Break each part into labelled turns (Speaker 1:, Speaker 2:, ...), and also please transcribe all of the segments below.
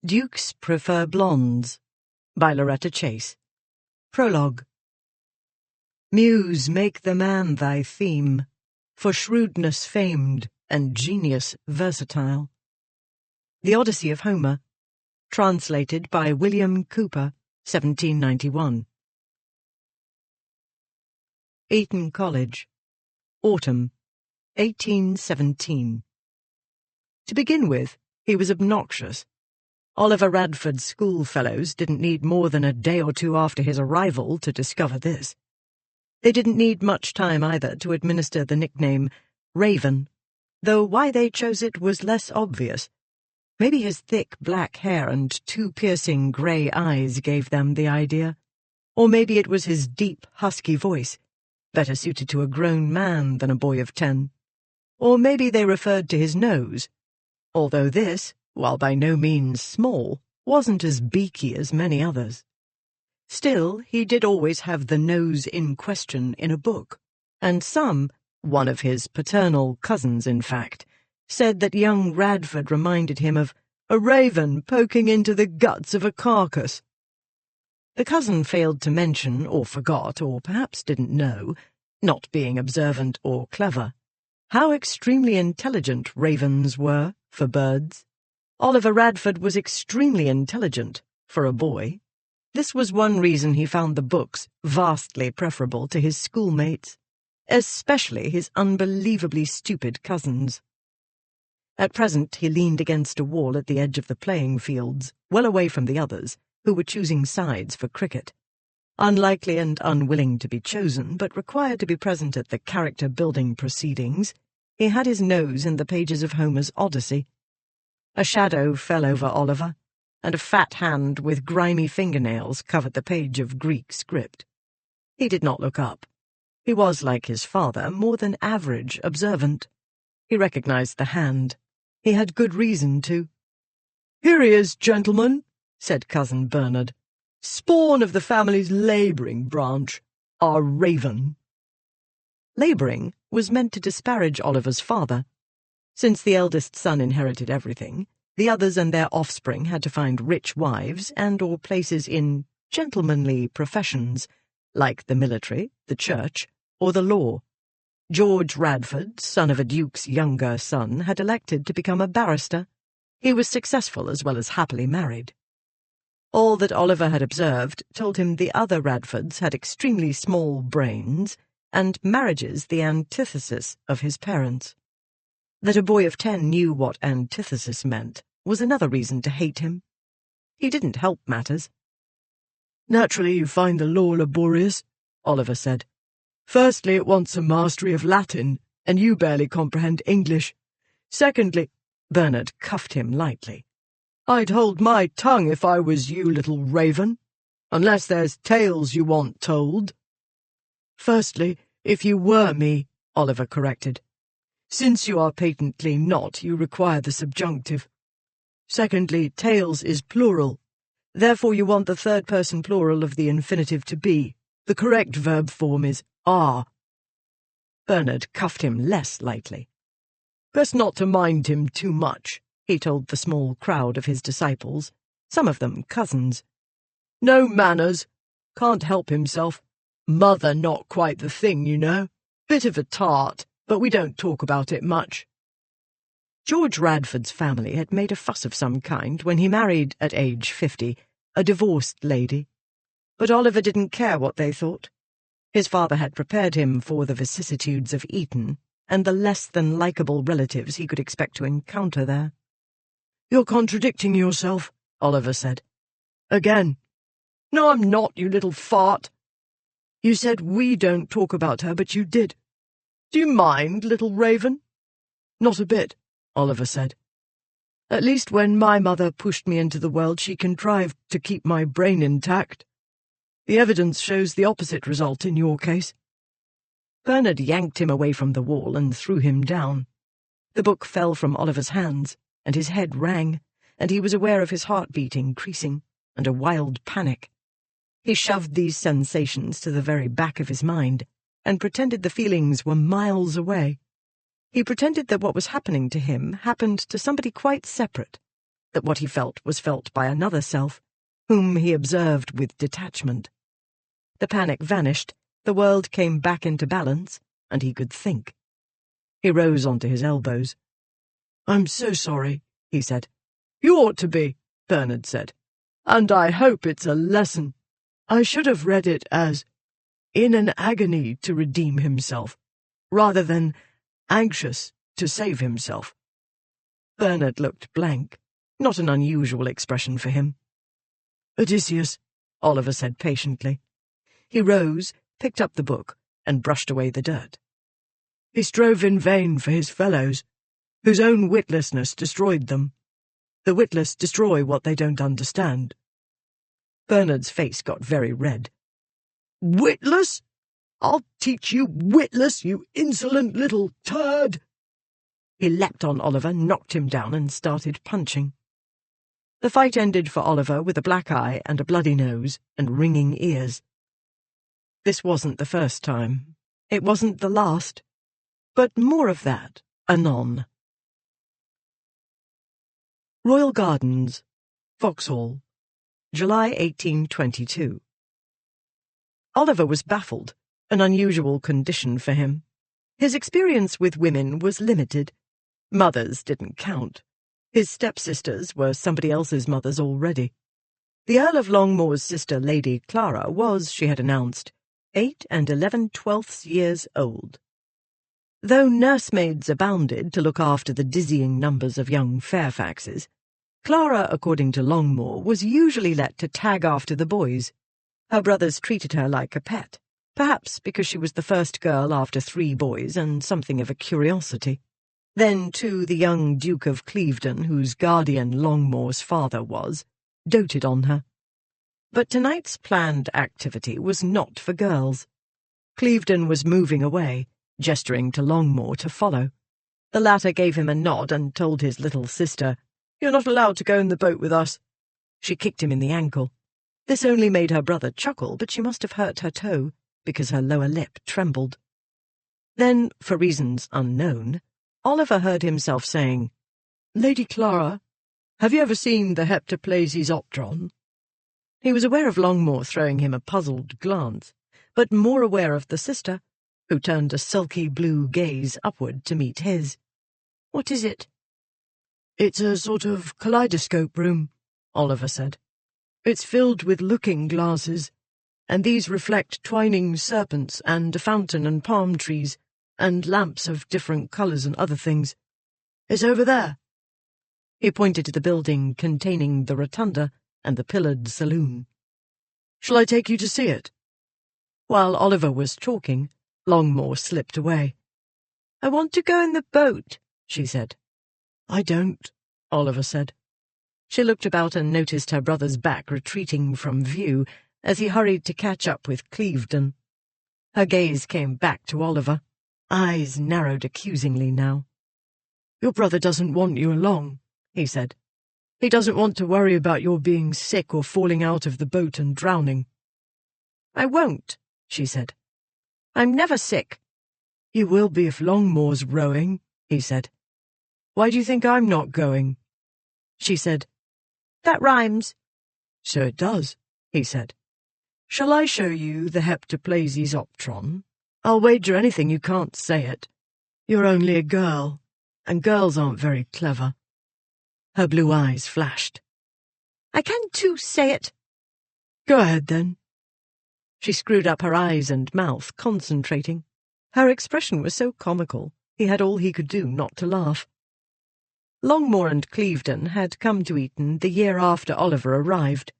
Speaker 1: Dukes Prefer Blondes by Loretta Chase. Prologue. Muse, make the man thy theme, for shrewdness famed and genius versatile. The Odyssey of Homer, translated by William Cooper, 1791. Eton College, Autumn, 1817. To begin with, he was obnoxious. Oliver Radford's schoolfellows didn't need more than a day or two after his arrival to discover this. They didn't need much time either to administer the nickname Raven, though why they chose it was less obvious. Maybe his thick black hair and two piercing grey eyes gave them the idea. Or maybe it was his deep, husky voice, better suited to a grown man than a boy of 10. Or maybe they referred to his nose, although this, while by no means small, wasn't as beaky as many others. Still, he did always have the nose in question in a book, and one of his paternal cousins in fact, said that young Radford reminded him of a raven poking into the guts of a carcass. The cousin failed to mention, or forgot, or perhaps didn't know, not being observant or clever, how extremely intelligent ravens were for birds. Oliver Radford was extremely intelligent for a boy. This was one reason he found the books vastly preferable to his schoolmates, especially his unbelievably stupid cousins. At present he leaned against a wall at the edge of the playing fields, well away from the others, who were choosing sides for cricket. Unlikely and unwilling to be chosen, but required to be present at the character-building proceedings, he had his nose in the pages of Homer's Odyssey. A shadow fell over Oliver, and a fat hand with grimy fingernails covered the page of Greek script. He did not look up. He was, like his father, more than average observant. He recognized the hand. He had good reason to. "Here he is, gentlemen," said Cousin Bernard. "Spawn of the family's labouring branch, our Raven." Labouring was meant to disparage Oliver's father. Since the eldest son inherited everything, the others and their offspring had to find rich wives and/or places in gentlemanly professions, like the military, the church, or the law. George Radford, son of a duke's younger son, had elected to become a barrister. He was successful as well as happily married. All that Oliver had observed told him the other Radfords had extremely small brains, and marriages the antithesis of his parents. That a boy of 10 knew what antithesis meant was another reason to hate him. He didn't help matters. "Naturally you find the law laborious," Oliver said. "Firstly, it wants a mastery of Latin, and you barely comprehend English. Secondly—" Bernard cuffed him lightly. "I'd hold my tongue if I was you, little raven, unless there's tales you want told." "Firstly, if you were me," Oliver corrected. "Since you are patently not, you require the subjunctive. Secondly, tales is plural. Therefore you want the third-person plural of the infinitive to be. The correct verb form is are." Bernard cuffed him less lightly. "Best not to mind him too much," he told the small crowd of his disciples, some of them cousins. "No manners. Can't help himself. Mother not quite the thing, you know. Bit of a tart, but we don't talk about it much." George Radford's family had made a fuss of some kind when he married, at age 50, a divorced lady. But Oliver didn't care what they thought. His father had prepared him for the vicissitudes of Eton and the less-than-likeable relatives he could expect to encounter there. "You're contradicting yourself," Oliver said. "Again." "No, I'm not, you little fart." "You said we don't talk about her, but you did. Do you mind, little raven?" "Not a bit," Oliver said. "At least when my mother pushed me into the world she contrived to keep my brain intact. The evidence shows the opposite result in your case." Bernard yanked him away from the wall and threw him down. The book fell from Oliver's hands, and his head rang, and he was aware of his heartbeat increasing, and a wild panic. He shoved these sensations to the very back of his mind, and pretended the feelings were miles away. He pretended that what was happening to him happened to somebody quite separate. that what he felt was felt by another self, whom he observed with detachment. The panic vanished, the world came back into balance, and he could think. He rose onto his elbows. "I'm so sorry," he said. "You ought to be," Bernard said. "And I hope it's a lesson. I should have read it as, in an agony to redeem himself, rather than anxious to save himself." Bernard looked blank, not an unusual expression for him. "Odysseus," Oliver said patiently. He rose, picked up the book, and brushed away the dirt. "He strove in vain for his fellows, whose own witlessness destroyed them. The witless destroy what they don't understand." Bernard's face got very red. "Witless? I'll teach you witless, you insolent little turd!" He leapt on Oliver, knocked him down, and started punching. The fight ended for Oliver with a black eye and a bloody nose and ringing ears. This wasn't the first time. It wasn't the last. But more of that anon. Royal Gardens, Vauxhall, July 1822. Oliver was baffled, an unusual condition for him. His experience with women was limited. Mothers didn't count. His stepsisters were somebody else's mothers already. The Earl of Longmore's sister, Lady Clara, was, she had announced, 8 11/12 years old. Though nursemaids abounded to look after the dizzying numbers of young Fairfaxes, Clara, according to Longmore, was usually let to tag after the boys. Her brothers treated her like a pet, perhaps because she was the first girl after 3 boys and something of a curiosity. Then, too, the young Duke of Clevedon, whose guardian Longmore's father was, doted on her. But tonight's planned activity was not for girls. Clevedon was moving away, gesturing to Longmore to follow. The latter gave him a nod and told his little sister, "You're not allowed to go in the boat with us." She kicked him in the ankle. This only made her brother chuckle, but she must have hurt her toe, because her lower lip trembled. Then, for reasons unknown, Oliver heard himself saying, "Lady Clara, have you ever seen the Heptaplases Optron?" He was aware of Longmore throwing him a puzzled glance, but more aware of the sister, who turned a sulky blue gaze upward to meet his. "What is it?" "It's a sort of kaleidoscope room," Oliver said. "It's filled with looking-glasses, and these reflect twining serpents and a fountain and palm trees, and lamps of different colours and other things. It's over there." He pointed to the building containing the rotunda and the pillared saloon. "Shall I take you to see it?" While Oliver was talking, Longmore slipped away. "I want to go in the boat," she said. "I don't," Oliver said. She looked about and noticed her brother's back retreating from view as he hurried to catch up with Clevedon. Her gaze came back to Oliver, eyes narrowed accusingly now. "Your brother doesn't want you along," he said. "He doesn't want to worry about your being sick or falling out of the boat and drowning." "I won't," she said. "I'm never sick." "You will be if Longmore's rowing," he said. "Why do you think I'm not going?" She said, "That rhymes." "So it does," he said. "Shall I show you the Heptaplases Optron? I'll wager anything you can't say it. You're only a girl, and girls aren't very clever." Her blue eyes flashed. "I can too say it." "Go ahead, then." She screwed up her eyes and mouth, concentrating. Her expression was so comical, he had all he could do not to laugh. Longmore and Clevedon had come to Eton the year after Oliver arrived.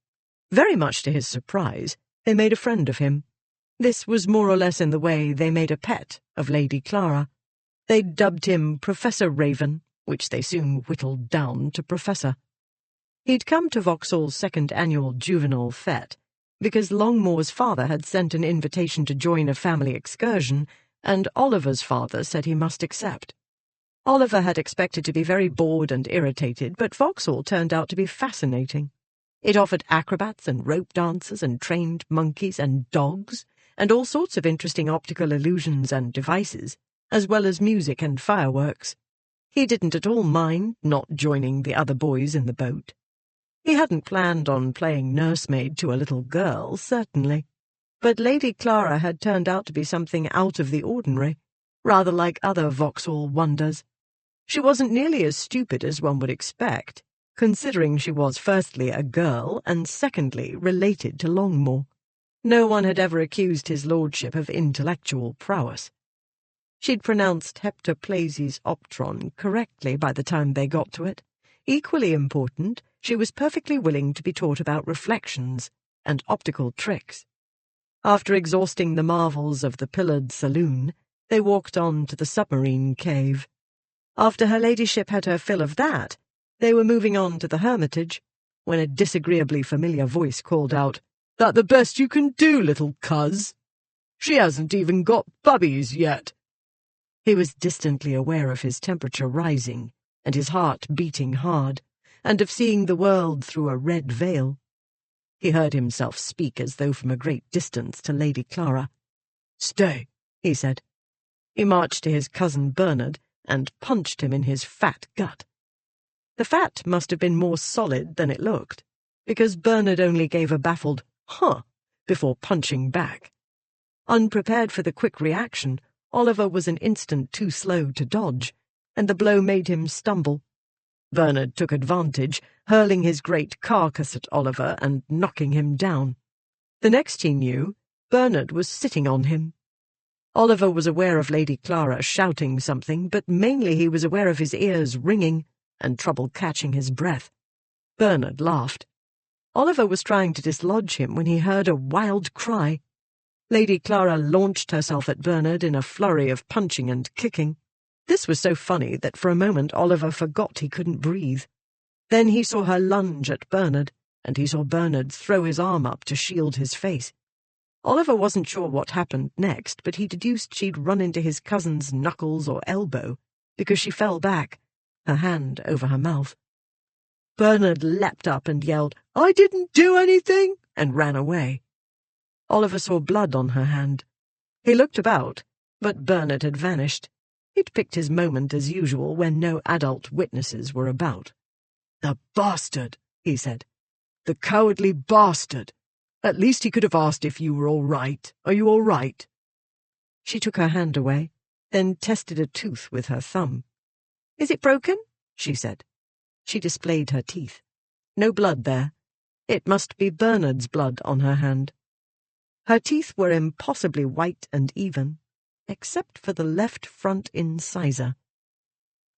Speaker 1: Very much to his surprise, they made a friend of him. This was more or less in the way they made a pet of Lady Clara. They dubbed him Professor Raven, which they soon whittled down to Professor. He'd come to Vauxhall's second annual juvenile fete, because Longmore's father had sent an invitation to join a family excursion, and Oliver's father said he must accept. Oliver had expected to be very bored and irritated, but Vauxhall turned out to be fascinating. It offered acrobats and rope dancers and trained monkeys and dogs, and all sorts of interesting optical illusions and devices, as well as music and fireworks. He didn't at all mind not joining the other boys in the boat. He hadn't planned on playing nursemaid to a little girl, certainly, but Lady Clara had turned out to be something out of the ordinary, rather like other Vauxhall wonders. She wasn't nearly as stupid as one would expect, considering she was firstly a girl and secondly related to Longmore. No one had ever accused his lordship of intellectual prowess. She'd pronounced heptaplases optron correctly by the time they got to it. Equally important, she was perfectly willing to be taught about reflections and optical tricks. After exhausting the marvels of the pillared saloon, they walked on to the submarine cave. After her ladyship had her fill of that, they were moving on to the hermitage, when a disagreeably familiar voice called out, "That the best you can do, little cuz? She hasn't even got bubbies yet." He was distantly aware of his temperature rising, and his heart beating hard, and of seeing the world through a red veil. He heard himself speak as though from a great distance to Lady Clara. "Stay," he said. He marched to his cousin Bernard and punched him in his fat gut. The fat must have been more solid than it looked, because Bernard only gave a baffled "huh" before punching back. Unprepared for the quick reaction, Oliver was an instant too slow to dodge, and the blow made him stumble. Bernard took advantage, hurling his great carcass at Oliver and knocking him down. The next he knew, Bernard was sitting on him. Oliver was aware of Lady Clara shouting something, but mainly he was aware of his ears ringing and trouble catching his breath. Bernard laughed. Oliver was trying to dislodge him when he heard a wild cry. Lady Clara launched herself at Bernard in a flurry of punching and kicking. This was so funny that for a moment Oliver forgot he couldn't breathe. Then he saw her lunge at Bernard, and he saw Bernard throw his arm up to shield his face. Oliver wasn't sure what happened next, but he deduced she'd run into his cousin's knuckles or elbow, because she fell back, her hand over her mouth. Bernard leapt up and yelled, "I didn't do anything," and ran away. Oliver saw blood on her hand. He looked about, but Bernard had vanished. He'd picked his moment as usual when no adult witnesses were about. "The bastard," he said. "The cowardly bastard. At least he could have asked if you were all right. Are you all right?" She took her hand away, then tested a tooth with her thumb. "Is it broken?" she said. She displayed her teeth. No blood there. It must be Bernard's blood on her hand. Her teeth were impossibly white and even, except for the left front incisor.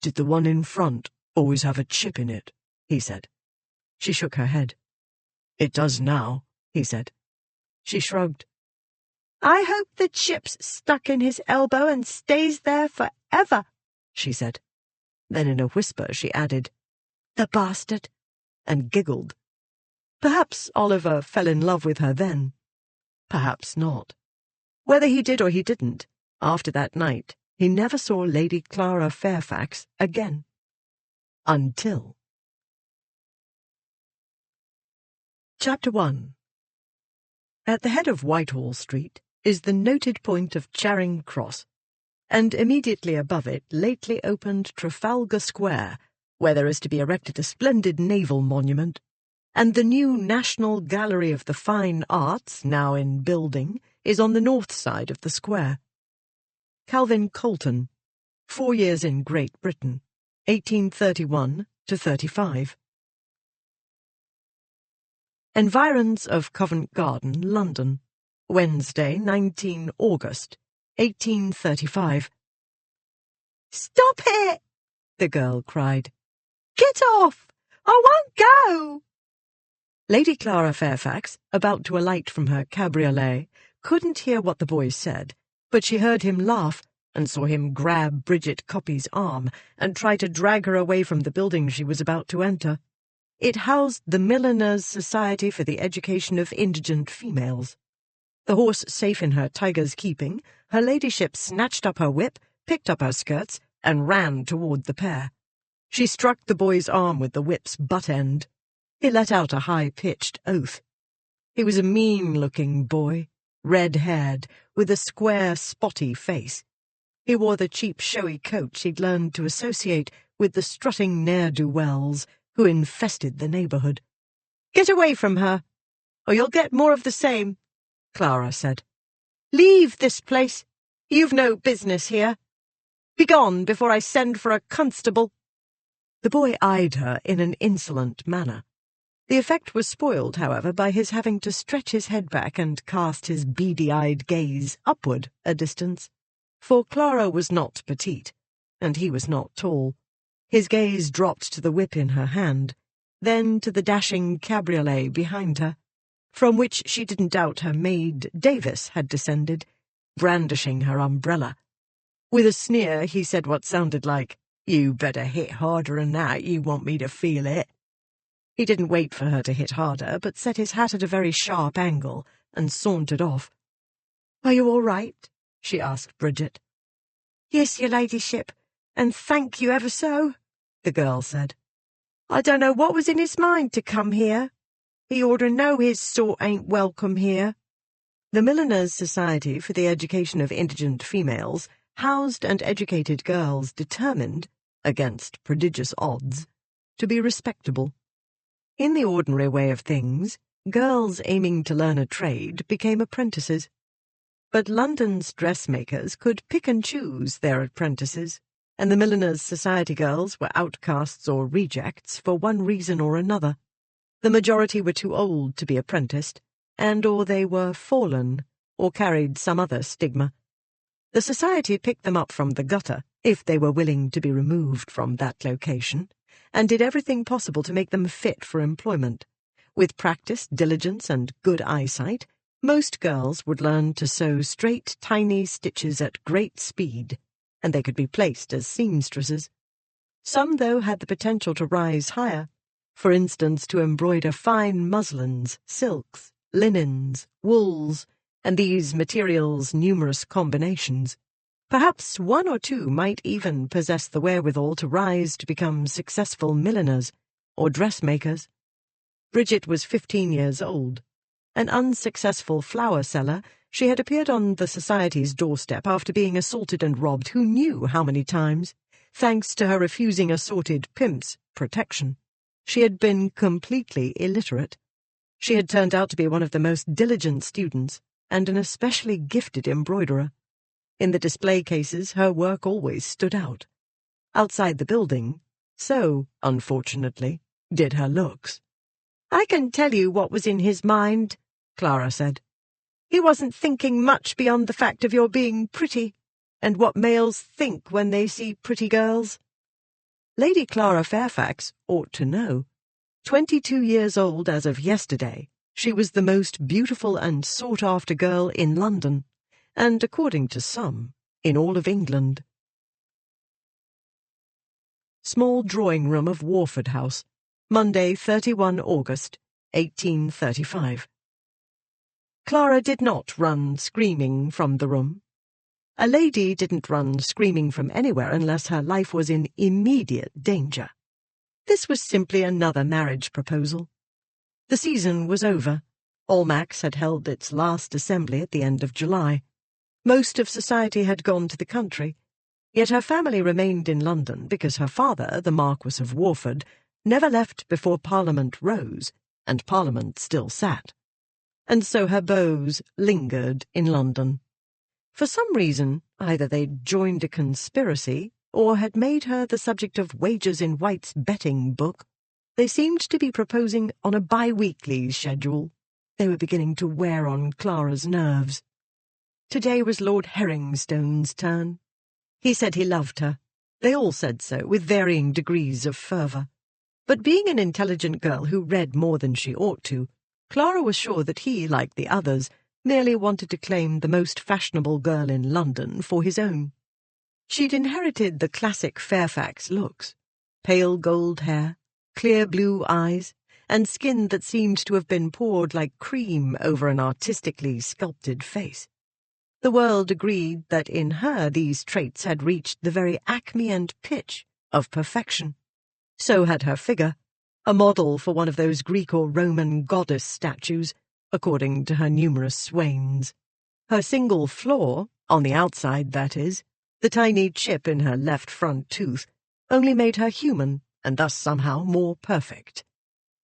Speaker 1: "Did the one in front always have a chip in it?" he said. She shook her head. "It does now," he said. She shrugged. "I hope the chip's stuck in his elbow and stays there forever," she said. Then in a whisper she added, "The bastard," and giggled. Perhaps Oliver fell in love with her then. Perhaps not. Whether he did or he didn't, after that night he never saw Lady Clara Fairfax again. Until... Chapter 1. At the head of Whitehall Street is the noted point of Charing Cross, and immediately above it lately opened Trafalgar Square, where there is to be erected a splendid naval monument, and the new National Gallery of the Fine Arts, now in building, is on the north side of the square. Calvin Colton, 4 years in Great Britain, 1831 to 35. Environs of Covent Garden, London, Wednesday, 19 August, 1835. "Stop it!" the girl cried. "Get off! I won't go!" Lady Clara Fairfax, about to alight from her cabriolet, couldn't hear what the boy said, but she heard him laugh and saw him grab Bridget Copy's arm and try to drag her away from the building she was about to enter. It housed the Milliners' Society for the Education of Indigent Females. The horse safe in her tiger's keeping, her ladyship snatched up her whip, picked up her skirts, and ran toward the pair. She struck the boy's arm with the whip's butt end. He let out a high-pitched oath. He was a mean-looking boy, red-haired, with a square, spotty face. He wore the cheap, showy coat she'd learned to associate with the strutting ne'er-do-wells who infested the neighbourhood. "Get away from her, or you'll get more of the same," Clara said. "Leave this place. You've no business here. Begone before I send for a constable." The boy eyed her in an insolent manner. The effect was spoiled, however, by his having to stretch his head back and cast his beady-eyed gaze upward a distance. For Clara was not petite, and he was not tall. His gaze dropped to the whip in her hand, then to the dashing cabriolet behind her, from which she didn't doubt her maid Davis had descended, brandishing her umbrella. With a sneer he said what sounded like, "You better hit harder than that, you want me to feel it." He didn't wait for her to hit harder, but set his hat at a very sharp angle and sauntered off. "Are you all right?" she asked Bridget. "Yes, your ladyship, and thank you ever so," the girl said. "I don't know what was in his mind to come here. He ought to know his sort ain't welcome here." The Milliners' Society for the Education of Indigent Females housed and educated girls determined, against prodigious odds, to be respectable. In the ordinary way of things, girls aiming to learn a trade became apprentices. But London's dressmakers could pick and choose their apprentices, and the Milliners' Society girls were outcasts or rejects for one reason or another. The majority were too old to be apprenticed, or they were fallen, or carried some other stigma. The Society picked them up from the gutter, if they were willing to be removed from that location, and did everything possible to make them fit for employment. With practice, diligence, and good eyesight, most girls would learn to sew straight, tiny stitches at great speed, and they could be placed as seamstresses. Some, though, had the potential to rise higher, for instance, to embroider fine muslins, silks, linens, wools, and these materials' numerous combinations. Perhaps one or two might even possess the wherewithal to rise to become successful milliners or dressmakers. Bridget was 15 years old. An unsuccessful flower seller, she had appeared on the Society's doorstep after being assaulted and robbed who knew how many times, thanks to her refusing assorted pimps' protection. She had been completely illiterate. She had turned out to be one of the most diligent students, and an especially gifted embroiderer. In the display cases, her work always stood out. Outside the building, so, unfortunately, did her looks. "I can tell you what was in his mind," Clara said. "He wasn't thinking much beyond the fact of your being pretty, and what males think when they see pretty girls." Lady Clara Fairfax ought to know. 22 years old as of yesterday, she was the most beautiful and sought-after girl in London, and, according to some, in all of England. Small drawing-room of Warford House, Monday, 31 August, 1835. Clara did not run screaming from the room. A lady didn't run screaming from anywhere unless her life was in immediate danger. This was simply another marriage proposal. The season was over. Almack's had held its last assembly at the end of July. Most of society had gone to the country, yet her family remained in London because her father, the Marquis of Warford, never left before Parliament rose, and Parliament still sat. And so her beaux lingered in London. For some reason, either they'd joined a conspiracy or had made her the subject of Wagers in White's betting book. They seemed to be proposing on a bi-weekly schedule. They were beginning to wear on Clara's nerves. Today was Lord Herringstone's turn. He said he loved her. They all said so, with varying degrees of fervour. But being an intelligent girl who read more than she ought to, Clara was sure that he, like the others, merely wanted to claim the most fashionable girl in London for his own. She'd inherited the classic Fairfax looks: pale gold hair, clear blue eyes, and skin that seemed to have been poured like cream over an artistically sculpted face. The world agreed that in her these traits had reached the very acme and pitch of perfection. So had her figure, a model for one of those Greek or Roman goddess statues, according to her numerous swains. Her single flaw, on the outside that is, The tiny chip in her left front tooth only made her human and thus somehow more perfect.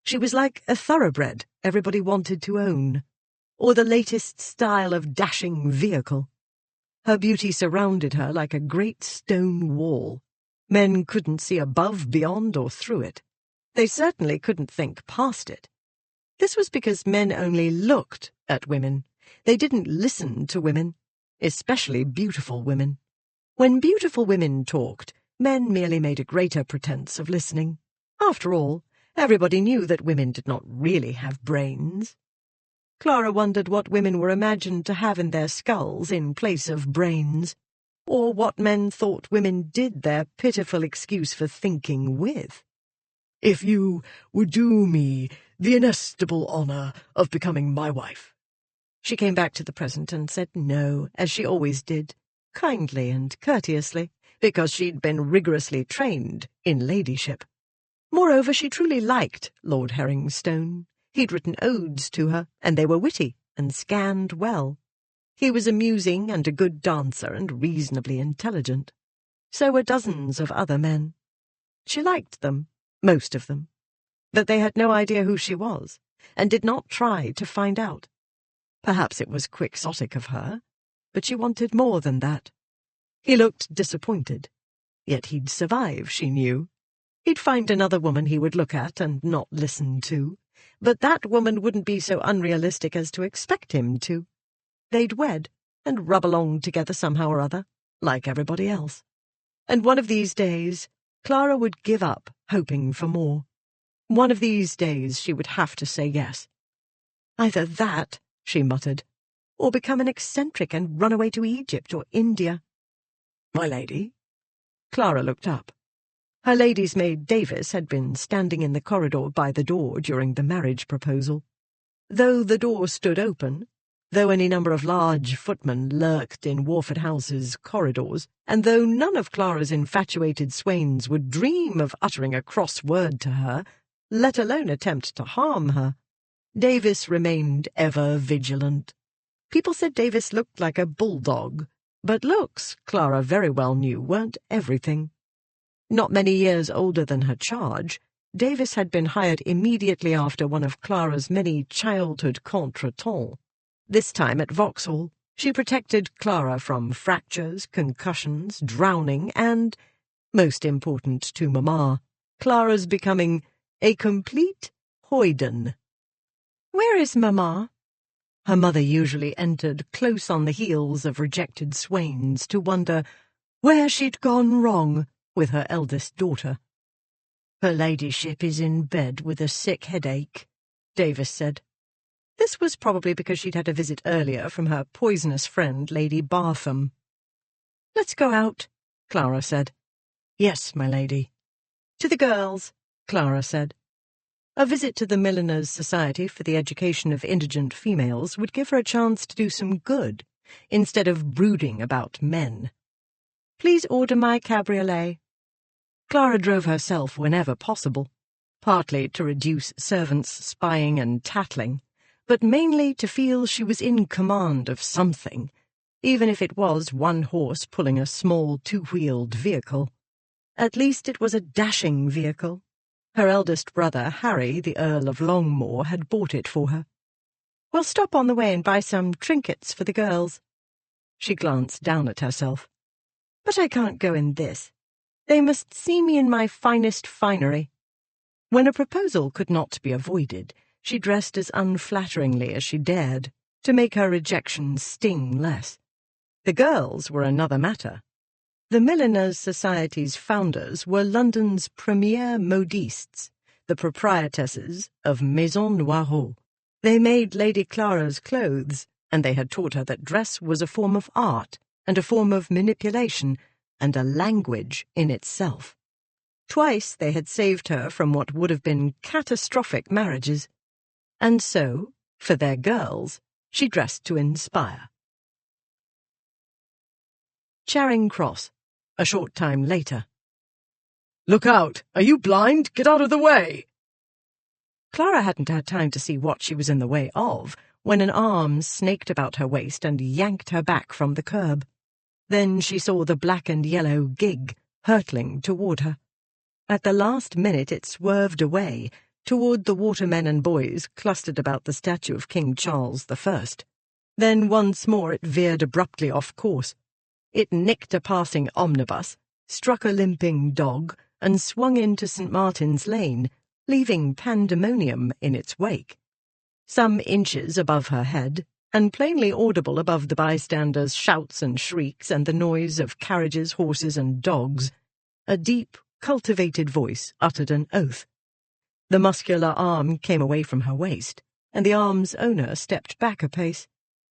Speaker 1: She was like a thoroughbred everybody wanted to own, or the latest style of dashing vehicle. Her beauty surrounded her like a great stone wall. Men couldn't see above, beyond, or through it. They certainly couldn't think past it. This was because men only looked at women. They didn't listen to women, especially beautiful women. When beautiful women talked, men merely made a greater pretense of listening. After all, everybody knew that women did not really have brains. Clara wondered what women were imagined to have in their skulls in place of brains, or what men thought women did their pitiful excuse for thinking with. "If you would do me the inestimable honour of becoming my wife." She came back to the present and said no, as she always did, kindly and courteously, because she'd been rigorously trained in ladyship. Moreover, she truly liked Lord Herringstone. He'd written odes to her, and they were witty and scanned well. He was amusing and a good dancer and reasonably intelligent. So were dozens of other men. She liked them, most of them, but they had no idea who she was, and did not try to find out. Perhaps it was quixotic of her, but she wanted more than that. He looked disappointed, yet he'd survive, she knew. He'd find another woman he would look at and not listen to, but that woman wouldn't be so unrealistic as to expect him to. They'd wed and rub along together somehow or other, like everybody else. And one of these days, Clara would give up hoping for more. One of these days she would have to say yes. Either that, she muttered, or become an eccentric and run away to Egypt or India. "My lady?" Clara looked up. Her lady's maid Davis had been standing in the corridor by the door during the marriage proposal. Though the door stood open, though any number of large footmen lurked in Warford House's corridors, and though none of Clara's infatuated swains would dream of uttering a cross word to her, let alone attempt to harm her, Davis remained ever vigilant. People said Davis looked like a bulldog, but looks, Clara very well knew, weren't everything. Not many years older than her charge, Davis had been hired immediately after one of Clara's many childhood contretemps. This time at Vauxhall, she protected Clara from fractures, concussions, drowning, and, most important to Mamma, Clara's becoming a complete hoyden. "Where is Mamma?" Her mother usually entered close on the heels of rejected swains to wonder where she'd gone wrong with her eldest daughter. "Her ladyship is in bed with a sick headache," Davis said. This was probably because she'd had a visit earlier from her poisonous friend, Lady Bartham. "Let's go out," Clara said. "Yes, my lady." "To the girls," Clara said. A visit to the Milliners' Society for the Education of Indigent Females would give her a chance to do some good, instead of brooding about men. "Please order my cabriolet." Clara drove herself whenever possible, partly to reduce servants' spying and tattling, but mainly to feel she was in command of something, even if it was one horse pulling a small two-wheeled vehicle. At least it was a dashing vehicle. Her eldest brother, Harry, the Earl of Longmoor, had bought it for her. "We'll stop on the way and buy some trinkets for the girls." She glanced down at herself. "But I can't go in this. They must see me in my finest finery." When a proposal could not be avoided, she dressed as unflatteringly as she dared, to make her rejection sting less. The girls were another matter. The Milliners' Society's founders were London's premier modistes, the proprietesses of Maison Noirot. They made Lady Clara's clothes, and they had taught her that dress was a form of art, and a form of manipulation, and a language in itself. Twice they had saved her from what would have been catastrophic marriages. And so, for their girls, she dressed to inspire. Charing Cross, a short time later. "Look out! Are you blind? Get out of the way!" Clara hadn't had time to see what she was in the way of, when an arm snaked about her waist and yanked her back from the curb. Then she saw the black and yellow gig hurtling toward her. At the last minute it swerved away, toward the watermen and boys clustered about the statue of King Charles I. Then once more it veered abruptly off course. It nicked a passing omnibus, struck a limping dog, and swung into St. Martin's Lane, leaving pandemonium in its wake. Some inches above her head, and plainly audible above the bystanders' shouts and shrieks and the noise of carriages, horses, and dogs, a deep, cultivated voice uttered an oath. The muscular arm came away from her waist, and the arm's owner stepped back a pace.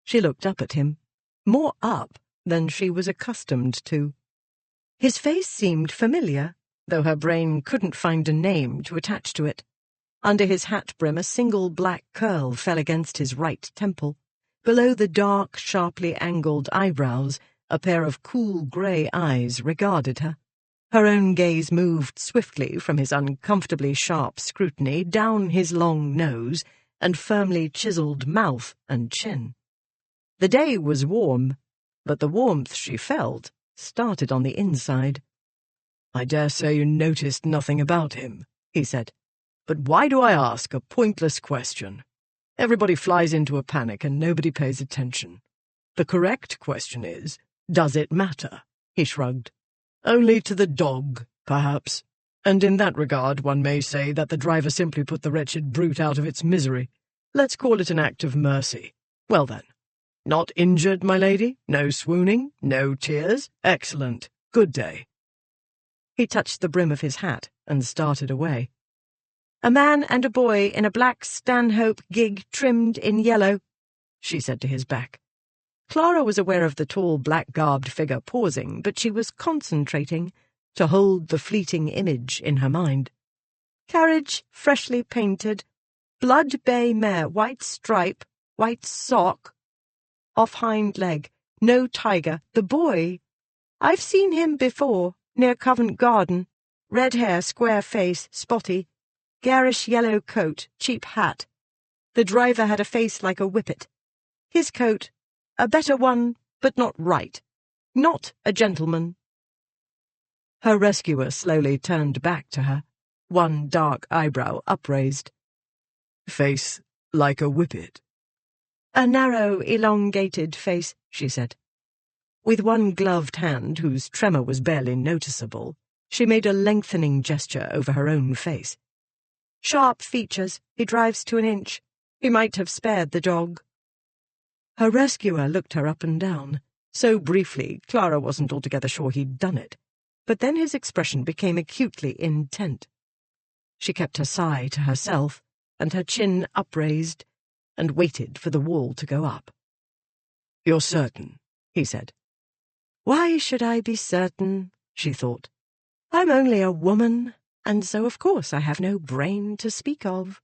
Speaker 1: She looked up at him, more up than she was accustomed to. His face seemed familiar, though her brain couldn't find a name to attach to it. Under his hat brim a single black curl fell against his right temple. Below the dark, sharply angled eyebrows, a pair of cool grey eyes regarded her. Her own gaze moved swiftly from his uncomfortably sharp scrutiny down his long nose and firmly chiselled mouth and chin. The day was warm, but the warmth she felt started on the inside. "I dare say you noticed nothing about him," he said. "But why do I ask a pointless question? Everybody flies into a panic and nobody pays attention. The correct question is, does it matter?" He shrugged. "Only to the dog, perhaps. And in that regard one may say that the driver simply put the wretched brute out of its misery. Let's call it an act of mercy. Well then. Not injured, my lady? No swooning? No tears? Excellent. Good day." He touched the brim of his hat and started away. "A man and a boy in a black Stanhope gig trimmed in yellow," she said to his back. Clara was aware of the tall, black-garbed figure pausing, but she was concentrating to hold the fleeting image in her mind. Carriage freshly painted, blood bay mare, white stripe, white sock, off hind leg, no tiger, the boy. I've seen him before, near Covent Garden. Red hair, square face, spotty, garish yellow coat, cheap hat. The driver had a face like a whippet. His coat, a better one, but not right. Not a gentleman." Her rescuer slowly turned back to her, one dark eyebrow upraised. "Face like a whippet?" "A narrow, elongated face," she said. With one gloved hand, whose tremor was barely noticeable, she made a lengthening gesture over her own face. "Sharp features. He drives to an inch. He might have spared the dog." Her rescuer looked her up and down. So briefly, Clara wasn't altogether sure he'd done it. But then his expression became acutely intent. She kept her sigh to herself, and her chin upraised, and waited for the wall to go up. "You're certain?" he said. "Why should I be certain?" she thought. "I'm only a woman, and so of course I have no brain to speak of."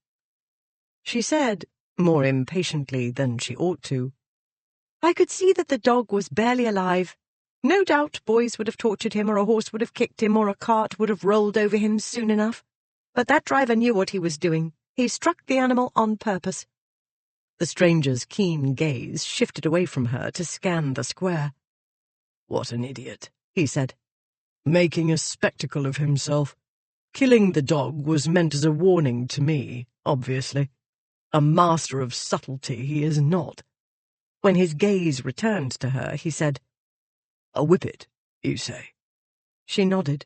Speaker 1: She said, more impatiently than she ought to, "I could see that the dog was barely alive. No doubt boys would have tortured him, or a horse would have kicked him, or a cart would have rolled over him soon enough. But that driver knew what he was doing. He struck the animal on purpose." The stranger's keen gaze shifted away from her to scan the square. "What an idiot," he said. "Making a spectacle of himself. Killing the dog was meant as a warning to me, obviously. A master of subtlety he is not." When his gaze returned to her, he said, "A whippet, you say?" She nodded.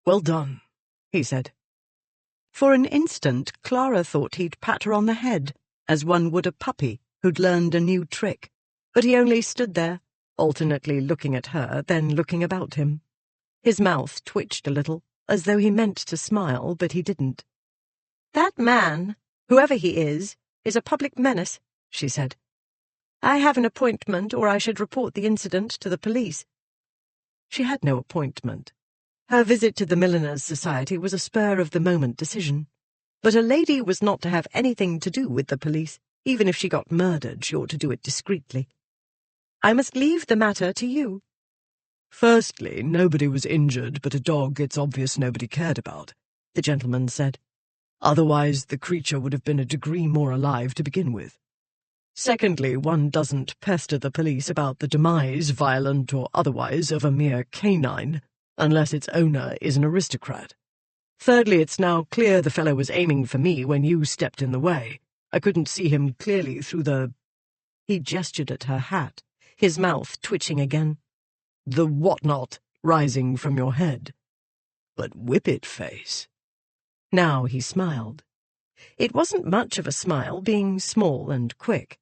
Speaker 1: "Well done," he said. For an instant, Clara thought he'd pat her on the head, as one would a puppy who'd learned a new trick, but he only stood there, alternately looking at her, then looking about him. His mouth twitched a little, as though he meant to smile, but he didn't. "That man, whoever he is a public menace," she said. "I have an appointment, or I should report the incident to the police." She had no appointment. Her visit to the Milliners' Society was a spur-of-the-moment decision. But a lady was not to have anything to do with the police. Even if she got murdered, she ought to do it discreetly. "I must leave the matter to you." "Firstly, nobody was injured but a dog it's obvious nobody cared about," the gentleman said. "Otherwise the creature would have been a degree more alive to begin with. Secondly, one doesn't pester the police about the demise, violent or otherwise, of a mere canine, unless its owner is an aristocrat. Thirdly, it's now clear the fellow was aiming for me when you stepped in the way. I couldn't see him clearly through the—" He gestured at her hat, his mouth twitching again. "The whatnot rising from your head. But Whippet face." Now he smiled. It wasn't much of a smile, being small and quick,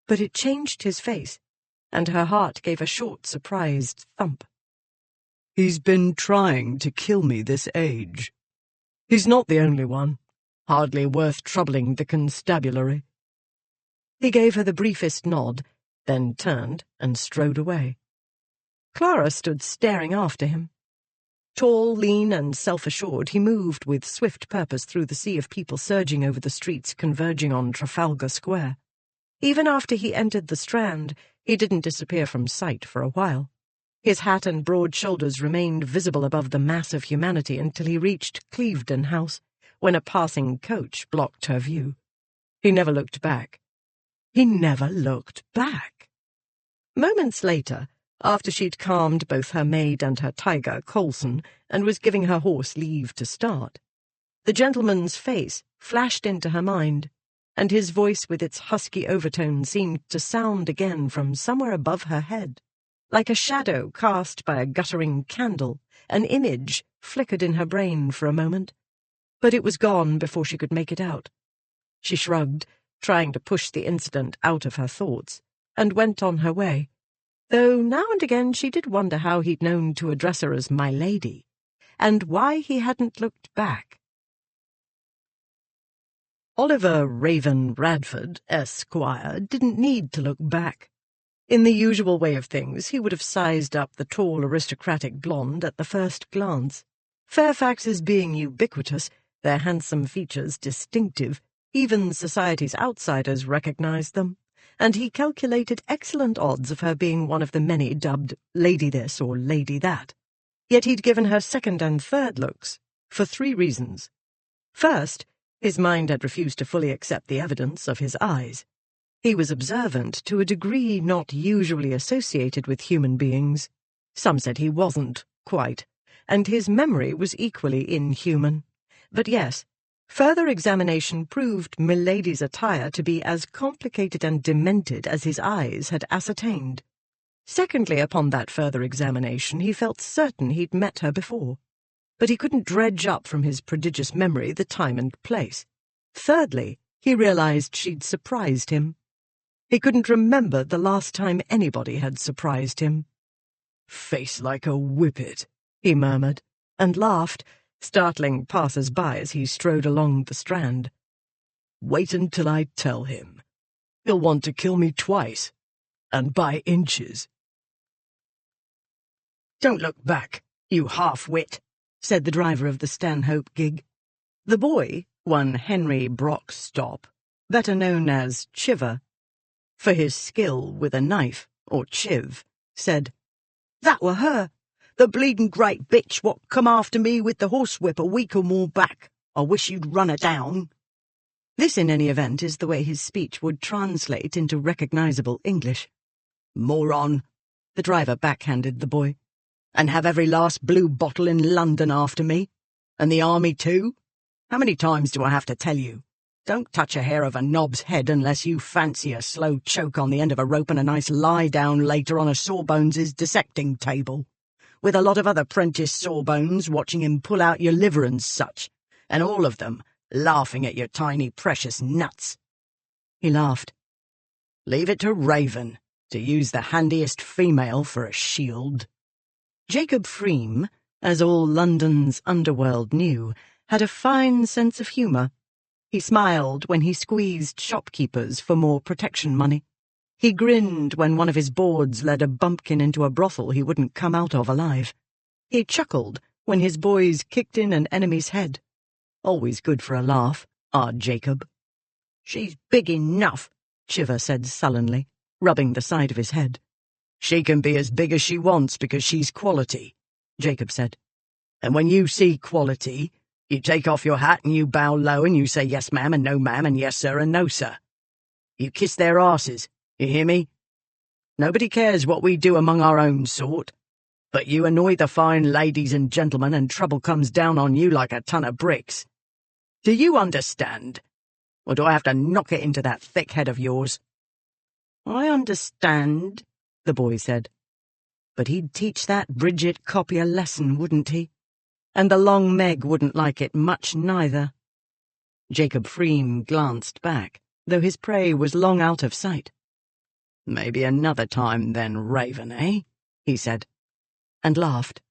Speaker 1: but it changed his face, and her heart gave a short, surprised thump. "He's been trying to kill me this age. He's not the only one. Hardly worth troubling the constabulary." He gave her the briefest nod, then turned and strode away. Clara stood staring after him. Tall, lean, and self-assured, he moved with swift purpose through the sea of people surging over the streets converging on Trafalgar Square. Even after he entered the Strand, he didn't disappear from sight for a while. His hat and broad shoulders remained visible above the mass of humanity until he reached Clevedon House, when a passing coach blocked her view. He never looked back. He never looked back. Moments later, after she'd calmed both her maid and her tiger, Coulson, and was giving her horse leave to start, the gentleman's face flashed into her mind, and his voice with its husky overtone seemed to sound again from somewhere above her head. Like a shadow cast by a guttering candle, an image flickered in her brain for a moment, but it was gone before she could make it out. She shrugged, trying to push the incident out of her thoughts, and went on her way, though now and again she did wonder how he'd known to address her as my lady, and why he hadn't looked back. Oliver Raven Radford, Esquire, didn't need to look back. In the usual way of things, he would have sized up the tall aristocratic blonde at the first glance. Fairfax's being ubiquitous, their handsome features distinctive, even society's outsiders recognized them, and he calculated excellent odds of her being one of the many dubbed Lady This or Lady That. Yet he'd given her second and third looks, for 3 reasons. First, his mind had refused to fully accept the evidence of his eyes. He was observant to a degree not usually associated with human beings. Some said he wasn't, quite, and his memory was equally inhuman. But yes, further examination proved Milady's attire to be as complicated and demented as his eyes had ascertained. Secondly, upon that further examination, he felt certain he'd met her before, but he couldn't dredge up from his prodigious memory the time and place. Thirdly, he realized she'd surprised him. He couldn't remember the last time anybody had surprised him. "Face like a whippet," he murmured, and laughed, startling passers-by as he strode along the Strand. "Wait until I tell him. He'll want to kill me twice, and by inches." "Don't look back, you half-wit," said the driver of the Stanhope gig. The boy, one Henry Brockstop, better known as Chiver, for his skill with a knife, or chiv, said, "That were her, the bleeding great bitch what come after me with the horsewhip a week or more back. I wish you'd run her down." This, in any event, is the way his speech would translate into recognizable English. "Moron," the driver backhanded the boy. "And have every last blue bottle in London after me? And the army too? How many times do I have to tell you? Don't touch a hair of a knob's head unless you fancy a slow choke on the end of a rope and a nice lie-down later on a Sawbones's dissecting table, with a lot of other prentice Sawbones watching him pull out your liver and such, and all of them laughing at your tiny precious nuts." He laughed. "Leave it to Raven to use the handiest female for a shield." Jacob Freem, as all London's underworld knew, had a fine sense of humour. He smiled when he squeezed shopkeepers for more protection money. He grinned when one of his boards led a bumpkin into a brothel he wouldn't come out of alive. He chuckled when his boys kicked in an enemy's head. Always good for a laugh, our Jacob. "She's big enough," Chiver said sullenly, rubbing the side of his head. "She can be as big as she wants because she's quality," Jacob said. "And when you see quality, you take off your hat and you bow low and you say yes ma'am and no ma'am and yes sir and no sir. You kiss their arses, you hear me? Nobody cares what we do among our own sort, but you annoy the fine ladies and gentlemen and trouble comes down on you like a ton of bricks. Do you understand? Or do I have to knock it into that thick head of yours?" "I understand," the boy said. But he'd teach that Bridget copy a lesson, wouldn't he? And the long Meg wouldn't like it much neither. Jacob Freem glanced back, though his prey was long out of sight. "Maybe another time then, Raven, eh?" he said, and laughed.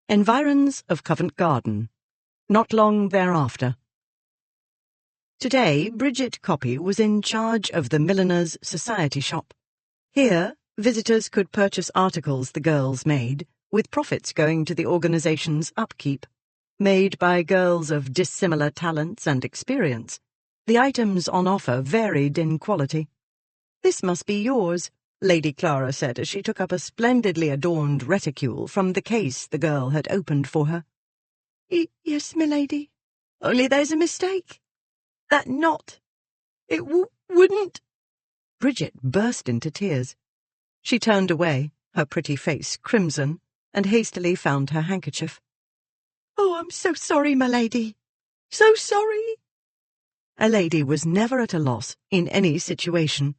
Speaker 1: Environs of Covent Garden, not long thereafter. Today, Bridget Copy was in charge of the Milliners' Society Shop. Here, visitors could purchase articles the girls made, with profits going to the organization's upkeep. Made by girls of dissimilar talents and experience, the items on offer varied in quality. "This must be yours," Lady Clara said as she took up a splendidly adorned reticule from the case the girl had opened for her. Yes, milady. Only there's a mistake. That knot. It wouldn't—" Bridget burst into tears. She turned away, her pretty face crimson, and hastily found her handkerchief. "Oh, I'm so sorry, my lady. So sorry." A lady was never at a loss in any situation.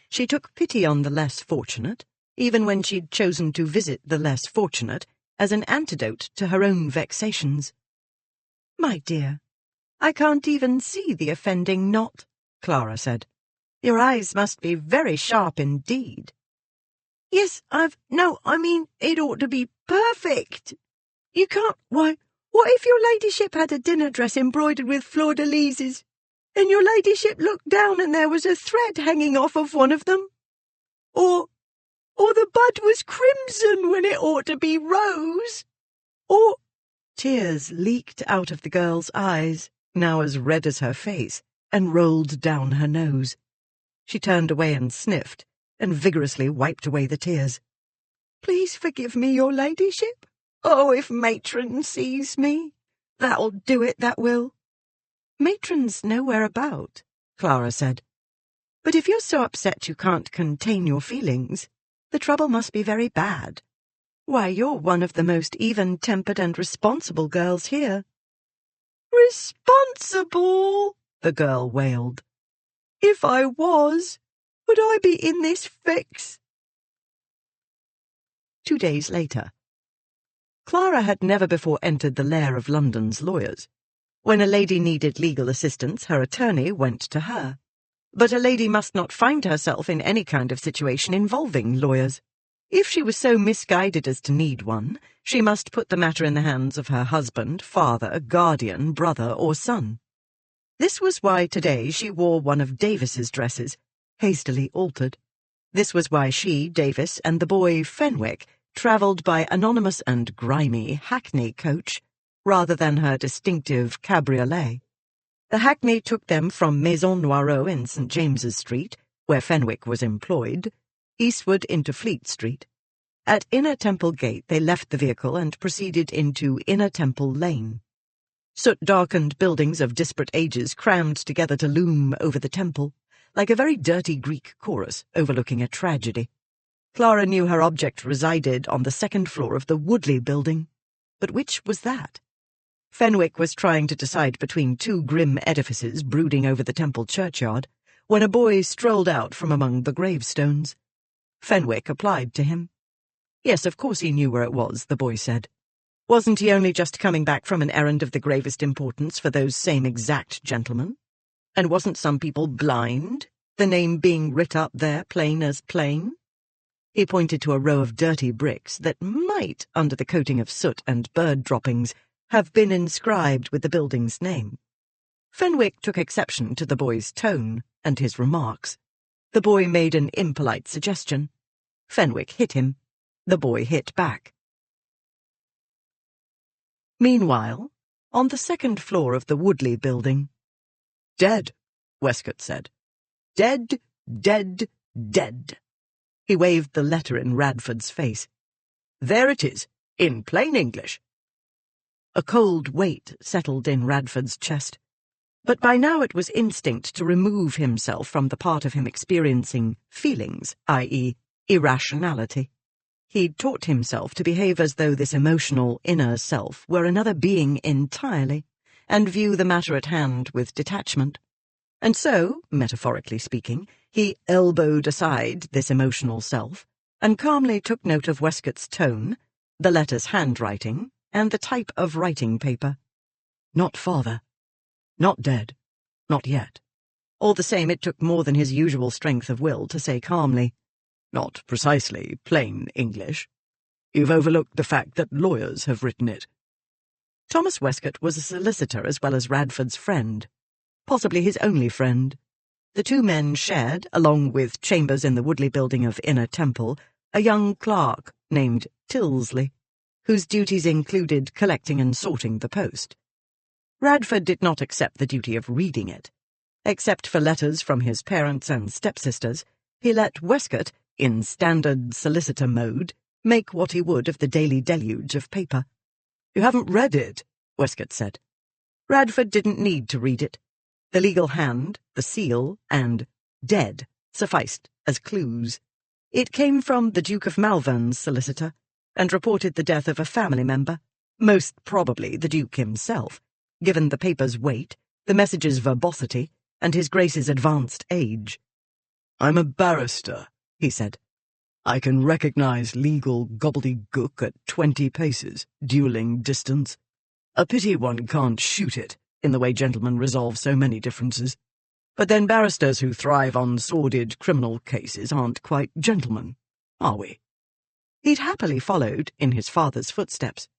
Speaker 1: She took pity on the less fortunate, even when she'd chosen to visit the less fortunate, as an antidote to her own vexations. "My dear, I can't even see the offending knot," Clara said. "Your eyes must be very sharp indeed." "Yes, No, I mean, it ought to be perfect. You can't— Why, what if your ladyship had a dinner dress embroidered with fleur-de-lises, and your ladyship looked down and there was a thread hanging off of one of them? Or the bud was crimson when it ought to be rose? Or—" Tears leaked out of the girl's eyes, now as red as her face, and rolled down her nose. She turned away and sniffed, and vigorously wiped away the tears. "Please forgive me, your ladyship. Oh, if Matron sees me, that'll do it, that will." "Matron's nowhere about," Clara said. "But if you're so upset you can't contain your feelings, the trouble must be very bad. Why, you're one of the most even-tempered and responsible girls here." "Responsible?" the girl wailed. "If I was, would I be in this fix?" 2 days later. Clara had never before entered the lair of London's lawyers. When a lady needed legal assistance, her attorney went to her. But a lady must not find herself in any kind of situation involving lawyers. If she was so misguided as to need one, she must put the matter in the hands of her husband, father, guardian, brother, or son. This was why today she wore one of Davis's dresses, hastily altered. This was why she, Davis, and the boy, Fenwick, travelled by anonymous and grimy hackney coach, rather than her distinctive cabriolet. The hackney took them from Maison Noirot in St. James's Street, where Fenwick was employed, eastward into Fleet Street. At Inner Temple Gate they left the vehicle and proceeded into Inner Temple Lane. Soot-darkened buildings of disparate ages crammed together to loom over the temple, like a very dirty Greek chorus overlooking a tragedy. Clara knew her object resided on the second floor of the Woodley building. But which was that? Fenwick was trying to decide between two grim edifices brooding over the temple churchyard, when a boy strolled out from among the gravestones. Fenwick applied to him. Yes, of course he knew where it was, the boy said. Wasn't he only just coming back from an errand of the gravest importance for those same exact gentlemen? And wasn't some people blind, the name being writ up there plain as plain? He pointed to a row of dirty bricks that might, under the coating of soot and bird droppings, have been inscribed with the building's name. Fenwick took exception to the boy's tone and his remarks. The boy made an impolite suggestion. Fenwick hit him. The boy hit back. Meanwhile, on the second floor of the Woodley building— "Dead," Westcott said. "Dead, dead, dead." He waved the letter in Radford's face. "There it is, in plain English." A cold weight settled in Radford's chest. But by now it was instinct to remove himself from the part of him experiencing feelings, i.e., irrationality. He'd taught himself to behave as though this emotional inner self were another being entirely, and view the matter at hand with detachment. And so, metaphorically speaking, he elbowed aside this emotional self, and calmly took note of Westcott's tone, the letter's handwriting, and the type of writing paper. Not father. Not dead. Not yet. All the same, it took more than his usual strength of will to say calmly, "Not precisely plain English. You've overlooked the fact that lawyers have written it." Thomas Westcott was a solicitor as well as Radford's friend, possibly his only friend. The two men shared, along with chambers in the Woodley building of Inner Temple, a young clerk named Tilsley, whose duties included collecting and sorting the post. Radford did not accept the duty of reading it. Except for letters from his parents and stepsisters, he let Westcott, in standard solicitor mode, make what he would of the daily deluge of paper. "You haven't read it," Westcott said. Radford didn't need to read it. The legal hand, the seal, and "dead" sufficed as clues. It came from the Duke of Malvern's solicitor, and reported the death of a family member, most probably the Duke himself, given the paper's weight, the message's verbosity, and his Grace's advanced age. "I'm a barrister," he said. "I can recognize legal gobbledygook at 20 paces, duelling distance. A pity one can't shoot it, in the way gentlemen resolve so many differences. But then barristers who thrive on sordid criminal cases aren't quite gentlemen, are we?" He'd happily followed in his father's footsteps.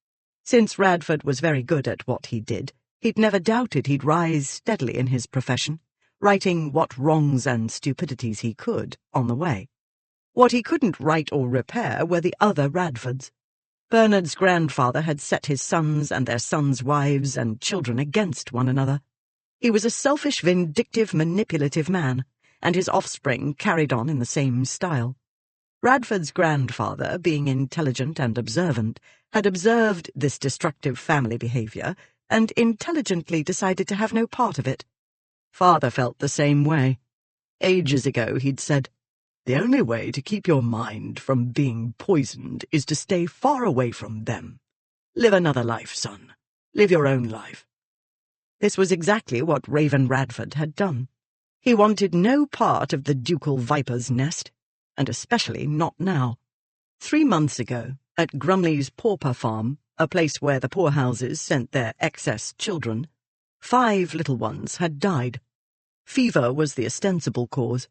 Speaker 1: Since Radford was very good at what he did, he'd never doubted he'd rise steadily in his profession, righting what wrongs and stupidities he could on the way. What he couldn't right or repair were the other Radfords. Bernard's grandfather had set his sons and their sons' wives and children against one another. He was a selfish, vindictive, manipulative man, and his offspring carried on in the same style. Radford's grandfather, being intelligent and observant, had observed this destructive family behaviour and intelligently decided to have no part of it. Father felt the same way. Ages ago he'd said, "The only way to keep your mind from being poisoned is to stay far away from them. Live another life, son. Live your own life." This was exactly what Raven Radford had done. He wanted no part of the ducal viper's nest, and especially not now. 3 months ago, at Grumley's pauper farm, a place where the poorhouses sent their excess children, 5 little ones had died. Fever was the ostensible cause.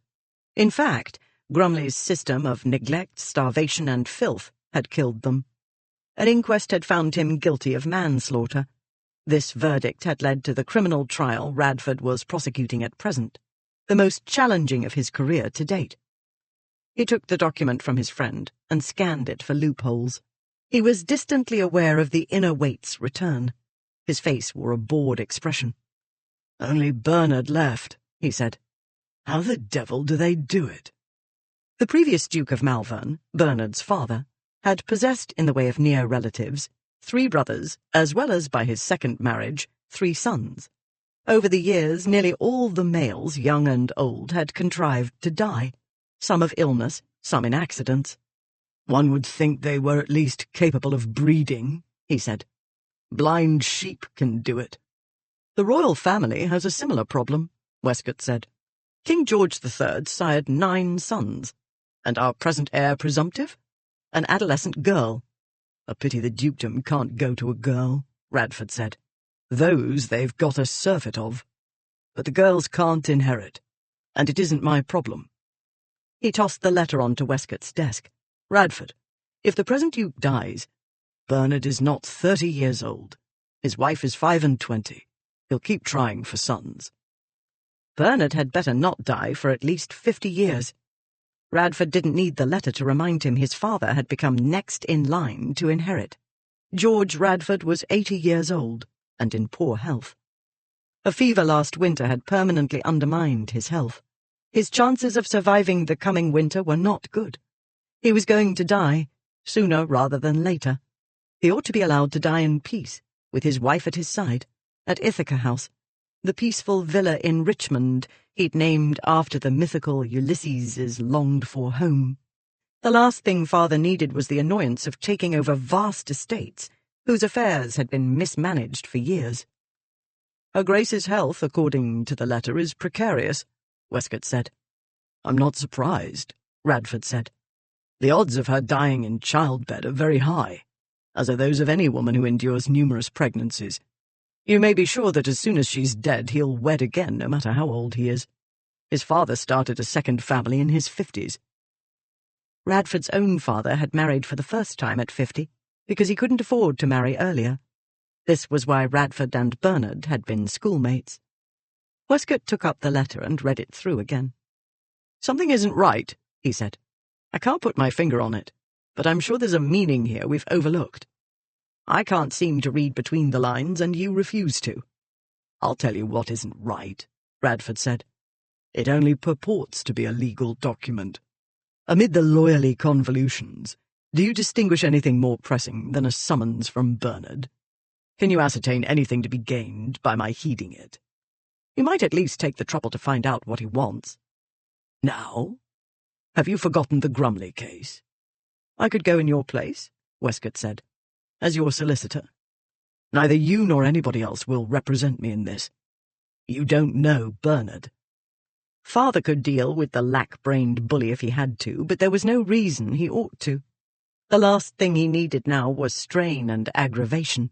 Speaker 1: In fact, Grumley's system of neglect, starvation, and filth had killed them. An inquest had found him guilty of manslaughter. This verdict had led to the criminal trial Radford was prosecuting at present, the most challenging of his career to date. He took the document from his friend and scanned it for loopholes. He was distantly aware of the inner weight's return. His face wore a bored expression. "Only Bernard left," he said. "How the devil do they do it?" The previous Duke of Malvern, Bernard's father, had possessed, in the way of near relatives, 3 brothers, as well as, by his second marriage, 3 sons. Over the years, nearly all the males, young and old, had contrived to die, some of illness, some in accidents. "One would think they were at least capable of breeding," he said. "Blind sheep can do it." "The royal family has a similar problem," Westcott said. "King George III sired 9 sons, and our present heir presumptive? An adolescent girl." "A pity the dukedom can't go to a girl," Radford said. "Those they've got a surfeit of. But the girls can't inherit, and it isn't my problem." He tossed the letter onto Westcott's desk. "Radford, if the present duke dies, Bernard is not 30 years old. His wife is 25. He'll keep trying for sons." Bernard had better not die for at least 50 years. Radford didn't need the letter to remind him his father had become next in line to inherit. George Radford was 80 years old, and in poor health. A fever last winter had permanently undermined his health. His chances of surviving the coming winter were not good. He was going to die, sooner rather than later. He ought to be allowed to die in peace, with his wife at his side, at Ithaca House. the peaceful villa in Richmond he'd named after the mythical Ulysses' longed-for home. The last thing Father needed was the annoyance of taking over vast estates, whose affairs had been mismanaged for years. "Her Grace's health, according to the letter, is precarious," Westcott said. "I'm not surprised," Radford said. "The odds of her dying in childbed are very high, as are those of any woman who endures numerous pregnancies. You may be sure that as soon as she's dead, he'll wed again, no matter how old he is. His father started a second family in his 50s. Radford's own father had married for the first time at 50, because he couldn't afford to marry earlier. This was why Radford and Bernard had been schoolmates. Westcott took up the letter and read it through again. "Something isn't right," he said. "I can't put my finger on it, but I'm sure there's a meaning here we've overlooked. I can't seem to read between the lines, and you refuse to." "I'll tell you what isn't right," Radford said. "It only purports to be a legal document. Amid the lawyerly convolutions, do you distinguish anything more pressing than a summons from Bernard? Can you ascertain anything to be gained by my heeding it? You might at least take the trouble to find out what he wants. Now, have you forgotten the Grumley case?" "I could go in your place," Westcott said, "as your solicitor. Neither you nor anybody else will represent me in this. You don't know Bernard." Father could deal with the lack-brained bully if he had to, but there was no reason he ought to. The last thing he needed now was strain and aggravation.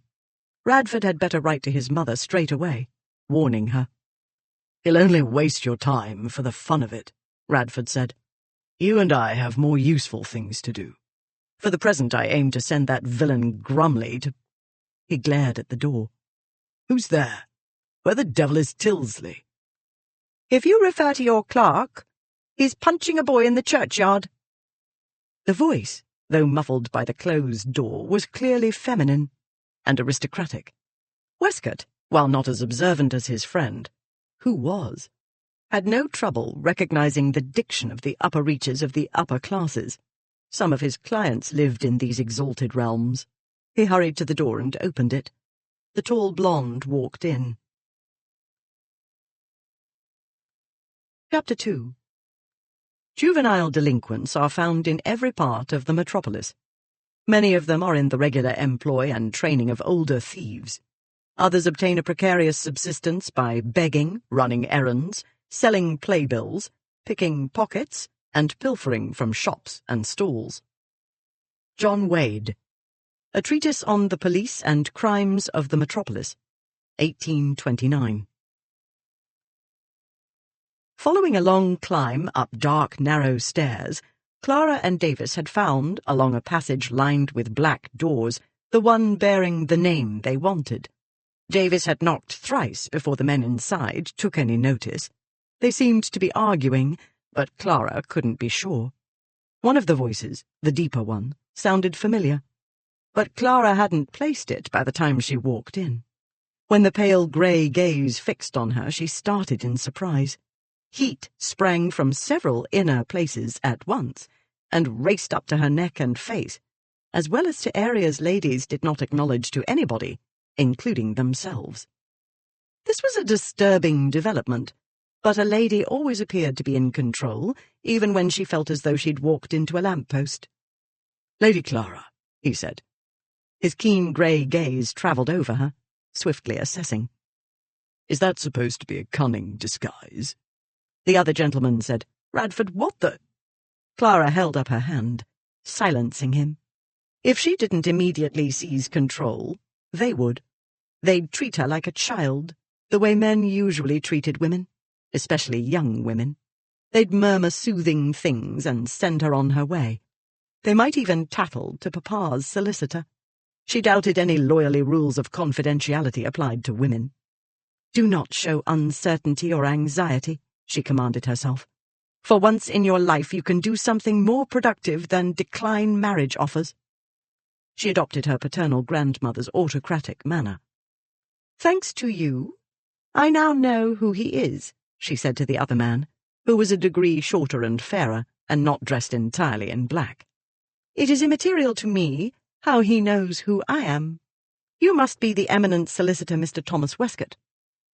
Speaker 1: Radford had better write to his mother straight away, warning her. "He'll only waste your time for the fun of it," Radford said. "You and I have more useful things to do. For the present I aim to send that villain Grumley to—" He glared at the door. "Who's there? Where the devil is Tilsley?" "If you refer to your clerk, he's punching a boy in the churchyard." The voice, though muffled by the closed door, was clearly feminine and aristocratic. Westcott, while not as observant as his friend, who was, had no trouble recognizing the diction of the upper reaches of the upper classes. Some of his clients lived in these exalted realms. He hurried to the door and opened it. The tall blonde walked in. Chapter 2. Juvenile delinquents are found in every part of the metropolis. Many of them are in the regular employ and training of older thieves. Others obtain a precarious subsistence by begging, running errands, selling playbills, picking pockets, and pilfering from shops and stalls. John Wade. A Treatise on the Police and Crimes of the Metropolis, 1829. Following a long climb up dark, narrow stairs, Clara and Davis had found, along a passage lined with black doors, the one bearing the name they wanted. Davis had knocked thrice before the men inside took any notice. They seemed to be arguing, but Clara couldn't be sure. One of the voices, the deeper one, sounded familiar, but Clara hadn't placed it by the time she walked in. When the pale grey gaze fixed on her, she started in surprise. Heat sprang from several inner places at once, and raced up to her neck and face, as well as to areas ladies did not acknowledge to anybody, including themselves. This was a disturbing development, but a lady always appeared to be in control, even when she felt as though she'd walked into a lamp-post. "Lady Clara," he said. His keen grey gaze travelled over her, swiftly assessing. "Is that supposed to be a cunning disguise?" The other gentleman said, "Radford, what the—" Clara held up her hand, silencing him. If she didn't immediately seize control, they would. They'd treat her like a child, the way men usually treated women, especially young women. They'd murmur soothing things and send her on her way. They might even tattle to Papa's solicitor. She doubted any lawyerly rules of confidentiality applied to women. "Do not show uncertainty or anxiety," she commanded herself. "For once in your life you can do something more productive than decline marriage offers." She adopted her paternal grandmother's autocratic manner. "Thanks to you, I now know who he is," she said to the other man, who was a degree shorter and fairer, and not dressed entirely in black. "It is immaterial to me how he knows who I am. You must be the eminent solicitor Mr. Thomas Westcott.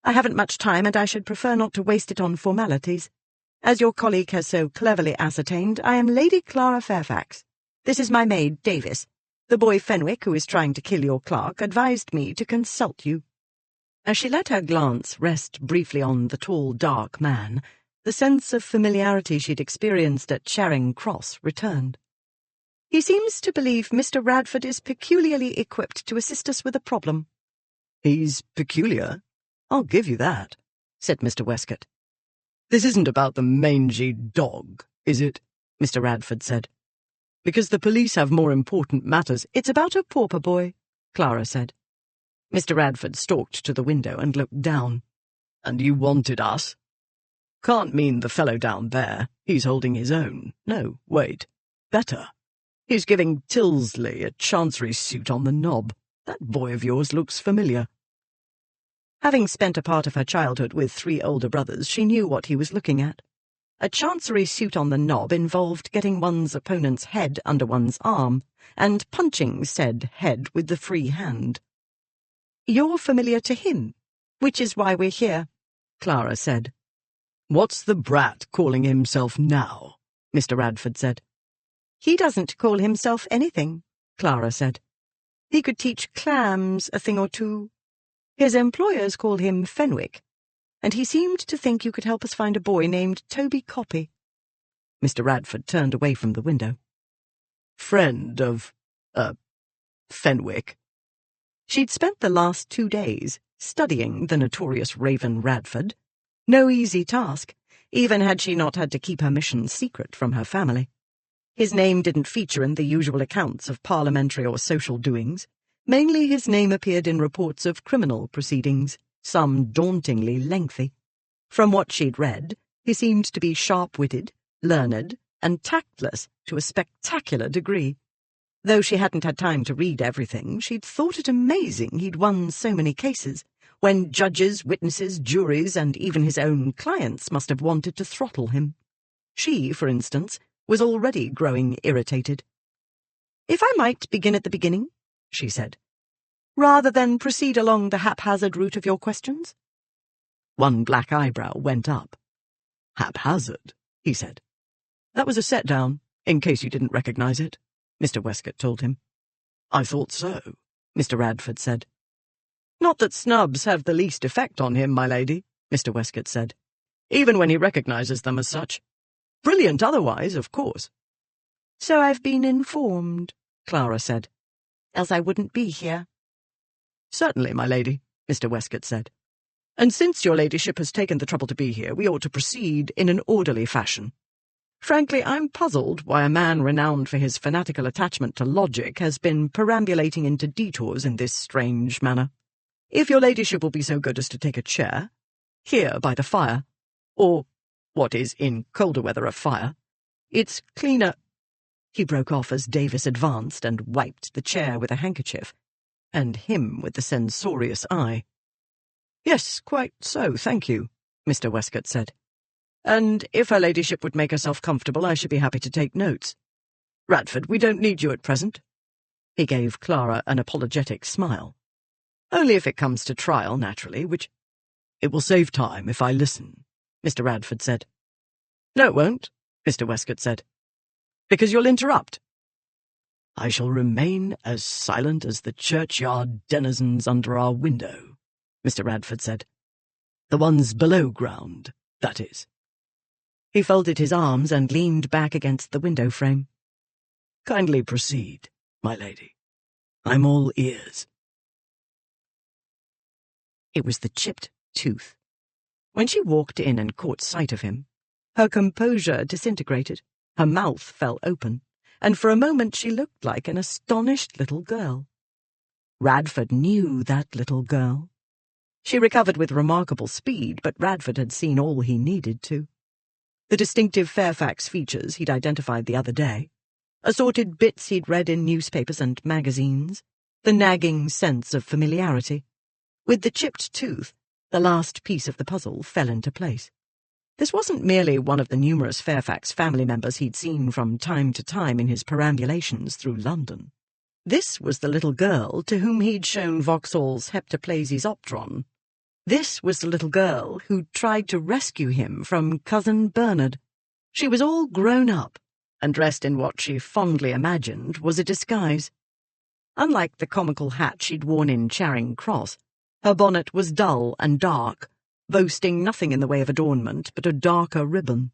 Speaker 1: I haven't much time, and I should prefer not to waste it on formalities. As your colleague has so cleverly ascertained, I am Lady Clara Fairfax. This is my maid, Davis. The boy Fenwick, who is trying to kill your clerk, advised me to consult you." As she let her glance rest briefly on the tall, dark man, the sense of familiarity she'd experienced at Charing Cross returned. "He seems to believe Mr. Radford is peculiarly equipped to assist us with a problem."
Speaker 2: "He's peculiar, I'll give you that," said Mr. Westcott. "This isn't about the mangy dog, is it?" Mr. Radford said. "Because the police have more important matters."
Speaker 1: "It's about a pauper boy," Clara said. Mr. Radford stalked to the window and looked down.
Speaker 2: "And you wanted us? Can't mean the fellow down there. He's holding his own. No, wait. Better. He's giving Tilsley a chancery suit on the knob. That boy of yours looks familiar."
Speaker 1: Having spent a part of her childhood with 3 older brothers, she knew what he was looking at. A chancery suit on the knob involved getting one's opponent's head under one's arm and punching said head with the free hand. "You're familiar to him, which is why we're here," Clara said.
Speaker 2: "What's the brat calling himself now?" Mr. Radford said.
Speaker 1: "He doesn't call himself anything," Clara said. "He could teach clams a thing or two. His employers call him Fenwick, and he seemed to think you could help us find a boy named Toby Coppy."
Speaker 2: Mr. Radford turned away from the window. "Friend of, Fenwick."
Speaker 1: She'd spent the last 2 days studying the notorious Raven Radford. No easy task, even had she not had to keep her mission secret from her family. His name didn't feature in the usual accounts of parliamentary or social doings. Mainly his name appeared in reports of criminal proceedings, some dauntingly lengthy. From what she'd read, he seemed to be sharp-witted, learned, and tactless to a spectacular degree. Though she hadn't had time to read everything, she'd thought it amazing he'd won so many cases, when judges, witnesses, juries, and even his own clients must have wanted to throttle him. She, for instance, was already growing irritated. "If I might begin at the beginning," she said, "rather than proceed along the haphazard route of your questions."
Speaker 2: One black eyebrow went up. "Haphazard," he said. "That was a set-down, in case you didn't recognize it," Mr. Westcott told him. "I thought so," Mr. Radford said. "Not that snubs have the least effect on him, my lady," Mr. Westcott said, "even when he recognizes them as such. Brilliant otherwise, of course."
Speaker 1: "So I've been informed," Clara said. "Else I wouldn't be here."
Speaker 2: "Certainly, my lady," Mr. Westcott said. "And since your ladyship has taken the trouble to be here, we ought to proceed in an orderly fashion. Frankly, I'm puzzled why a man renowned for his fanatical attachment to logic has been perambulating into detours in this strange manner. If your ladyship will be so good as to take a chair, here by the fire, or what is in colder weather a fire, it's cleaner—" He broke off as Davis advanced and wiped the chair with a handkerchief, and him with the censorious eye. "Yes, quite so, thank you," Mr. Westcott said. "And if her ladyship would make herself comfortable, I should be happy to take notes. Radford, we don't need you at present." He gave Clara an apologetic smile. "Only if it comes to trial, naturally, which—" "It will save time if I listen," Mr. Radford said. "No, it won't," Mr. Westcott said. "Because you'll interrupt." "I shall remain as silent as the churchyard denizens under our window," Mr. Radford said. "The ones below ground, that is." He folded his arms and leaned back against the window frame. "Kindly proceed, my lady. I'm all ears." It was the chipped tooth. When she walked in and caught sight of him, her composure disintegrated, her mouth fell open, and for a moment she looked like an astonished little girl. Radford knew that little girl. She recovered with remarkable speed, but Radford had seen all he needed to. The distinctive Fairfax features he'd identified the other day, assorted bits he'd read in newspapers and magazines, the nagging sense of familiarity. With the chipped tooth, the last piece of the puzzle fell into place. This wasn't merely one of the numerous Fairfax family members he'd seen from time to time in his perambulations through London. This was the little girl to whom he'd shown Vauxhall's Heptaplasys Optron.
Speaker 1: This was the little girl who tried to rescue him from Cousin Bernard. She was all grown up and dressed in what she fondly imagined was a disguise. Unlike the comical hat she'd worn in Charing Cross, her bonnet was dull and dark, boasting nothing in the way of adornment but a darker ribbon.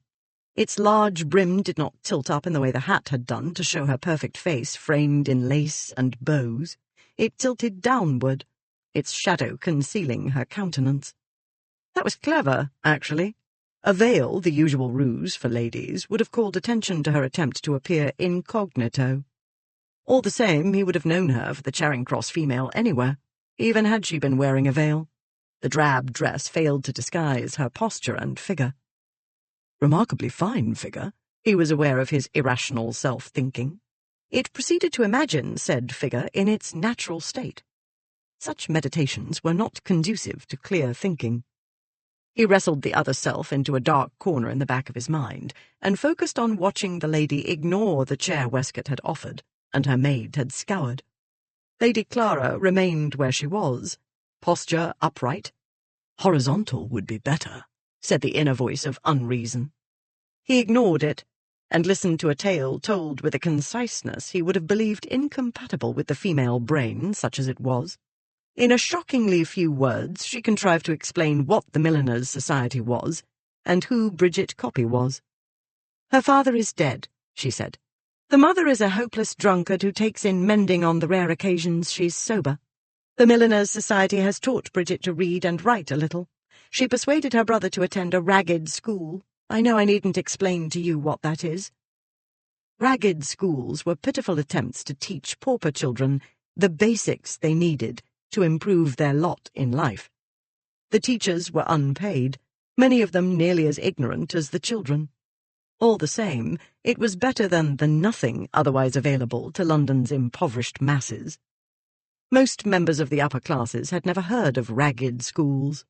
Speaker 1: Its large brim did not tilt up in the way the hat had done to show her perfect face framed in lace and bows. It tilted downward, its shadow concealing her countenance. That was clever, actually. A veil, the usual ruse for ladies, would have called attention to her attempt to appear incognito. All the same, he would have known her for the Charing Cross female anywhere, even had she been wearing a veil. The drab dress failed to disguise her posture and figure. Remarkably fine figure, he was aware of his irrational self-thinking. It proceeded to imagine said figure in its natural state. Such meditations were not conducive to clear thinking. He wrestled the other self into a dark corner in the back of his mind and focused on watching the lady ignore the chair Westcott had offered and her maid had scoured. Lady Clara remained where she was, posture upright. Horizontal would be better, said the inner voice of unreason. He ignored it and listened to a tale told with a conciseness he would have believed incompatible with the female brain, such as it was. In a shockingly few words, she contrived to explain what the Milliners' Society was and who Bridget Copy was. Her father is dead, she said. The mother is a hopeless drunkard who takes in mending on the rare occasions she's sober. The Milliners' Society has taught Bridget to read and write a little. She persuaded her brother to attend a ragged school. I know I needn't explain to you what that is. Ragged schools were pitiful attempts to teach pauper children the basics they needed to improve their lot in life. The teachers were unpaid, many of them nearly as ignorant as the children. All the same, it was better than the nothing otherwise available to London's impoverished masses. Most members of the upper classes had never heard of ragged schools.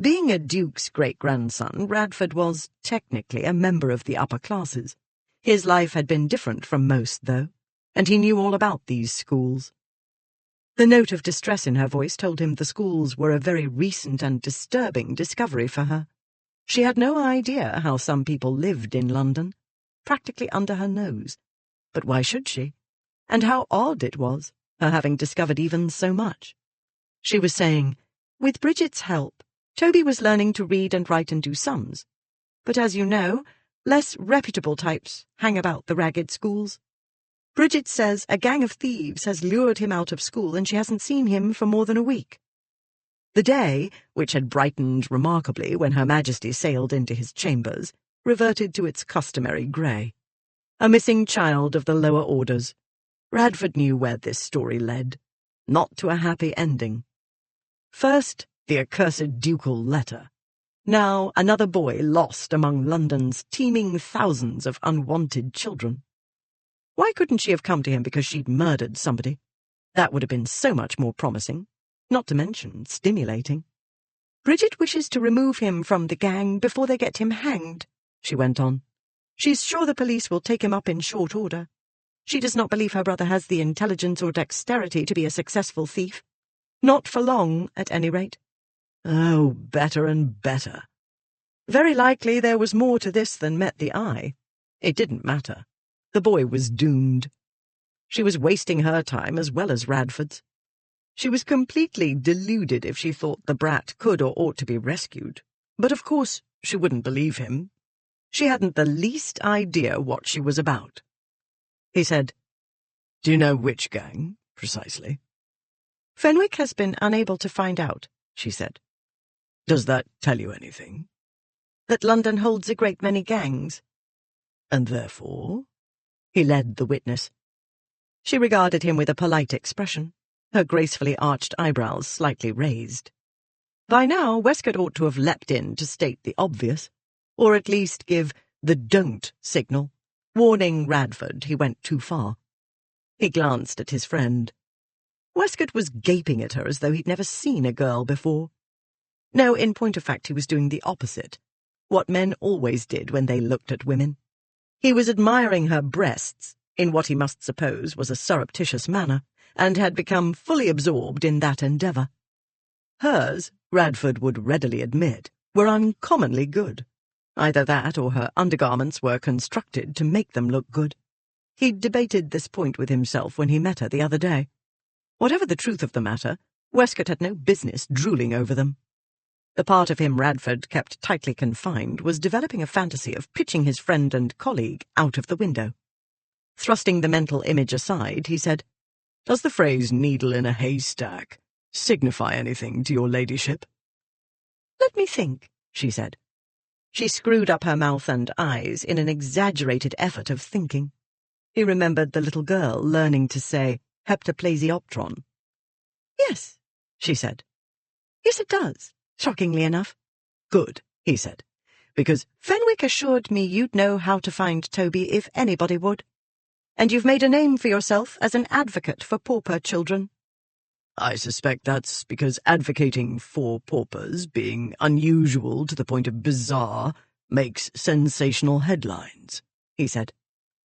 Speaker 1: Being a duke's great-grandson, Radford was, technically, a member of the upper classes. His life had been different from most, though, and he knew all about these schools. The note of distress in her voice told him the schools were a very recent and disturbing discovery for her. She had no idea how some people lived in London, practically under her nose. But why should she? And how odd it was, her having discovered even so much. She was saying, with Bridget's help, Toby was learning to read and write and do sums. But as you know, less reputable types hang about the ragged schools. Bridget says a gang of thieves has lured him out of school and she hasn't seen him for more than a week. The day, which had brightened remarkably when Her Majesty sailed into his chambers, reverted to its customary grey. A missing child of the lower orders. Radford knew where this story led. Not to a happy ending. First, the accursed ducal letter. Now, another boy lost among London's teeming thousands of unwanted children. Why couldn't she have come to him because she'd murdered somebody? That would have been so much more promising, not to mention stimulating. Bridget wishes to remove him from the gang before they get him hanged, she went on. She's sure the police will take him up in short order. She does not believe her brother has the intelligence or dexterity to be a successful thief. Not for long, at any rate. Oh, better and better. Very likely there was more to this than met the eye. It didn't matter. The boy was doomed. She was wasting her time as well as Radford's. She was completely deluded if she thought the brat could or ought to be rescued. But of course she wouldn't believe him. She hadn't the least idea what she was about. He said, "Do you know which gang, precisely?" "Fenwick has been unable to find out," she said. "Does that tell you anything?" "That London holds a great many gangs." "And therefore?" He led the witness. She regarded him with a polite expression, her gracefully arched eyebrows slightly raised. By now, Westcott ought to have leapt in to state the obvious, or at least give the don't signal, warning Radford he went too far. He glanced at his friend. Westcott was gaping at her as though he'd never seen a girl before. No, in point of fact, he was doing the opposite, what men always did when they looked at women. He was admiring her breasts, in what he must suppose was a surreptitious manner, and had become fully absorbed in that endeavour. Hers
Speaker 2: Radford would readily admit, were uncommonly good. Either that or her undergarments were constructed to make them look good. He'd debated this point with himself when he met her the other day. Whatever the truth of the matter, Westcott had no business drooling over them. The part of him Radford kept tightly confined was developing a fantasy of pitching his friend and colleague out of the window. Thrusting the mental image aside, he said, "Does the phrase needle in a haystack signify anything to your ladyship?"
Speaker 1: "Let me think," she said.
Speaker 2: She screwed up her mouth and eyes in an exaggerated effort of thinking. He remembered the little girl learning to say heptaplasioptron.
Speaker 1: "Yes," she said. "Yes, it does, shockingly enough."
Speaker 2: "Good," he said, "because
Speaker 1: Fenwick assured me you'd know how to find Toby if anybody would. And you've made a name for yourself as an advocate for pauper children."
Speaker 2: I suspect that's because advocating for paupers, being unusual to the point of bizarre, makes sensational headlines," he said.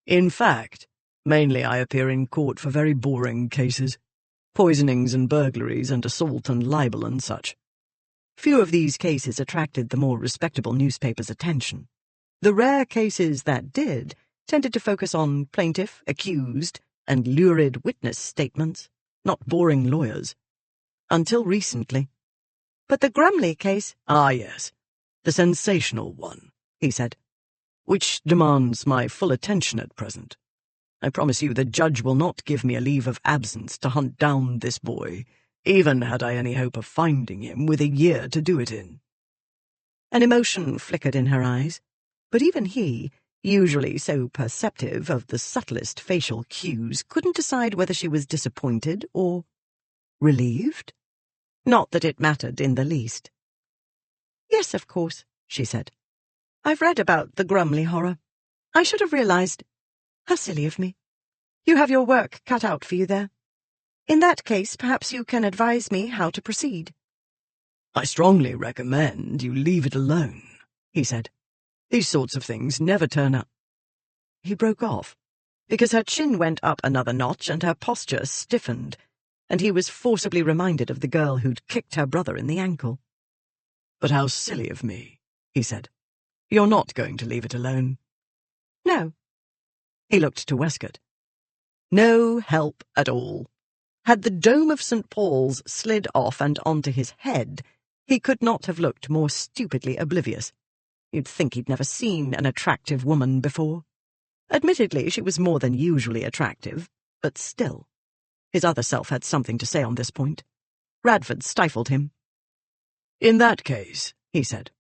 Speaker 2: "In fact, mainly I appear in court for very boring cases. Poisonings and burglaries and assault and libel and such. Few of these cases attracted the more respectable newspapers' attention. The rare cases that did tended to focus on plaintiff, accused, and lurid witness statements, not boring lawyers. Until recently.
Speaker 1: But the Grumley case—
Speaker 2: "Ah, yes, the sensational one," he said, "which demands my full attention at present. I promise you the judge will not give me a leave of absence to hunt down this boy, even had I any hope of finding him with a year to do it in."
Speaker 1: An emotion flickered in her eyes, but even he, usually so perceptive of the subtlest facial cues, couldn't decide whether she was disappointed or relieved. Not that it mattered in the least. "Yes, of course," she said. "I've read about the Grumley horror. I should have realized. How silly of me. You have your work cut out for you there. In that case, perhaps you can advise me how to proceed."
Speaker 2: "I strongly recommend you leave it alone," he said. "These sorts of things never turn up." He broke off, because her chin went up another notch and her posture stiffened, and he was forcibly reminded of the girl who'd kicked her brother in the ankle. "But how silly of me," he said. "You're not going to leave it alone?"
Speaker 1: "No."
Speaker 2: He looked to Westcott. No help at all. Had the dome of St. Paul's slid off and onto his head, he could not have looked more stupidly oblivious. You'd think he'd never seen an attractive woman before. Admittedly, she was more than usually attractive, but still. His other self had something to say on this point. Radford stifled him. "In that case," he said,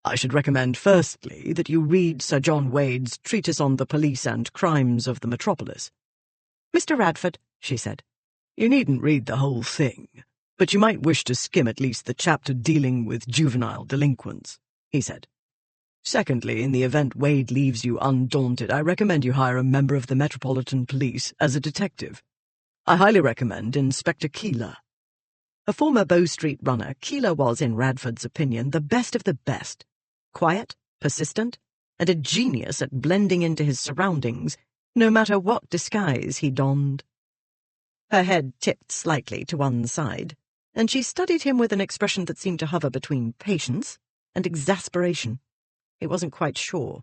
Speaker 2: "I should recommend firstly that you read Sir John Wade's Treatise on the Police and Crimes of the Metropolis."
Speaker 1: "Mr. Radford," she said,
Speaker 2: "You needn't read the whole thing, but you might wish to skim at least the chapter dealing with juvenile delinquents," he said. "Secondly, in the event Wade leaves you undaunted, I recommend you hire a member of the Metropolitan Police as a detective. I highly recommend Inspector Keeler." A former Bow Street runner, Keeler was, in Radford's opinion, the best of the best. Quiet, persistent, and a genius at blending into his surroundings, no matter what disguise he donned. Her head tipped slightly to one side, and she studied him with an expression that seemed to hover between patience and exasperation. He wasn't quite sure.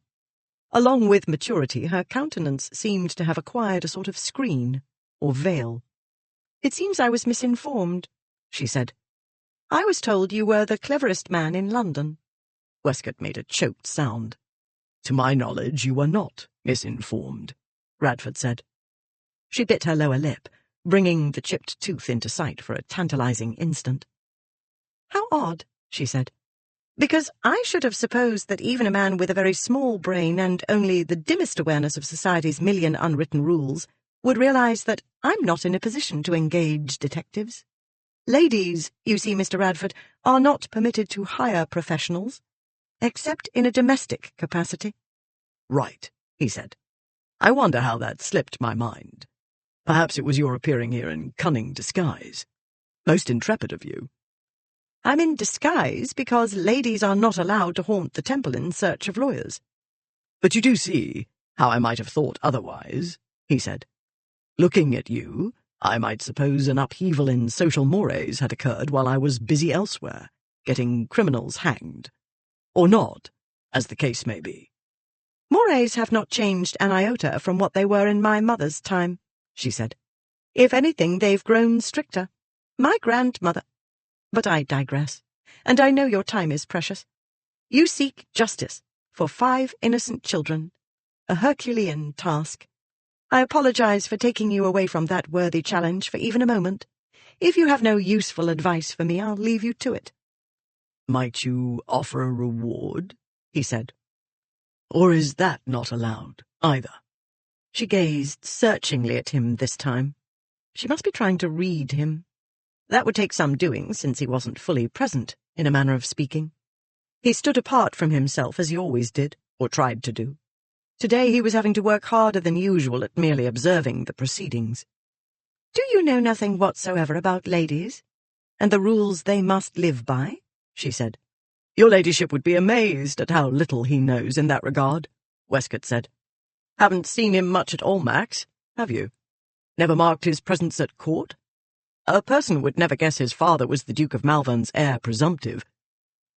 Speaker 2: Along with maturity, her countenance seemed to have acquired a sort of screen, or veil. "It seems I was misinformed," she said. "I was told you were the cleverest man in London." Westcott made a choked sound. "To my knowledge, you were not misinformed," Radford said. She bit her lower lip, bringing the chipped tooth into sight for a tantalizing instant. "How odd," she said. "Because I should have supposed that even a man with a very small brain and only the dimmest awareness of society's million unwritten rules would realize that I'm not in a position to engage detectives. Ladies, you see, Mr. Radford, are not permitted to hire professionals, except in a domestic capacity." "Right," he said. "I wonder how that slipped my mind. Perhaps it was your appearing here in cunning disguise. Most intrepid of you." "I'm in disguise because ladies are not allowed to haunt the Temple in search of lawyers." "But you do see how I might have thought otherwise," he said. "Looking at you, I might suppose an upheaval in social mores had occurred while I was busy elsewhere, getting criminals hanged. Or not, as the case may be.
Speaker 1: Mores have not changed an iota from what they were in my mother's time, she said. If anything, they've grown stricter. My grandmother— But I digress, and I know your time is precious. You seek justice for 5 innocent children, a Herculean task. I apologize for taking you away from that worthy challenge for even a moment. If you have no useful advice for me, I'll leave you to it.
Speaker 2: Might you offer a reward? He said. Or is that not allowed, either?
Speaker 1: She gazed searchingly at him this time. She must be trying to read him. That would take some doing, since he wasn't fully present, in a manner of speaking. He stood apart from himself as he always did, or tried to do. Today he was having to work harder than usual at merely observing the proceedings. Do you know nothing whatsoever about ladies, and the rules they must live by? She said.
Speaker 2: Your ladyship would be amazed at how little he knows in that regard, Westcott said. Haven't seen him much at Almack's, have you? Never marked his presence at court? A person would never guess his father was the Duke of Malvern's heir presumptive.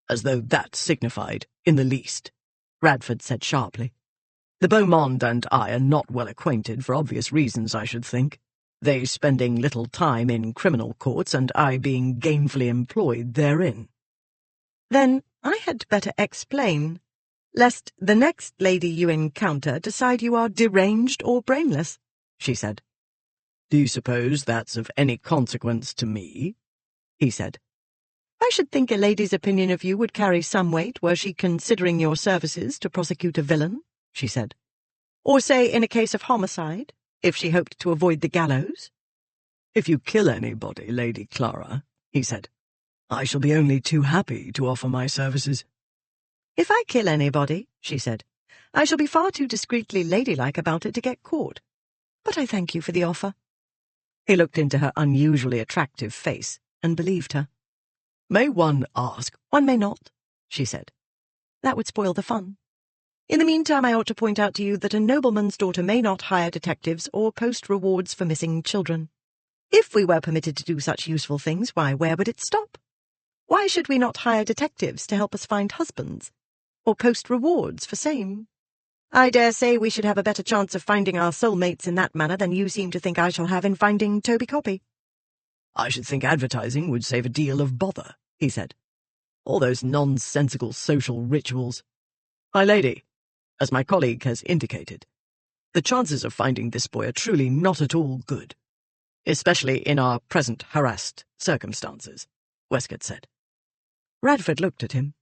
Speaker 2: As though that signified, in the least, Radford said sharply. The Beaumont and I are not well acquainted for obvious reasons, I should think. They spending little time in criminal courts and I being gainfully employed therein.
Speaker 1: Then I had better explain, lest the next lady you encounter decide you are deranged or brainless, she said.
Speaker 2: Do you suppose that's of any consequence to me? He said.
Speaker 1: I should think a lady's opinion of you would carry some weight were she considering your services to prosecute a villain, she said. Or say in a case of homicide, if she hoped to avoid the gallows.
Speaker 2: If you kill anybody, Lady Clara, he said, I shall be only too happy to offer my services.
Speaker 1: If I kill anybody, she said, I shall be far too discreetly ladylike about it to get caught. But I thank you for the offer.
Speaker 2: He looked into her unusually attractive face and believed her. May one ask?
Speaker 1: One may not, she said. That would spoil the fun. In the meantime, I ought to point out to you that a nobleman's daughter may not hire detectives or post rewards for missing children. If we were permitted to do such useful things, why, where would it stop? Why should we not hire detectives to help us find husbands, or post rewards for same? I dare say we should have a better chance of finding our soulmates in that manner than you seem to think I shall have in finding Toby Copy.
Speaker 2: I should think advertising would save a deal of bother, he said. All those nonsensical social rituals. My lady, as my colleague has indicated, the chances of finding this boy are truly not at all good, especially in our present harassed circumstances, Westcott said.
Speaker 1: Radford looked at him.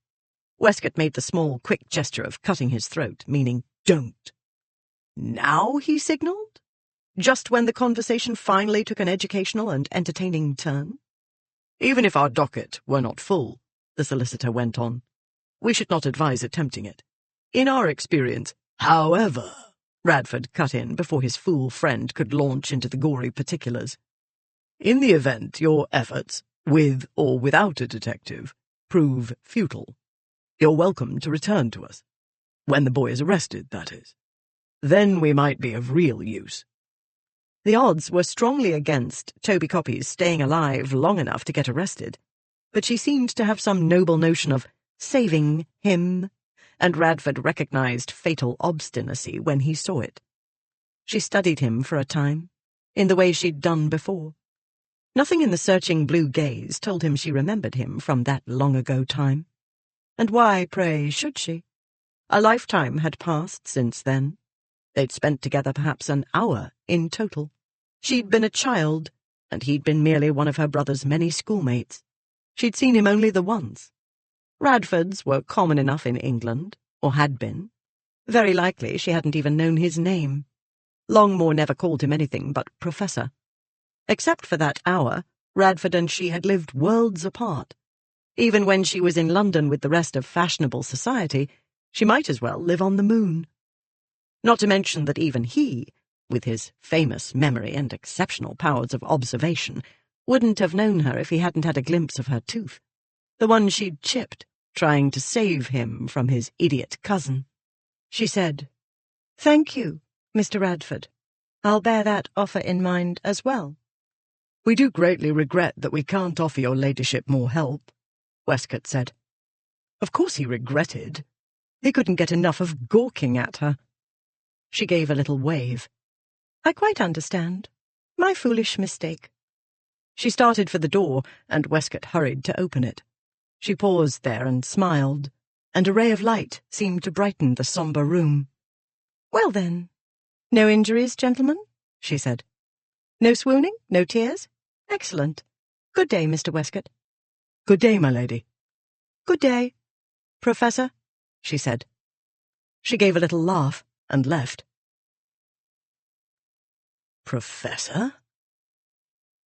Speaker 1: Westcott made the small, quick gesture of cutting his throat, meaning, don't. Now, he signalled, just when the conversation finally took an educational and entertaining turn.
Speaker 2: Even if our docket were not full, the solicitor went on, we should not advise attempting it. In our experience, however, Radford cut in before his fool friend could launch into the gory particulars. In the event your efforts, with or without a detective, prove futile, you're welcome to return to us. When the boy is arrested, that is. Then we might be of real use.
Speaker 1: The odds were strongly against Toby Copy's staying alive long enough to get arrested, but she seemed to have some noble notion of saving him, and Radford recognized fatal obstinacy when he saw it. She studied him for a time, in the way she'd done before. Nothing in the searching blue gaze told him she remembered him from that long-ago time. And why, pray, should she? A lifetime had passed since then. They'd spent together perhaps an hour in total. She'd been a child, and he'd been merely one of her brother's many schoolmates. She'd seen him only the once. Radfords were common enough in England, or had been. Very likely she hadn't even known his name. Longmore never called him anything but Professor. Except for that hour, Radford and she had lived worlds apart. Even when she was in London with the rest of fashionable society, she might as well live on the moon. Not to mention that even he, with his famous memory and exceptional powers of observation, wouldn't have known her if he hadn't had a glimpse of her tooth, the one she'd chipped, trying to save him from his idiot cousin. She said, "Thank you, Mr. Radford. I'll bear that offer in mind as well."
Speaker 2: We do greatly regret that we can't offer your ladyship more help. Westcott said. Of course he regretted. He couldn't get enough of gawking at her. She gave a little wave. I quite understand. My foolish mistake. She started for the door, and Westcott hurried to open it. She paused there and smiled, and a ray of light seemed to brighten the sombre room. Well then, no injuries, gentlemen? She said. No swooning? No tears? Excellent. Good day, Mr. Westcott. Good day, my lady. Good day, Professor, she said. She gave a little laugh and left. Professor?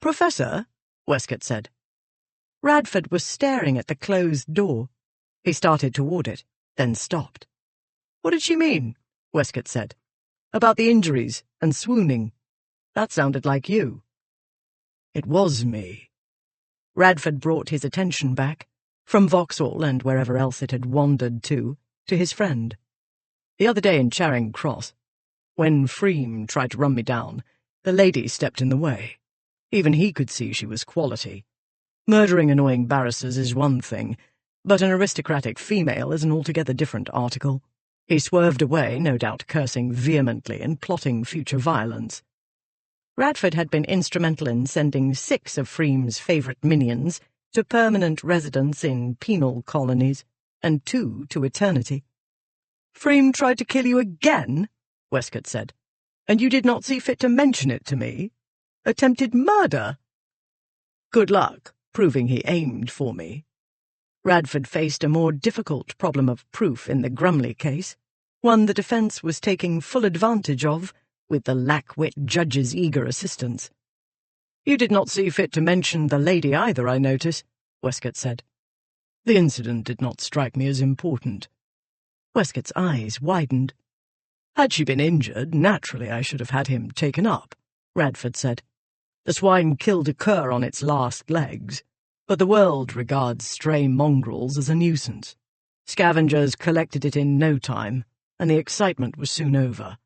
Speaker 2: Professor? Westcott said. Radford was staring at the closed door. He started toward it, then stopped. What did she mean? Westcott said. About the injuries and swooning. That sounded like you. It was me. Radford brought his attention back, from Vauxhall and wherever else it had wandered to his friend. The other day in Charing Cross, when Freem tried to run me down, the lady stepped in the way. Even he could see she was quality. Murdering annoying barristers is one thing, but an aristocratic female is an altogether different article. He swerved away, no doubt cursing vehemently and plotting future violence. Radford had been instrumental in sending 6 of Freem's favourite minions to permanent residence in penal colonies, and 2 to eternity. Freem tried to kill you again, Westcott said, and you did not see fit to mention it to me? Attempted murder? Good luck proving he aimed for me. Radford faced a more difficult problem of proof in the Grumley case, one the defence was taking full advantage of, with the lack-wit judge's eager assistance. You did not see fit to mention the lady either, I notice, Westcott said. The incident did not strike me as important. Westcott's eyes widened. Had she been injured, naturally I should have had him taken up, Radford said. The swine killed a cur on its last legs, but the world regards stray mongrels as a nuisance. Scavengers collected it in no time, and the excitement was soon over.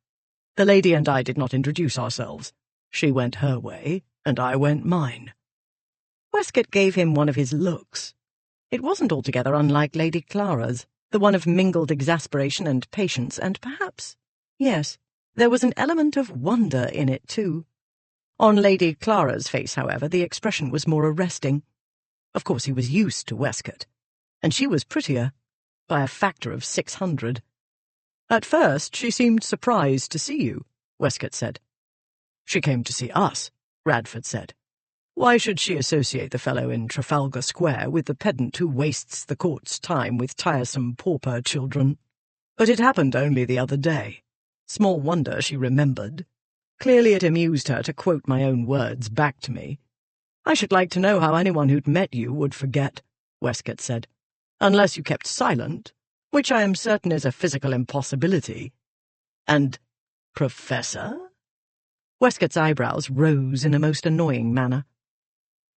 Speaker 2: The lady and I did not introduce ourselves. She went her way, and I went mine. Westcott gave him one of his looks. It wasn't altogether unlike Lady Clara's, the one of mingled exasperation and patience, and perhaps, yes, there was an element of wonder in it too. On Lady Clara's face, however, the expression was more arresting. Of course he was used to Westcott, and she was prettier, by a factor of 600. At first she seemed surprised to see you, Westcott said. She came to see us, Radford said. Why should she associate the fellow in Trafalgar Square with the pedant who wastes the court's time with tiresome pauper children? But it happened only the other day. Small wonder she remembered. Clearly it amused her to quote my own words back to me. I should like to know how anyone who'd met you would forget, Westcott said. Unless you kept silent, which I am certain is a physical impossibility. And Professor? Westcott's eyebrows rose in a most annoying manner.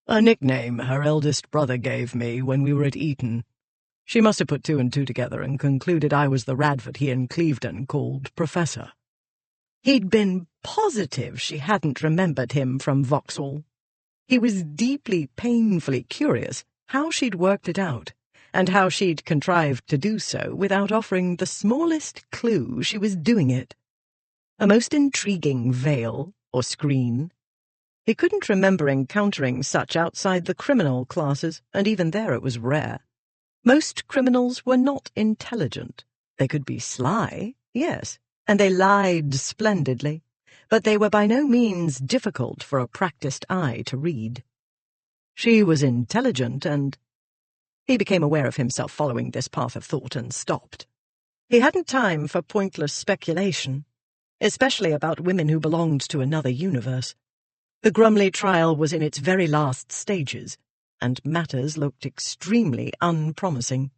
Speaker 2: A nickname her eldest brother gave me when we were at Eton. She must have put 2 and 2 together and concluded I was the Radford he in Clevedon called Professor. He'd been positive she hadn't remembered him from Vauxhall. He was deeply, painfully curious how she'd worked it out, and how she'd contrived to do so without offering the smallest clue she was doing it. A most intriguing veil, or screen. He couldn't remember encountering such outside the criminal classes, and even there it was rare. Most criminals were not intelligent. They could be sly, yes, and they lied splendidly, but they were by no means difficult for a practised eye to read. She was intelligent, and he became aware of himself following this path of thought and stopped. He hadn't time for pointless speculation, especially about women who belonged to another universe. The Grumley trial was in its very last stages, and matters looked extremely unpromising.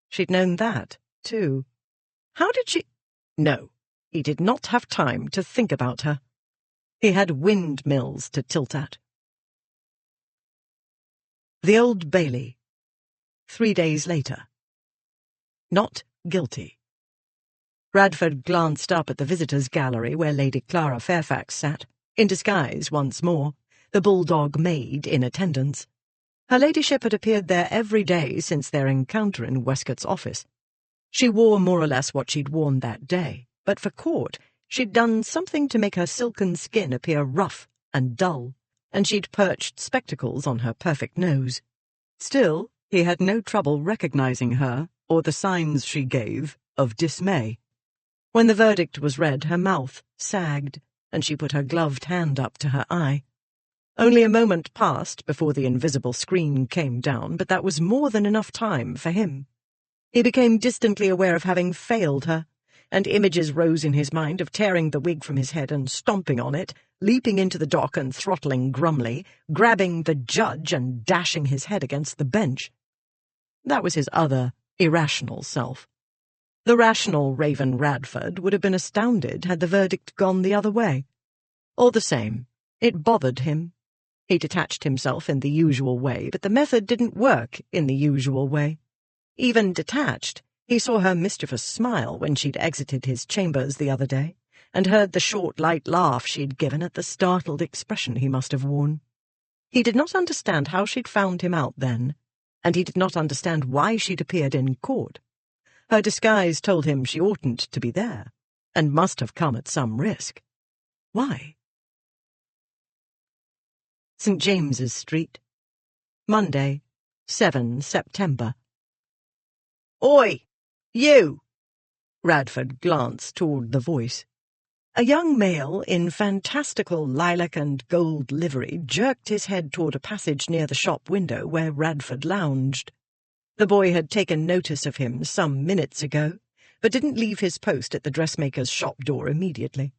Speaker 2: She'd known that, too. How did she— No, he did not have time to think about her. He had windmills to tilt at. The Old Bailey. 3 days later. Not guilty. Radford glanced up at the visitors' gallery where Lady Clara Fairfax sat, in disguise once more, the bulldog maid in attendance.
Speaker 1: Her ladyship had appeared there every day since their encounter in Westcott's office. She wore more or less what she'd worn that day, but for court she'd done something to make her silken skin appear rough and dull, and she'd perched spectacles on her perfect nose. Still, he had no trouble recognizing her or the signs she gave of dismay. When the verdict was read, her mouth sagged, and she put her gloved hand up to her eye. Only a moment passed before the invisible screen came down, but that was more than enough time for him. He became distantly aware of having failed her, and images rose in his mind of tearing the wig from his head and stomping on it, leaping into the dock and throttling Grumley, grabbing the judge and dashing his head against the bench. That was his other, irrational self. The rational Raven Radford would have been astounded had the verdict gone the other way. All the same, it bothered him. He detached himself in the usual way, but the method didn't work in the usual way. Even detached, he saw her mischievous smile when she'd exited his chambers the other day, and heard the short, light laugh she'd given at the startled expression he must have worn. He did not understand how she'd found him out then, and he did not understand why she'd appeared in court. Her disguise told him she oughtn't to be there, and must have come at some risk. Why? St. James's Street, Monday, 7 September. "Oi, you!" Radford glanced toward the voice. A young male in fantastical lilac and gold livery jerked his head toward a passage near the shop window where Radford lounged. The boy had taken notice of him some minutes ago, but didn't leave his post at the dressmaker's shop door immediately.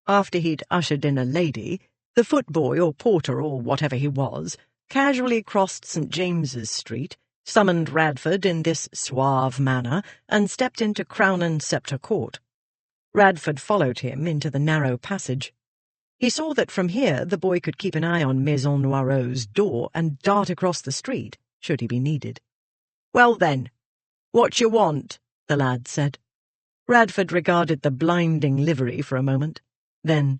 Speaker 1: After he'd ushered in a lady, the footboy or porter or whatever he was casually crossed St. James's Street, summoned Radford in this suave manner, and stepped into Crown and Sceptre Court. Radford followed him into the narrow passage. He saw that from here the boy could keep an eye on Maison Noirot's door and dart across the street, should he be needed. "Well then, what you want?" the lad said. Radford regarded the blinding livery for a moment. Then,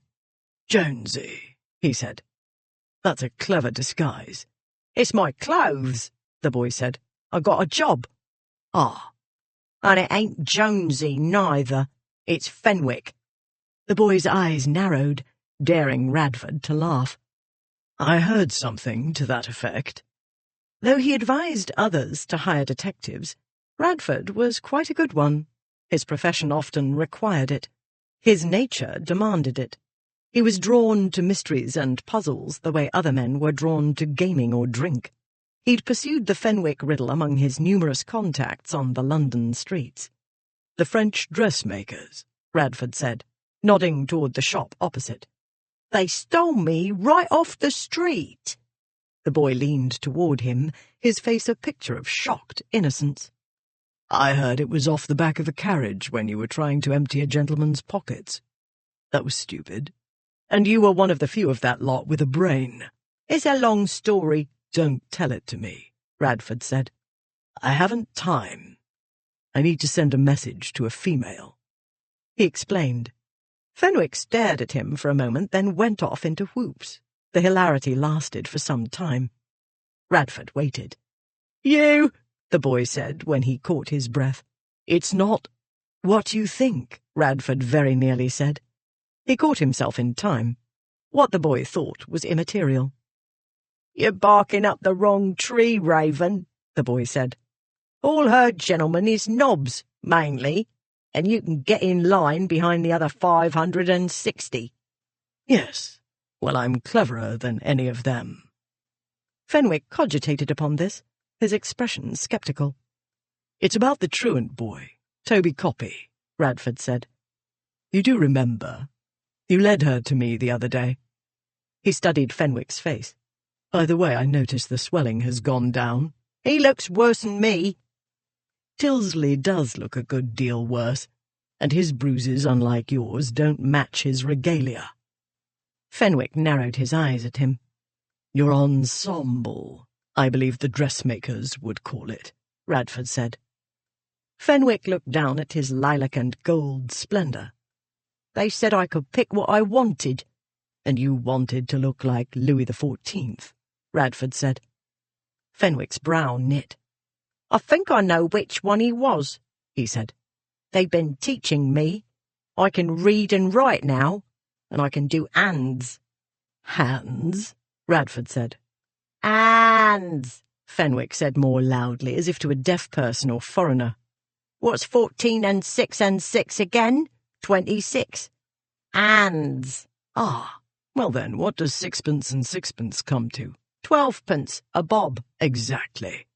Speaker 1: "Jonesy," he said. "That's a clever disguise." "It's my clothes," the boy said. "I got a job." "Ah." "And it ain't Jonesy neither. It's Fenwick." The boy's eyes narrowed, daring Radford to laugh. "I heard something to that effect." Though he advised others to hire detectives, Radford was quite a good one. His profession often required it. His nature demanded it. He was drawn to mysteries and puzzles the way other men were drawn to gaming or drink. He'd pursued the Fenwick riddle among his numerous contacts on the London streets. "The French dressmakers," Radford said, nodding toward the shop opposite. "They stole me right off the street." The boy leaned toward him, his face a picture of shocked innocence. "I heard it was off the back of a carriage when you were trying to empty a gentleman's pockets. That was stupid. And you were one of the few of that lot with a brain." "It's a long story." "Don't tell it to me," Radford said. "I haven't time. I need to send a message to a female." He explained. Fenwick stared at him for a moment, then went off into whoops. The hilarity lasted for some time. Radford waited. "You," the boy said when he caught his breath. "It's not what you think," Radford very nearly said. He caught himself in time. What the boy thought was immaterial. "You're barking up the wrong tree, Raven," the boy said. "All her gentlemen is knobs, mainly, and you can get in line behind the other 560. "Yes. Well, I'm cleverer than any of them." Fenwick cogitated upon this, his expression sceptical. "It's about the truant boy, Toby Copy," Radford said. "You do remember? You led her to me the other day." He studied Fenwick's face. "By the way, I noticed the swelling has gone down." "He looks worse'n me." "Tilsley does look a good deal worse, and his bruises, unlike yours, don't match his regalia." Fenwick narrowed his eyes at him. "Your ensemble, I believe the dressmakers would call it," Radford said. Fenwick looked down at his lilac and gold splendor. "They said I could pick what I wanted." "And you wanted to look like Louis XIV, Radford said.
Speaker 2: Fenwick's brow knit. "I think I know which one he was," he said. "They've been teaching me. I can read and write now, and I can do ands." "Hands?" Radford said. "Ands," Fenwick said more loudly, as if to a deaf person or foreigner. "What's 14 and 6 and 6 again? 26. Ands."
Speaker 1: "Ah, well then, what does 6pence and 6pence come to?"
Speaker 2: 12pence, a bob."
Speaker 1: "Exactly."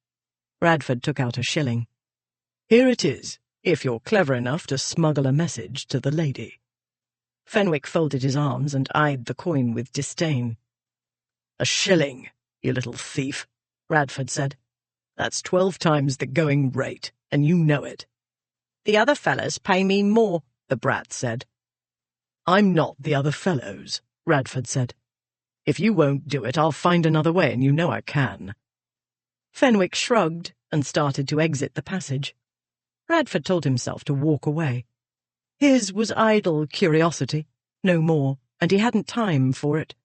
Speaker 2: Radford took out a shilling.
Speaker 1: "Here it is, if you're clever enough to smuggle a message to the lady."
Speaker 2: Fenwick folded his arms and eyed the coin with disdain.
Speaker 1: "A shilling, you little thief," Radford said. "That's 12 times the going rate, and you know it."
Speaker 2: "The other fellas pay me more," the brat said.
Speaker 1: "I'm not the other fellows," Radford said. "If you won't do it, I'll find another way, and you know I can."
Speaker 2: Fenwick shrugged and started to exit the passage. Radford told himself to walk away. His was idle curiosity, no more, and he hadn't time for it.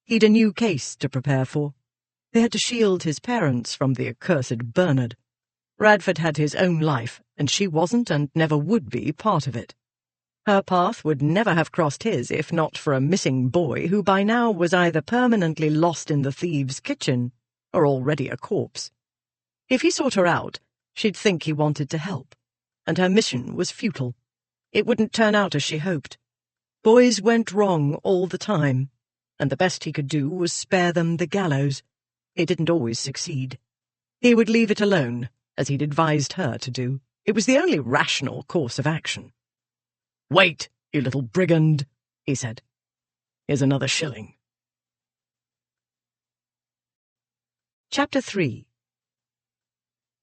Speaker 2: He'd a new case to prepare for. They had to shield his parents from the accursed Bernard. Radford had his own life, and she wasn't and never would be part of it. Her path would never have crossed his if not for a missing boy who by now was either permanently lost in the thieves' kitchen or already a corpse. If he sought her out, she'd think he wanted to help, and her mission was futile. It wouldn't turn out as she hoped. Boys went wrong all the time, and the best he could do was spare them the gallows. It didn't always succeed. He would leave it alone, as he'd advised her to do. It was the only rational course of action.
Speaker 1: "Wait, you little brigand," he said. "Here's another shilling."
Speaker 2: Chapter 3.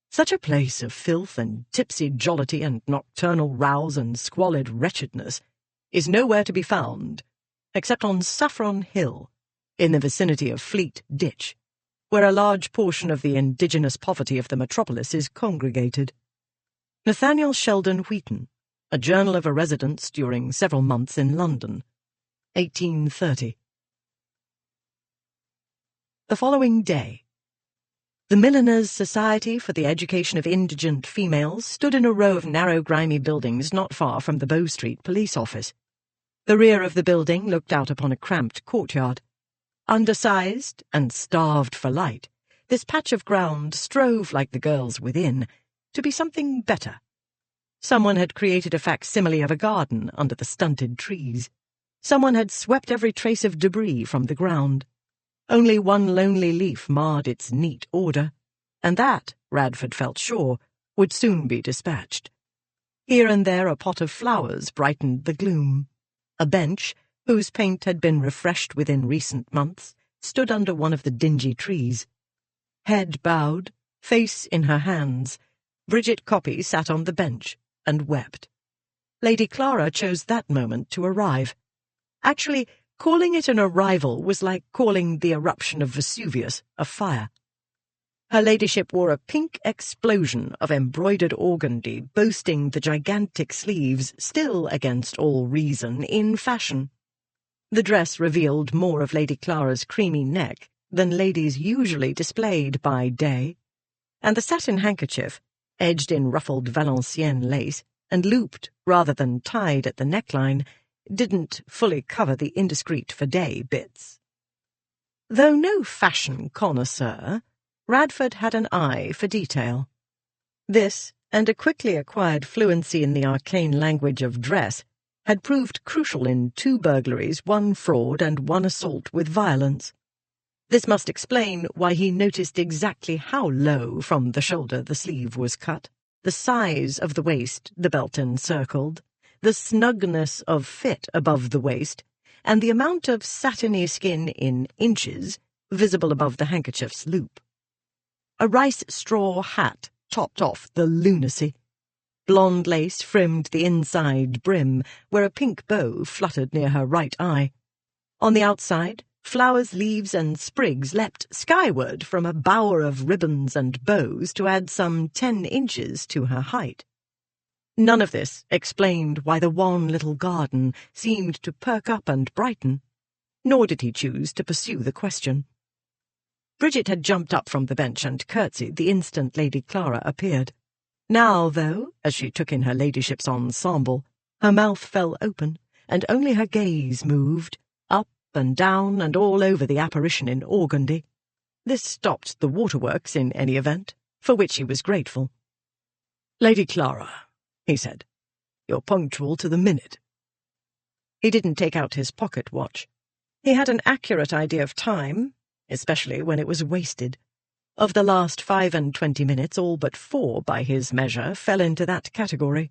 Speaker 2: Such a place of filth and tipsy jollity and nocturnal rows and squalid wretchedness is nowhere to be found, except on Saffron Hill, in the vicinity of Fleet Ditch, where a large portion of the indigenous poverty of the metropolis is congregated. Nathaniel Sheldon Wheaton, A Journal of a Residence during several months in London, 1830. The following day, the Milliners' Society for the Education of Indigent Females stood in a row of narrow, grimy buildings not far from the Bow Street police office. The rear of the building looked out upon a cramped courtyard. Undersized and starved for light, this patch of ground strove, like the girls within, to be something better. Someone had created a facsimile of a garden under the stunted trees. Someone had swept every trace of debris from the ground. Only one lonely leaf marred its neat order, and that, Radford felt sure, would soon be dispatched. Here and there a pot of flowers brightened the gloom. A bench, whose paint had been refreshed within recent months, stood under one of the dingy trees. Head bowed, face in her hands, Bridget Coppy sat on the bench and wept. Lady Clara chose that moment to arrive. Actually, calling it an arrival was like calling the eruption of Vesuvius a fire. Her ladyship wore a pink explosion of embroidered organdy, boasting the gigantic sleeves, still against all reason, in fashion. The dress revealed more of Lady Clara's creamy neck than ladies usually displayed by day, and the satin handkerchief, edged in ruffled Valenciennes lace and looped rather than tied at the neckline, didn't fully cover the indiscreet for-day bits. Though no fashion connoisseur, Radford had an eye for detail. This, and a quickly acquired fluency in the arcane language of dress, had proved crucial in 2 burglaries, 1 fraud, and 1 assault with violence. This must explain why he noticed exactly how low from the shoulder the sleeve was cut, the size of the waist the belt encircled, the snugness of fit above the waist, and the amount of satiny skin in inches visible above the handkerchief's loop. A rice straw hat topped off the lunacy. Blonde lace frimmed the inside brim, where a pink bow fluttered near her right eye. On the outside, flowers, leaves, and sprigs leapt skyward from a bower of ribbons and bows to add some 10 inches to her height. None of this explained why the wan little garden seemed to perk up and brighten, nor did he choose to pursue the question. Bridget had jumped up from the bench and curtsied the instant Lady Clara appeared. Now, though, as she took in her ladyship's ensemble, her mouth fell open, and only her gaze moved, up and down and all over the apparition in organdy. This stopped the waterworks in any event, for which he was grateful. "Lady Clara," he said, "you're punctual to the minute." He didn't take out his pocket watch. He had an accurate idea of time, especially when it was wasted. Of the last 25 minutes, all but 4, by his measure, fell into that category.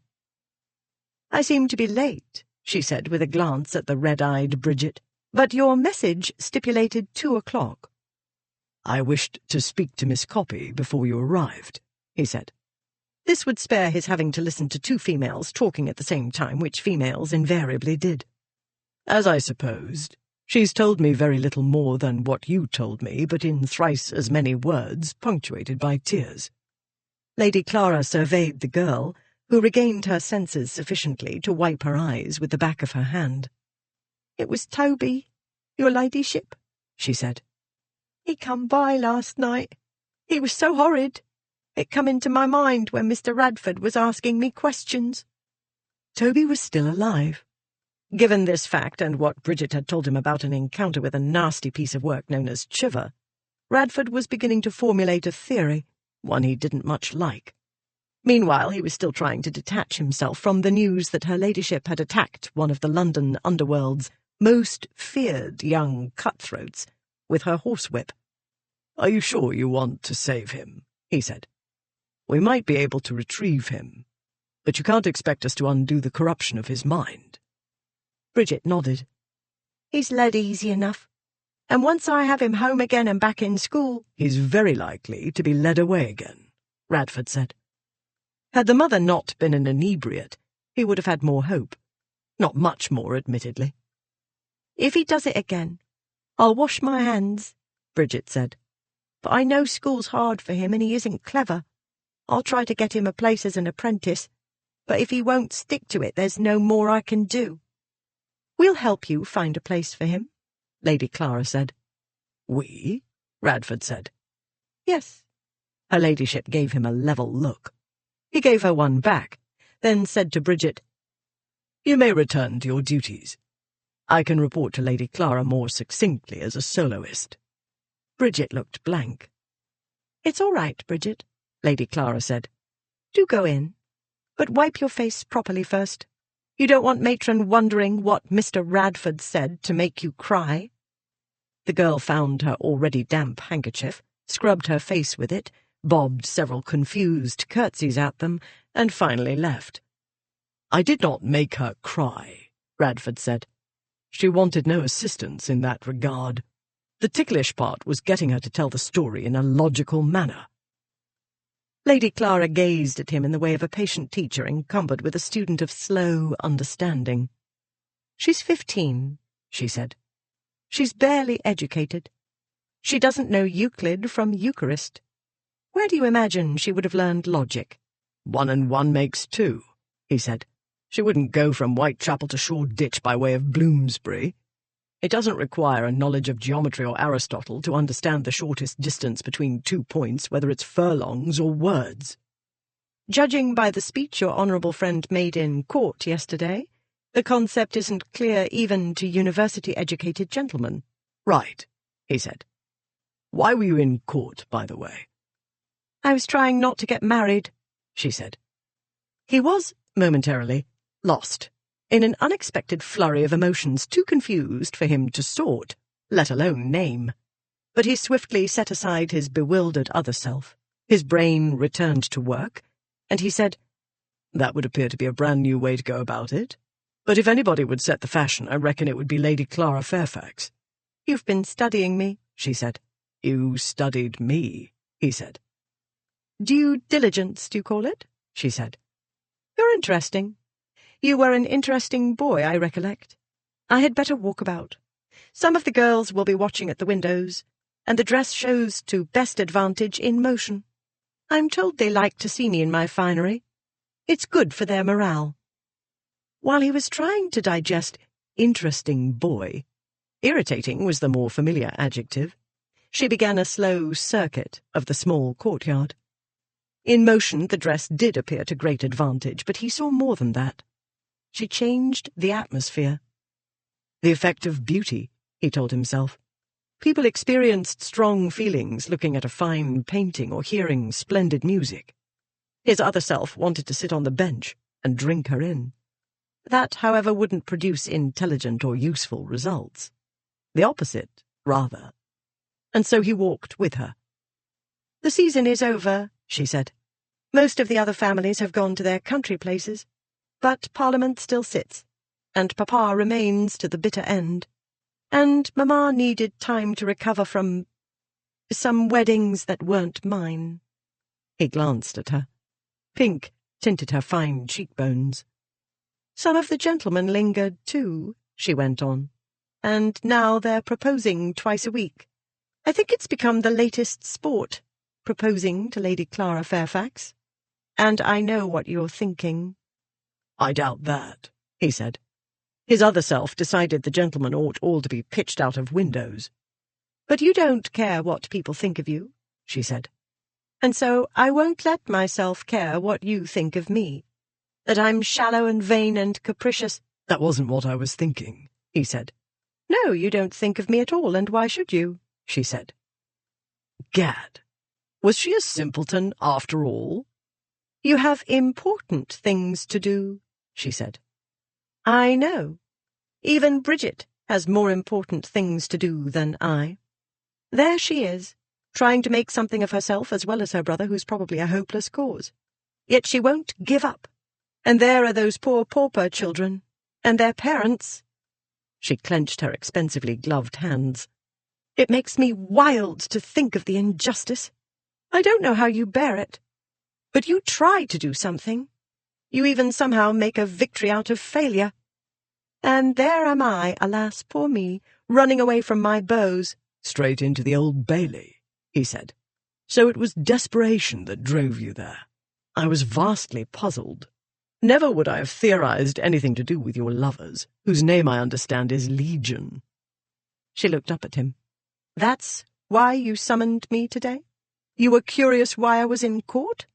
Speaker 2: "I seem to be late," she said with a glance at the red-eyed Bridget, "but your message stipulated 2 o'clock. "I wished to speak to Miss Copy before you arrived," he said. This would spare his having to listen to 2 females talking at the same time, which females invariably did. "As I supposed, she's told me very little more than what you told me, but in thrice as many words, punctuated by tears." Lady Clara surveyed the girl, who regained her senses sufficiently to wipe her eyes with the back of her hand. "It was Toby, your ladyship," she said. "He come by last night. He was so horrid. It come into my mind when Mr. Radford was asking me questions." Toby was still alive. Given this fact and what Bridget had told him about an encounter with a nasty piece of work known as chiver, Radford was beginning to formulate a theory, one he didn't much like. Meanwhile, he was still trying to detach himself from the news that her ladyship had attacked one of the London underworld's most feared young cutthroats with her horsewhip. "Are you sure you want to save him?" he said. "We might be able to retrieve him, but you can't expect us to undo the corruption of his mind." Bridget nodded. "He's led easy enough, and once I have him home again and back in school—"
Speaker 1: "He's very likely to be led away again," Radford said.
Speaker 2: Had the mother not been an inebriate, he would have had more hope. Not much more, admittedly. "If he does it again, I'll wash my hands," Bridget said. "But I know school's hard for him and he isn't clever. I'll try to get him a place as an apprentice, but if he won't stick to it, there's no more I can do." "We'll help you find a place for him," Lady Clara said.
Speaker 1: "We?" Radford said.
Speaker 2: "Yes." Her ladyship gave him a level look. He gave her one back, then said to Bridget,
Speaker 1: "You may return to your duties. I can report to Lady Clara more succinctly as a soloist."
Speaker 2: Bridget looked blank. "It's all right, Bridget," Lady Clara said. "Do go in, but wipe your face properly first. You don't want Matron wondering what Mr. Radford said to make you cry." The girl found her already damp handkerchief, scrubbed her face with it, bobbed several confused curtsies at them, and finally left.
Speaker 1: "I did not make her cry," Radford said. "She wanted no assistance in that regard. The ticklish part was getting her to tell the story in a logical manner."
Speaker 2: Lady Clara gazed at him in the way of a patient teacher encumbered with a student of slow understanding. "She's 15, she said. "She's barely educated. She doesn't know Euclid from Eucharist. Where do you imagine she would have learned logic?"
Speaker 1: 1 and 1 makes 2, he said. "She wouldn't go from Whitechapel to Shoreditch by way of Bloomsbury. It doesn't require a knowledge of geometry or Aristotle to understand the shortest distance between 2 points, whether it's furlongs or words."
Speaker 2: "Judging by the speech your honourable friend made in court yesterday, the concept isn't clear even to university-educated gentlemen."
Speaker 1: "Right," he said. "Why were you in court, by the way?"
Speaker 2: "I was trying not to get married," she said. He was, momentarily, lost, in an unexpected flurry of emotions too confused for him to sort, let alone name. But he swiftly set aside his bewildered other self. His brain returned to work, and he said,
Speaker 1: "That would appear to be a brand new way to go about it. But if anybody would set the fashion, I reckon it would be Lady Clara Fairfax."
Speaker 2: "You've been studying me," she said.
Speaker 1: "You studied me," he said.
Speaker 2: "Due diligence, do you call it?" she said. "You're interesting. You were an interesting boy, I recollect. I had better walk about. Some of the girls will be watching at the windows, and the dress shows to best advantage in motion. I'm told they like to see me in my finery. It's good for their morale." While he was trying to digest interesting boy, irritating was the more familiar adjective, She began a slow circuit of the small courtyard. In motion, the dress did appear to great advantage, but he saw more than that. She changed the atmosphere. The effect of beauty, he told himself. People experienced strong feelings looking at a fine painting or hearing splendid music. His other self wanted to sit on the bench and drink her in. That, however, wouldn't produce intelligent or useful results. The opposite, rather. And so he walked with her. "The season is over," she said. "Most of the other families have gone to their country places, but Parliament still sits, and Papa remains to the bitter end. And Mamma needed time to recover from some weddings that weren't mine." He glanced at her. Pink tinted her fine cheekbones. "Some of the gentlemen lingered too," she went on, "and now they're proposing twice a week. I think it's become the latest sport, proposing to Lady Clara Fairfax. And I know what you're thinking."
Speaker 1: "I doubt that,"
Speaker 2: he said. His other self decided the gentlemen ought all to be pitched out of windows. "But you don't care what people think of you," she said. "And so I won't let myself care what you think of me. That I'm shallow and vain and capricious—"
Speaker 1: "That wasn't what I was thinking," he said.
Speaker 2: "No, you don't think of me at all, and why should you?" she said.
Speaker 1: Gad, was she a simpleton after all?
Speaker 2: "You have important things to do," she said. "I know. Even Bridget has more important things to do than I. There she is, trying to make something of herself as well as her brother, who's probably a hopeless cause. Yet she won't give up. And there are those poor pauper children, and their parents." She clenched her expensively gloved hands. "It makes me wild to think of the injustice. I don't know how you bear it. But you try to do something. You even somehow make a victory out of failure. And there am I, alas, poor me, running away from my beaux."
Speaker 1: "Straight into the Old Bailey," he said. "So it was desperation that drove you there." I was vastly puzzled. Never would I have theorized anything to do with your lovers, whose name I understand is Legion.
Speaker 2: She looked up at him. "That's why you summoned me today? You were curious why I was in court?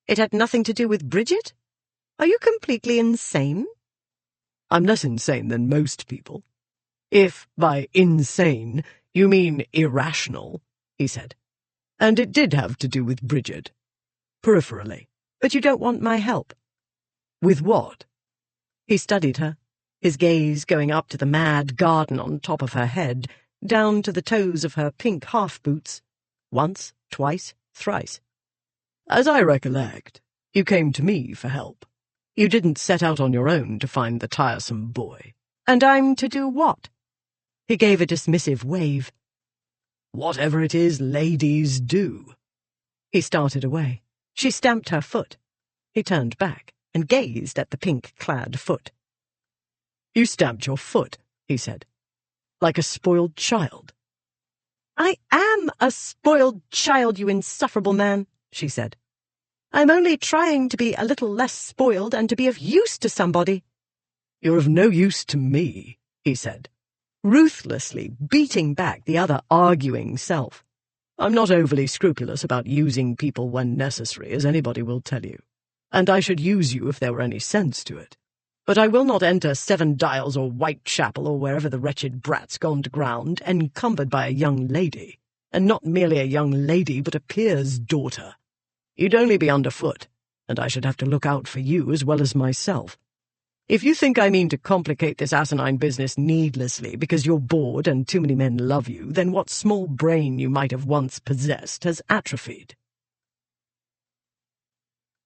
Speaker 2: It had nothing to do with Bridget? Are you completely insane?"
Speaker 1: "I'm less insane than most people. If by insane you mean irrational," he said. "And it did have to do with Bridget. Peripherally."
Speaker 2: "But you don't want my help."
Speaker 1: "With what?"
Speaker 2: He studied her, his gaze going up to the mad garden on top of her head, down to the toes of her pink half-boots. Once, twice, thrice.
Speaker 1: "As I recollect, you came to me for help. You didn't set out on your own to find the tiresome boy."
Speaker 2: "And I'm to do what?" He gave a dismissive wave.
Speaker 1: "Whatever it is ladies do."
Speaker 2: He started away. She stamped her foot. He turned back and gazed at the pink-clad foot.
Speaker 1: "You stamped your foot," he said, "like a spoiled child."
Speaker 2: "I am a spoiled child, you insufferable man," she said. "I'm only trying to be a little less spoiled and to be of use to somebody."
Speaker 1: "You're of no use to me," he said,
Speaker 2: ruthlessly beating back the other arguing self.
Speaker 1: "I'm not overly scrupulous about using people when necessary, as anybody will tell you, and I should use you if there were any sense to it. But I will not enter Seven Dials or Whitechapel or wherever the wretched brat's gone to ground, encumbered by a young lady, and not merely a young lady, but a peer's daughter. You'd only be underfoot, and I should have to look out for you as well as myself. If you think I mean to complicate this asinine business needlessly because you're bored and too many men love you, then what small brain you might have once possessed has atrophied."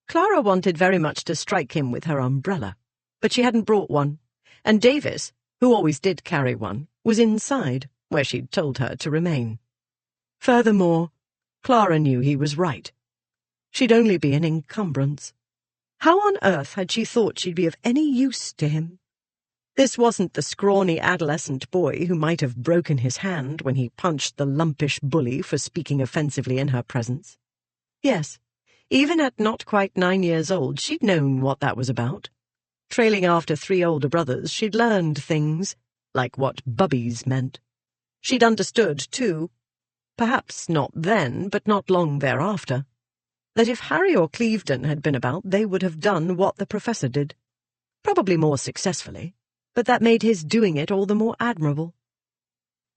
Speaker 2: Clara wanted very much to strike him with her umbrella, but she hadn't brought one, and Davis, who always did carry one, was inside, where she'd told her to remain. Furthermore, Clara knew he was right. She'd only be an encumbrance. How on earth had she thought she'd be of any use to him? This wasn't the scrawny adolescent boy who might have broken his hand when he punched the lumpish bully for speaking offensively in her presence. Yes, even at not quite 9 years old, she'd known what that was about. Trailing after 3 older brothers, she'd learned things, like what bubbies meant. She'd understood, too, Perhaps not then, but not long thereafter. That if Harry or Clevedon had been about, they would have done what the Professor did. Probably more successfully, but that made his doing it all the more admirable.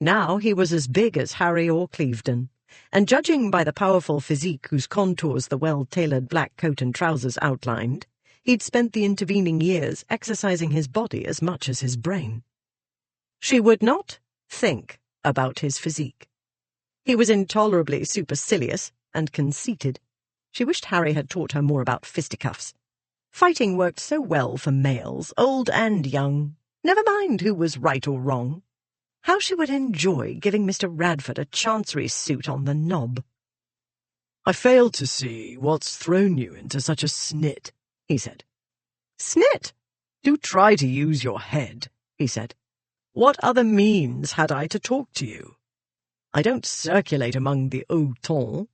Speaker 2: Now he was as big as Harry or Clevedon, and judging by the powerful physique whose contours the well-tailored black coat and trousers outlined, he'd spent the intervening years exercising his body as much as his brain. She would not think about his physique. He was intolerably supercilious and conceited. She wished Harry had taught her more about fisticuffs. Fighting worked so well for males, old and young. Never mind who was right or wrong. How she would enjoy giving Mr. Radford a chancery suit on the knob.
Speaker 1: "I fail to see what's thrown you into such a snit," he said.
Speaker 2: "Snit?
Speaker 1: "Do try to use your head," he said. "What other means had I to talk to you? I don't circulate among the haut-tons.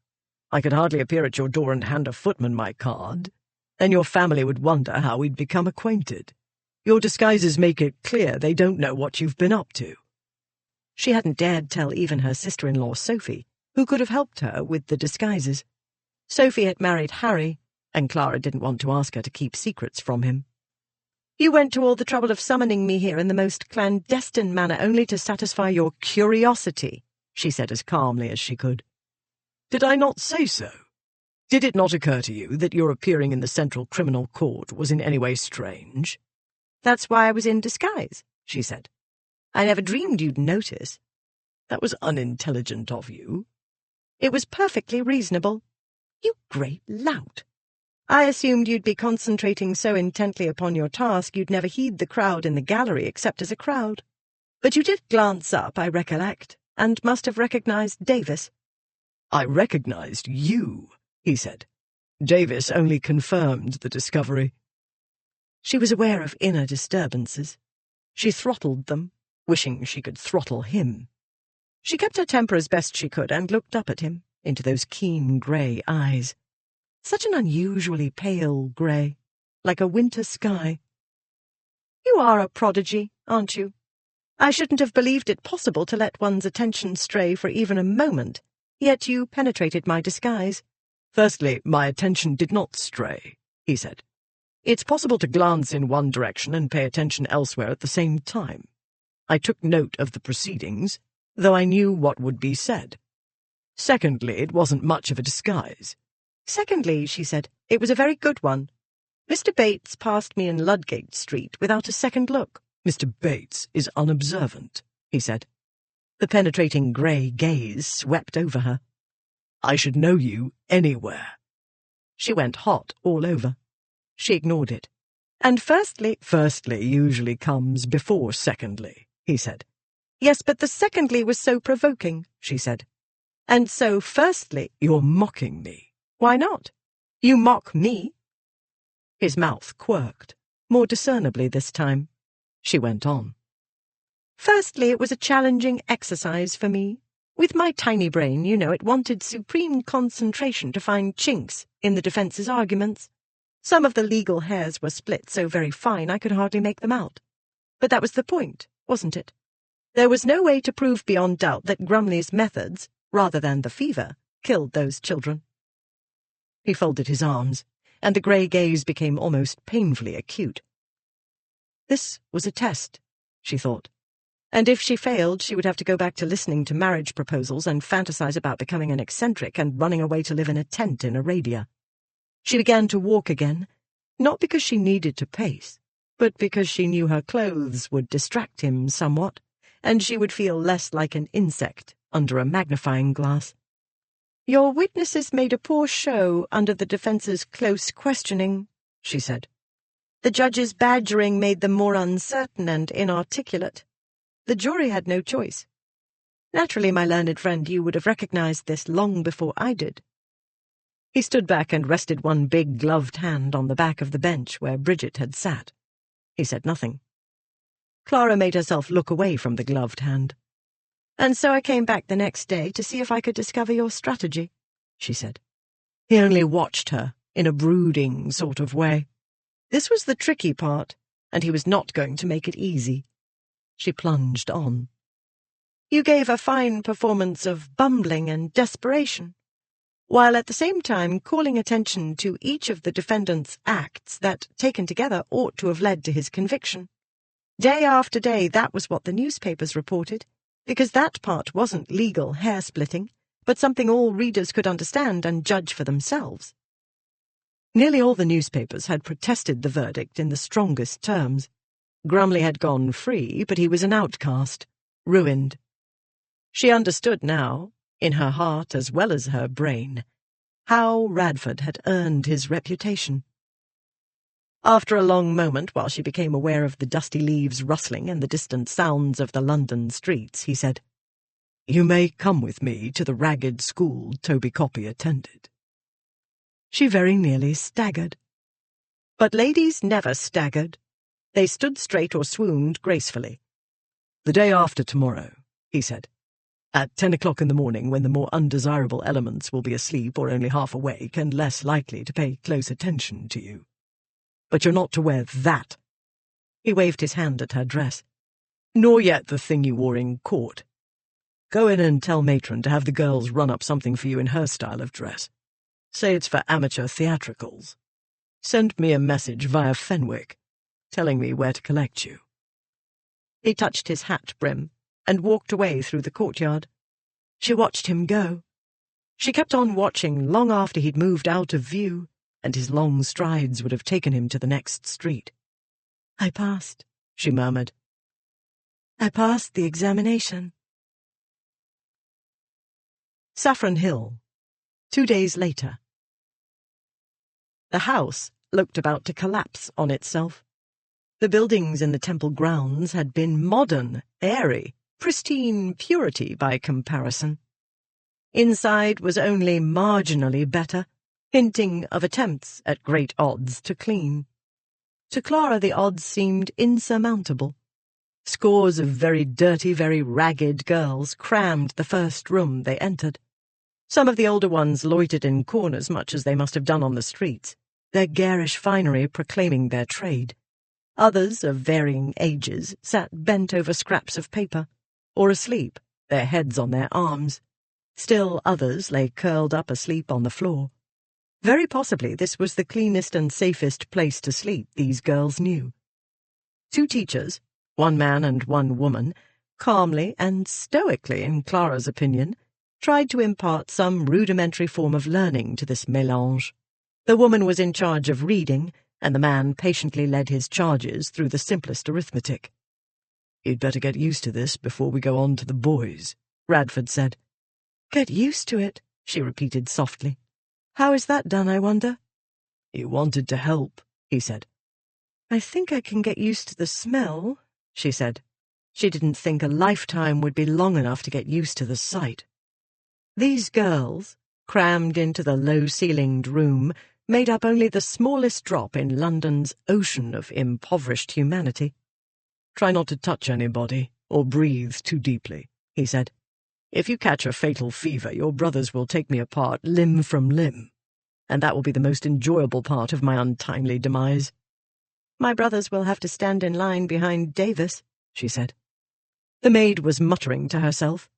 Speaker 1: I could hardly appear at your door and hand a footman my card. Then your family would wonder how we'd become acquainted. Your disguises make it clear they don't know what you've been up to."
Speaker 2: She hadn't dared tell even her sister-in-law Sophie, who could have helped her with the disguises. Sophie had married Harry, and Clara didn't want to ask her to keep secrets from him. "You went to all the trouble of summoning me here in the most clandestine manner only to satisfy your curiosity," she said as calmly as she could.
Speaker 1: "Did I not say so? Did it not occur to you that your appearing in the Central Criminal Court was in any way strange?"
Speaker 2: "That's why I was in disguise," she said. "I never dreamed you'd notice."
Speaker 1: "That was unintelligent of you."
Speaker 2: "It was perfectly reasonable." "You great lout. I assumed you'd be concentrating so intently upon your task you'd never heed the crowd in the gallery except as a crowd. But you did glance up, I recollect, and must have recognized Davis."
Speaker 1: "I recognized you," he said. "Davis only confirmed the discovery."
Speaker 2: She was aware of inner disturbances. She throttled them, wishing she could throttle him. She kept her temper as best she could and looked up at him, into those keen grey eyes. Such an unusually pale grey, like a winter sky. "You are a prodigy, aren't you? I shouldn't have believed it possible to let one's attention stray for even a moment, yet you penetrated my disguise."
Speaker 1: "Firstly, my attention did not stray," he said. "It's possible to glance in one direction and pay attention elsewhere at the same time. I took note of the proceedings, though I knew what would be said. Secondly, it wasn't much of a disguise."
Speaker 2: "Secondly," she said, "it was a very good one. Mr. Bates passed me in Ludgate Street without a second look."
Speaker 1: "Mr. Bates is unobservant," he said.
Speaker 2: The penetrating grey gaze swept over her.
Speaker 1: "I should know you anywhere."
Speaker 2: She went hot all over. She ignored it.
Speaker 1: "And firstly usually comes before secondly," he said.
Speaker 2: "Yes, but the secondly was so provoking," she said. "And so firstly—"
Speaker 1: "You're mocking me."
Speaker 2: "Why not? You mock me."
Speaker 1: His mouth quirked, more discernibly this time. She went on.
Speaker 2: "Firstly, it was a challenging exercise for me. With my tiny brain, you know, it wanted supreme concentration to find chinks in the defence's arguments. Some of the legal hairs were split so very fine I could hardly make them out. But that was the point, wasn't it? There was no way to prove beyond doubt that Grumley's methods, rather than the fever, killed those children." He folded his arms, and the grey gaze became almost painfully acute. This was a test, she thought, and if she failed she would have to go back to listening to marriage proposals and fantasize about becoming an eccentric and running away to live in a tent in Arabia. She began to walk again, not because she needed to pace, but because she knew her clothes would distract him somewhat, and she would feel less like an insect under a magnifying glass. "Your witnesses made a poor show under the defence's close questioning," she said. "The judge's badgering made them more uncertain and inarticulate. The jury had no choice. Naturally, my learned friend, you would have recognized this long before I did." He stood back and rested one big gloved hand on the back of the bench where Bridget had sat. He said nothing. Clara made herself look away from the gloved hand. "And so I came back the next day to see if I could discover your strategy," she said. He only watched her in a brooding sort of way. This was the tricky part, and he was not going to make it easy. She plunged on.
Speaker 1: You gave a fine performance of bumbling and desperation, while at the same time calling attention to each of the defendant's acts that, taken together, ought to have led to his conviction. Day after day, that was what the newspapers reported, because that part wasn't legal hair-splitting, but something all readers could understand and judge for themselves. Nearly all the newspapers had protested the verdict in the strongest terms. Grumley had gone free, but he was an outcast, ruined. She understood now, in her heart as well as her brain, how Radford had earned his reputation. After a long moment, while she became aware of the dusty leaves rustling and the distant sounds of the London streets, he said, "You may come with me to the ragged school Toby Coppy attended." She very nearly staggered. But ladies never staggered. They stood straight or swooned gracefully. "The day after tomorrow," he said, "at 10 o'clock in the morning, when the more undesirable elements will be asleep or only half awake and less likely to pay close attention to you. But you're not to wear that." He waved his hand at her dress. "Nor yet the thing you wore in court. Go in and tell Matron to have the girls run up something for you in her style of dress. Say it's for amateur theatricals. Send me a message via Fenwick, telling me where to collect you." He touched his hat brim and walked away through the courtyard. She watched him go. She kept on watching long after he'd moved out of view, and his long strides would have taken him to the next street. "I passed," she murmured. "I passed the examination." Saffron Hill, 2 days later. The house looked about to collapse on itself. The buildings in the temple grounds had been modern, airy, pristine purity by comparison. Inside was only marginally better, hinting of attempts at great odds to clean. To Clara the odds seemed insurmountable. Scores of very dirty, very ragged girls crammed the first room they entered. Some of the older ones loitered in corners much as they must have done on the streets, their garish finery proclaiming their trade. Others, of varying ages, sat bent over scraps of paper, or asleep, their heads on their arms. Still others lay curled up asleep on the floor. Very possibly this was the cleanest and safest place to sleep, these girls knew. 2 teachers, 1 man and 1 woman, calmly and stoically, in Clara's opinion, tried to impart some rudimentary form of learning to this mélange. The woman was in charge of reading, and the man patiently led his charges through the simplest arithmetic. "You'd better get used to this before we go on to the boys," Radford said. "Get used to it," she repeated softly. "How is that done, I wonder?" "You wanted to help," he said. "I think I can get used to the smell," she said. She didn't think a lifetime would be long enough to get used to the sight. These girls, crammed into the low-ceilinged room, made up only the smallest drop in London's ocean of impoverished humanity. "Try not to touch anybody, or breathe too deeply," he said. "If you catch a fatal fever, your brothers will take me apart limb from limb, and that will be the most enjoyable part of my untimely demise." "My brothers will have to stand in line behind Davis," she said. The maid was muttering to herself.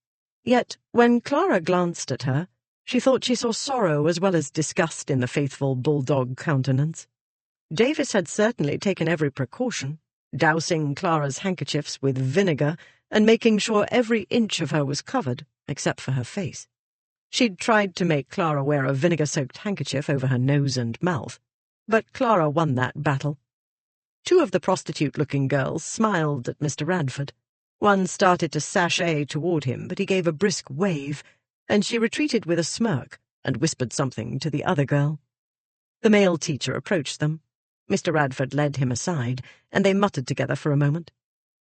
Speaker 1: Yet, when Clara glanced at her, she thought she saw sorrow as well as disgust in the faithful bulldog countenance. Davis had certainly taken every precaution, dousing Clara's handkerchiefs with vinegar and making sure every inch of her was covered, except for her face. She'd tried to make Clara wear a vinegar-soaked handkerchief over her nose and mouth, but Clara won that battle. 2 of the prostitute-looking girls smiled at Mr. Radford. One started to sashay toward him, but he gave a brisk wave, and she retreated with a smirk and whispered something to the other girl. The male teacher approached them. Mr. Radford led him aside, and they muttered together for a moment.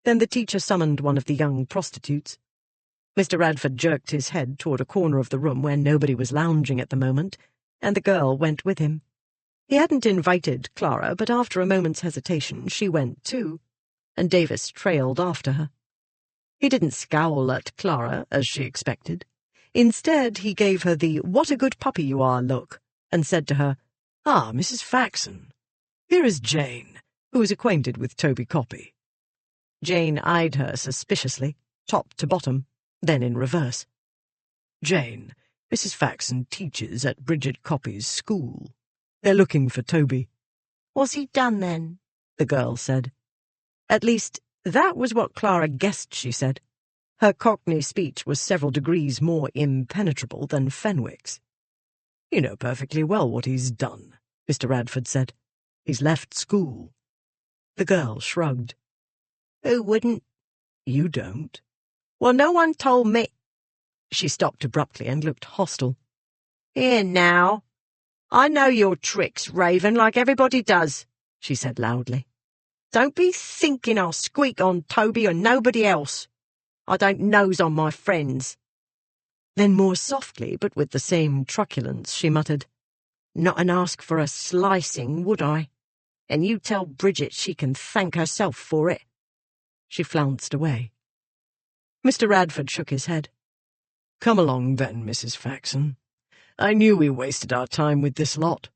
Speaker 1: Then the teacher summoned one of the young prostitutes. Mr. Radford jerked his head toward a corner of the room where nobody was lounging at the moment, and the girl went with him. He hadn't invited Clara, but after a moment's hesitation she went too, and Davis trailed after her. He didn't scowl at Clara, as she expected. Instead, he gave her the "what a good puppy you are" look, and said to her, "Ah, Mrs. Faxon, here is Jane, who is acquainted with Toby Coppy." Jane eyed her suspiciously, top to bottom,
Speaker 2: then in reverse. "Jane, Mrs. Faxon teaches at Bridget Copy's school. They're looking for Toby."
Speaker 1: "What's he done then?"
Speaker 2: the girl said. At least, that was what Clara guessed she said. Her Cockney speech was several degrees more impenetrable than Fenwick's. "You know perfectly well what he's done," Mr. Radford said. "He's left school." The girl shrugged.
Speaker 1: "Who wouldn't?"
Speaker 2: "You don't."
Speaker 1: "Well, no one told me—"
Speaker 2: She stopped abruptly and looked hostile.
Speaker 1: "Here now. I know your tricks, Raven, like everybody does," she said loudly. "Don't be thinking I'll squeak on Toby or nobody else. I don't nose on my friends."
Speaker 2: Then more softly, but with the same truculence, she muttered,
Speaker 1: "Not an ask for a slicing, would I? And you tell Bridget she can thank herself for it."
Speaker 2: She flounced away. Mr. Radford shook his head. "Come along then, Mrs. Faxon. I knew we wasted our time with this lot.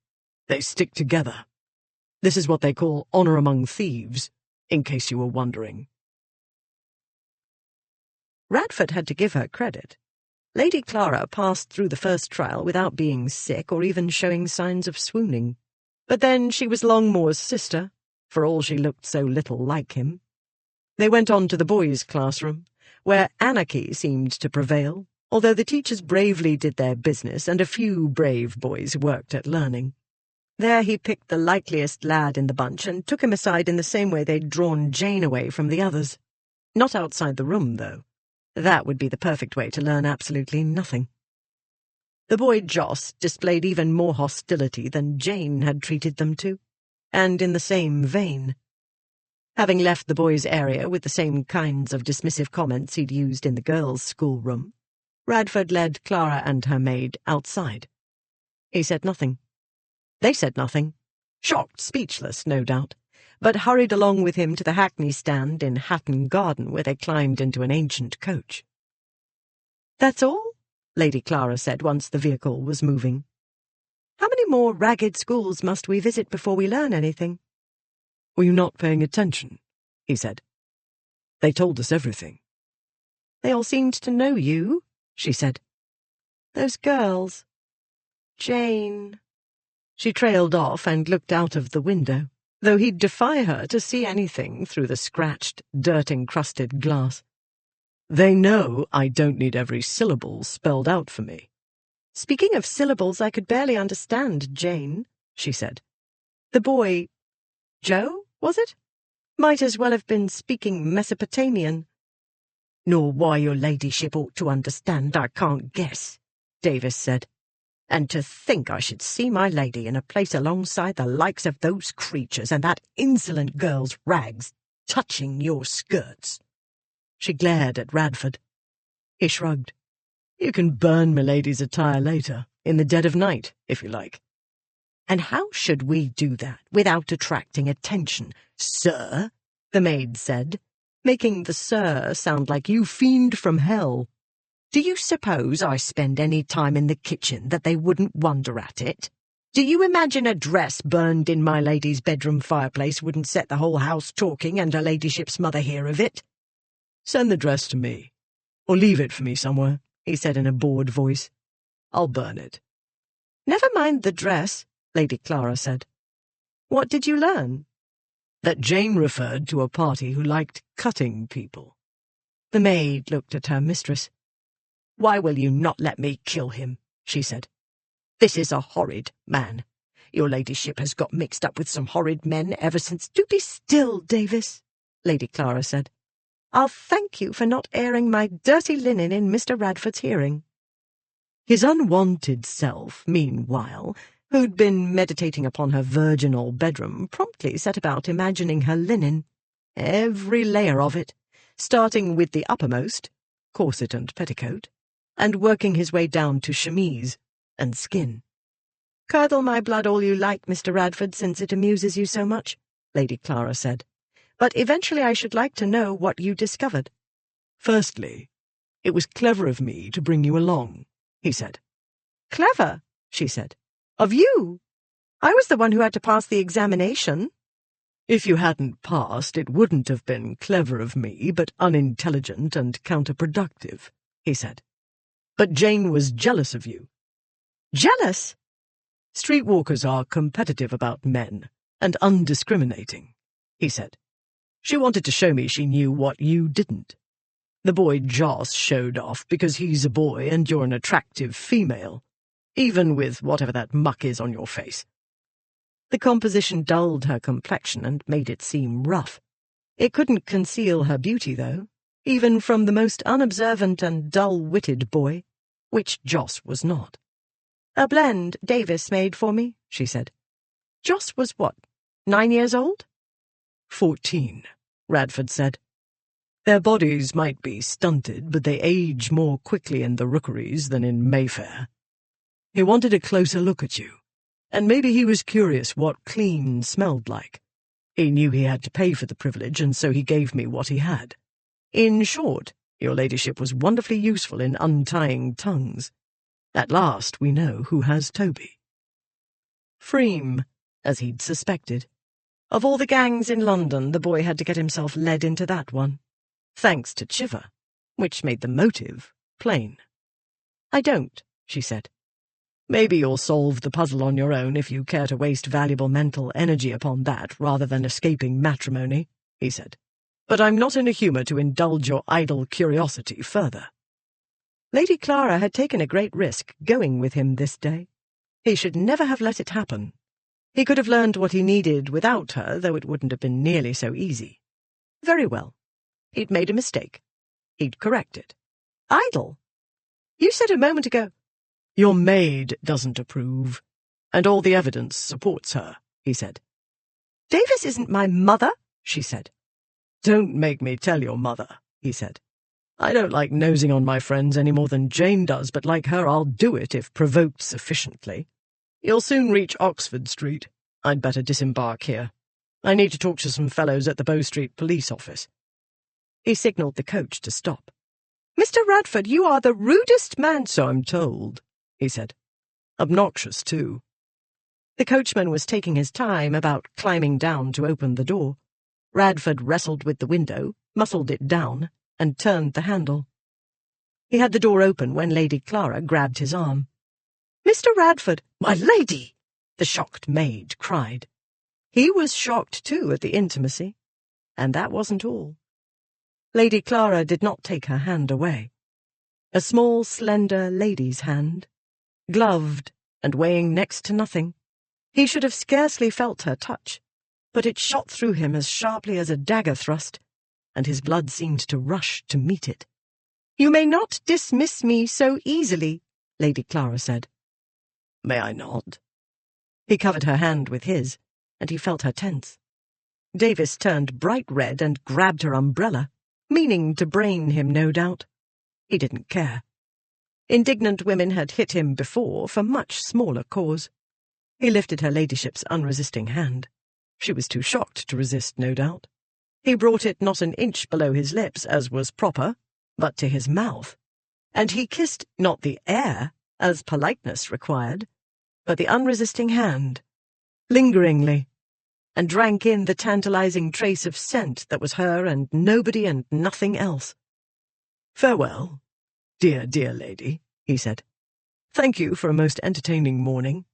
Speaker 2: They stick together. This is what they call honour among thieves, in case you were wondering." Radford had to give her credit. Lady Clara passed through the first trial without being sick or even showing signs of swooning. But then she was Longmore's sister, for all she looked so little like him. They went on to the boys' classroom, where anarchy seemed to prevail, although the teachers bravely did their business and a few brave boys worked at learning. There he picked the likeliest lad in the bunch and took him aside in the same way they'd drawn Jane away from the others. Not outside the room, though. That would be the perfect way to learn absolutely nothing. The boy Joss displayed even more hostility than Jane had treated them to, and in the same vein. Having left the boys' area with the same kinds of dismissive comments he'd used in the girls' schoolroom, Radford led Clara and her maid outside. He said nothing. They said nothing, shocked, speechless, no doubt, but hurried along with him to the hackney stand in Hatton Garden, where they climbed into an ancient coach. "That's all?" Lady Clara said once the vehicle was moving. "How many more ragged schools must we visit before we learn anything?" "Were you not paying attention?" he said. "They told us everything." "They all seemed to know you," she said. "Those girls. Jane." She trailed off and looked out of the window, though he'd defy her to see anything through the scratched, dirt-encrusted glass. "They know I don't need every syllable spelled out for me." "Speaking of syllables, I could barely understand Jane," she said. "The boy, Joe, was it? Might as well have been speaking Mesopotamian." "Nor why your ladyship ought to understand, I can't guess," Davis said. "And to think I should see my lady in a place alongside the likes of those creatures and that insolent girl's rags touching your skirts." She glared at Radford. He shrugged. "You can burn milady's attire later, in the dead of night, if you like." "And how should we do that without attracting attention, sir?" the maid said, making the "sir" sound like "you fiend from hell." "Do you suppose I spend any time in the kitchen that they wouldn't wonder at it? Do you imagine a dress burned in my lady's bedroom fireplace wouldn't set the whole house talking and her ladyship's mother hear of it?" "Send the dress to me, or leave it for me somewhere," he said in a bored voice. "I'll burn it." "Never mind the dress," Lady Clara said. "What did you learn?" "That Jane referred to a party who liked cutting people." The maid looked at her mistress. "Why will you not let me kill him?" she said. "This is a horrid man. Your ladyship has got mixed up with some horrid men ever since—" "Do be still, Davis," Lady Clara said. "I'll thank you for not airing my dirty linen in Mr. Radford's hearing." His unwanted self, meanwhile, who'd been meditating upon her virginal bedroom, promptly set about imagining her linen, every layer of it, starting with the uppermost, corset and petticoat, and working his way down to chemise and skin. "Curdle my blood all you like, Mr. Radford, since it amuses you so much," Lady Clara said. "But eventually I should like to know what you discovered." "Firstly, it was clever of me to bring you along," he said. "Clever?" she said. "Of you? I was the one who had to pass the examination." "If you hadn't passed, it wouldn't have been clever of me, but unintelligent and counterproductive," he said. "But Jane was jealous of you."
Speaker 1: "Jealous?"
Speaker 2: "Streetwalkers are competitive about men, and undiscriminating," he said. "She wanted to show me she knew what you didn't. The boy Joss showed off because he's a boy and you're an attractive female, even with whatever that muck is on your face."
Speaker 1: The composition dulled her complexion and made it seem rough. It couldn't conceal her beauty, though, even from the most unobservant and dull-witted boy, which Joss was not. "A blend Davis made for me," she said. "Joss was what, 9 years old?"
Speaker 2: 14, Radford said. "Their bodies might be stunted, but they age more quickly in the rookeries than in Mayfair. He wanted a closer look at you, and maybe he was curious what clean smelled like. He knew he had to pay for the privilege, and so he gave me what he had. In short, your ladyship was wonderfully useful in untying tongues. At last we know who has Toby."
Speaker 1: Freem, as he'd suspected. Of all the gangs in London, the boy had to get himself led into that one, thanks to Chiver, which made the motive plain. "I don't," she said.
Speaker 2: "Maybe you'll solve the puzzle on your own if you care to waste valuable mental energy upon that rather than escaping matrimony," he said. "But I'm not in a humour to indulge your idle curiosity further."
Speaker 1: Lady Clara had taken a great risk going with him this day. He should never have let it happen. He could have learned what he needed without her, though it wouldn't have been nearly so easy. Very well. He'd made a mistake. He'd correct it. Idle? You said a moment ago—
Speaker 2: "Your maid doesn't approve, and all the evidence supports her," he said.
Speaker 1: "Davis isn't my mother," she said.
Speaker 2: "Don't make me tell your mother," he said. "I don't like nosing on my friends any more than Jane does, but like her I'll do it if provoked sufficiently. You'll soon reach Oxford Street. I'd better disembark here. I need to talk to some fellows at the Bow Street police office."
Speaker 1: He signalled the coach to stop. "Mr. Radford, you are the rudest man—"
Speaker 2: "So I'm told," he said. "Obnoxious, too."
Speaker 1: The coachman was taking his time about climbing down to open the door. Radford wrestled with the window, muscled it down, and turned the handle. He had the door open when Lady Clara grabbed his arm. "Mr. Radford—"
Speaker 2: "My lady!" the shocked maid cried.
Speaker 1: He was shocked, too, at the intimacy. And that wasn't all. Lady Clara did not take her hand away. A small, slender lady's hand, gloved and weighing next to nothing. He should have scarcely felt her touch, but it shot through him as sharply as a dagger thrust, and his blood seemed to rush to meet it. "You may not dismiss me so easily," Lady Clara said.
Speaker 2: "May I not?"
Speaker 1: He covered her hand with his, and he felt her tense. Davis turned bright red and grabbed her umbrella, meaning to brain him, no doubt. He didn't care. Indignant women had hit him before for much smaller cause. He lifted her ladyship's unresisting hand. She was too shocked to resist, no doubt. He brought it not an inch below his lips, as was proper, but to his mouth, and he kissed not the air, as politeness required, but the unresisting hand, lingeringly, and drank in the tantalizing trace of scent that was her and nobody and nothing else.
Speaker 2: "Farewell, dear, dear lady," he said. "Thank you for a most entertaining morning.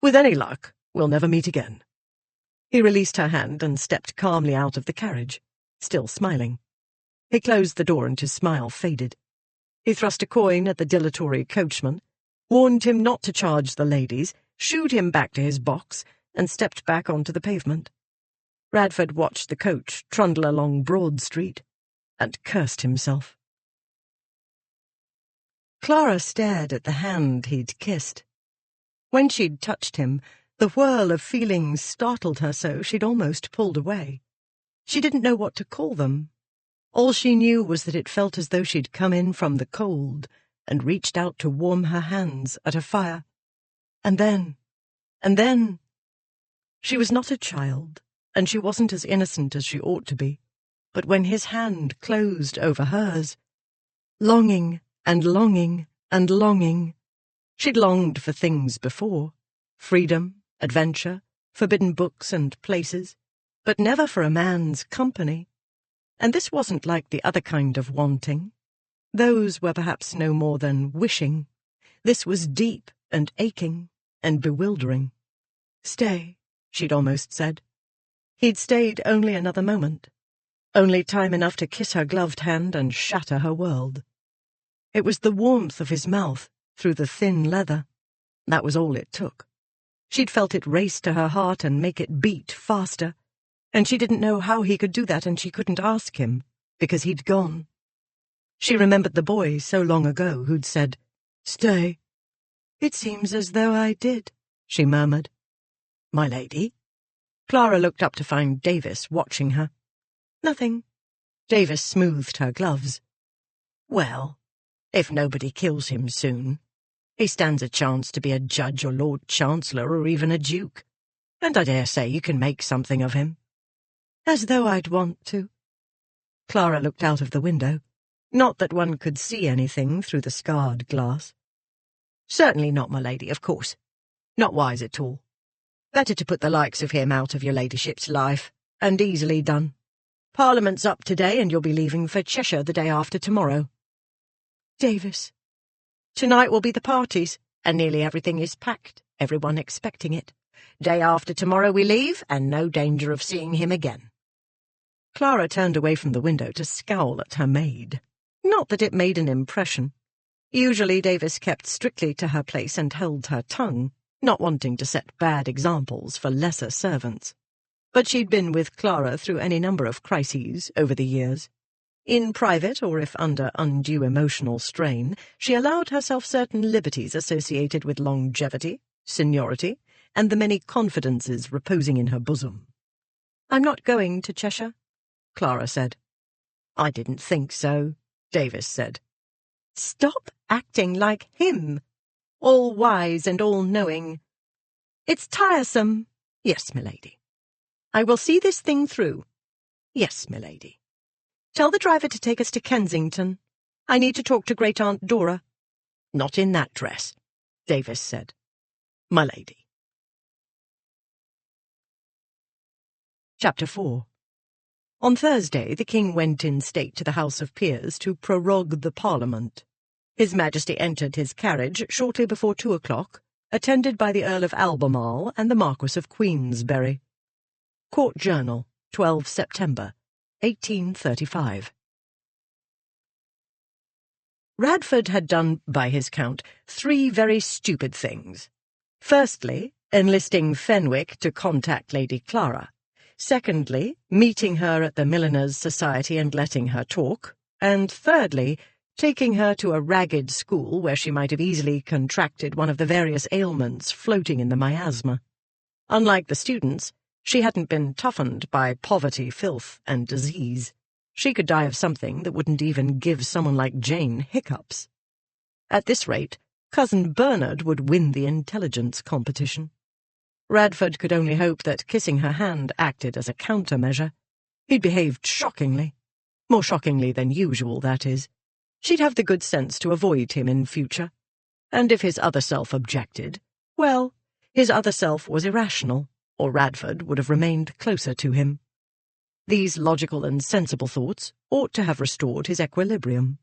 Speaker 2: With any luck, we'll never meet again."
Speaker 1: He released her hand and stepped calmly out of the carriage, still smiling. He closed the door and his smile faded. He thrust a coin at the dilatory coachman, warned him not to charge the ladies, shooed him back to his box, and stepped back onto the pavement. Radford watched the coach trundle along Broad Street, and cursed himself. Clara stared at the hand he'd kissed. When she'd touched him, the whirl of feelings startled her so she'd almost pulled away. She didn't know what to call them. All she knew was that it felt as though she'd come in from the cold and reached out to warm her hands at a fire. And then— She was not a child, and she wasn't as innocent as she ought to be, but when his hand closed over hers, longing and longing and longing. She'd longed for things before, freedom, adventure, forbidden books and places, but never for a man's company. And this wasn't like the other kind of wanting. Those were perhaps no more than wishing. This was deep and aching and bewildering. Stay, she'd almost said. He'd stayed only another moment, only time enough to kiss her gloved hand and shatter her world. It was the warmth of his mouth through the thin leather. That was all it took. She'd felt it race to her heart and make it beat faster, and she didn't know how he could do that, and she couldn't ask him, because he'd gone. She remembered the boy so long ago who'd said, "Stay." "It seems as though I did," she murmured. "My lady?" Clara looked up to find Davis watching her. "Nothing." Davis smoothed her gloves. "Well, if nobody kills him soon, he stands a chance to be a judge or Lord Chancellor or even a duke, and I dare say you can make something of him." "As though I'd want to." Clara looked out of the window. Not that one could see anything through the scarred glass. "Certainly not, my lady, of course. Not wise at all. Better to put the likes of him out of your ladyship's life, and easily done. Parliament's up today, and you'll be leaving for Cheshire the day after tomorrow." "Davis." "Tonight will be the parties, and nearly everything is packed, everyone expecting it. Day after tomorrow we leave, and no danger of seeing him again." Clara turned away from the window to scowl at her maid. Not that it made an impression. Usually Davis kept strictly to her place and held her tongue, not wanting to set bad examples for lesser servants. But she'd been with Clara through any number of crises over the years. In private, or if under undue emotional strain, she allowed herself certain liberties associated with longevity, seniority, and the many confidences reposing in her bosom. "I'm not going to Cheshire," Clara said. "I didn't think so," Davis said. "Stop acting like him, all-wise and all-knowing. It's tiresome." "Yes, milady." "I will see this thing through." "Yes, milady." "Tell the driver to take us to Kensington. I need to talk to Great-Aunt Dora." "Not in that dress," Davis said. "My lady." Chapter 4. On Thursday, the King went in state to the House of Peers to prorogue the Parliament. His Majesty entered his carriage shortly before 2 o'clock, attended by the Earl of Albemarle and the Marquis of Queensberry. Court Journal, 12 September, 1835. Radford had done, by his count, 3 very stupid things. Firstly, enlisting Fenwick to contact Lady Clara. Secondly, meeting her at the Milliners' Society and letting her talk. And thirdly, taking her to a ragged school where she might have easily contracted one of the various ailments floating in the miasma. Unlike the students, she hadn't been toughened by poverty, filth, and disease. She could die of something that wouldn't even give someone like Jane hiccups. At this rate, Cousin Bernard would win the intelligence competition. Radford could only hope that kissing her hand acted as a countermeasure. He'd behaved shockingly. More shockingly than usual, that is. She'd have the good sense to avoid him in future. And if his other self objected, well, his other self was irrational, or Radford would have remained closer to him. These logical and sensible thoughts ought to have restored his equilibrium.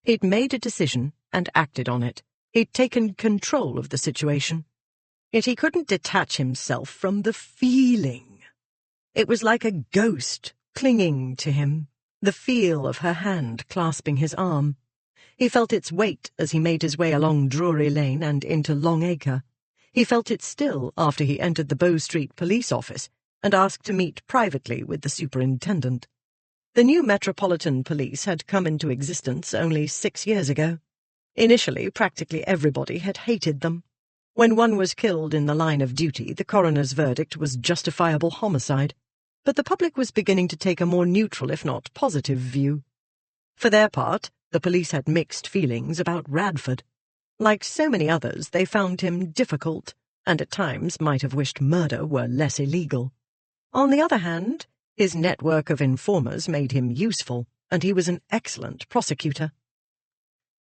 Speaker 1: He'd made a decision and acted on it. He'd taken control of the situation. Yet he couldn't detach himself from the feeling. It was like a ghost clinging to him, the feel of her hand clasping his arm. He felt its weight as he made his way along Drury Lane and into Long Acre. He felt it still after he entered the Bow Street police office and asked to meet privately with the superintendent. The new Metropolitan Police had come into existence only 6 years ago. Initially, practically everybody had hated them. When one was killed in the line of duty, the coroner's verdict was justifiable homicide, but the public was beginning to take a more neutral, if not positive, view. For their part, the police had mixed feelings about Radford. Like so many others, they found him difficult, and at times might have wished murder were less illegal. On the other hand, his network of informers made him useful, and he was an excellent prosecutor.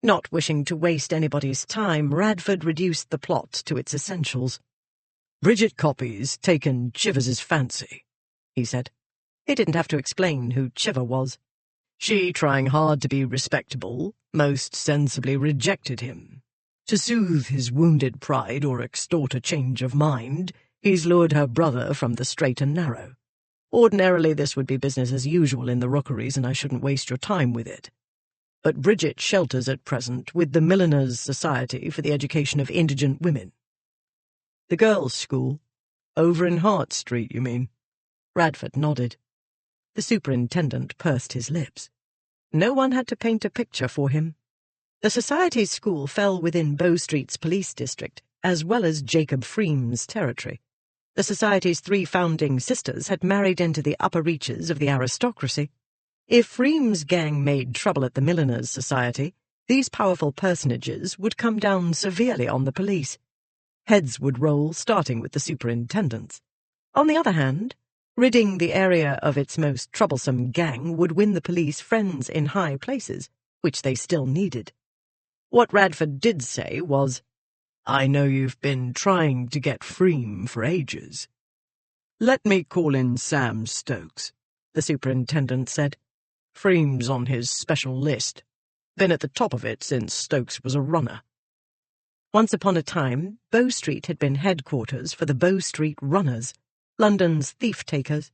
Speaker 1: Not wishing to waste anybody's time, Radford reduced the plot to its essentials. "Bridget Coppy's taken Chivers's fancy," he said. He didn't have to explain who Chiver was.
Speaker 2: She, trying hard to be respectable, most sensibly rejected him. To soothe his wounded pride or extort a change of mind, he's lured her brother from the straight and narrow. Ordinarily this would be business as usual in the rookeries, and I shouldn't waste your time with it. But Bridget shelters at present with the Milliners' Society for the Education of Indigent Women. The girls' school? Over in Hart Street, you mean? Radford nodded. The superintendent pursed his lips. No one had to paint a picture for him. The Society's school fell within Bow Street's police district, as well as Jacob Freem's territory. The Society's 3 founding sisters had married into the upper reaches of the aristocracy. If Freem's gang made trouble at the Milliners' Society, these powerful personages would come down severely on the police. Heads would roll, starting with the superintendents. On the other hand, ridding the area of its most troublesome gang would win the police friends in high places, which they still needed. What Radford did say was, "I know you've been trying to get Freem for ages." "Let me call in Sam Stokes," the superintendent said. "Freem's on his special list. Been at the top of it since Stokes was a runner." Once upon a time, Bow Street had been headquarters for the Bow Street Runners, London's thief-takers.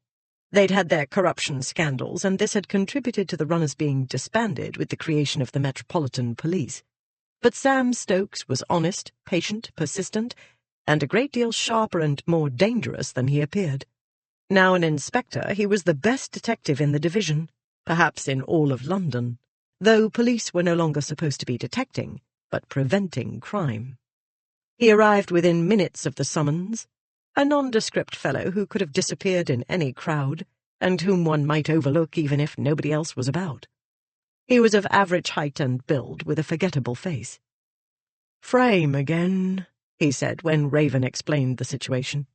Speaker 2: They'd had their corruption scandals, and this had contributed to the runners being disbanded with the creation of the Metropolitan Police. But Sam Stokes was honest, patient, persistent, and a great deal sharper and more dangerous than he appeared. Now an inspector, he was the best detective in the division, perhaps in all of London, though police were no longer supposed to be detecting, but preventing crime. He arrived within minutes of the summons, a nondescript fellow who could have disappeared in any crowd, and whom one might overlook even if nobody else was about. He was of average height and build, with a forgettable face. "Frame again," he said when Raven explained the situation.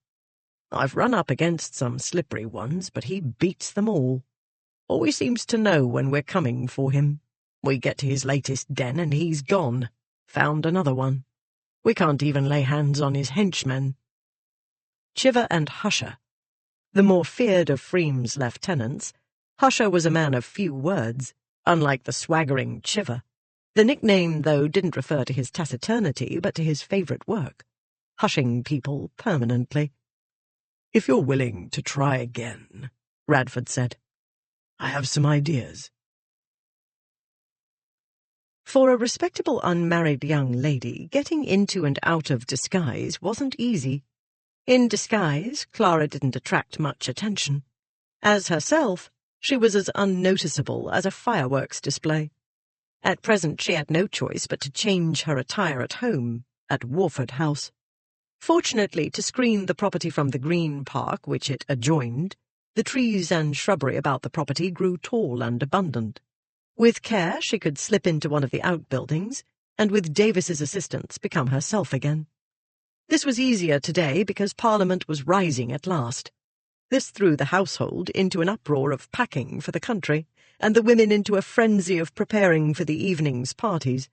Speaker 2: "I've run up against some slippery ones, but he beats them all. Always seems to know when we're coming for him. We get to his latest den and he's gone. Found another one. We can't even lay hands on his henchmen." Chiver and Husher. The more feared of Freem's lieutenants, Husher was a man of few words, unlike the swaggering Chiver. The nickname, though, didn't refer to his taciturnity, but to his favourite work, hushing people permanently. "If you're willing to try again," Radford said, "I have some ideas." For a respectable unmarried young lady, getting into and out of disguise wasn't easy. In disguise, Clara didn't attract much attention. As herself, she was as unnoticeable as a fireworks display. At present she had no choice but to change her attire at home, at Warford House. Fortunately, to screen the property from the Green Park which it adjoined, the trees and shrubbery about the property grew tall and abundant. With care she could slip into one of the outbuildings, and with Davis's assistance become herself again. This was easier today because Parliament was rising at last. This threw the household into an uproar of packing for the country, and the women into a frenzy of preparing for the evening's parties.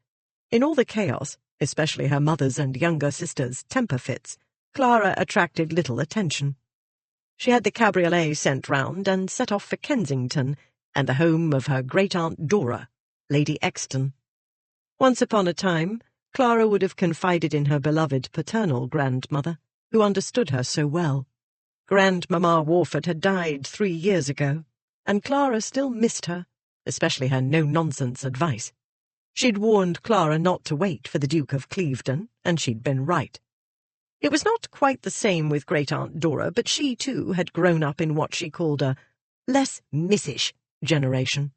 Speaker 2: In all the chaos, especially her mother's and younger sister's temper fits, Clara attracted little attention. She had the cabriolet sent round and set off for Kensington, and the home of her great-aunt Dora, Lady Exton. Once upon a time, Clara would have confided in her beloved paternal grandmother, who understood her so well. Grandmamma Warford had died 3 years ago, and Clara still missed her, especially her no-nonsense advice. She'd warned Clara not to wait for the Duke of Clevedon, and she'd been right. It was not quite the same with great-aunt Dora, but she, too, had grown up in what she called a less missish generation.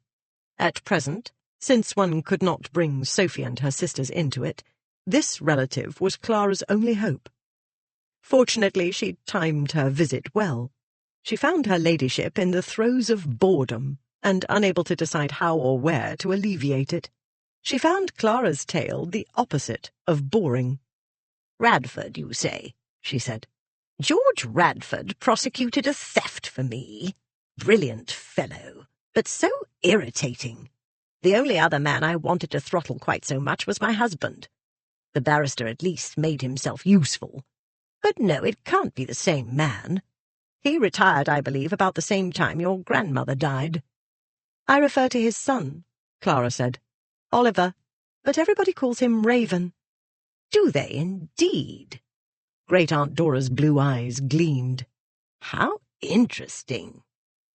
Speaker 2: At present, since one could not bring Sophie and her sisters into it, this relative was Clara's only hope. Fortunately, she timed her visit well. She found her ladyship in the throes of boredom, and unable to decide how or where to alleviate it. She found Clara's tale the opposite of boring.
Speaker 3: "Radford, you say," she said. "George Radford prosecuted a theft for me. Brilliant fellow, but so irritating. The only other man I wanted to throttle quite so much was my husband. The barrister at least made himself useful. But no, it can't be the same man. He retired, I believe, about the same time your grandmother died."
Speaker 2: I refer to his son, Clara said. Oliver, but everybody calls him Raven.
Speaker 3: Do they indeed?
Speaker 2: Great Aunt Dora's blue eyes gleamed.
Speaker 3: How interesting.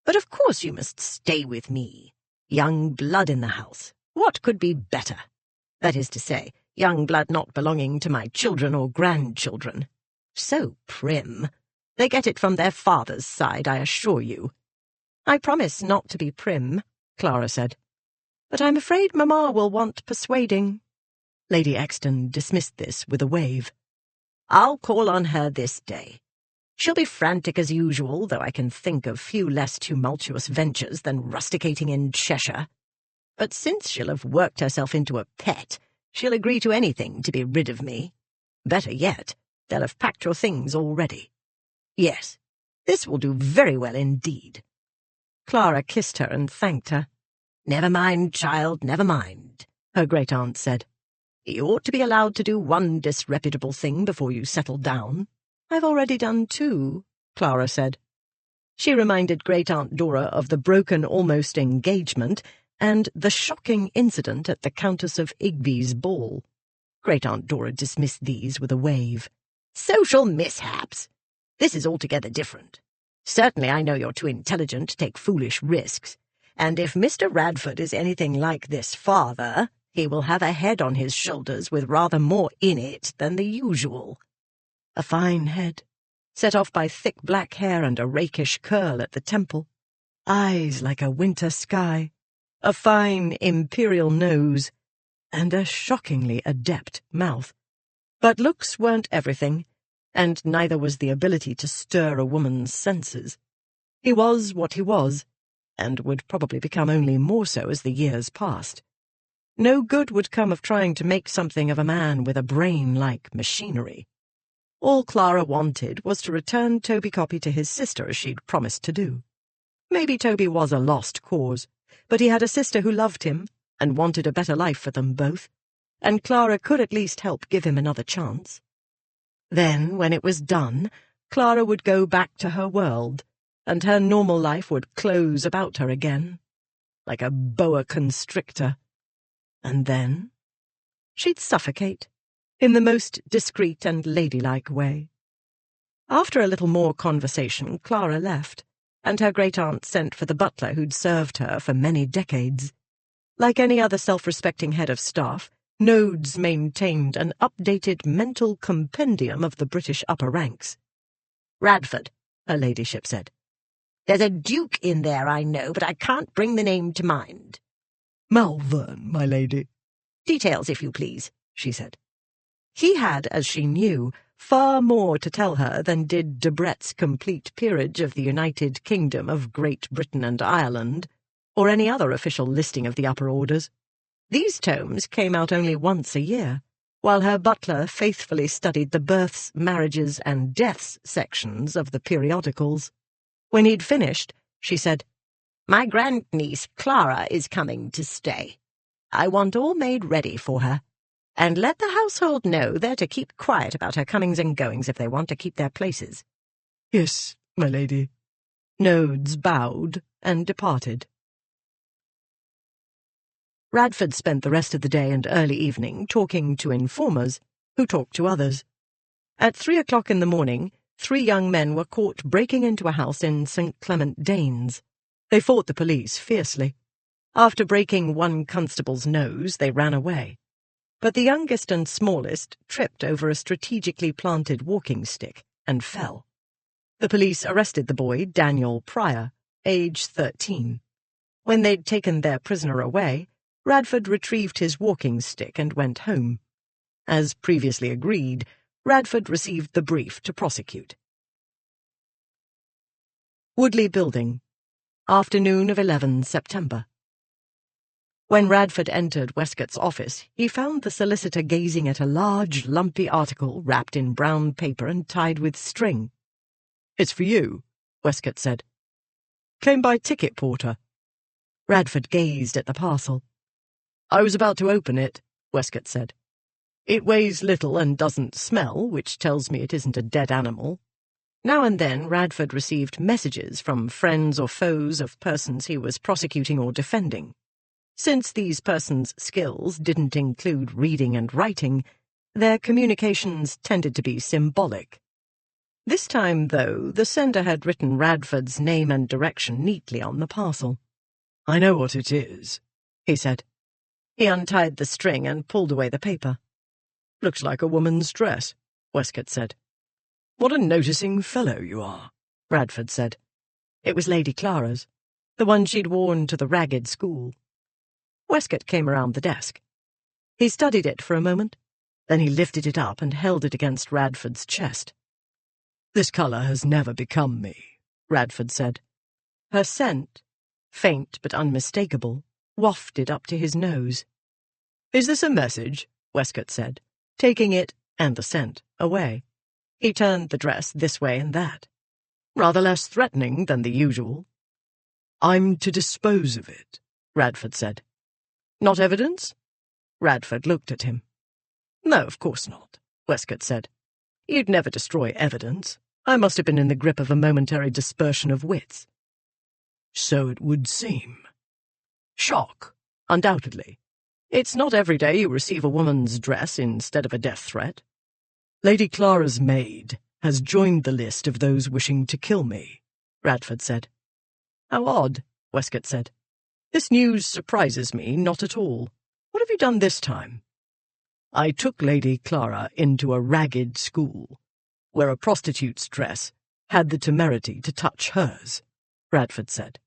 Speaker 3: But of course you must stay with me. Young blood in the house. What could be better? That is to say, young blood not belonging to my children or grandchildren. So prim. They get it from their father's side, I assure you.
Speaker 2: I promise not to be prim, Clara said. But I'm afraid Mamma will want persuading. Lady Exton dismissed this with a wave.
Speaker 3: I'll call on her this day. She'll be frantic as usual, though I can think of few less tumultuous ventures than rusticating in Cheshire. But since she'll have worked herself into a pet, she'll agree to anything to be rid of me. Better yet, they'll have packed your things already. Yes, this will do very well indeed.
Speaker 2: Clara kissed her and thanked her.
Speaker 3: Never mind, child, never mind,
Speaker 2: her great-aunt said.
Speaker 3: You ought to be allowed to do one disreputable thing before you settle down.
Speaker 2: I've already done two, Clara said. She reminded Great-Aunt Dora of the broken almost engagement and the shocking incident at the Countess of Igby's ball. Great-Aunt Dora dismissed these with a wave.
Speaker 3: Social mishaps. This is altogether different. Certainly I know you're too intelligent to take foolish risks, and if Mr. Radford is anything like this father, he will have a head on his shoulders with rather more in it than the usual.
Speaker 2: A fine head, set off by thick black hair and a rakish curl at the temple, eyes like a winter sky, a fine imperial nose, and a shockingly adept mouth. But looks weren't everything, and neither was the ability to stir a woman's senses. He was what he was, and would probably become only more so as the years passed. No good would come of trying to make something of a man with a brain like machinery. All Clara wanted was to return Toby Copy to his sister as she'd promised to do. Maybe Toby was a lost cause, but he had a sister who loved him and wanted a better life for them both, and Clara could at least help give him another chance. Then, when it was done, Clara would go back to her world, and her normal life would close about her again, like a boa constrictor. And then she'd suffocate, in the most discreet and ladylike way. After a little more conversation, Clara left, and her great-aunt sent for the butler who'd served her for many decades. Like any other self-respecting head of staff, Nodes maintained an updated mental compendium of the British upper ranks.
Speaker 3: Radford, her ladyship said. There's a duke in there, I know, but I can't bring the name to mind.
Speaker 2: Malvern, my lady.
Speaker 3: Details, if you please, she said.
Speaker 2: He had, as she knew, far more to tell her than did Debrett's complete peerage of the United Kingdom of Great Britain and Ireland, or any other official listing of the upper orders. These tomes came out only once a year, while her butler faithfully studied the births, marriages, and deaths sections of the periodicals. When he'd finished, she said, My grandniece Clara is coming to stay. I want all made ready for her. And let the household know they're to keep quiet about her comings and goings if they want to keep their places. Yes, my lady. Nodes bowed and departed. Radford spent the rest of the day and early evening talking to informers, who talked to others. At 3 o'clock in the morning, 3 young men were caught breaking into a house in St. Clement Danes. They fought the police fiercely. After breaking one constable's nose, they ran away. But the youngest and smallest tripped over a strategically planted walking stick and fell. The police arrested the boy, Daniel Pryor, age 13. When they'd taken their prisoner away, Radford retrieved his walking stick and went home. As previously agreed, Radford received the brief to prosecute. Woodley Building, afternoon of 11 September. When Radford entered Westcott's office, he found the solicitor gazing at a large, lumpy article wrapped in brown paper and tied with string. "It's for you," Westcott said. "Came by ticket porter." Radford gazed at the parcel. "I was about to open it," Westcott said. "It weighs little and doesn't smell, which tells me it isn't a dead animal. Now and then Radford received messages from friends or foes of persons he was prosecuting or defending. Since these persons' skills didn't include reading and writing, their communications tended to be symbolic. This time, though, the sender had written Radford's name and direction neatly on the parcel.
Speaker 1: "I know what it is,"
Speaker 2: he said. He untied the string and pulled away the paper.
Speaker 1: "Looks like a woman's dress," Westcott said. "What a noticing fellow you are," Radford said.
Speaker 2: It was Lady Clara's, the one she'd worn to the ragged school. Westcott came around the desk. He studied it for a moment, then he lifted it up and held it against Radford's chest.
Speaker 1: "This colour has never become me," Radford said.
Speaker 2: Her scent, faint but unmistakable, wafted up to his nose.
Speaker 1: "Is this a message?" Westcott said,
Speaker 2: taking it, and the scent, away. He turned the dress this way and that.
Speaker 1: "Rather less threatening than the usual." "I'm to dispose of it," Radford said.
Speaker 2: "Not evidence?"
Speaker 1: Radford looked at him.
Speaker 2: "No, of course not," Westcott said.
Speaker 1: "You'd never destroy evidence. I must have been in the grip of a momentary dispersion of wits." "So it would seem." "Shock, undoubtedly. It's not every day you receive a woman's dress instead of a death threat. Lady Clara's maid has joined the list of those wishing to kill me," Radford said.
Speaker 2: "How odd," Westcott said.
Speaker 1: "This news surprises me not at all. What have you done this time?" "I took Lady Clara into a ragged school, where a prostitute's dress had the temerity to touch hers," Radford said.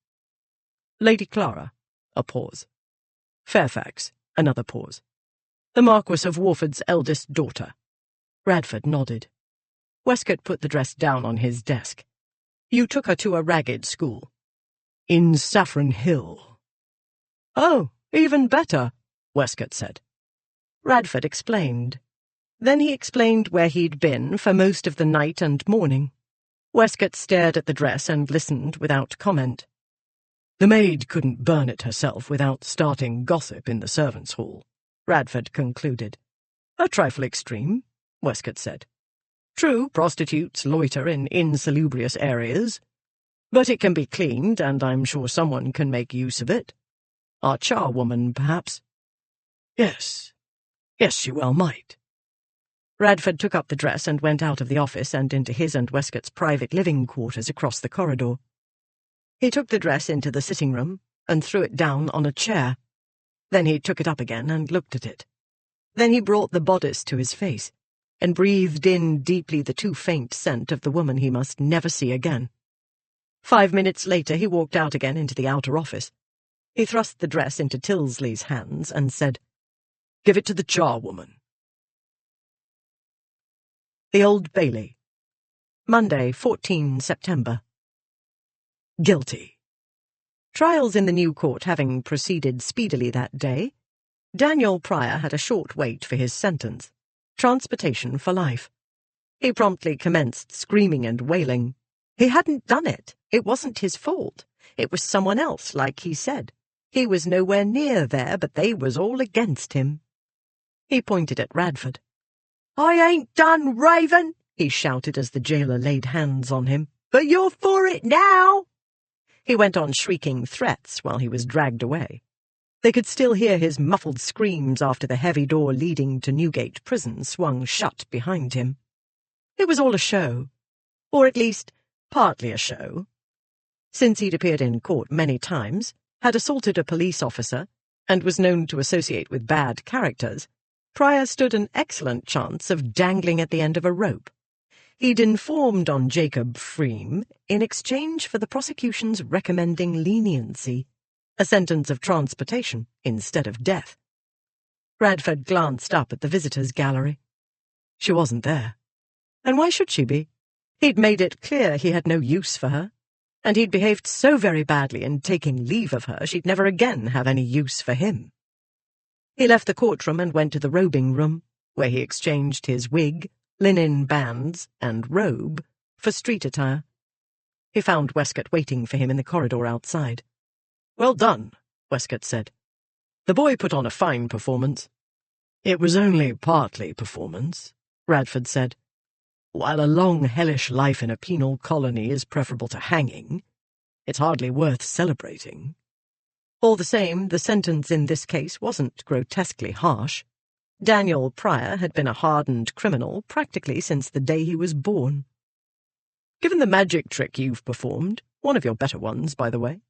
Speaker 2: "Lady Clara," a pause.
Speaker 1: "Fairfax," another pause. "The Marquis of Warford's eldest daughter." Radford nodded.
Speaker 2: Westcott put the dress down on his desk.
Speaker 1: "You took her to a ragged school." "In Saffron Hill."
Speaker 2: "Oh, even better,"
Speaker 1: Westcott said.
Speaker 2: Radford explained. Then he explained where he'd been for most of the night and morning. Westcott stared at the dress and listened without comment.
Speaker 1: "The maid couldn't burn it herself without starting gossip in the servants' hall," Radford concluded. "A trifle extreme," Westcott said. "True, prostitutes loiter in insalubrious areas, but it can be cleaned, and I'm sure someone can make use of it. Our charwoman, perhaps." Yes, she well might."
Speaker 2: Radford took up the dress and went out of the office and into his and Westcott's private living quarters across the corridor. He took the dress into the sitting room and threw it down on a chair. Then he took it up again and looked at it. Then he brought the bodice to his face and breathed in deeply the too faint scent of the woman he must never see again. 5 minutes later he walked out again into the outer office. He thrust the dress into Tilsley's hands and said, "Give it to the charwoman." The Old Bailey. Monday, 14 September. Guilty. Trials in the new court having proceeded speedily that day, Daniel Pryor had a short wait for his sentence, transportation for life. He promptly commenced screaming and wailing. He hadn't done it. It wasn't his fault. It was someone else, like he said. He was nowhere near there, but they was all against him. He pointed at Radford. "I ain't done ravin'," he shouted as the jailer laid hands on him. "But you're for it now." He went on shrieking threats while he was dragged away. They could still hear his muffled screams after the heavy door leading to Newgate Prison swung shut behind him. It was all a show, or at least partly a show. Since he'd appeared in court many times, had assaulted a police officer, and was known to associate with bad characters, Pryor stood an excellent chance of dangling at the end of a rope. He'd informed on Jacob Freem in exchange for the prosecution's recommending leniency, a sentence of transportation instead of death. Radford glanced up at the visitors' gallery. She wasn't there. And why should she be? He'd made it clear he had no use for her, and he'd behaved so very badly in taking leave of her she'd never again have any use for him. He left the courtroom and went to the robing room, where he exchanged his wig, linen bands, and robe for street attire. He found Westcott waiting for him in the corridor outside. "Well done," Westcott said. "The boy put on a fine performance." "It was only partly performance," Radford said. While a long, hellish life in a penal colony is preferable to hanging, it's hardly worth celebrating. All the same, the sentence in this case wasn't grotesquely harsh. Daniel Pryor had been a hardened criminal practically since the day he was born. Given the magic trick you've performed, one of your better ones, by the way,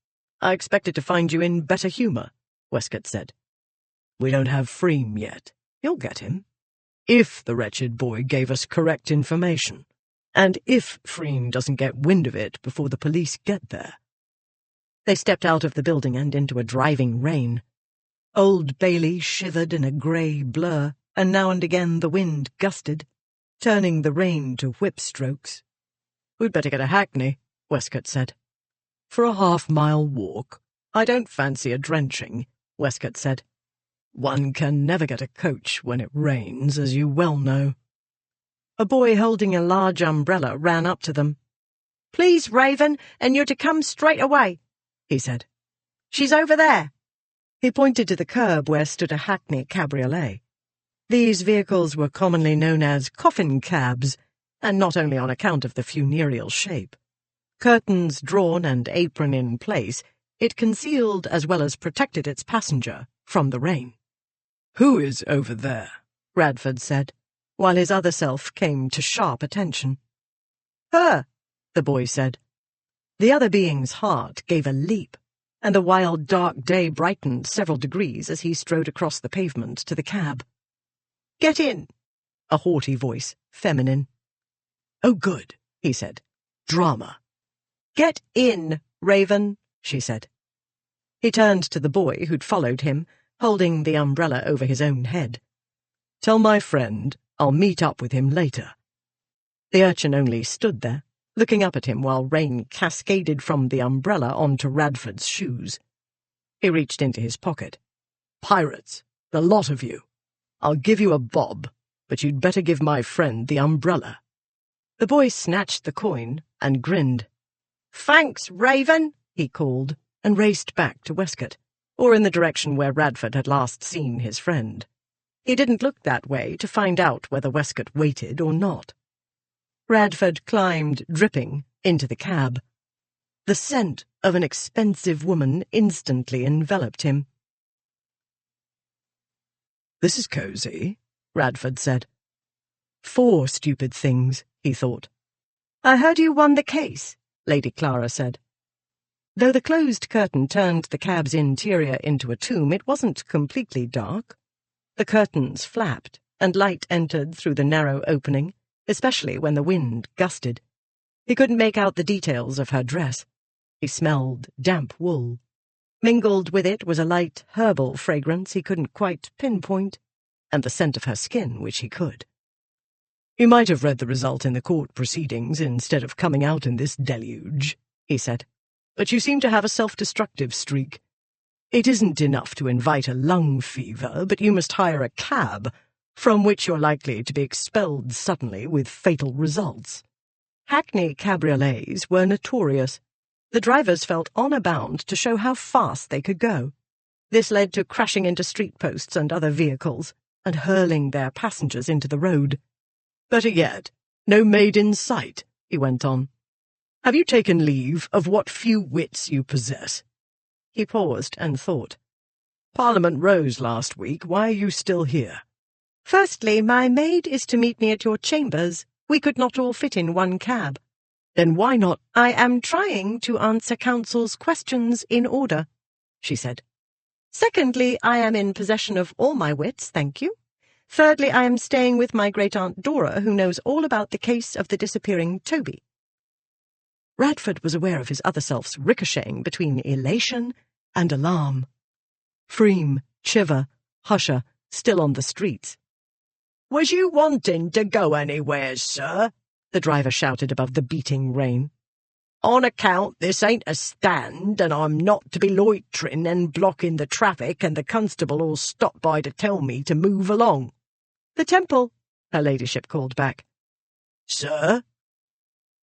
Speaker 2: I expected to find you in better humour, Westcott said. We don't have Freem yet. You'll get him. If the wretched boy gave us correct information, and if Freem doesn't get wind of it before the police get there. They stepped out of the building and into a driving rain. Old Bailey shivered in a grey blur, and now and again the wind gusted, turning the rain to whip strokes. We'd better get a hackney, Westcott said. For a half-mile walk. I don't fancy a drenching, Westcott said. One can never get a coach when it rains, as you well know. A boy holding a large umbrella ran up to them. Please, Raven, and you're to come straight away, he said. She's over there. He pointed to the curb where stood a hackney cabriolet. These vehicles were commonly known as coffin cabs, and not only on account of the funereal shape. Curtains drawn and apron in place, it concealed as well as protected its passenger from the rain. Who is over there? Radford said, while his other self came to sharp attention. Her, the boy said. The other being's heart gave a leap, and the wild, dark day brightened several degrees as he strode across the pavement to the cab. Get in, a haughty voice, feminine. Oh, good, he said. Drama. Get in, Raven, she said. He turned to the boy who'd followed him, holding the umbrella over his own head. Tell my friend I'll meet up with him later. The urchin only stood there, looking up at him while rain cascaded from the umbrella onto Radford's shoes. He reached into his pocket. Pirates, the lot of you. I'll give you a bob, but you'd better give my friend the umbrella. The boy snatched the coin and grinned. Thanks, Raven, he called, and raced back to Westcott, or in the direction where Radford had last seen his friend. He didn't look that way to find out whether Westcott waited or not. Radford climbed, dripping, into the cab. The scent of an expensive woman instantly enveloped him. This is cosy, Radford said. 4 stupid things, he thought. I heard you won the case, Lady Clara said. Though the closed curtain turned the cab's interior into a tomb, it wasn't completely dark. The curtains flapped, and light entered through the narrow opening, especially when the wind gusted. He couldn't make out the details of her dress. He smelled damp wool. Mingled with it was a light herbal fragrance he couldn't quite pinpoint, and the scent of her skin which he could. You might have read the result in the court proceedings instead of coming out in this deluge, he said. But you seem to have a self-destructive streak. It isn't enough to invite a lung fever, but you must hire a cab, from which you're likely to be expelled suddenly with fatal results. Hackney cabriolets were notorious. The drivers felt honour bound to show how fast they could go. This led to crashing into street posts and other vehicles, and hurling their passengers into the road. Better yet, no maid in sight, he went on. Have you taken leave of what few wits you possess? He paused and thought. Parliament rose last week. Why are you still here? Firstly, my maid is to meet me at your chambers. We could not all fit in one cab. Then why not? I am trying to answer Council's questions in order, she said. Secondly, I am in possession of all my wits, thank you. Thirdly, I am staying with my great-aunt Dora, who knows all about the case of the disappearing Toby. Radford was aware of his other self's ricocheting between elation and alarm. Freem, Chiver, Husher, still on the streets. Was you wanting to go anywhere, sir? The driver shouted above the beating rain. On account this ain't a stand, and I'm not to be loitering and blocking the traffic, and the constable'll stop by to tell me to move along. The Temple, her ladyship called back. Sir?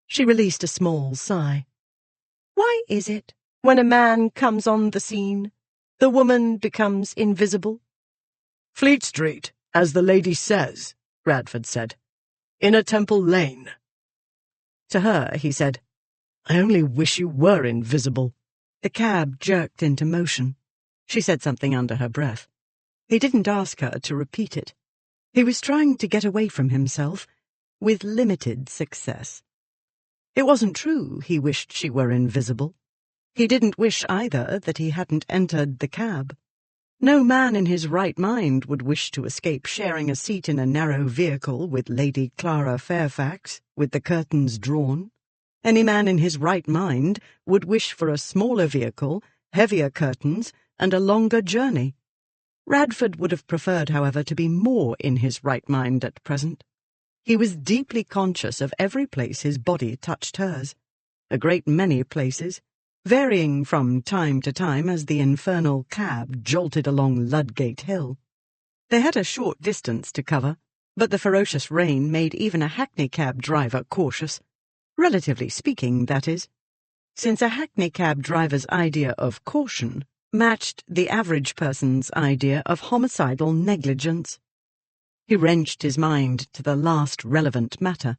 Speaker 2: She released a small sigh. Why is it, when a man comes on the scene, the woman becomes invisible? Fleet Street, as the lady says, Radford said. Inner Temple Lane."
Speaker 1: To her, he said, "I only wish you were invisible." The cab jerked into motion. She said something under her breath. He didn't ask her to repeat it. He was trying to get away from himself, with limited success. It wasn't true he wished she were invisible. He didn't wish either that he hadn't entered the cab. No man in his right mind would wish to escape sharing a seat in a narrow vehicle with Lady Clara Fairfax, with the curtains drawn. Any man in his right mind would wish for a smaller vehicle, heavier curtains, and a longer journey. Radford would have preferred, however, to be more in his right mind at present. He was deeply conscious of every place his body touched hers, a great many places, varying from time to time as the infernal cab jolted along Ludgate Hill. They had a short distance to cover, but the ferocious rain made even a hackney cab driver cautious. Relatively speaking, that is, since a hackney cab driver's idea of caution matched the average person's idea of homicidal negligence. He wrenched his mind to the last relevant matter.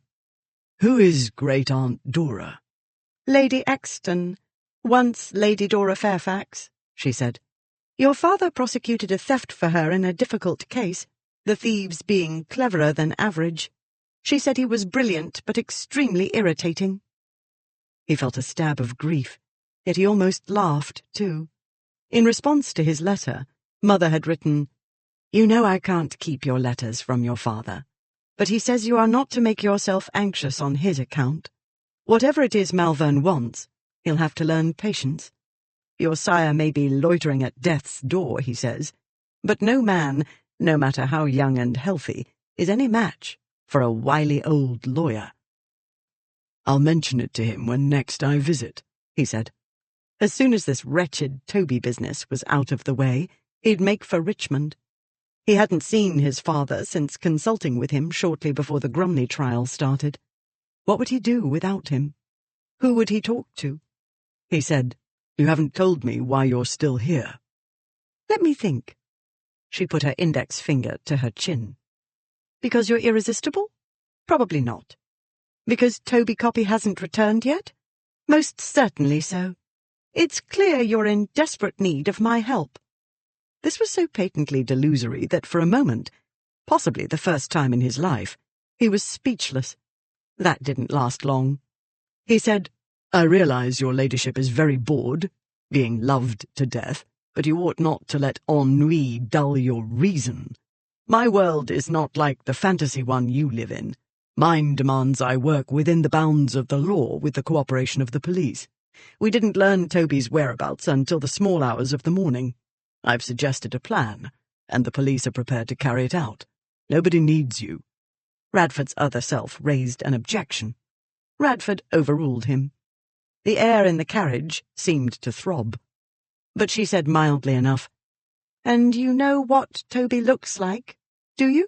Speaker 2: "Who is Great-Aunt Dora?"
Speaker 1: "Lady Exton, once Lady Dora Fairfax," she said. "Your father prosecuted a theft for her in a difficult case, the thieves being cleverer than average. She said he was brilliant but extremely irritating." He felt a stab of grief, yet he almost laughed, too. In response to his letter, Mother had written, "You know I can't keep your letters from your father, but he says you are not to make yourself anxious on his account. Whatever it is Malvern wants, he'll have to learn patience. Your sire may be loitering at death's door, he says, but no man, no matter how young and healthy, is any match for a wily old lawyer."
Speaker 2: "I'll mention it to him when next I visit," he said.
Speaker 1: As soon as this wretched Toby business was out of the way, he'd make for Richmond. He hadn't seen his father since consulting with him shortly before the Grumney trial started. What would he do without him? Who would he talk to?
Speaker 2: He said, "You haven't told me why you're still here."
Speaker 1: "Let me think." She put her index finger to her chin. "Because you're irresistible? Probably not. Because Toby Copy hasn't returned yet? Most certainly so. It's clear you're in desperate need of my help." This was so patently delusory that for a moment, possibly the first time in his life, he was speechless. That didn't last long.
Speaker 2: He said, "I realize your ladyship is very bored, being loved to death, but you ought not to let ennui dull your reason. My world is not like the fantasy one you live in. Mine demands I work within the bounds of the law with the cooperation of the police. We didn't learn Toby's whereabouts until the small hours of the morning. I've suggested a plan, and the police are prepared to carry it out. Nobody needs you."
Speaker 1: Radford's other self raised an objection. Radford overruled him. The air in the carriage seemed to throb. But she said mildly enough, "And you know what Toby looks like, do you?"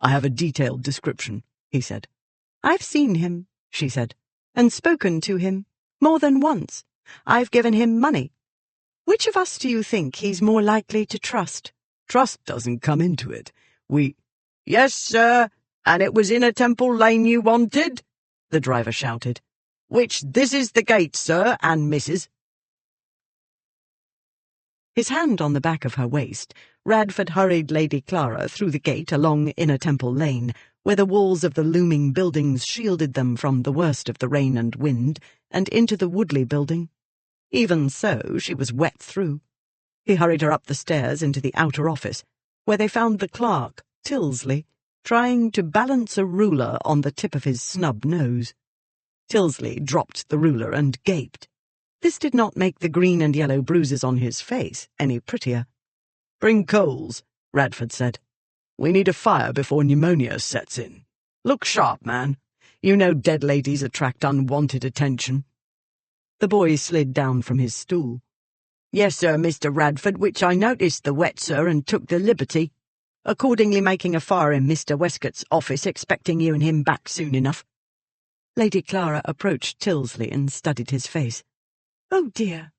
Speaker 2: "I have a detailed description," he said.
Speaker 1: "I've seen him," she said, "and spoken to him. More than once. I've given him money. Which of us do you think he's more likely to trust?"
Speaker 2: "Trust doesn't come into it.
Speaker 4: Yes, sir, and it was Inner Temple Lane you wanted?" the driver shouted. "Which this is the gate, sir, and Mrs."
Speaker 1: His hand on the back of her waist, Radford hurried Lady Clara through the gate along Inner Temple Lane, where the walls of the looming buildings shielded them from the worst of the rain and wind, and into the Woodley building. Even so, she was wet through. He hurried her up the stairs into the outer office, where they found the clerk, Tilsley, trying to balance a ruler on the tip of his snub nose. Tilsley dropped the ruler and gaped. This did not make the green and yellow bruises on his face any prettier.
Speaker 2: "Bring coals," Radford said. "We need a fire before pneumonia sets in. Look sharp, man. You know dead ladies attract unwanted attention."
Speaker 1: The boy slid down from his stool.
Speaker 4: "Yes, sir, Mr. Radford, which I noticed the wet, sir, and took the liberty. Accordingly making a fire in Mr. Westcott's office, expecting you and him back soon enough."
Speaker 1: Lady Clara approached Tilsley and studied his face. "Oh, dear.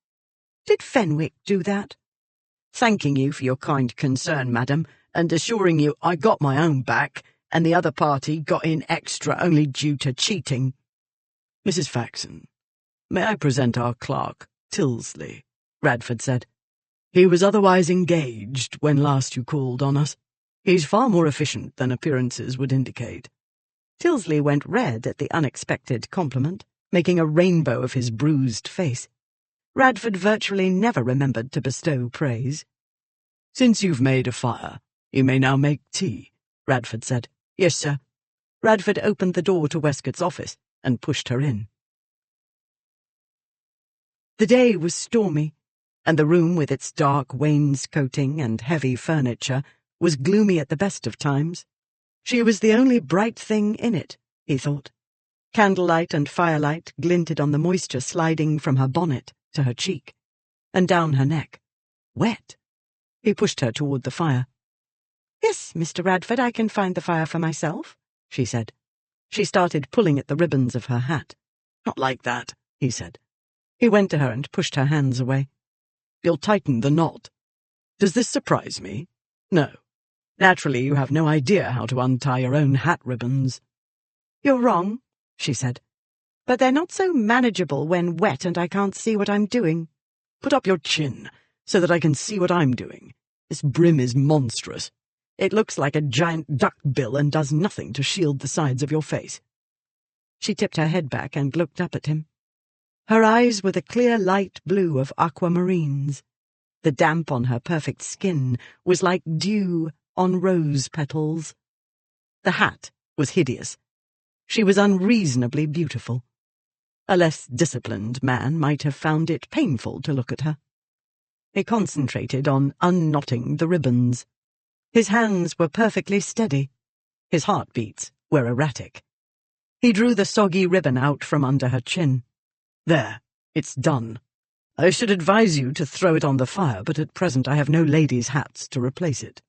Speaker 1: Did Fenwick do that?"
Speaker 4: "Thanking you for your kind concern, madam, and assuring you I got my own back, and the other party got in extra only due to cheating.
Speaker 2: Mrs. Faxon, may I present our clerk, Tilsley? Radford said. He was otherwise engaged when last you called on us. He's far more efficient than appearances would indicate.
Speaker 4: Tilsley went red at the unexpected compliment, making a rainbow of his bruised face. Radford virtually never remembered to bestow praise.
Speaker 2: Since you've made a fire, you may now make tea, Radford said.
Speaker 4: Yes, sir. Radford opened the door to Westcott's office and pushed her in. The day was stormy, and the room with its dark wainscoting and heavy furniture was gloomy at the best of times. She was the only bright thing in it, he thought. Candlelight and firelight glinted on the moisture sliding from her bonnet to her cheek, and down her neck. Wet. He pushed her toward the fire. "Yes, Mr. Radford, I can find the fire for myself," she said. She started pulling at the ribbons of her hat.
Speaker 2: "Not like that," he said.
Speaker 4: He went to her and pushed her hands away.
Speaker 2: "You'll tighten the knot. Does this surprise me? No. Naturally, you have no idea how to untie your own hat ribbons."
Speaker 4: "You're wrong," she said. "But they're not so manageable when wet and I can't see what I'm doing."
Speaker 2: "Put up your chin, so that I can see what I'm doing. This brim is monstrous. It looks like a giant duck bill and does nothing to shield the sides of your face."
Speaker 4: She tipped her head back and looked up at him. Her eyes were the clear light blue of aquamarines. The damp on her perfect skin was like dew on rose petals. The hat was hideous. She was unreasonably beautiful. A less disciplined man might have found it painful to look at her. He concentrated on unknotting the ribbons. His hands were perfectly steady. His heartbeats were erratic. He drew the soggy ribbon out from under her chin.
Speaker 2: "There, it's done. I should advise you to throw it on the fire, but at present I have no ladies' hats to replace it."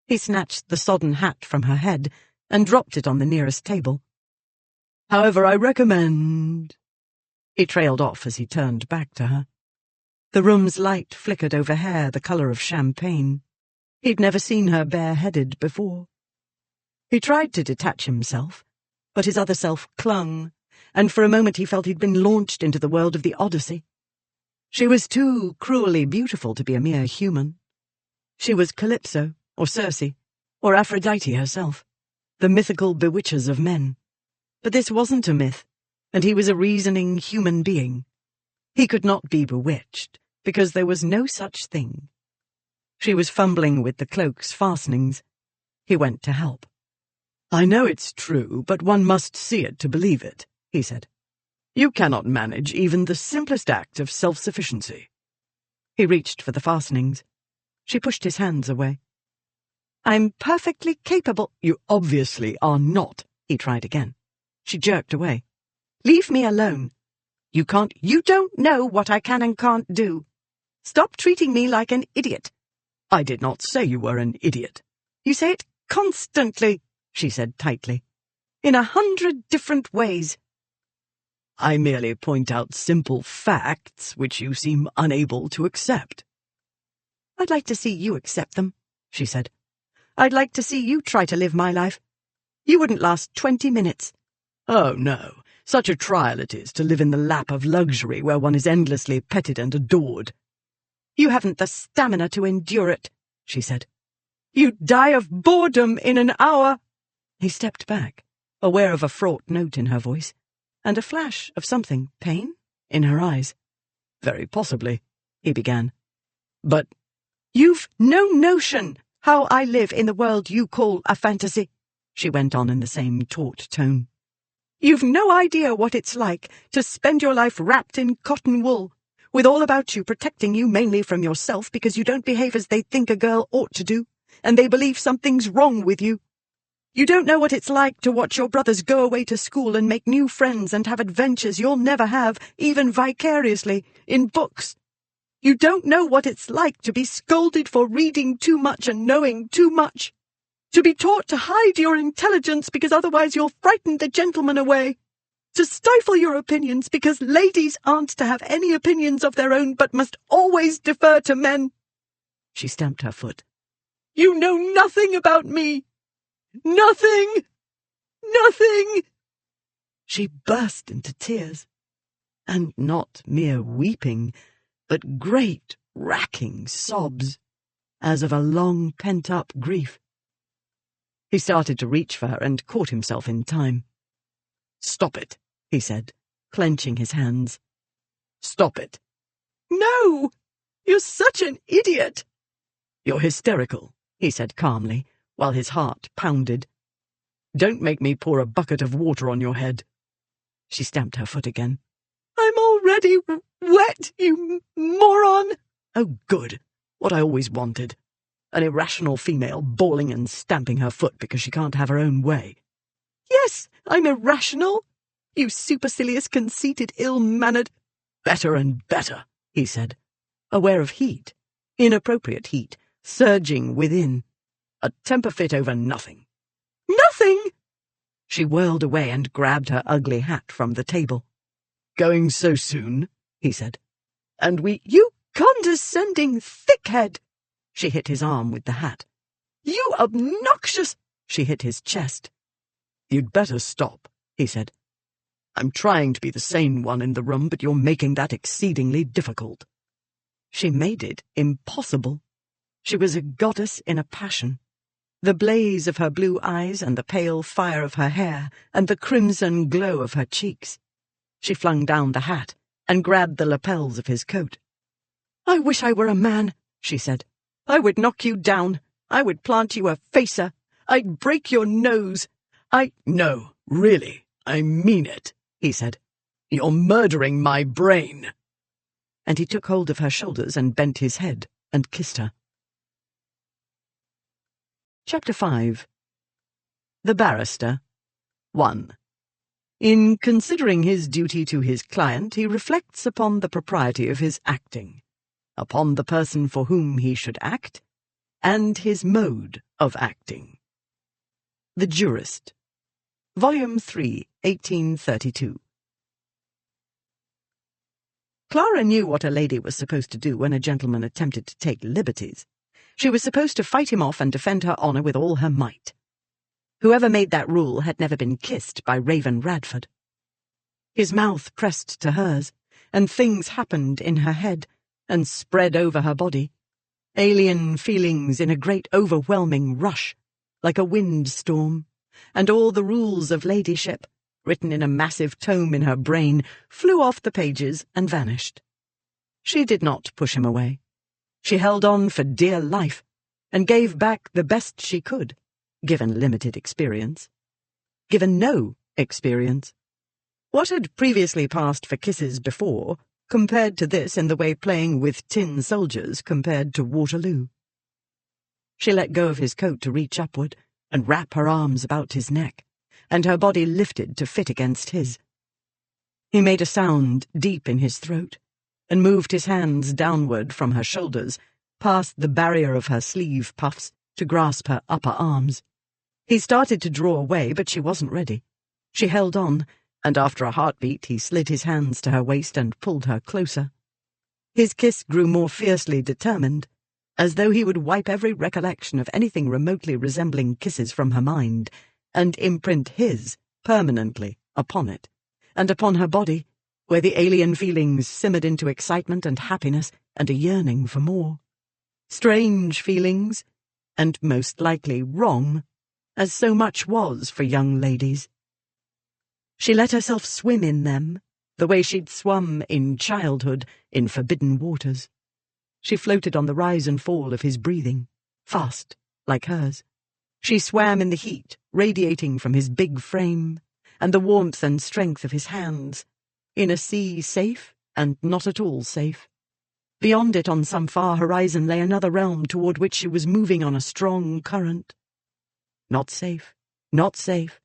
Speaker 4: He snatched the sodden hat from her head and dropped it on the nearest table.
Speaker 2: "However, I recommend—"
Speaker 4: He trailed off as he turned back to her. The room's light flickered over hair the colour of champagne. He'd never seen her bareheaded before. He tried to detach himself, but his other self clung, and for a moment he felt he'd been launched into the world of the Odyssey. She was too cruelly beautiful to be a mere human. She was Calypso, or Circe, or Aphrodite herself, the mythical bewitchers of men. But this wasn't a myth, and he was a reasoning human being. He could not be bewitched, because there was no such thing. She was fumbling with the cloak's fastenings. He went to help.
Speaker 2: "I know it's true, but one must see it to believe it," he said. "You cannot manage even the simplest act of self-sufficiency."
Speaker 4: He reached for the fastenings. She pushed his hands away. "I'm perfectly capable—"
Speaker 2: "You obviously are not,"
Speaker 4: he tried again. She jerked away. "Leave me alone. You can't— You don't know what I can and can't do. Stop treating me like an idiot."
Speaker 2: "I did not say you were an idiot."
Speaker 4: "You say it constantly," she said tightly, "in 100 different ways."
Speaker 2: "I merely point out simple facts which you seem unable to accept."
Speaker 4: "I'd like to see you accept them," she said. "I'd like to see you try to live my life. You wouldn't last 20 minutes.
Speaker 2: "Oh, no. Such a trial it is to live in the lap of luxury where one is endlessly petted and adored."
Speaker 4: "You haven't the stamina to endure it," she said. "You'd die of boredom in an hour." He stepped back, aware of a fraught note in her voice, and a flash of something, pain, in her eyes.
Speaker 2: "Very possibly," he began. "But—"
Speaker 4: "You've no notion how I live in the world you call a fantasy," she went on in the same taut tone. "You've no idea what it's like to spend your life wrapped in cotton wool, with all about you protecting you mainly from yourself because you don't behave as they think a girl ought to do, and they believe something's wrong with you. You don't know what it's like to watch your brothers go away to school and make new friends and have adventures you'll never have, even vicariously, in books. You don't know what it's like to be scolded for reading too much and knowing too much. To be taught to hide your intelligence because otherwise you'll frighten the gentlemen away. To stifle your opinions because ladies aren't to have any opinions of their own but must always defer to men." She stamped her foot. "You know nothing about me."
Speaker 2: Nothing! Nothing! She burst into tears, and not mere weeping, but great, racking sobs, as of a long pent-up grief. He started to reach for her and caught himself in time. "Stop it," he said, clenching his hands. "Stop it." "No! You're such an idiot!" "You're hysterical," he said calmly, while his heart pounded. "Don't make me pour a bucket of water on your head." She stamped her foot again. "I'm already wet, you moron!" "Oh, good. What I always wanted. An irrational female bawling and stamping her foot because she can't have her own way." "Yes, I'm irrational. You supercilious, conceited, ill-mannered—" "Better and better," he said, aware of heat, inappropriate heat, surging within. "A temper fit over nothing." "Nothing!" She whirled away and grabbed her ugly hat from the table. "Going so soon?" he said. "And you condescending thickhead!" She hit his arm with the hat. "You obnoxious—" She hit his chest. "You'd better stop," he said. "I'm trying to be the sane one in the room, but you're making that exceedingly difficult." She made it impossible. She was a goddess in a passion. The blaze of her blue eyes and the pale fire of her hair and the crimson glow of her cheeks. She flung down the hat and grabbed the lapels of his coat. "I wish I were a man," she said. "I would knock you down. I would plant you a facer. I'd break your nose. No, really, I mean it," he said. "You're murdering my brain." And he took hold of her shoulders and bent his head and kissed her. Chapter 5. The Barrister. 1. In considering his duty to his client, he reflects upon the propriety of his acting, upon the person for whom he should act, and his mode of acting. The Jurist. Volume 3, 1832. Clara knew what a lady was supposed to do when a gentleman attempted to take liberties. She was supposed to fight him off and defend her honour with all her might. Whoever made that rule had never been kissed by Raven Radford. His mouth pressed to hers, and things happened in her head and spread over her body. Alien feelings in a great overwhelming rush, like a windstorm, and all the rules of ladyship, written in a massive tome in her brain, flew off the pages and vanished. She did not push him away. She held on for dear life, and gave back the best she could, given limited experience. Given no experience. What had previously passed for kisses before, compared to this in the way playing with tin soldiers compared to Waterloo. She let go of his coat to reach upward and wrap her arms about his neck, and her body lifted to fit against his. He made a sound deep in his throat, and moved his hands downward from her shoulders, past the barrier of her sleeve puffs, to grasp her upper arms. He started to draw away, but she wasn't ready. She held on, and after a heartbeat he slid his hands to her waist and pulled her closer. His kiss grew more fiercely determined, as though he would wipe every recollection of anything remotely resembling kisses from her mind, and imprint his permanently upon it, and upon her body, where the alien feelings simmered into excitement and happiness and a yearning for more. Strange feelings, and most likely wrong, as so much was for young ladies. She let herself swim in them, the way she'd swum in childhood in forbidden waters. She floated on the rise and fall of his breathing, fast, like hers. She swam in the heat radiating from his big frame, and the warmth and strength of his hands, in a sea safe and not at all safe. Beyond it, on some far horizon, lay another realm toward which she was moving on a strong current. Not safe, not safe.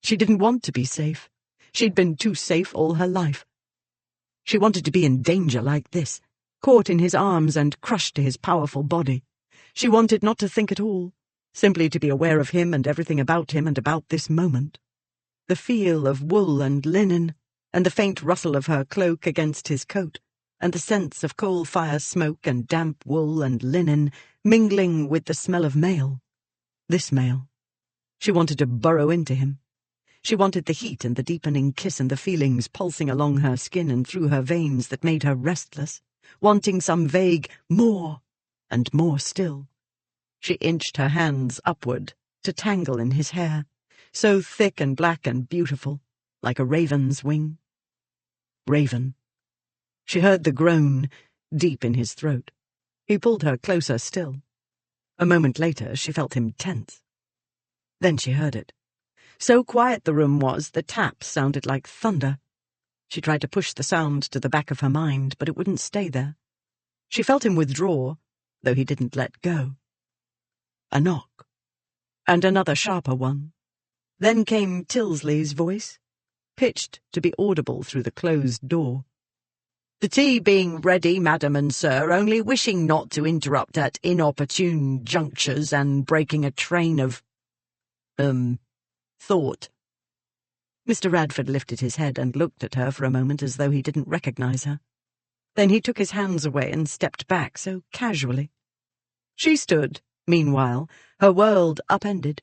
Speaker 2: She didn't want to be safe. She'd been too safe all her life. She wanted to be in danger like this, caught in his arms and crushed to his powerful body. She wanted not to think at all, simply to be aware of him and everything about him and about this moment. The feel of wool and linen, and the faint rustle of her cloak against his coat, and the sense of coal-fire smoke and damp wool and linen mingling with the smell of mail. This mail. She wanted to burrow into him. She wanted the heat and the deepening kiss and the feelings pulsing along her skin and through her veins that made her restless, wanting some vague more and more still. She inched her hands upward to tangle in his hair, so thick and black and beautiful, like a raven's wing. Raven. She heard the groan deep in his throat. He pulled her closer still. A moment later, she felt him tense. Then she heard it. So quiet the room was, the taps sounded like thunder. She tried to push the sound to the back of her mind, but it wouldn't stay there. She felt him withdraw, though he didn't let go. A knock. And another sharper one. Then came Tilsley's voice, pitched to be audible through the closed door. "The tea being ready, madam and sir, only wishing not to interrupt at inopportune junctures and breaking a train of, thought." Mr. Radford lifted his head and looked at her for a moment as though he didn't recognize her. Then he took his hands away and stepped back so casually. She stood, meanwhile, her world upended,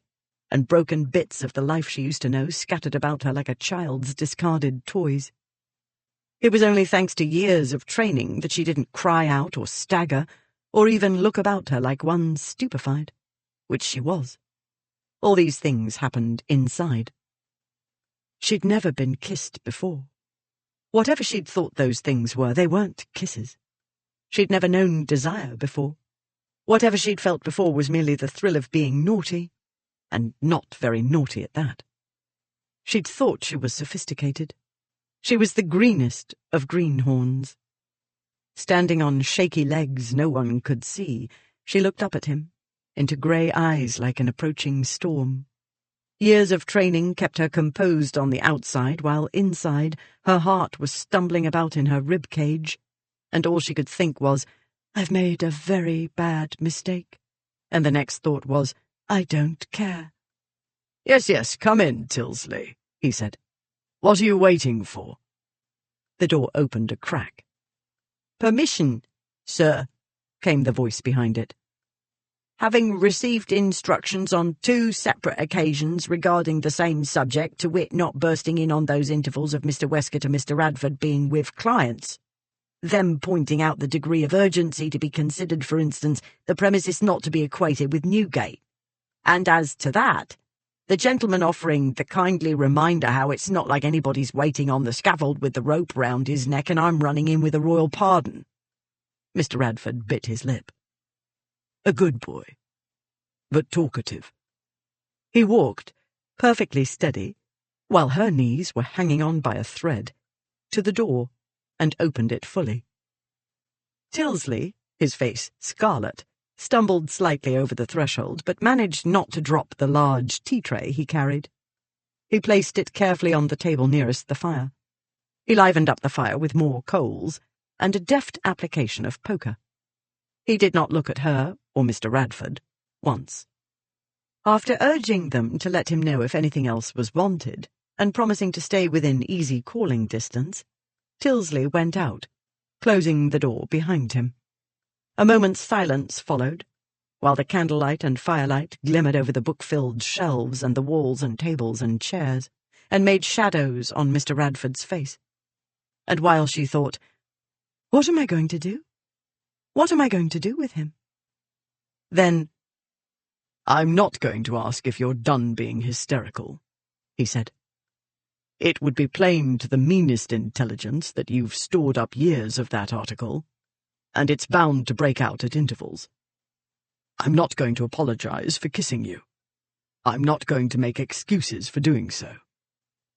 Speaker 2: and broken bits of the life she used to know scattered about her like a child's discarded toys. It was only thanks to years of training that she didn't cry out or stagger, or even look about her like one stupefied, which she was. All these things happened inside. She'd never been kissed before. Whatever she'd thought those things were, they weren't kisses. She'd never known desire before. Whatever she'd felt before was merely the thrill of being naughty, and not very naughty at that. She'd thought she was sophisticated. She was the greenest of greenhorns. Standing on shaky legs no one could see, she looked up at him, into grey eyes like an approaching storm. Years of training kept her composed on the outside, while inside her heart was stumbling about in her rib cage, and all she could think was, "I've made a very bad mistake," and the next thought was, "I don't care."
Speaker 1: Yes, come in, Tilsley," he said. "What are you waiting for?"
Speaker 2: The door opened a crack. "Permission, sir," came the voice behind it. "Having received instructions on 2 separate occasions regarding the same subject, to wit, not bursting in on those intervals of Mr. Westcott and Mr. Radford being with clients, them pointing out the degree of urgency to be considered, for instance, the premises not to be equated with Newgate. And as to that, the gentleman offering the kindly reminder how it's not like anybody's waiting on the scaffold with the rope round his neck and I'm running in with a royal pardon." Mr. Radford bit his lip.
Speaker 1: "A good boy, but talkative."
Speaker 2: He walked, perfectly steady, while her knees were hanging on by a thread, to the door, and opened it fully. Tilsley, his face scarlet, stumbled slightly over the threshold, but managed not to drop the large tea tray he carried. He placed it carefully on the table nearest the fire. He livened up the fire with more coals, and a deft application of poker. He did not look at her, or Mr. Radford, once. After urging them to let him know if anything else was wanted, and promising to stay within easy calling distance, Tilsley went out, closing the door behind him. A moment's silence followed, while the candlelight and firelight glimmered over the book-filled shelves and the walls and tables and chairs, and made shadows on Mr. Radford's face. And while she thought, "What am I going to do? What am I going to do with him?" Then,
Speaker 1: "I'm not going to ask if you're done being hysterical," he said. "It would be plain to the meanest intelligence that you've stored up years of that article, and it's bound to break out at intervals. I'm not going to apologize for kissing you. I'm not going to make excuses for doing so.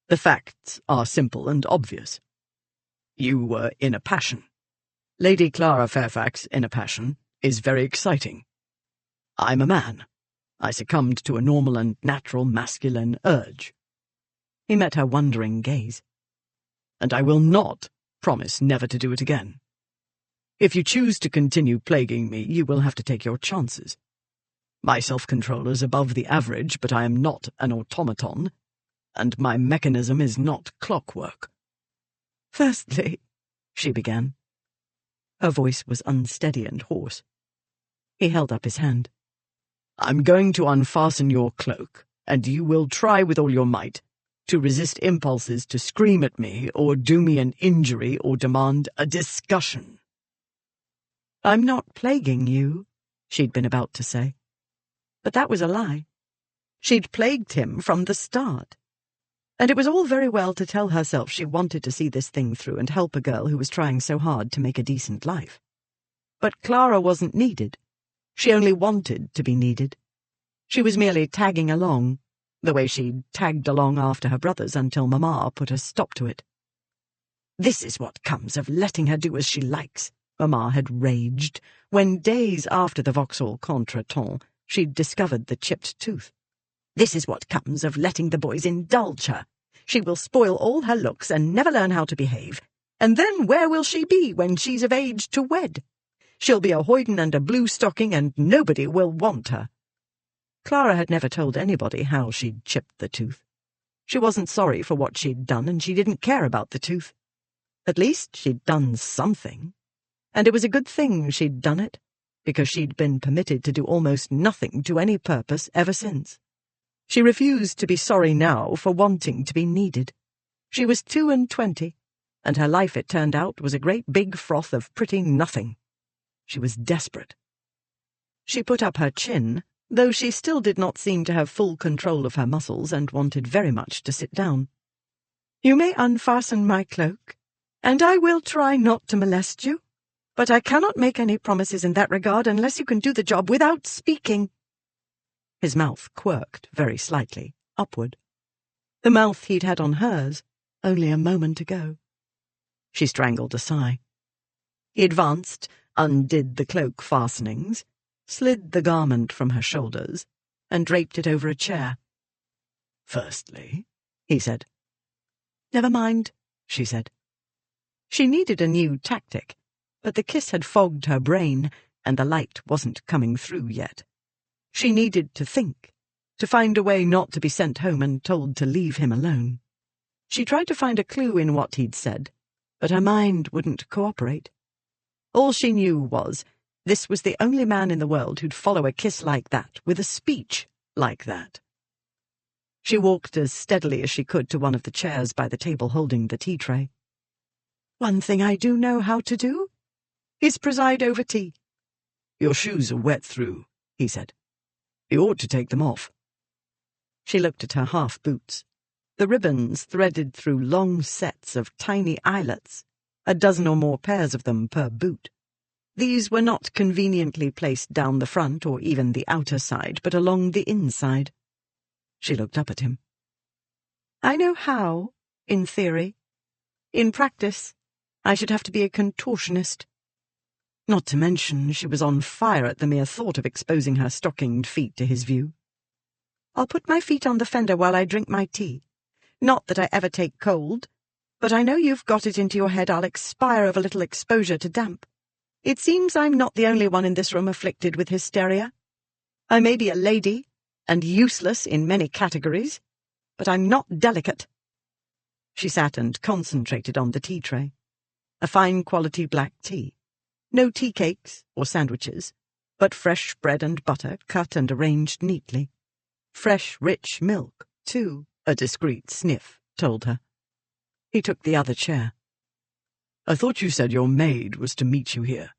Speaker 1: The facts are simple and obvious. You were in a passion. Lady Clara Fairfax in a passion is very exciting. I'm a man. I succumbed to a normal and natural masculine urge."
Speaker 2: He met her wondering gaze.
Speaker 1: "And I will not promise never to do it again. If you choose to continue plaguing me, you will have to take your chances. My self-control is above the average, but I am not an automaton, and my mechanism is not clockwork."
Speaker 2: "Firstly," she began. Her voice was unsteady and hoarse. He held up his hand.
Speaker 1: "I'm going to unfasten your cloak
Speaker 2: and you will try with all your might to resist impulses to scream at me or do me an injury or demand a discussion."
Speaker 1: "I'm not plaguing you," she'd been about to say. But that was a lie. She'd plagued him from the start. And it was all very well to tell herself she wanted to see this thing through and help a girl who was trying so hard to make a decent life. But Clara wasn't needed. She only wanted to be needed. She was merely tagging along, the way she'd tagged along after her brothers until Mamma put a stop to it. "This is what comes of letting her do as she likes," Mamma had raged, when days after the Vauxhall contretemps she'd discovered the chipped tooth. "This is what comes of letting the boys indulge her. She will spoil all her looks and never learn how to behave. And then where will she be when she's of age to wed? She'll be a hoyden and a blue stocking, and nobody will want her." Clara had never told anybody how she'd chipped the tooth. She wasn't sorry for what she'd done, and she didn't care about the tooth. At least she'd done something. And it was a good thing she'd done it, because she'd been permitted to do almost nothing to any purpose ever since. She refused to be sorry now for wanting to be needed. She was 22, and her life, it turned out, was a great big froth of pretty nothing. She was desperate. She put up her chin, though she still did not seem to have full control of her muscles and wanted very much to sit down. "You may unfasten my cloak, and I will try not to molest you, but I cannot make any promises in that regard unless you can do the job without speaking." His mouth quirked very slightly, upward. The mouth he'd had on hers only a moment ago. She strangled a sigh. He advanced, undid the cloak fastenings, slid the garment from her shoulders, and draped it over a chair.
Speaker 2: "Firstly," he said.
Speaker 1: "Never mind," she said. She needed a new tactic, but the kiss had fogged her brain, and the light wasn't coming through yet. She needed to think, to find a way not to be sent home and told to leave him alone. She tried to find a clue in what he'd said, but her mind wouldn't cooperate. All she knew was this was the only man in the world who'd follow a kiss like that, with a speech like that. She walked as steadily as she could to one of the chairs by the table holding the tea tray. "One thing I do know how to do is preside over tea."
Speaker 2: "Your shoes are wet through," he said. "You ought to take them off."
Speaker 1: She looked at her half-boots, the ribbons threaded through long sets of tiny eyelets, a dozen or more pairs of them per boot. These were not conveniently placed down the front or even the outer side, but along the inside. She looked up at him. "I know how, in theory. In practice, I should have to be a contortionist." Not to mention she was on fire at the mere thought of exposing her stockinged feet to his view. "I'll put my feet on the fender while I drink my tea. Not that I ever take cold, but I know you've got it into your head I'll expire of a little exposure to damp. It seems I'm not the only one in this room afflicted with hysteria. I may be a lady, and useless in many categories, but I'm not delicate." She sat and concentrated on the tea tray. A fine-quality black tea. No tea cakes or sandwiches, but fresh bread and butter cut and arranged neatly. Fresh, rich milk, too, a discreet sniff told her. He took the other chair.
Speaker 2: "I thought you said your maid was to meet you here."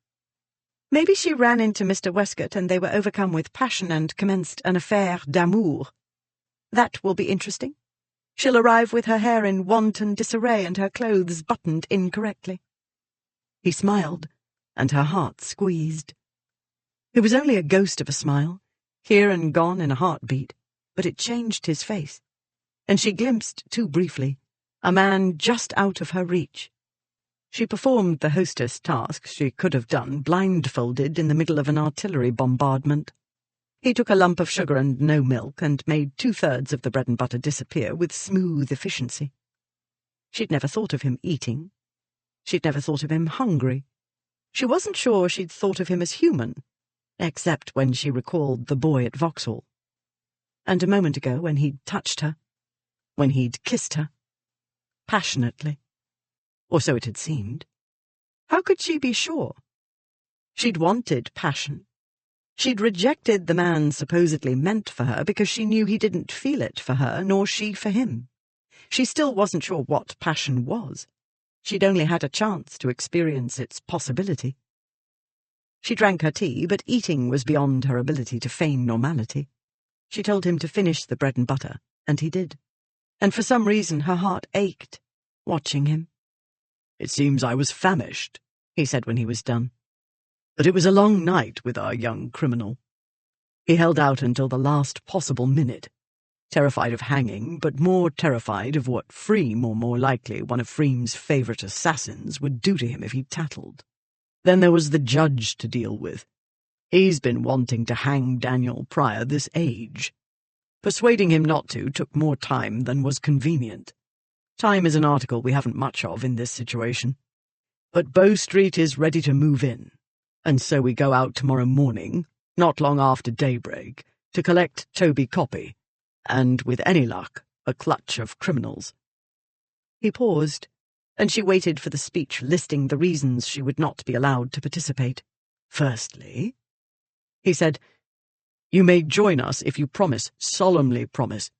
Speaker 1: "Maybe she ran into Mr. Westcott and they were overcome with passion and commenced an affaire d'amour. That will be interesting. She'll arrive with her hair in wanton disarray and her clothes buttoned incorrectly." He smiled, and her heart squeezed. It was only a ghost of a smile, here and gone in a heartbeat, but it changed his face, and she glimpsed, too briefly, a man just out of her reach. She performed the hostess task she could have done blindfolded in the middle of an artillery bombardment. He took a lump of sugar and no milk and made 2/3 of the bread and butter disappear with smooth efficiency. She'd never thought of him eating. She'd never thought of him hungry. She wasn't sure she'd thought of him as human, except when she recalled the boy at Vauxhall. And a moment ago when he'd touched her, when he'd kissed her, passionately. Or so it had seemed. How could she be sure? She'd wanted passion. She'd rejected the man supposedly meant for her because she knew he didn't feel it for her, nor she for him. She still wasn't sure what passion was. She'd only had a chance to experience its possibility. She drank her tea, but eating was beyond her ability to feign normality. She told him to finish the bread and butter, and he did. And for some reason her heart ached, watching him.
Speaker 2: "It seems I was famished," he said when he was done. "But it was a long night with our young criminal." He held out until the last possible minute, terrified of hanging, but more terrified of what Freem, or more likely one of Freem's favourite assassins, would do to him if he tattled. Then there was the judge to deal with. He's been wanting to hang Daniel Pryor this age. Persuading him not to took more time than was convenient. Time is an article we haven't much of in this situation. But Bow Street is ready to move in, and so we go out tomorrow morning, not long after daybreak, to collect Toby Copy, and, with any luck, a clutch of criminals.
Speaker 1: He paused, and she waited for the speech listing the reasons she would not be allowed to participate.
Speaker 2: "Firstly," he said, "you may join us if you promise, solemnly promise,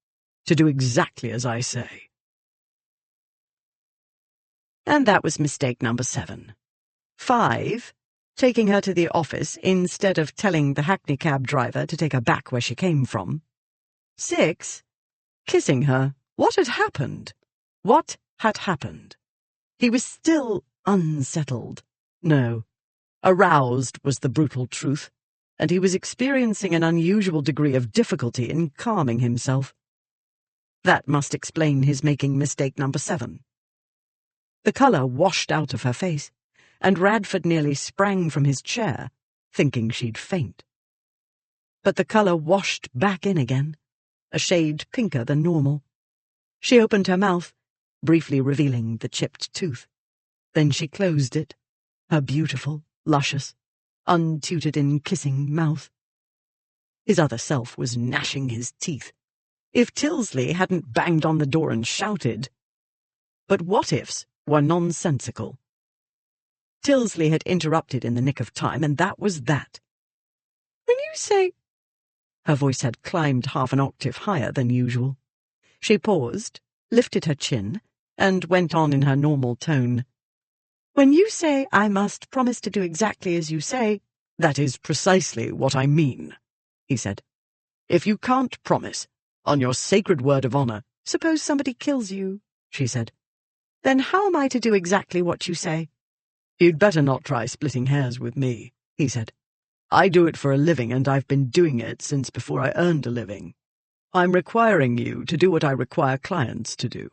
Speaker 2: to do exactly as I say."
Speaker 1: And that was mistake number 7. 5, taking her to the office instead of telling the hackney cab driver to take her back where she came from. 6, kissing her. What had happened? What had happened? He was still unsettled. No, aroused was the brutal truth, and he was experiencing an unusual degree of difficulty in calming himself. That must explain his making mistake number 7. The colour washed out of her face, and Radford nearly sprang from his chair, thinking she'd faint. But the colour washed back in again, a shade pinker than normal. She opened her mouth, briefly revealing the chipped tooth. Then she closed it, her beautiful, luscious, untutored in kissing mouth. His other self was gnashing his teeth. If Tilsley hadn't banged on the door and shouted. But what-ifs were nonsensical. Tilsley had interrupted in the nick of time, and that was that. "When you say—" Her voice had climbed half an octave higher than usual. She paused, lifted her chin, and went on in her normal tone. "When you say I must promise to do exactly as you say—"
Speaker 2: "That is precisely what I mean," he said. "If you can't promise, on your sacred word of honour—"
Speaker 1: "Suppose somebody kills you," she said. "Then how am I to do exactly what you say?"
Speaker 2: "You'd better not try splitting hairs with me," he said. "I do it for a living, and I've been doing it since before I earned a living. I'm requiring you to do what I require clients to do.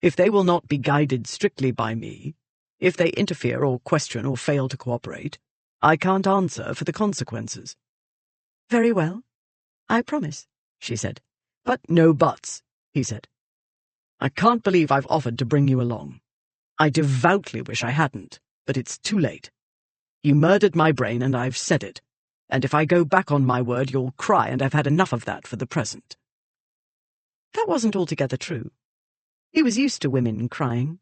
Speaker 2: If they will not be guided strictly by me, if they interfere or question or fail to cooperate, I can't answer for the consequences."
Speaker 1: "Very well. I promise," she said.
Speaker 2: "But no buts," he said. "I can't believe I've offered to bring you along. I devoutly wish I hadn't, but it's too late. You murdered my brain, and I've said it, and if I go back on my word you'll cry, and I've had enough of that for the present."
Speaker 1: That wasn't altogether true. He was used to women crying.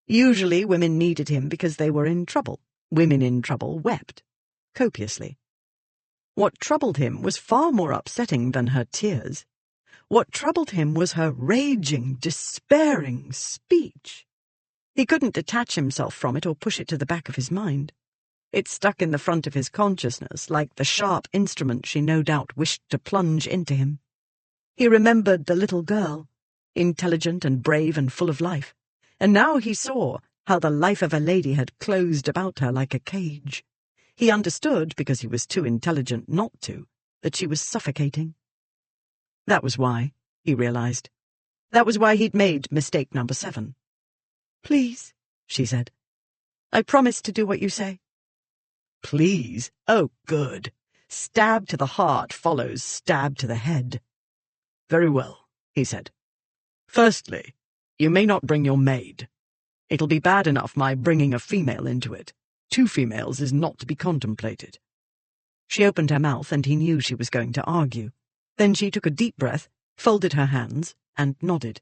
Speaker 1: Usually women needed him because they were in trouble. Women in trouble wept, copiously. What troubled him was far more upsetting than her tears. What troubled him was her raging, despairing speech. He couldn't detach himself from it or push it to the back of his mind. It stuck in the front of his consciousness like the sharp instrument she no doubt wished to plunge into him. He remembered the little girl, intelligent and brave and full of life, and now he saw how the life of a lady had closed about her like a cage. He understood, because he was too intelligent not to, that she was suffocating. That was why, he realized. That was why he'd made mistake number 7. "Please," she said. "I promise to do what you say."
Speaker 2: "Please? Oh, good. Stab to the heart follows stab to the head." "Very well," he said. "Firstly, you may not bring your maid. It'll be bad enough my bringing a female into it. 2 females is not to be contemplated."
Speaker 1: She opened her mouth, and he knew she was going to argue. Then she took a deep breath, folded her hands, and nodded.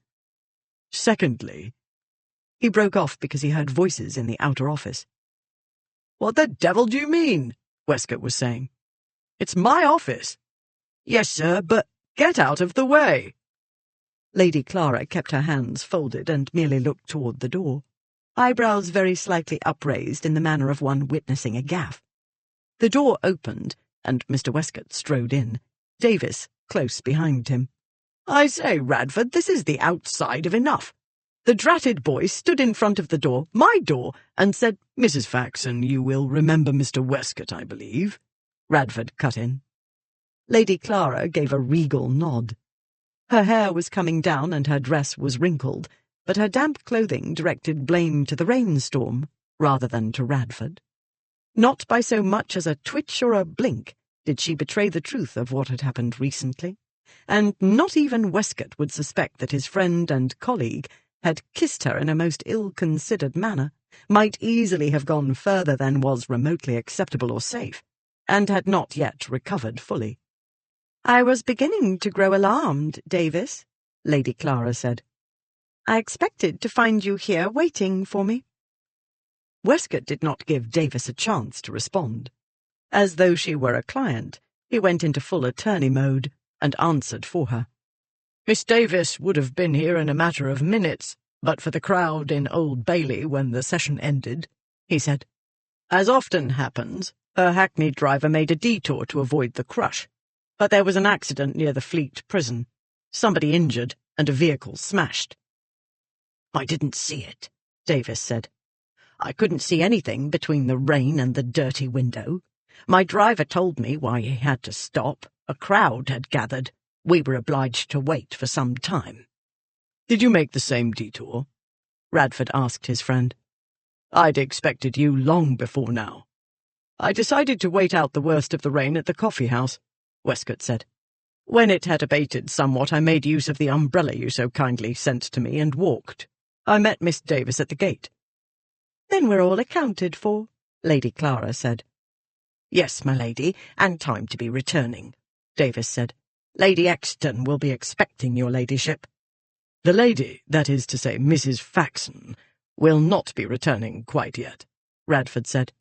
Speaker 2: "Secondly—"
Speaker 1: He broke off because he heard voices in the outer office.
Speaker 2: "What the devil do you mean?" Westcott was saying. It's my office. Yes, sir, but get out of the way.
Speaker 1: Lady Clara kept her hands folded and merely looked toward the door, eyebrows very slightly upraised in the manner of one witnessing a gaffe. The door opened, and Mr. Westcott strode in, Davis close behind him.
Speaker 2: I say, Radford, this is the outside of enough. The dratted boy stood in front of the door, my door, and said, Mrs. Faxon, you will remember Mr. Westcott, I believe. Radford cut in.
Speaker 1: Lady Clara gave a regal nod. Her hair was coming down and her dress was wrinkled, but her damp clothing directed blame to the rainstorm rather than to Radford. Not by so much as a twitch or a blink did she betray the truth of what had happened recently, and not even Westcott would suspect that his friend and colleague had kissed her in a most ill-considered manner, might easily have gone further than was remotely acceptable or safe, and had not yet recovered fully. "I was beginning to grow alarmed, Davis," Lady Clara said. "I expected to find you here waiting for me." Westcott did not give Davis a chance to respond. As though she were a client, he went into full attorney mode and answered for her.
Speaker 2: Miss Davis would have been here in a matter of minutes, but for the crowd in Old Bailey when the session ended, he said. As often happens, her hackney driver made a detour to avoid the crush, but there was an accident near the Fleet prison. Somebody injured and a vehicle smashed. I didn't see it, Davis said. I couldn't see anything between the rain and the dirty window. My driver told me why he had to stop. A crowd had gathered. We were obliged to wait for some time. Did you make the same detour? Radford asked his friend. I'd expected you long before now. I decided to wait out the worst of the rain at the coffee house, Westcott said. When it had abated somewhat, I made use of the umbrella you so kindly sent to me and walked. I met Miss Davis at the gate. Then we're all accounted for, Lady Clara said. Yes, my lady, and time to be returning, Davis said. Lady Exton will be expecting your ladyship. The lady, that is to say Mrs. Faxon, will not be returning quite yet, Radford said.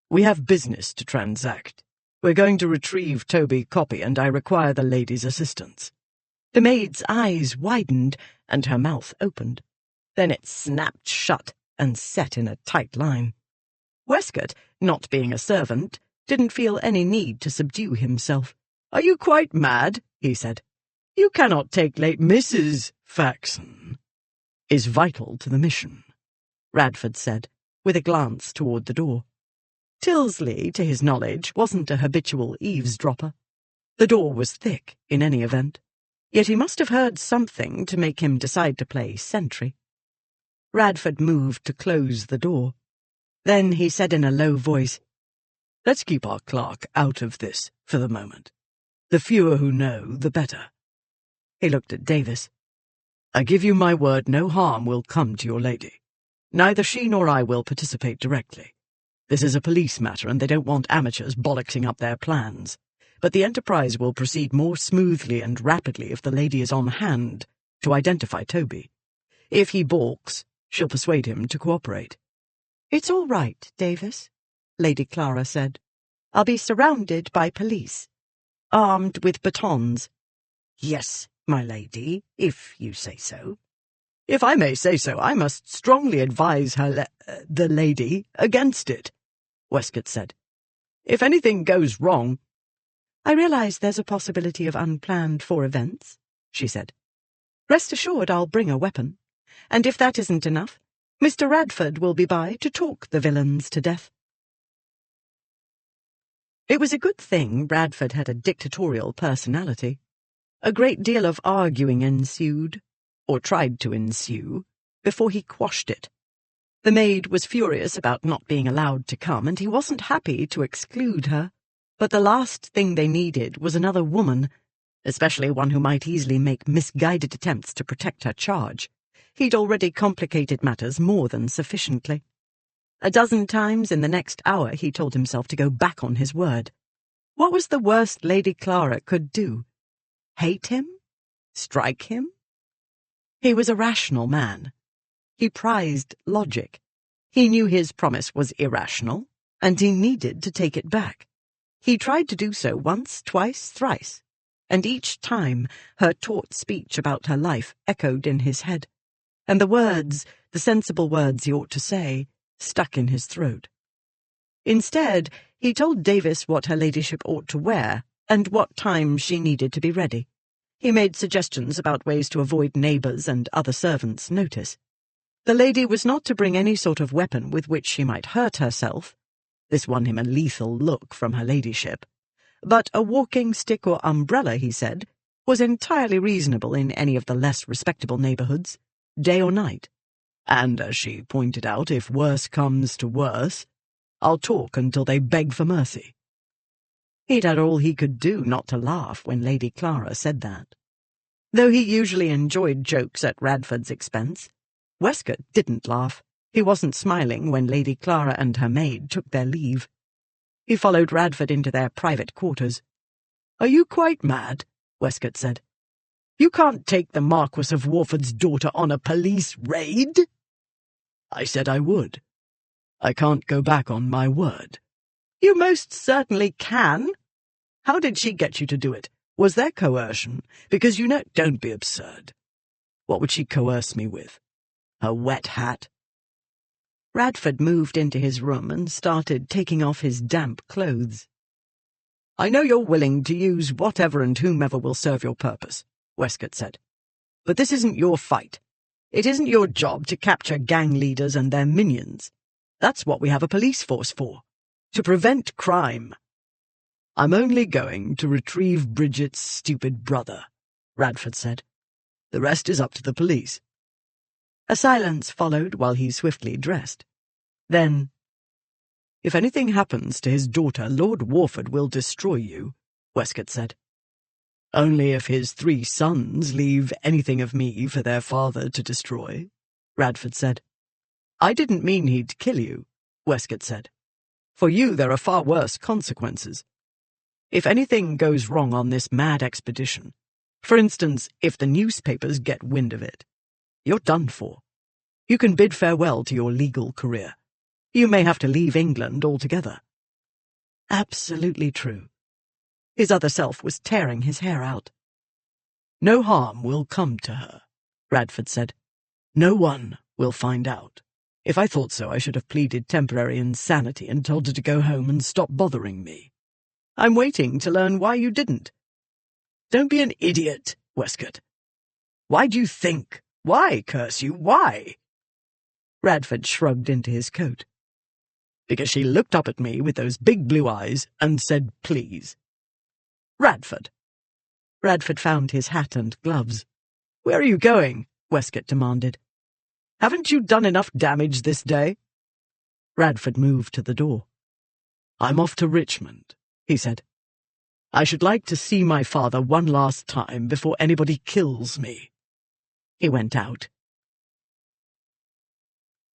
Speaker 2: We have business to transact. We're going to retrieve Toby Copy, and I require the lady's assistance. The maid's eyes widened, and her mouth opened. Then it snapped shut and set in a tight line. Westcott, not being a servant, didn't feel any need to subdue himself. Are you quite mad? He said. You cannot take late Mrs. Faxon. Is vital to the mission, Radford said, with a glance toward the door. Tilsley, to his knowledge, wasn't a habitual eavesdropper. The door was thick, in any event, yet he must have heard something to make him decide to play sentry. Radford moved to close the door. Then he said in a low voice, Let's keep our clerk out of this for the moment. The fewer who know, the better. He looked at Davis. I give you my word no harm will come to your lady. Neither she nor I will participate directly. This is a police matter, and they don't want amateurs bollocksing up their plans. But the enterprise will proceed more smoothly and rapidly if the lady is on hand to identify Toby. If he balks, she'll persuade him to cooperate. It's all right, Davis, Lady Clara said. I'll be surrounded by police, armed with batons. Yes, my lady, if you say so. If I may say so, I must strongly advise the lady against it, Westcott said. If anything goes wrong... I realize there's a possibility of unplanned-for events, she said. Rest assured I'll bring a weapon, and if that isn't enough, Mr. Radford will be by to talk the villains to death. It was a good thing Radford had a dictatorial personality. A great deal of arguing ensued, or tried to ensue, before he quashed it. The maid was furious about not being allowed to come, and he wasn't happy to exclude her. But the last thing they needed was another woman, especially one who might easily make misguided attempts to protect her charge. He'd already complicated matters more than sufficiently. A dozen times in the next hour he told himself to go back on his word. What was the worst Lady Clara could do? Hate him? Strike him? He was a rational man. He prized logic. He knew his promise was irrational, and he needed to take it back. He tried to do so once, twice, thrice, and each time her taught speech about her life echoed in his head, and the words, the sensible words he ought to say, stuck in his throat. Instead, he told Davis what her ladyship ought to wear, and what time she needed to be ready. He made suggestions about ways to avoid neighbours' and other servants' notice. The lady was not to bring any sort of weapon with which she might hurt herself. This won him a lethal look from her ladyship. But a walking stick or umbrella, he said, was entirely reasonable in any of the less respectable neighbourhoods, day or night. And, as she pointed out, if worse comes to worse, I'll talk until they beg for mercy. He'd had all he could do not to laugh when Lady Clara said that. Though he usually enjoyed jokes at Radford's expense, Westcott didn't laugh. He wasn't smiling when Lady Clara and her maid took their leave. He followed Radford into their private quarters. "Are you quite mad?" Westcott said. "You can't take the Marquis of Warford's daughter on a police raid." "I said I would. I can't go back on my word." "You most certainly can. How did she get you to do it? Was there coercion? Because you know—" "Don't be absurd. What would she coerce me with? Her wet hat?" Radford moved into his room and started taking off his damp clothes. "I know you're willing to use whatever and whomever will serve your purpose," Westcott said. "But this isn't your fight. It isn't your job to capture gang leaders and their minions. That's what we have a police force for, to prevent crime." "I'm only going to retrieve Bridget's stupid brother," Radford said. "The rest is up to the police." A silence followed while he swiftly dressed. Then, "If anything happens to his daughter, Lord Warford will destroy you," Westcott said. "Only if his 3 sons leave anything of me for their father to destroy," Radford said. "I didn't mean he'd kill you," Westcott said. "For you there are far worse consequences. If anything goes wrong on this mad expedition, for instance, if the newspapers get wind of it, you're done for. You can bid farewell to your legal career. You may have to leave England altogether." Absolutely true. His other self was tearing his hair out. "No harm will come to her," Radford said. "No one will find out. If I thought so, I should have pleaded temporary insanity and told her to go home and stop bothering me. I'm waiting to learn why you didn't." "Don't be an idiot, Westcott. Why do you think? Why, curse you, why?" Radford shrugged into his coat. "Because she looked up at me with those big blue eyes and said, 'Please.'" "Radford." Radford found his hat and gloves. "Where are you going?" Westcott demanded. "Haven't you done enough damage this day?" Radford moved to the door. "I'm off to Richmond," he said. "I should like to see my father one last time before anybody kills me." He went out.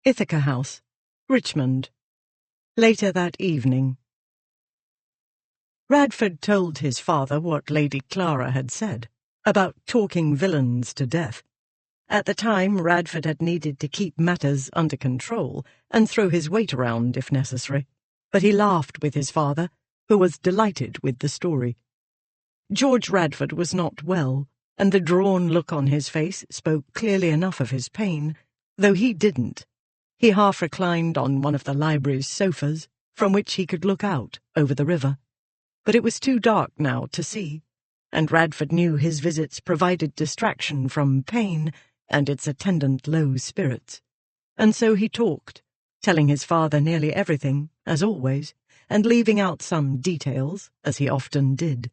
Speaker 2: Ithaca House, Richmond. Later that evening. Radford told his father what Lady Clara had said about talking villains to death. At the time, Radford had needed to keep matters under control and throw his weight around if necessary, but he laughed with his father, who was delighted with the story. George Radford was not well, and the drawn look on his face spoke clearly enough of his pain, though he didn't. He half reclined on one of the library's sofas, from which he could look out over the river. But it was too dark now to see, and Radford knew his visits provided distraction from pain and its attendant low spirits. And so he talked, telling his father nearly everything, as always, and leaving out some details, as he often did.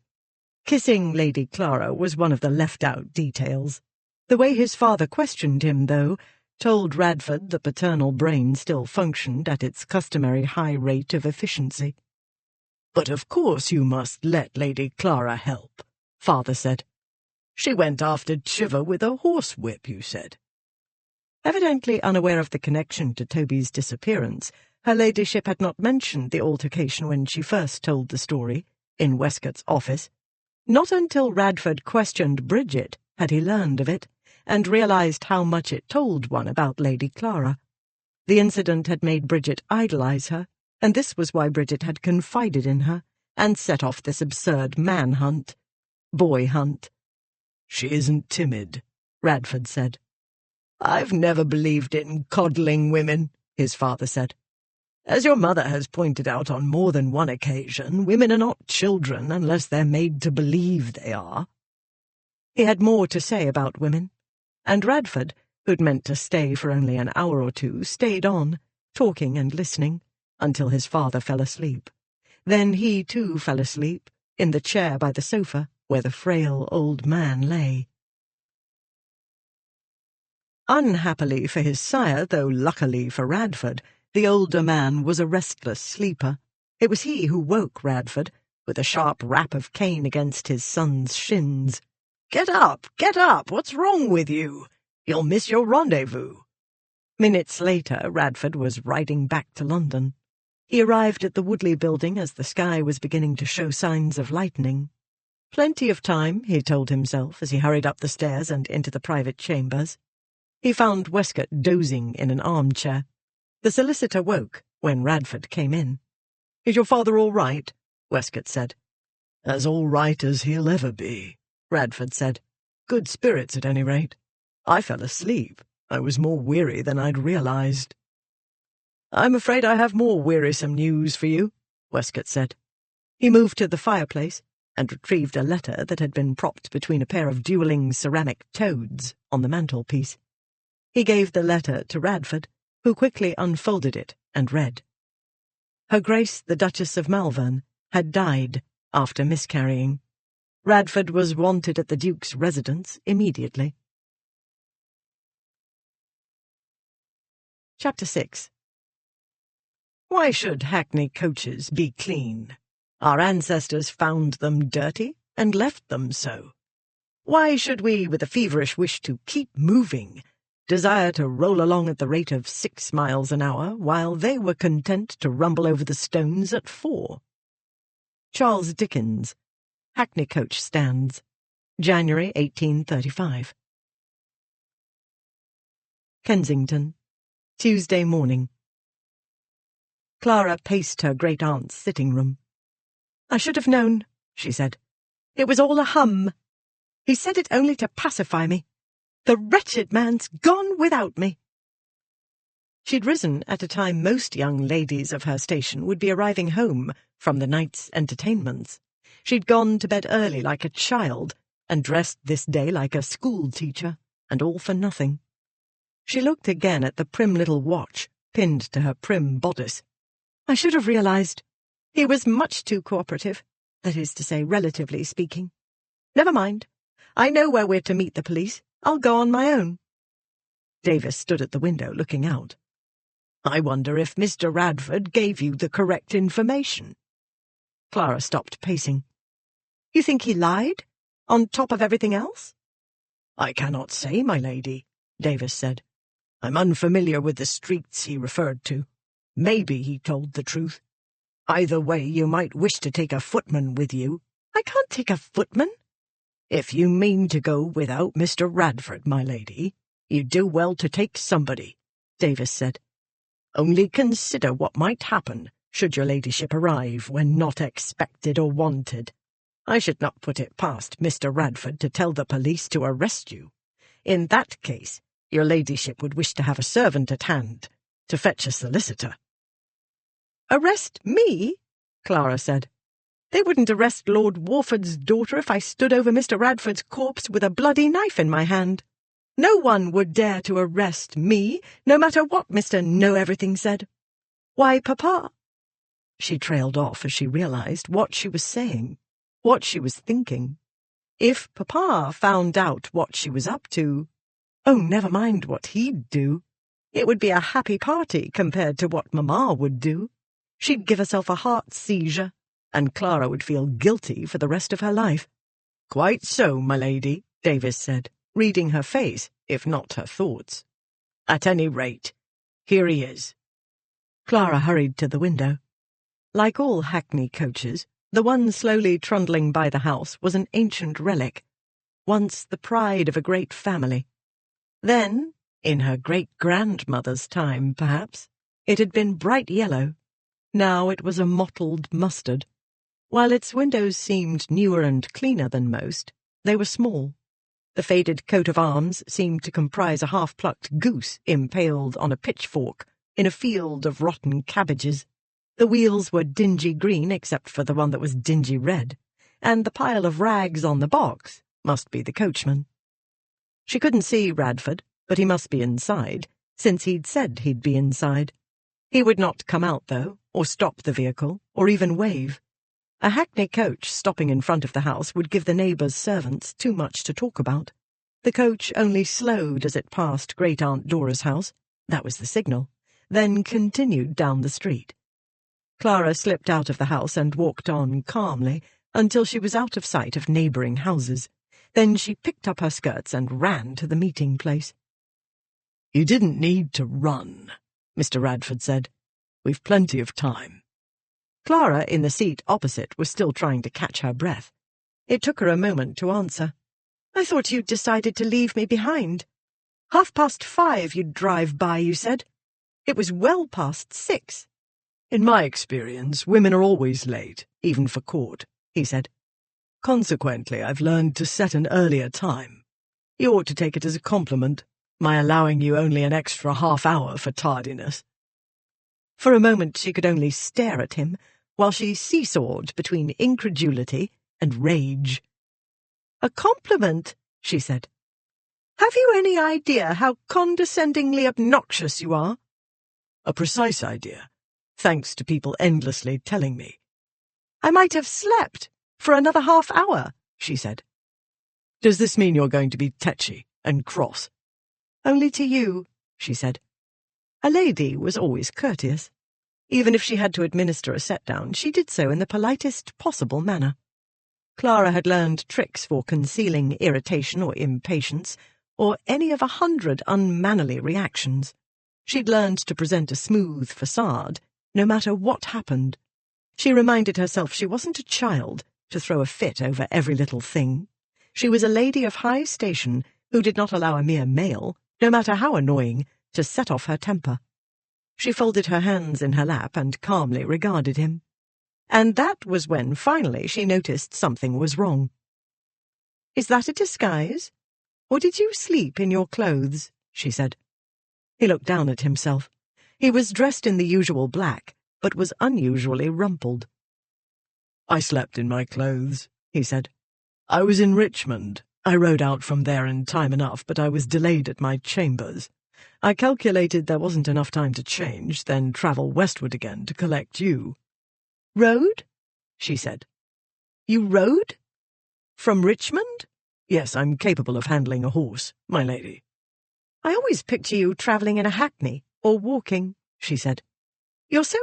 Speaker 2: Kissing Lady Clara was one of the left-out details. The way his father questioned him, though, told Radford the paternal brain still functioned at its customary high rate of efficiency. "But of course you must let Lady Clara help," father said. "She went after Chiver with a horsewhip, you said." Evidently unaware of the connection to Toby's disappearance, her ladyship had not mentioned the altercation when she first told the story, in Westcott's office. Not until Radford questioned Bridget had he learned of it, and realized how much it told one about Lady Clara. The incident had made Bridget idolize her, and this was why Bridget had confided in her, and set off this absurd man-hunt, boy-hunt.
Speaker 1: "She isn't timid,"
Speaker 2: Radford said.
Speaker 1: "I've never believed in coddling women," his father said. "As your mother has pointed out on more than one occasion, women are not children unless they're made to believe they are."
Speaker 2: He had more to say about women, and Radford, who'd meant to stay for only an hour or two, stayed on, talking and listening, until his father fell asleep. Then he, too, fell asleep, in the chair by the sofa, where the frail old man lay. Unhappily for his sire, though luckily for Radford, the older man was a restless sleeper. It was he who woke Radford, with a sharp rap of cane against his son's shins.
Speaker 1: Get up! What's wrong with you? You'll miss your rendezvous."
Speaker 2: Minutes later, Radford was riding back to London. He arrived at the Woodley building as the sky was beginning to show signs of lightening. Plenty of time, he told himself as he hurried up the stairs and into the private chambers. He found Westcott dozing in an armchair. The solicitor woke when Radford came in.
Speaker 1: "Is your father all right?" Westcott said. "As all right as he'll ever be," Radford said. "Good spirits, at any rate. I fell asleep. I was more weary than I'd realized." "I'm afraid I have more wearisome news for you," Westcott said. He moved to the fireplace and retrieved a letter that had been propped between a pair of dueling ceramic toads on the mantelpiece. He gave the letter to Radford, who quickly unfolded it and read. Her Grace the Duchess of Malvern had died after miscarrying. Radford was wanted at the Duke's residence immediately. Chapter 6. Why should hackney coaches be clean? Our ancestors found them dirty and left them so. Why should we, with a feverish wish to keep moving, desire to roll along at the rate of 6 miles an hour, while they were content to rumble over the stones at 4? Charles Dickens, Hackney Coach Stands, January 1835. Kensington, Tuesday morning. Clara paced her great-aunt's sitting-room. "I should have known," she said. "It was all a hum. He said it only to pacify me. The wretched man's gone without me." She'd risen at a time most young ladies of her station would be arriving home from the night's entertainments. She'd gone to bed early like a child, and dressed this day like a school-teacher, and all for nothing. She looked again at the prim little watch pinned to her prim bodice. "I should have realized. He was much too cooperative, that is to say, relatively speaking. Never mind. I know where we're to meet the police. I'll go on my own." Davis stood at the window looking out. "I wonder if Mr. Radford gave you the correct information."
Speaker 2: Clara stopped pacing. "You think he lied, on top of everything else?"
Speaker 1: "I cannot say, my lady," Davis said. "I'm unfamiliar with the streets he referred to. Maybe he told the truth. Either way, you might wish to take a footman with you."
Speaker 2: "I can't take a footman."
Speaker 1: "If you mean to go without Mr. Radford, my lady, you do well to take somebody," Davis said. "Only consider what might happen should your ladyship arrive when not expected or wanted. I should not put it past Mr. Radford to tell the police to arrest you. In that case, your ladyship would wish to have a servant at hand to fetch a solicitor."
Speaker 2: "Arrest me?" Clara said. "They wouldn't arrest Lord Warford's daughter if I stood over Mr. Radford's corpse with a bloody knife in my hand. No one would dare to arrest me, no matter what Mr. Know-Everything said. Why, Papa—" She trailed off as she realized what she was saying, what she was thinking. If Papa found out what she was up to— oh, never mind what he'd do. It would be a happy party compared to what Mamma would do. She'd give herself a heart seizure, and Clara would feel guilty for the rest of her life.
Speaker 1: "Quite so, my lady," Davis said, reading her face, if not her thoughts. "At any rate, here he is."
Speaker 2: Clara hurried to the window. Like all hackney coaches, the one slowly trundling by the house was an ancient relic, once the pride of a great family. Then, in her great-grandmother's time, perhaps, it had been bright yellow. Now it was a mottled mustard. While its windows seemed newer and cleaner than most, they were small. The faded coat of arms seemed to comprise a half-plucked goose impaled on a pitchfork in a field of rotten cabbages. The wheels were dingy green except for the one that was dingy red, and the pile of rags on the box must be the coachman. She couldn't see Radford, but he must be inside, since he'd said he'd be inside. He would not come out, though, or stop the vehicle, or even wave. A hackney coach stopping in front of the house would give the neighbours' servants too much to talk about. The coach only slowed as it passed Great-Aunt Dora's house, that was the signal, then continued down the street. Clara slipped out of the house and walked on calmly until she was out of sight of neighbouring houses. Then she picked up her skirts and ran to the meeting place.
Speaker 1: "You didn't need to run," Mr. Radford said. "We've plenty of time."
Speaker 2: Clara, in the seat opposite, was still trying to catch her breath. It took her a moment to answer. "I thought you'd decided to leave me behind. 5:30 you'd drive by, you said. It was well past 6.
Speaker 1: "In my experience, women are always late, even for court," he said. "Consequently, I've learned to set an earlier time. You ought to take it as a compliment, my allowing you only an extra half-hour for tardiness."
Speaker 2: For a moment she could only stare at him, while she seesawed between incredulity and rage. "A compliment," she said. "Have you any idea how condescendingly obnoxious you are?"
Speaker 1: "A precise idea, thanks to people endlessly telling me."
Speaker 2: "I might have slept for another half-hour," she said.
Speaker 1: "Does this mean you're going to be tetchy and cross?"
Speaker 2: "Only to you," she said. A lady was always courteous. Even if she had to administer a set-down, she did so in the politest possible manner. Clara had learned tricks for concealing irritation or impatience, or any of 100 unmannerly reactions. She'd learned to present a smooth facade, no matter what happened. She reminded herself she wasn't a child to throw a fit over every little thing. She was a lady of high station who did not allow a mere male, no matter how annoying, to set off her temper. She folded her hands in her lap and calmly regarded him. And that was when, finally, she noticed something was wrong. "Is that a disguise? Or did you sleep in your clothes?" she said. He looked down at himself. He was dressed in the usual black, but was unusually rumpled.
Speaker 1: "I slept in my clothes," he said. "I was in Richmond. I rode out from there in time enough, but I was delayed at my chambers. I calculated there wasn't enough time to change, then travel westward again to collect you."
Speaker 2: "Rode?" she said. "You rode? From Richmond?"
Speaker 1: "Yes, I'm capable of handling a horse, my lady."
Speaker 2: "I always picture you travelling in a hackney, or walking," she said. "You're so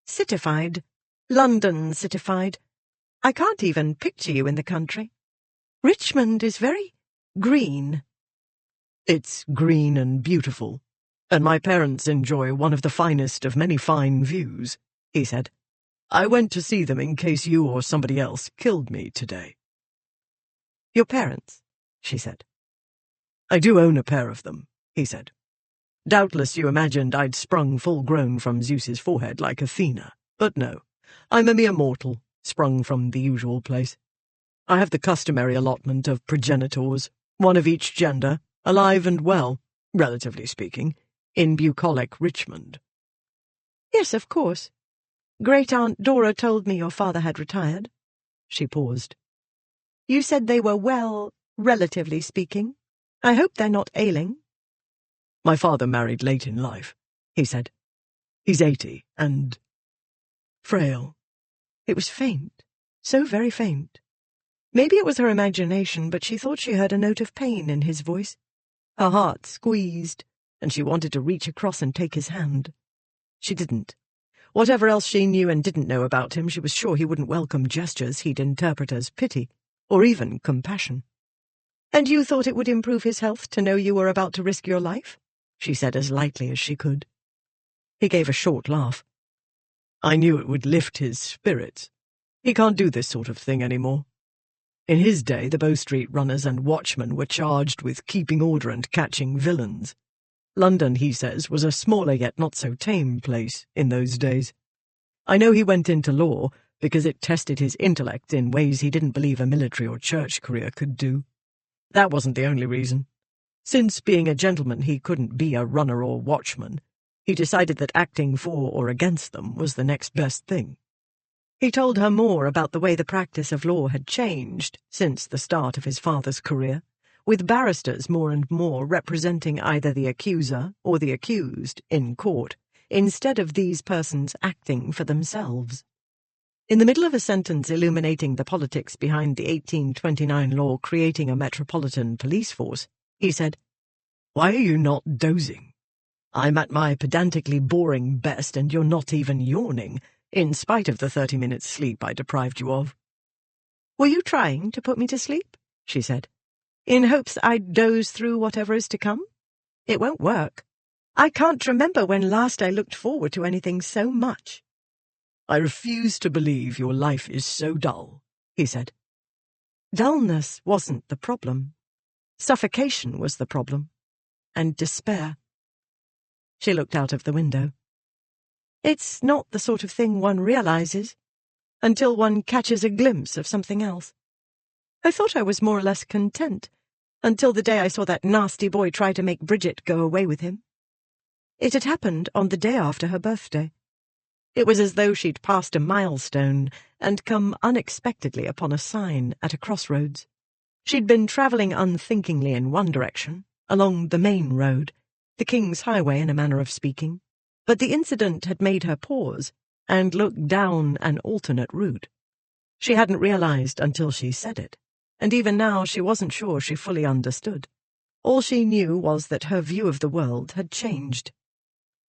Speaker 2: citified, London citified. I can't even picture you in the country. Richmond is very green."
Speaker 1: "It's green and beautiful, and my parents enjoy one of the finest of many fine views," he said. "I went to see them in case you or somebody else killed me today."
Speaker 2: "Your parents?" she said.
Speaker 1: "I do own a pair of them," he said. "Doubtless you imagined I'd sprung full-grown from Zeus's forehead like Athena, but no, I'm a mere mortal, sprung from the usual place. I have the customary allotment of progenitors, one of each gender, alive and well, relatively speaking, in bucolic Richmond."
Speaker 2: "Yes, of course. Great-Aunt Dora told me your father had retired." She paused. "You said they were well, relatively speaking. I hope they're not ailing."
Speaker 1: "My father married late in life," he said. "He's 80, and frail."
Speaker 2: It was faint, so very faint. Maybe it was her imagination, but she thought she heard a note of pain in his voice. Her heart squeezed, and she wanted to reach across and take his hand. She didn't. Whatever else she knew and didn't know about him, she was sure he wouldn't welcome gestures he'd interpret as pity, or even compassion. "And you thought it would improve his health to know you were about to risk your life?" she said as lightly as she could. He gave a short laugh.
Speaker 1: "I knew it would lift his spirits. He can't do this sort of thing anymore. In his day, the Bow Street runners and watchmen were charged with keeping order and catching villains. London, he says, was a smaller yet not so tame place in those days. I know he went into law,
Speaker 2: because it tested his intellect in ways he didn't believe a military or church career could do. That wasn't the only reason. Since being a gentleman he couldn't be a runner or watchman, he decided that acting for or against them was the next best thing. He told her more about the way the practice of law had changed since the start of his father's career, with barristers more and more representing either the accuser or the accused in court, instead of these persons acting for themselves. In the middle of a sentence illuminating the politics behind the 1829 law creating a metropolitan police force, he said, "Why are you not dozing? I'm at my pedantically boring best and you're not even yawning, in spite of the 30 minutes sleep I deprived you of."
Speaker 4: "Were you trying to put me to sleep?" she said, "in hopes I'd doze through whatever is to come? It won't work. I can't remember when last I looked forward to anything so much."
Speaker 2: "I refuse to believe your life is so dull," he said.
Speaker 4: Dullness wasn't the problem. Suffocation was the problem, and despair. She looked out of the window. It's not the sort of thing one realizes until one catches a glimpse of something else. I thought I was more or less content until the day I saw that nasty boy try to make Bridget go away with him. It had happened on the day after her birthday. It was as though she'd passed a milestone and come unexpectedly upon a sign at a crossroads. She'd been travelling unthinkingly in one direction, along the main road, the King's Highway in a manner of speaking, but the incident had made her pause and look down an alternate route. She hadn't realized until she said it, and even now she wasn't sure she fully understood. All she knew was that her view of the world had changed.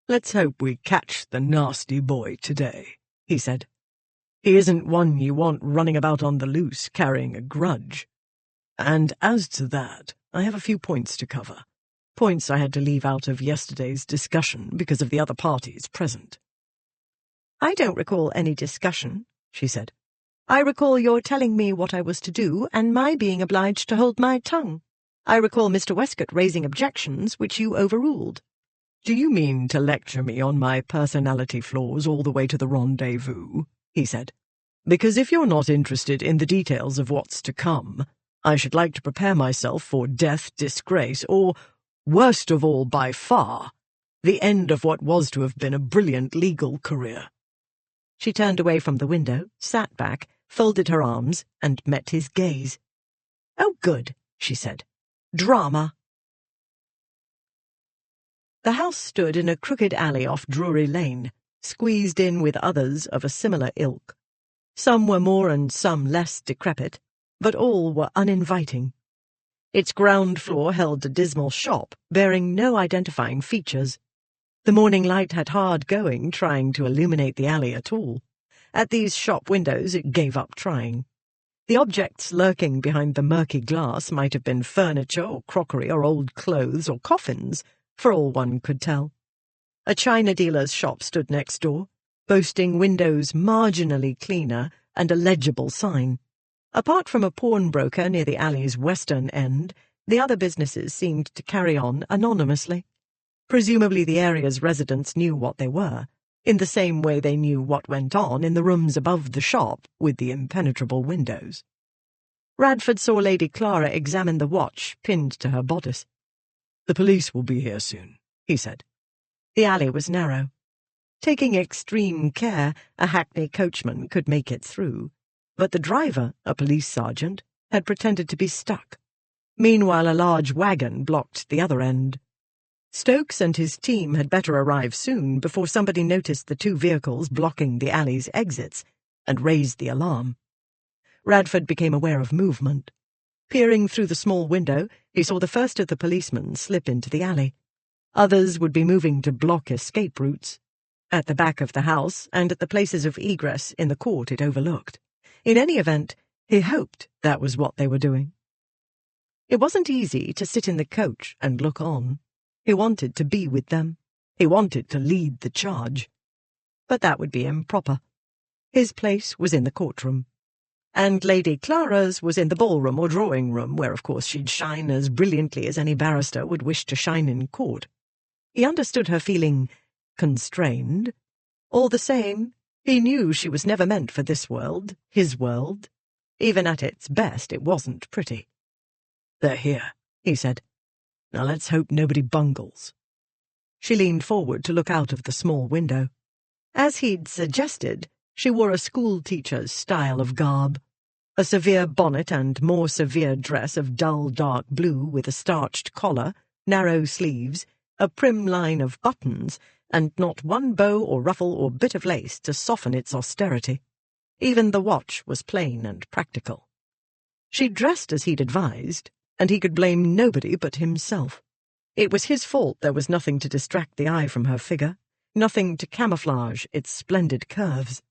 Speaker 2: "Let's hope we catch the nasty boy today," he said. "He isn't one you want running about on the loose carrying a grudge. And as to that, I have a few points to cover. Points I had to leave out of yesterday's discussion because of the other parties present."
Speaker 4: "I don't recall any discussion," she said. "I recall your telling me what I was to do and my being obliged to hold my tongue. I recall Mr. Westcott raising objections which you overruled."
Speaker 2: "Do you mean to lecture me on my personality flaws all the way to the rendezvous?" he said. "Because if you're not interested in the details of what's to come, I should like to prepare myself for death, disgrace, or, worst of all by far, the end of what was to have been a brilliant legal career."
Speaker 4: She turned away from the window, sat back, folded her arms, and met his gaze. "Oh, good," she said. "Drama." The house stood in a crooked alley off Drury Lane, squeezed in with others of a similar ilk. Some were more and some less decrepit, but all were uninviting. Its ground floor held a dismal shop, bearing no identifying features. The morning light had hard going trying to illuminate the alley at all. At these shop windows it gave up trying. The objects lurking behind the murky glass might have been furniture or crockery or old clothes or coffins, for all one could tell. A china dealer's shop stood next door, boasting windows marginally cleaner and a legible sign. Apart from a pawnbroker near the alley's western end, the other businesses seemed to carry on anonymously. Presumably the area's residents knew what they were, in the same way they knew what went on in the rooms above the shop with the impenetrable windows. Radford saw Lady Clara examine the watch pinned to her bodice.
Speaker 2: "The police will be here soon," he said.
Speaker 4: The alley was narrow. Taking extreme care, a hackney coachman could make it through, but the driver, a police sergeant, had pretended to be stuck. Meanwhile, a large wagon blocked the other end. Stokes and his team had better arrive soon before somebody noticed the two vehicles blocking the alley's exits and raised the alarm. Radford became aware of movement. Peering through the small window, he saw the first of the policemen slip into the alley. Others would be moving to block escape routes, at the back of the house and at the places of egress in the court it overlooked. In any event, he hoped that was what they were doing. It wasn't easy to sit in the coach and look on. He wanted to be with them. He wanted to lead the charge. But that would be improper. His place was in the courtroom. And Lady Clara's was in the ballroom or drawing-room, where of course she'd shine as brilliantly as any barrister would wish to shine in court. He understood her feeling constrained. All the same,
Speaker 2: He knew she was never meant for this world, his world. Even at its best, it wasn't pretty. "They're here," he said. "Now let's hope nobody bungles." She leaned forward to look out of the small window. As he'd suggested, she wore a schoolteacher's style of garb. A severe bonnet and more severe dress of dull dark blue with a starched collar, narrow sleeves, a prim line of buttons, and not one bow or ruffle or bit of lace to soften its austerity. Even the watch was plain and practical. She dressed as he'd advised, and he could blame nobody but himself. It was his fault there was nothing to distract the eye from her figure, nothing to camouflage its splendid curves.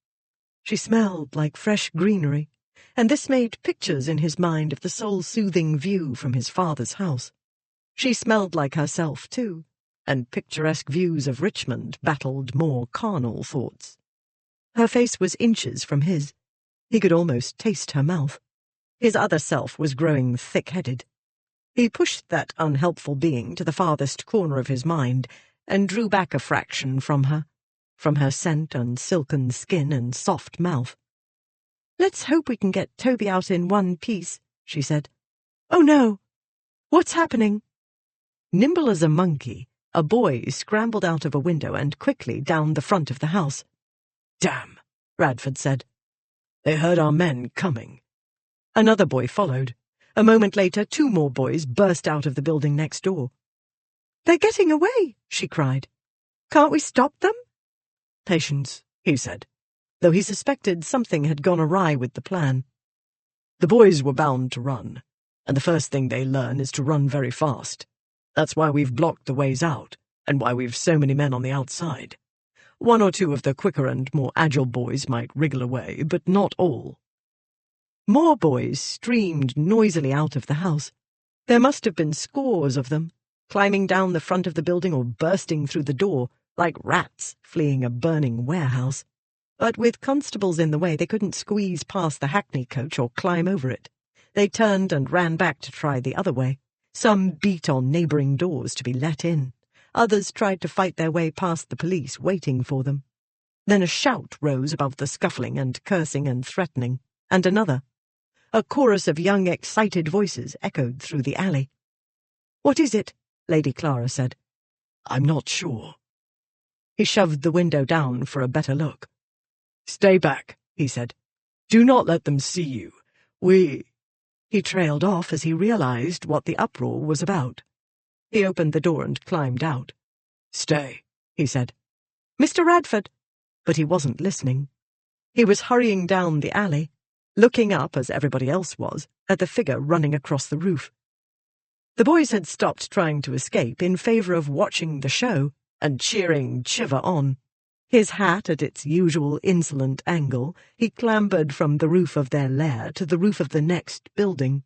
Speaker 2: She smelled like fresh greenery, and this made pictures in his mind of the soul-soothing view from his father's house. She smelled like herself, too, and picturesque views of Richmond battled more carnal thoughts. Her face was inches from his. He could almost taste her mouth. His other self was growing thick-headed. He pushed that unhelpful being to the farthest corner of his mind and drew back a fraction from her scent and silken skin and soft mouth. "Let's hope we can get Toby out in one piece," she said. "Oh, no! What's happening?" Nimble as a monkey, a boy scrambled out of a window and quickly down the front of the house. "Damn," Radford said. "They heard our men coming." Another boy followed. A moment later, 2 more boys burst out of the building next door. "They're getting away," she cried. "Can't we stop them?" "Patience," he said, though he suspected something had gone awry with the plan. "The boys were bound to run, and the first thing they learn is to run very fast. That's why we've blocked the ways out, and why we've so many men on the outside. 1 or 2 of the quicker and more agile boys might wriggle away, but not all." More boys streamed noisily out of the house. There must have been scores of them, climbing down the front of the building or bursting through the door, like rats fleeing a burning warehouse. But with constables in the way, they couldn't squeeze past the hackney coach or climb over it. They turned and ran back to try the other way. Some beat on neighbouring doors to be let in. Others tried to fight their way past the police waiting for them. Then a shout rose above the scuffling and cursing and threatening, and another. A chorus of young, excited voices echoed through the alley. "What is it?" Lady Clara said. "I'm not sure." He shoved the window down for a better look. "Stay back," he said. "Do not let them see you. He trailed off as he realized what the uproar was about. He opened the door and climbed out. "Stay," he said. "Mr. Radford." But he wasn't listening. He was hurrying down the alley, looking up, as everybody else was, at the figure running across the roof. The boys had stopped trying to escape in favor of watching the show and cheering Chiver on. His hat at its usual insolent angle, he clambered from the roof of their lair to the roof of the next building.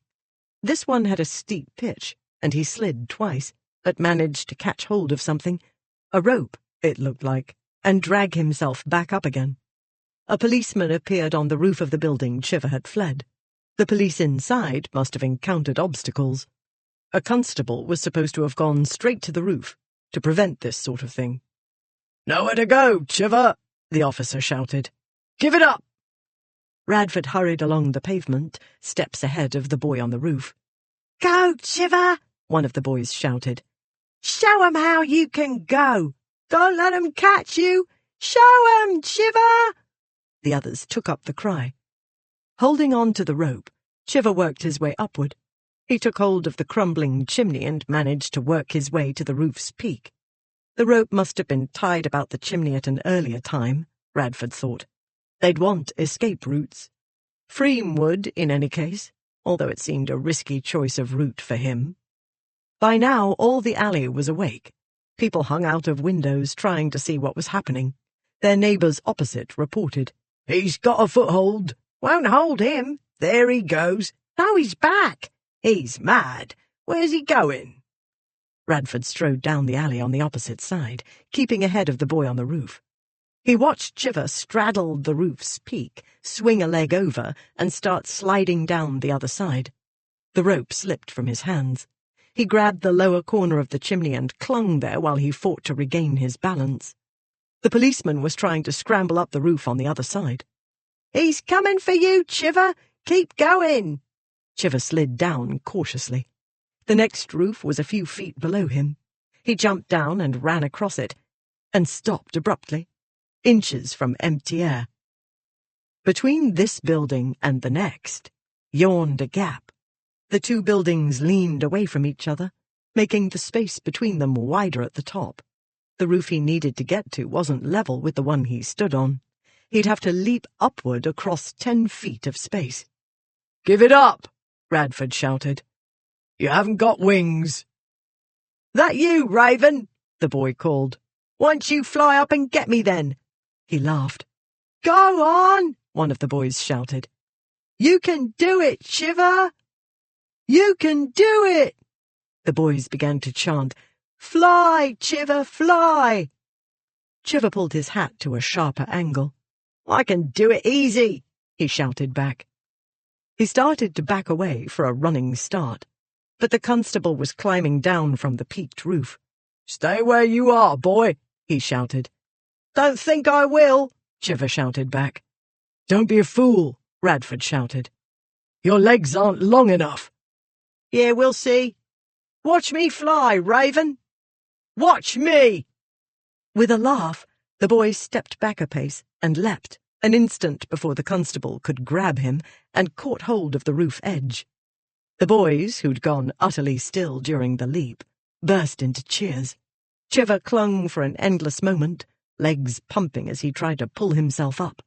Speaker 2: This one had a steep pitch, and he slid twice, but managed to catch hold of something, a rope, it looked like, and drag himself back up again. A policeman appeared on the roof of the building Chiver had fled. The police inside must have encountered obstacles. A constable was supposed to have gone straight to the roof to prevent this sort of thing. "Nowhere to go, Chiver," the officer shouted. "Give it up!" Radford hurried along the pavement, steps ahead of the boy on the roof.
Speaker 3: "Go, Chiver!" one of the boys shouted. "Show 'em how you can go! Don't let 'em catch you! Show 'em, Chiver!"
Speaker 2: The others took up the cry. Holding on to the rope, Chiver worked his way upward. He took hold of the crumbling chimney and managed to work his way to the roof's peak. The rope must have been tied about the chimney at an earlier time, Radford thought. They'd want escape routes. Freem would, in any case, although it seemed a risky choice of route for him. By now, all the alley was awake. People hung out of windows trying to see what was happening. Their neighbours opposite reported. "He's got a foothold.
Speaker 3: "Won't hold him."
Speaker 2: There he goes.
Speaker 3: "No, he's back."
Speaker 2: He's mad. Where's he going?" Radford strode down the alley on the opposite side, keeping ahead of the boy on the roof. He watched Chiver straddle the roof's peak, swing a leg over, and start sliding down the other side. The rope slipped from his hands. He grabbed the lower corner of the chimney and clung there while he fought to regain his balance. The policeman was trying to scramble up the roof on the other side.
Speaker 3: "He's coming for you, Chiver! Keep going!"
Speaker 2: Chiver slid down cautiously. The next roof was a few feet below him. He jumped down and ran across it, and stopped abruptly, inches from empty air. Between this building and the next yawned a gap. The two buildings leaned away from each other, making the space between them wider at the top. The roof he needed to get to wasn't level with the one he stood on. He'd have to leap upward across 10 feet of space.
Speaker 1: "Give it up!" Radford shouted. "You haven't got wings."
Speaker 3: "That you, Raven?" the boy called. "Why don't you fly up and get me then?"
Speaker 2: He laughed.
Speaker 3: "Go on!"
Speaker 2: one of the boys shouted.
Speaker 3: "You can do it, Chiver! You can do it!"
Speaker 2: The boys began to chant,
Speaker 3: "Fly, Chiver, fly!"
Speaker 2: Chiver pulled his hat to a sharper angle.
Speaker 3: "I can do it easy,"
Speaker 2: he shouted back. He started to back away for a running start, but the constable was climbing down from the peaked roof.
Speaker 1: "Stay where you are, boy," he shouted.
Speaker 3: "Don't think I will,"
Speaker 2: Chiver shouted back.
Speaker 1: "Don't be a fool," Radford shouted. "Your legs aren't long enough."
Speaker 3: "Yeah, we'll see. Watch me fly, Raven. Watch me!"
Speaker 2: With a laugh, the boy stepped back a pace and leapt, an instant before the constable could grab him, and caught hold of the roof edge. The boys, who'd gone utterly still during the leap, burst into cheers. Chiver clung for an endless moment, legs pumping as he tried to pull himself up.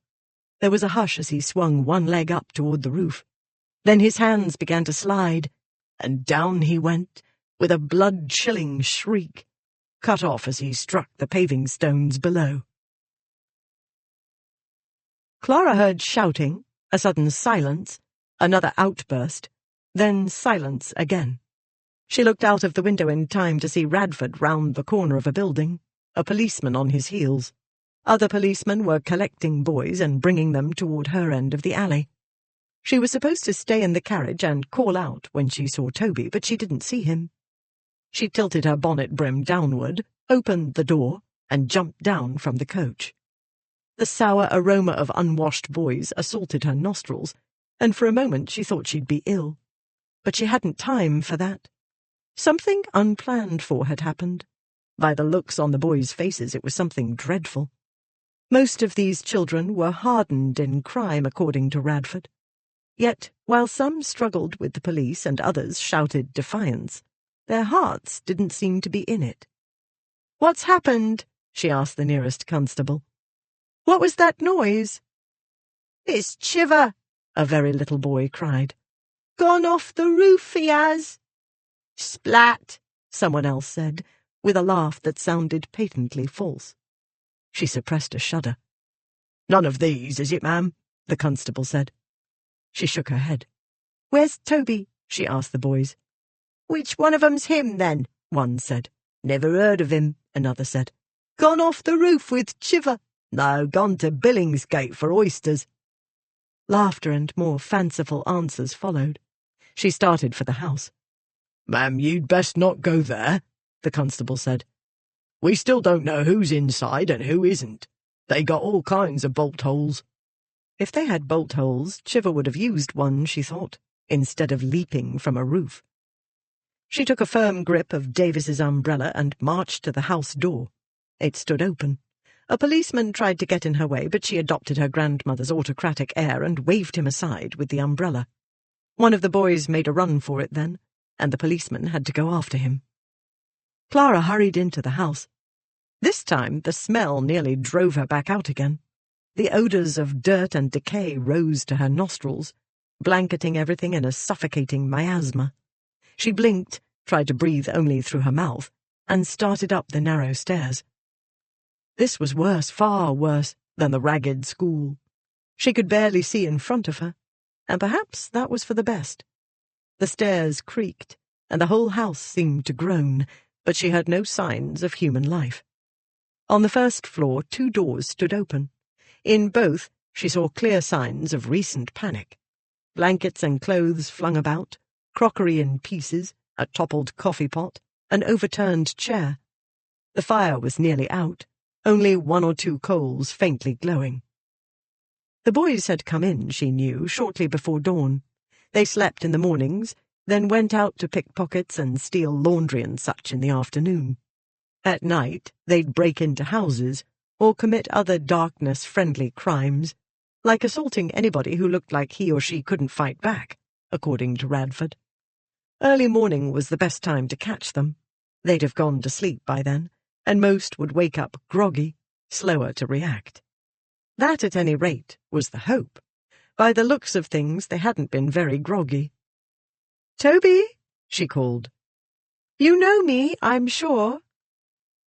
Speaker 2: There was a hush as he swung one leg up toward the roof. Then his hands began to slide, and down he went, with a blood-chilling shriek, cut off as he struck the paving stones below. Clara heard shouting, a sudden silence, another outburst, then silence again. She looked out of the window in time to see Radford round the corner of a building, a policeman on his heels. Other policemen were collecting boys and bringing them toward her end of the alley. She was supposed to stay in the carriage and call out when she saw Toby, but she didn't see him. She tilted her bonnet brim downward, opened the door, and jumped down from the coach. The sour aroma of unwashed boys assaulted her nostrils, and for a moment she thought she'd be ill. But she hadn't time for that. Something unplanned for had happened. By the looks on the boys' faces, it was something dreadful. Most of these children were hardened in crime, according to Radford. Yet, while some struggled with the police and others shouted defiance, their hearts didn't seem to be in it. "What's happened?" she asked the nearest constable. "What was that noise?"
Speaker 3: "It's Chiver,"
Speaker 2: a very little boy cried.
Speaker 3: "Gone off the roof, he has."
Speaker 2: "Splat," someone else said, with a laugh that sounded patently false. She suppressed a shudder.
Speaker 1: "None of these, is it, ma'am?" the constable said.
Speaker 2: She shook her head. "Where's Toby?" she asked the boys.
Speaker 3: "Which one of 'em's him, then?"
Speaker 2: one said.
Speaker 3: "Never heard of him,"
Speaker 2: another said.
Speaker 3: "Gone off the roof with Chiver."
Speaker 1: "No, gone to Billingsgate for oysters."
Speaker 2: Laughter and more fanciful answers followed. She started for the house.
Speaker 1: "Ma'am, you'd best not go there," the constable said. "We still don't know who's inside and who isn't. They got all kinds of bolt holes."
Speaker 2: If they had bolt holes, Chiver would have used one, she thought, instead of leaping from a roof. She took a firm grip of Davis's umbrella and marched to the house door. It stood open. A policeman tried to get in her way, but she adopted her grandmother's autocratic air and waved him aside with the umbrella. One of the boys made a run for it then, and the policeman had to go after him. Clara hurried into the house. This time the smell nearly drove her back out again. The odours of dirt and decay rose to her nostrils, blanketing everything in a suffocating miasma. She blinked, tried to breathe only through her mouth, and started up the narrow stairs. This was worse, far worse, than the ragged school. She could barely see in front of her, and perhaps that was for the best. The stairs creaked, and the whole house seemed to groan, but she heard no signs of human life. On the first floor, 2 doors stood open. In both, she saw clear signs of recent panic. Blankets and clothes flung about, crockery in pieces, a toppled coffee pot, an overturned chair. The fire was nearly out, only 1 or 2 coals faintly glowing. The boys had come in, she knew, shortly before dawn. They slept in the mornings, then went out to pick pockets and steal laundry and such in the afternoon. At night, they'd break into houses or commit other darkness-friendly crimes, like assaulting anybody who looked like he or she couldn't fight back, according to Radford. Early morning was the best time to catch them. They'd have gone to sleep by then, and most would wake up groggy, slower to react. That, at any rate, was the hope. By the looks of things, they hadn't been very groggy.
Speaker 4: "Toby," she called. "You know me, I'm sure.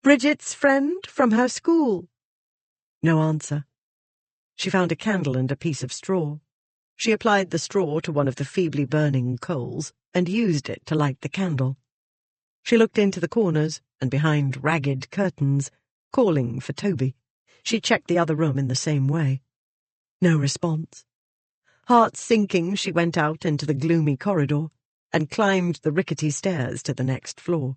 Speaker 4: Bridget's friend from her school."
Speaker 2: No answer. She found a candle and a piece of straw. She applied the straw to one of the feebly burning coals and used it to light the candle. She looked into the corners and behind ragged curtains, calling for Toby. She checked the other room in the same way. No response. Heart sinking, she went out into the gloomy corridor and climbed the rickety stairs to the next floor.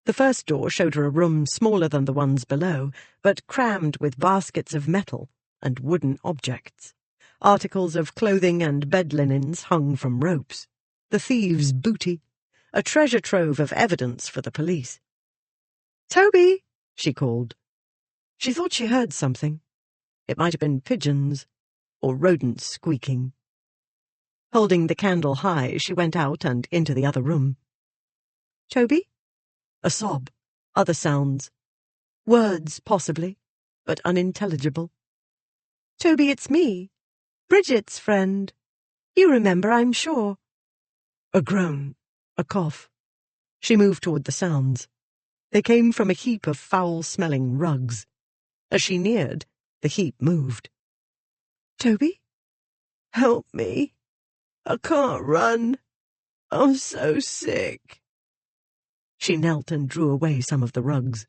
Speaker 2: The first door showed her a room smaller than the ones below, but crammed with baskets of metal and wooden objects. Articles of clothing and bed linens hung from ropes. The thieves' booty, a treasure trove of evidence for the police.
Speaker 4: "Toby,"
Speaker 2: she called. She thought she heard something. It might have been pigeons or rodents squeaking. Holding the candle high, she went out and into the other room.
Speaker 4: "Toby?"
Speaker 2: A sob, other sounds. Words, possibly, but unintelligible.
Speaker 4: "Toby, it's me. Bridget's friend. You remember, I'm sure."
Speaker 2: A groan, a cough. She moved toward the sounds. They came from a heap of foul-smelling rugs. As she neared, the heap moved.
Speaker 4: "Toby?
Speaker 2: Help me. I can't run. I'm so sick." She knelt and drew away some of the rugs.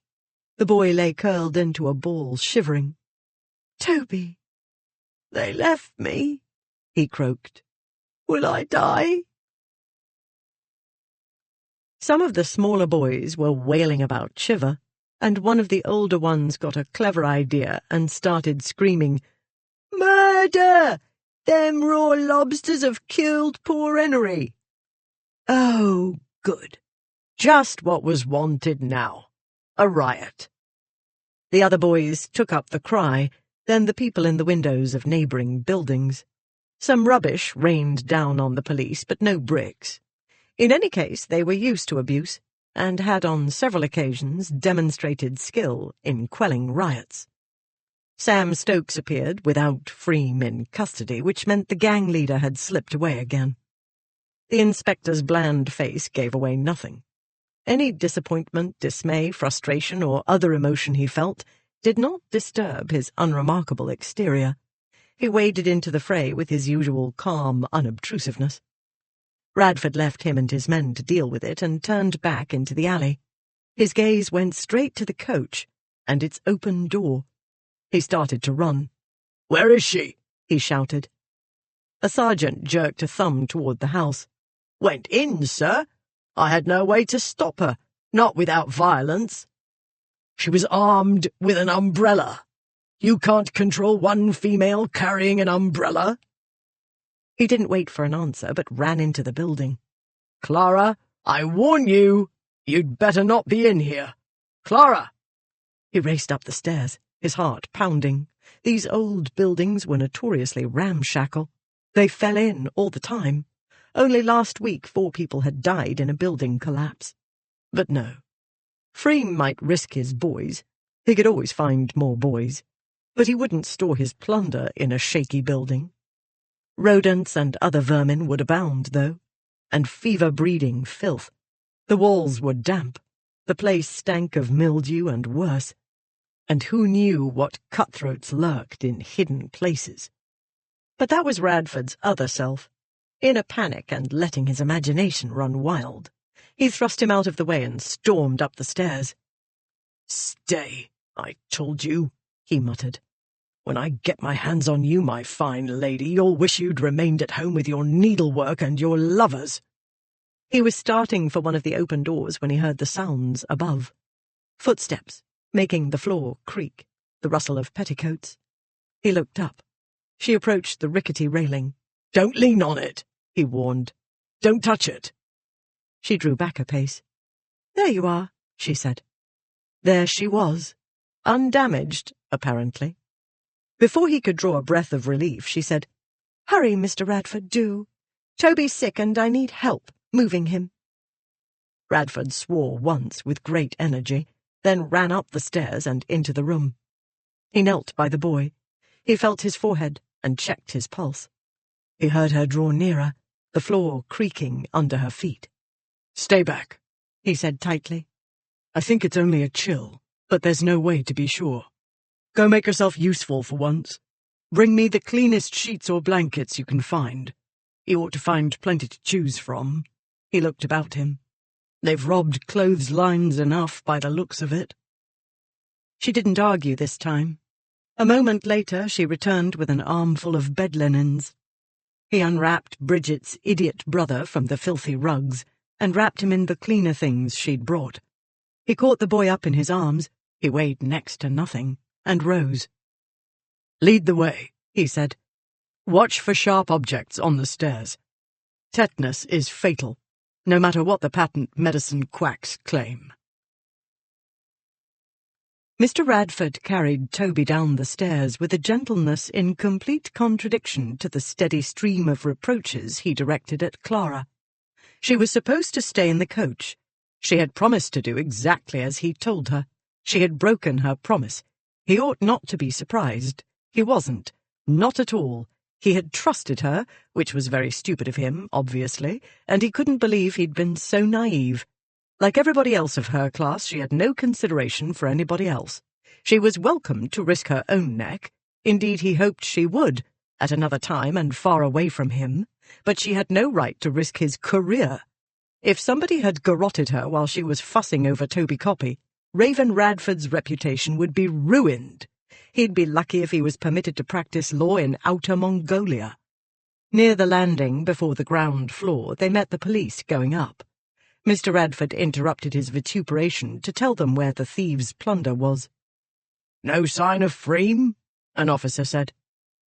Speaker 2: The boy lay curled into a ball, shivering.
Speaker 4: "Toby."
Speaker 2: "They left me," he croaked. "Will I die?" Some of the smaller boys were wailing about Shiver, and one of the older ones got a clever idea and started screaming, "Murder! Them raw lobsters have killed poor Henry." Oh, good. Just what was wanted now. A riot. The other boys took up the cry, then the people in the windows of neighbouring buildings. Some rubbish rained down on the police, but no bricks. In any case, they were used to abuse, and had on several occasions demonstrated skill in quelling riots. Sam Stokes appeared without Freem in custody, which meant the gang leader had slipped away again. The inspector's bland face gave away nothing. Any disappointment, dismay, frustration, or other emotion he felt did not disturb his unremarkable exterior. He waded into the fray with his usual calm unobtrusiveness. Radford left him and his men to deal with it and turned back into the alley. His gaze went straight to the coach and its open door. He started to run. "Where is she?" he shouted. A sergeant jerked a thumb toward the house. "Went in, sir. I had no way to stop her, not without violence. She was armed with an umbrella. You can't control one female carrying an umbrella." He didn't wait for an answer, but ran into the building. "Clara, I warn you, you'd better not be in here. Clara!" He raced up the stairs, his heart pounding. These old buildings were notoriously ramshackle. They fell in all the time. Only last week 4 people had died in a building collapse. But no. Freem might risk his boys. He could always find more boys. But he wouldn't store his plunder in a shaky building. Rodents and other vermin would abound, though, and fever-breeding filth. The walls were damp. The place stank of mildew and worse. And who knew what cutthroats lurked in hidden places? But that was Radford's other self, in a panic and letting his imagination run wild. He thrust him out of the way and stormed up the stairs. "Stay, I told you," he muttered. "When I get my hands on you, my fine lady, you'll wish you'd remained at home with your needlework and your lovers." He was starting for one of the open doors when he heard the sounds above. Footsteps, making the floor creak. the rustle of petticoats. He looked up. She approached the rickety railing. "Don't lean on it," he warned. "Don't touch it." She drew back a pace. "There you are," she said. There she was, undamaged, apparently. Before he could draw a breath of relief, she said, "Hurry, Mr. Radford, do. Toby's sick and I need help moving him." Radford swore once with great energy, then ran up the stairs and into the room. He knelt by the boy. He felt his forehead and checked his pulse. He heard her draw nearer, the floor creaking under her feet. "Stay back," he said tightly. "I think it's only a chill, but there's no way to be sure. Go make yourself useful for once. Bring me the cleanest sheets or blankets you can find. You ought to find plenty to choose from." He looked about him. "They've robbed clotheslines enough by the looks of it." She didn't argue this time. A moment later she returned with an armful of bed linens. He unwrapped Bridget's idiot brother from the filthy rugs and wrapped him in the cleaner things she'd brought. He caught the boy up in his arms, he weighed next to nothing, and rose. "Lead the way," he said. "Watch for sharp objects on the stairs. Tetanus is fatal, no matter what the patent medicine quacks claim." Mr. Radford carried Toby down the stairs with a gentleness in complete contradiction to the steady stream of reproaches he directed at Clara. She was supposed to stay in the coach. She had promised to do exactly as he told her. She had broken her promise. He ought not to be surprised. He wasn't. Not at all. He had trusted her, which was very stupid of him, obviously, and he couldn't believe he'd been so naive. Like everybody else of her class, she had no consideration for anybody else. She was welcome to risk her own neck. Indeed, he hoped she would, at another time and far away from him, but she had no right to risk his career. If somebody had garroted her while she was fussing over Toby Copy, Raven Radford's reputation would be ruined. He'd be lucky if he was permitted to practice law in Outer Mongolia. Near the landing, before the ground floor, they met the police going up. Mr. Radford interrupted his vituperation to tell them where the thieves' plunder was. "No sign of Freem?" an officer said.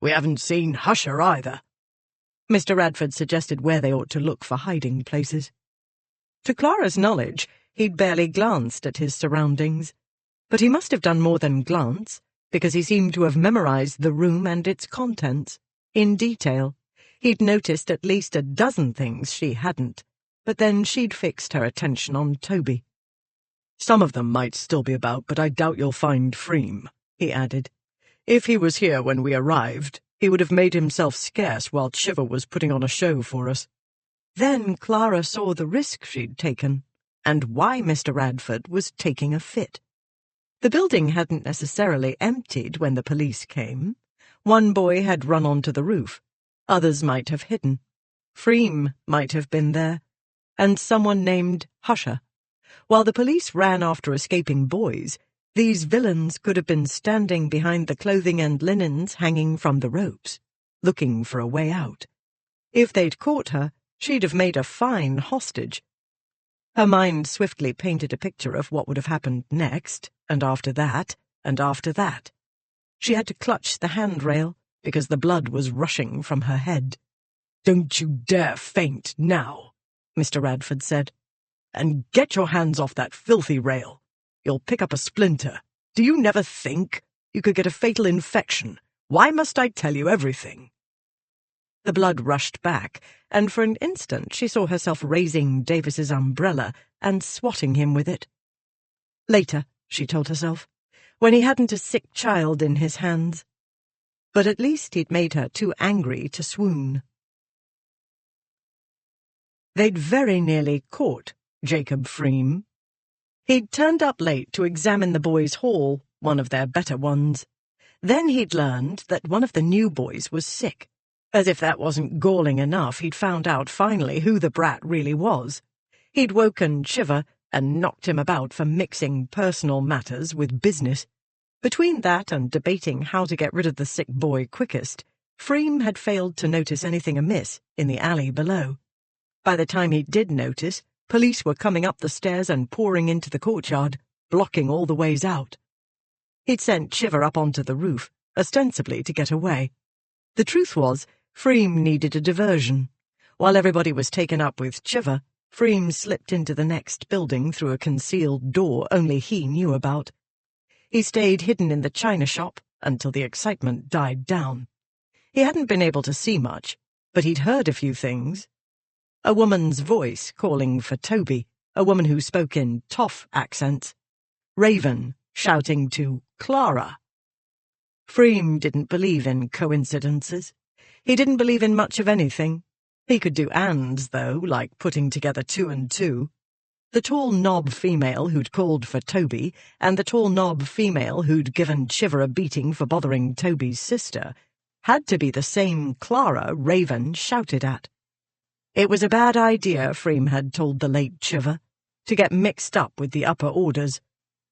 Speaker 2: "We haven't seen Husher either." Mr. Radford suggested where they ought to look for hiding places. To Clara's knowledge, he'd barely glanced at his surroundings. But he must have done more than glance, because he seemed to have memorized the room and its contents, in detail. He'd noticed at least a dozen things she hadn't, but then she'd fixed her attention on Toby. "Some of them might still be about, but I doubt you'll find Freem," he added. "If he was here when we arrived, he would have made himself scarce while Chiver was putting on a show for us." Then Clara saw the risk she'd taken, and why Mr. Radford was taking a fit. The building hadn't necessarily emptied when the police came. One boy had run onto the roof. Others might have hidden. Freem might have been there, and someone named Husher. While the police ran after escaping boys, these villains could have been standing behind the clothing and linens hanging from the ropes, looking for a way out. If they'd caught her, she'd have made a fine hostage. Her mind swiftly painted a picture of what would have happened next, and after that, and after that. She had to clutch the handrail, because the blood was rushing from her head. "Don't you dare faint now," Mr. Radford said. "And get your hands off that filthy rail. You'll pick up a splinter. Do you never think? You could get a fatal infection. Why must I tell you everything?" The blood rushed back, and for an instant she saw herself raising Davis's umbrella and swatting him with it. Later, she told herself, when he hadn't a sick child in his hands. But at least he'd made her too angry to swoon. They'd very nearly caught Jacob Freem. He'd turned up late to examine the boys' hall, one of their better ones. Then he'd learned that one of the new boys was sick. As if that wasn't galling enough, he'd found out finally who the brat really was. He'd woken Chiver and knocked him about for mixing personal matters with business. Between that and debating how to get rid of the sick boy quickest, Freem had failed to notice anything amiss in the alley below. By the time he did notice, police were coming up the stairs and pouring into the courtyard, blocking all the ways out. He'd sent Chiver up onto the roof, ostensibly to get away. The truth was, Freem needed a diversion. While everybody was taken up with Chiver, Freem slipped into the next building through a concealed door only he knew about. He stayed hidden in the china shop until the excitement died down. He hadn't been able to see much, but he'd heard a few things. A woman's voice calling for Toby, a woman who spoke in toff accents. Raven shouting to Clara. Freem didn't believe in coincidences. He didn't believe in much of anything. He could do ands, though, like putting together 2 and 2. The tall knob female who'd called for Toby, and the tall knob female who'd given Chiver a beating for bothering Toby's sister, had to be the same Clara Raven shouted at. It was a bad idea, Freem had told the late Chiver, to get mixed up with the upper orders,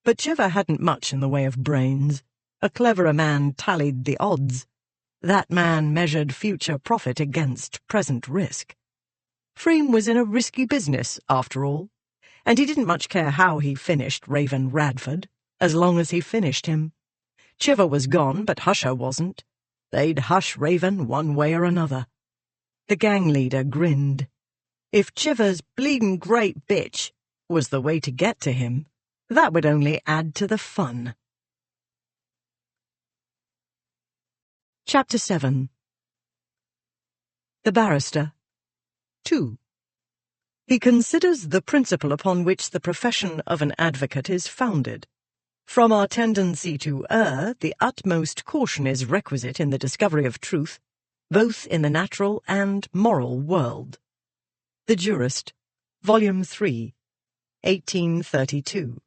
Speaker 2: but Chiver hadn't much in the way of brains. A cleverer man tallied the odds. That man measured future profit against present risk. Freem was in a risky business, after all, and he didn't much care how he finished Raven Radford, as long as he finished him. Chiver was gone, but Husher wasn't. They'd hush Raven one way or another. The gang leader grinned. If Chiver's bleedin' great bitch was the way to get to him, that would only add to the fun. Chapter 7. The Barrister. 2. He considers the principle upon which the profession of an advocate is founded. From our tendency to err, the utmost caution is requisite in the discovery of truth, both in the natural and moral world. The Jurist, Volume 3, 1832.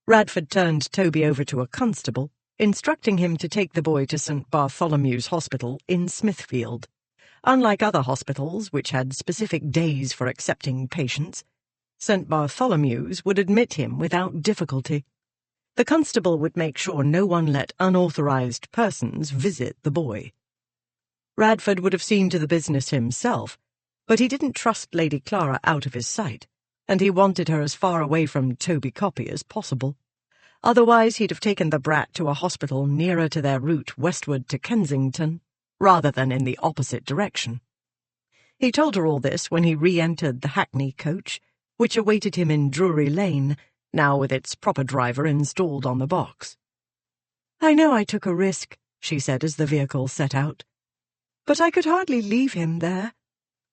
Speaker 2: Radford turned Toby over to a constable, instructing him to take the boy to St. Bartholomew's Hospital in Smithfield. Unlike other hospitals, which had specific days for accepting patients, St. Bartholomew's would admit him without difficulty. The constable would make sure no one let unauthorized persons visit the boy. Radford would have seen to the business himself, but he didn't trust Lady Clara out of his sight, and he wanted her as far away from Toby Copy as possible. Otherwise he'd have taken the brat to a hospital nearer to their route westward to Kensington, rather than in the opposite direction. He told her all this when he re-entered the hackney coach, which awaited him in Drury Lane, now with its proper driver installed on the box. "I know I took a risk," she said as the vehicle set out. "But I could hardly leave him there.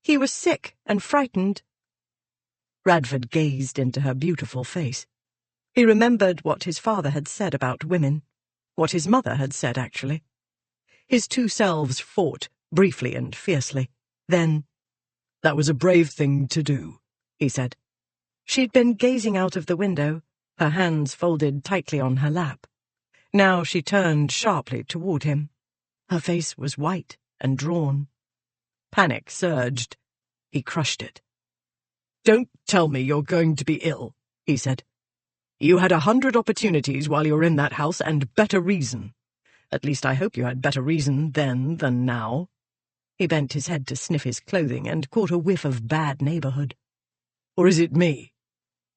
Speaker 2: He was sick and frightened." Radford gazed into her beautiful face. He remembered what his father had said about women, what his mother had said, actually. His two selves fought, briefly and fiercely. Then, "That was a brave thing to do," he said. She'd been gazing out of the window, her hands folded tightly on her lap. Now she turned sharply toward him. Her face was white and drawn. Panic surged. He crushed it. "Don't tell me you're going to be ill," he said. "You had 100 opportunities while you were in that house, and better reason. At least I hope you had better reason then than now." He bent his head to sniff his clothing and caught a whiff of bad neighborhood. "Or is it me?"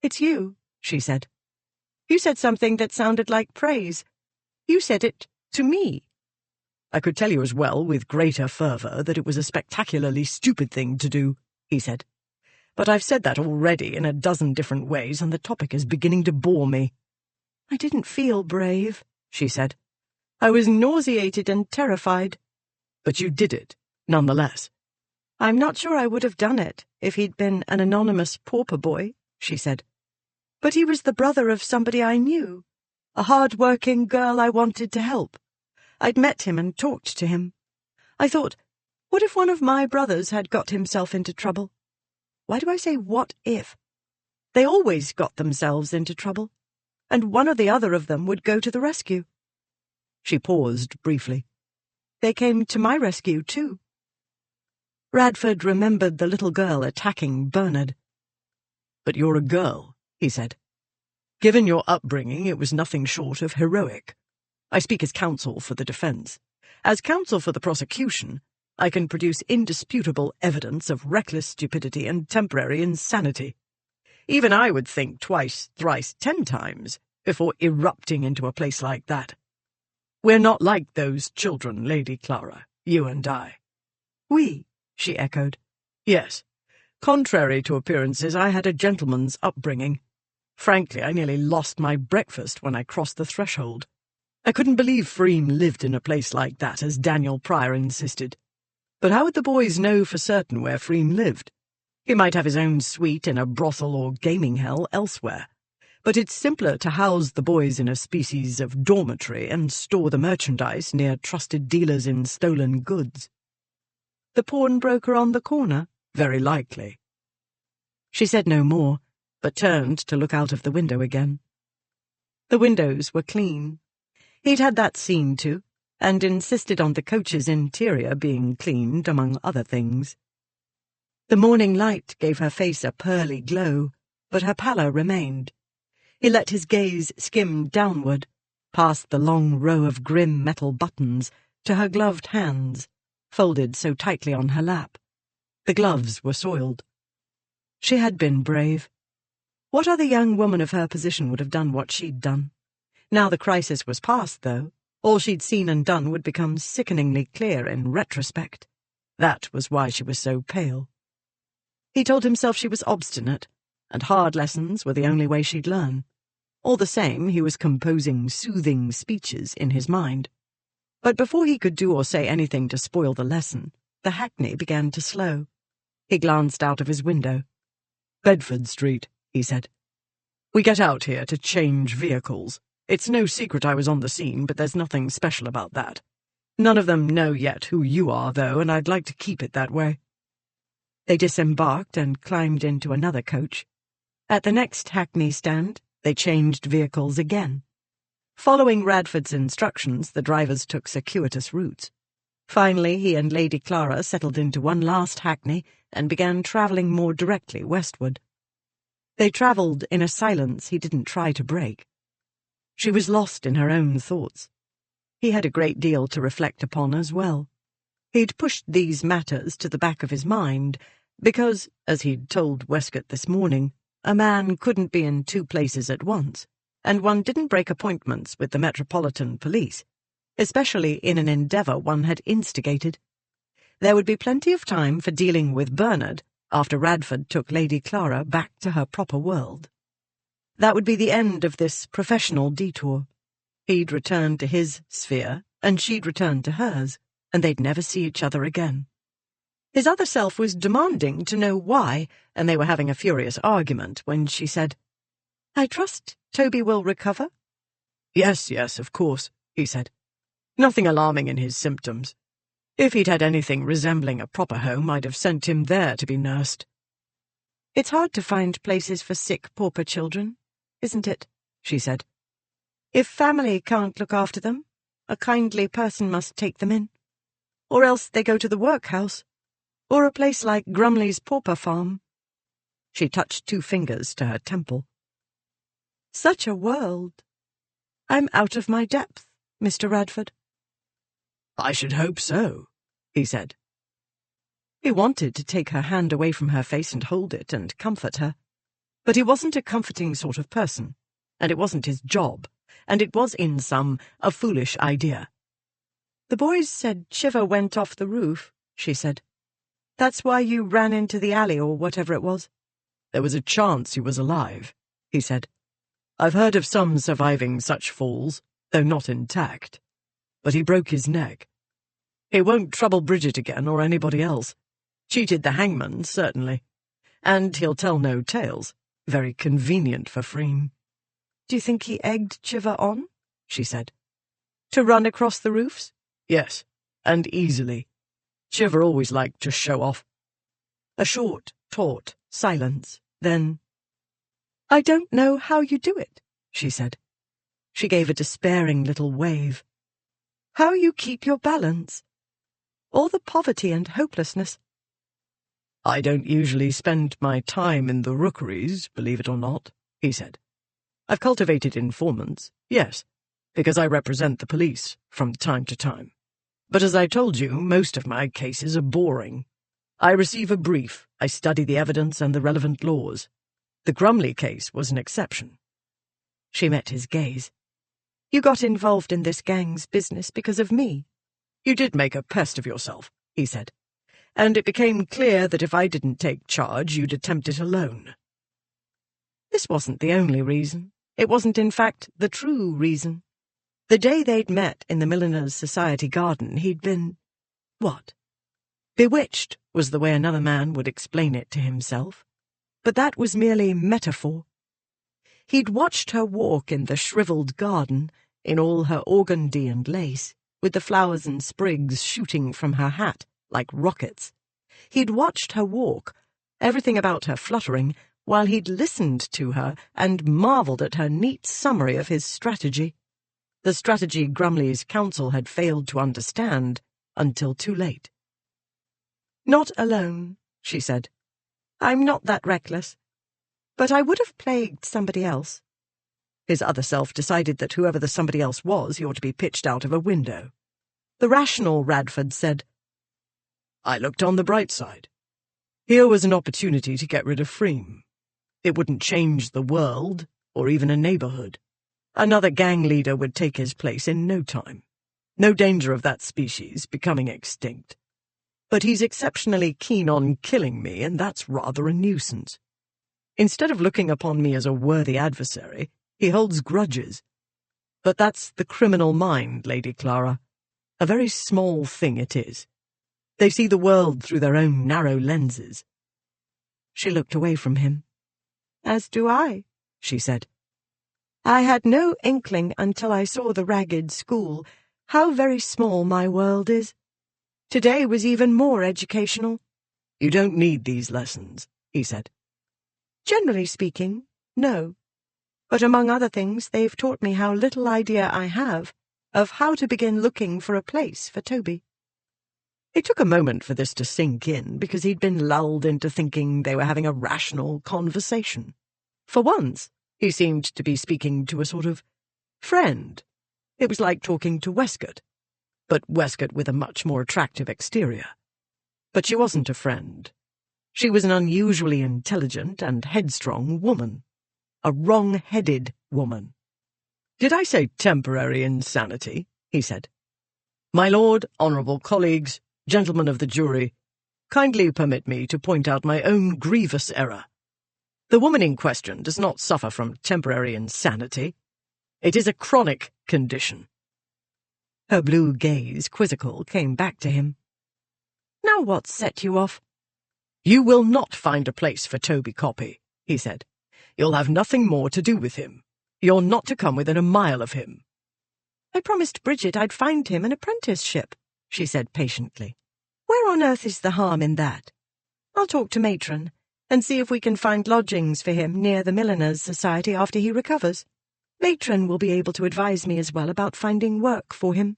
Speaker 2: "It's you," she said. "You said something that sounded like praise. You said it to me." "I could tell you as well, with greater fervor, that it was a spectacularly stupid thing to do," he said. "But I've said that already in a dozen different ways, and the topic is beginning to bore me." "I didn't feel brave," she said. "I was nauseated and terrified." "But you did it, nonetheless." "I'm not sure I would have done it if he'd been an anonymous pauper boy," she said. "But he was the brother of somebody I knew, a hard-working girl I wanted to help. I'd met him and talked to him. I thought, what if one of my brothers had got himself into trouble? Why do I say what if? They always got themselves into trouble, and one or the other of them would go to the rescue." She paused briefly. "They came to my rescue, too." Radford remembered the little girl attacking Bernard. "But you're a girl," he said. "Given your upbringing, it was nothing short of heroic. I speak as counsel for the defense. As counsel for the prosecution, I can produce indisputable evidence of reckless stupidity and temporary insanity. Even I would think twice, thrice, 10 times before erupting into a place like that. We're not like those children, Lady Clara, you and I."
Speaker 1: "We," she echoed.
Speaker 2: "Yes. Contrary to appearances, I had a gentleman's upbringing. Frankly, I nearly lost my breakfast when I crossed the threshold. I couldn't believe Freem lived in a place like that, as Daniel Pryor insisted. But how would the boys know for certain where Freem lived? He might have his own suite in a brothel or gaming hell elsewhere. But it's simpler to house the boys in a species of dormitory and store the merchandise near trusted dealers in stolen goods."
Speaker 1: "The pawnbroker on the corner?"
Speaker 2: "Very likely."
Speaker 1: She said no more, but turned to look out of the window again. The windows were clean. He'd had that seen to, and insisted on the coach's interior being cleaned, among other things. The morning light gave her face a pearly glow, but her pallor remained. He let his gaze skim downward, past the long row of grim metal buttons, to her gloved hands, folded so tightly on her lap. The gloves were soiled. She had been brave. What other young woman of her position would have done what she'd done? Now the crisis was past, though. All she'd seen and done would become sickeningly clear in retrospect. That was why she was so pale. He told himself she was obstinate, and hard lessons were the only way she'd learn. All the same, he was composing soothing speeches in his mind. But before he could do or say anything to spoil the lesson, the hackney began to slow. He glanced out of his window.
Speaker 2: "Bedford Street," he said. "We get out here to change vehicles. It's no secret I was on the scene, but there's nothing special about that. None of them know yet who you are, though, and I'd like to keep it that way."
Speaker 1: They disembarked and climbed into another coach. At the next hackney stand, they changed vehicles again. Following Radford's instructions, the drivers took circuitous routes. Finally, he and Lady Clara settled into one last hackney and began travelling more directly westward. They travelled in a silence he didn't try to break. She was lost in her own thoughts. He had a great deal to reflect upon as well. He'd pushed these matters to the back of his mind because, as he'd told Westcott this morning, a man couldn't be in two places at once, and one didn't break appointments with the Metropolitan Police, especially in an endeavour one had instigated. There would be plenty of time for dealing with Bernard after Radford took Lady Clara back to her proper world. That would be the end of this professional detour. He'd return to his sphere, and she'd return to hers, and they'd never see each other again. His other self was demanding to know why, and they were having a furious argument when she said, "I trust Toby will recover?"
Speaker 2: Yes, of course," he said. "Nothing alarming in his symptoms. If he'd had anything resembling a proper home, I'd have sent him there to be nursed."
Speaker 1: "It's hard to find places for sick, pauper children, isn't it?" she said. "If family can't look after them, a kindly person must take them in. Or else they go to the workhouse, or a place like Grumley's Pauper Farm." She touched 2 fingers to her temple. "Such a world. I'm out of my depth, Mr. Radford."
Speaker 2: "I should hope so," he said.
Speaker 1: He wanted to take her hand away from her face and hold it and comfort her. But he wasn't a comforting sort of person, and it wasn't his job, and it was, in sum, a foolish idea. "The boys said Shiver went off the roof," she said. "That's why you ran into the alley or whatever it was."
Speaker 2: "There was a chance he was alive," he said. "I've heard of some surviving such falls, though not intact. But he broke his neck. He won't trouble Bridget again or anybody else. Cheated the hangman, certainly. And he'll tell no tales. Very convenient for Freem."
Speaker 1: "Do you think he egged Shiver on?" she said. "To run across the roofs?"
Speaker 2: "Yes, and easily. Shiver always liked to show off."
Speaker 1: A short, taut silence, then, "I don't know how you do it," she said. She gave a despairing little wave. "How you keep your balance. All the poverty and hopelessness."
Speaker 2: "I don't usually spend my time in the rookeries, believe it or not," he said. "I've cultivated informants, yes, because I represent the police from time to time. But as I told you, most of my cases are boring. I receive a brief, I study the evidence and the relevant laws. The Grumley case was an exception."
Speaker 1: She met his gaze. You got involved in this gang's business because of me. You did make a pest of yourself, he said, and it became clear that if I didn't take charge, you'd attempt it alone. This wasn't the only reason. It wasn't, in fact, the true reason. The day they'd met in the Milliners' Society garden, he'd been... what? Bewitched was the way another man would explain it to himself. But that was merely metaphor. He'd watched her walk in the shriveled garden, in all her organdy and lace, with the flowers and sprigs shooting from her hat like rockets. He'd watched her walk, everything about her fluttering, while he'd listened to her and marvelled at her neat summary of his strategy. The strategy Grumley's counsel had failed to understand until too late. Not alone, she said. I'm not that reckless. But I would have plagued somebody else. His other self decided that whoever the somebody else was, he ought to be pitched out of a window. The rational Radford said, I looked on the bright side. Here was an opportunity to get rid of Freem. It wouldn't change the world, or even a neighbourhood. Another gang leader would take his place in no time. No danger of that species becoming extinct. But he's exceptionally keen on killing me, and that's rather a nuisance. Instead of looking upon me as a worthy adversary, he holds grudges. But that's the criminal mind, Lady Clara. A very small thing it is. They see the world through their own narrow lenses. She looked away from him. As do I, she said. I had no inkling until I saw the ragged school how very small my world is. Today was even more educational. You don't need these lessons, he said. Generally speaking, no. But among other things, they've taught me how little idea I have of how to begin looking for a place for Toby. It took a moment for this to sink in, because he'd been lulled into thinking they were having a rational conversation. For once, he seemed to be speaking to a sort of friend. It was like talking to Westcott, but Westcott with a much more attractive exterior. But she wasn't a friend. She was an unusually intelligent and headstrong woman. A wrong-headed woman. Did I say temporary insanity? He said. My lord, honourable colleagues, gentlemen of the jury, kindly permit me to point out my own grievous error. The woman in question does not suffer from temporary insanity. It is a chronic condition. Her blue gaze, quizzical, came back to him. Now what set you off? You will not find a place for Toby Copy, he said. You'll have nothing more to do with him. You're not to come within a mile of him. I promised Bridget I'd find him an apprenticeship, she said patiently. Where on earth is the harm in that? I'll talk to Matron and see if we can find lodgings for him near the Milliners' Society after he recovers. Matron will be able to advise me as well about finding work for him.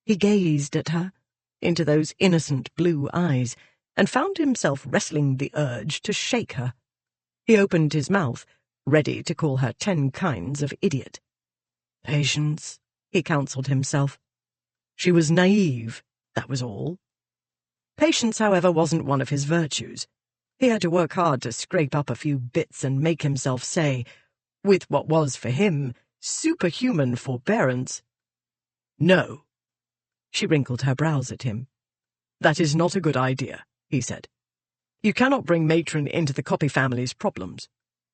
Speaker 1: He gazed at her, into those innocent blue eyes, and found himself wrestling the urge to shake her. He opened his mouth, ready to call her 10 kinds of idiot. Patience, he counselled himself. She was naive, that was all. Patience, however, wasn't one of his virtues. He had to work hard to scrape up a few bits and make himself say, with what was for him superhuman forbearance, No. She wrinkled her brows at him. That is not a good idea, he said. You cannot bring Matron into the Copy family's problems.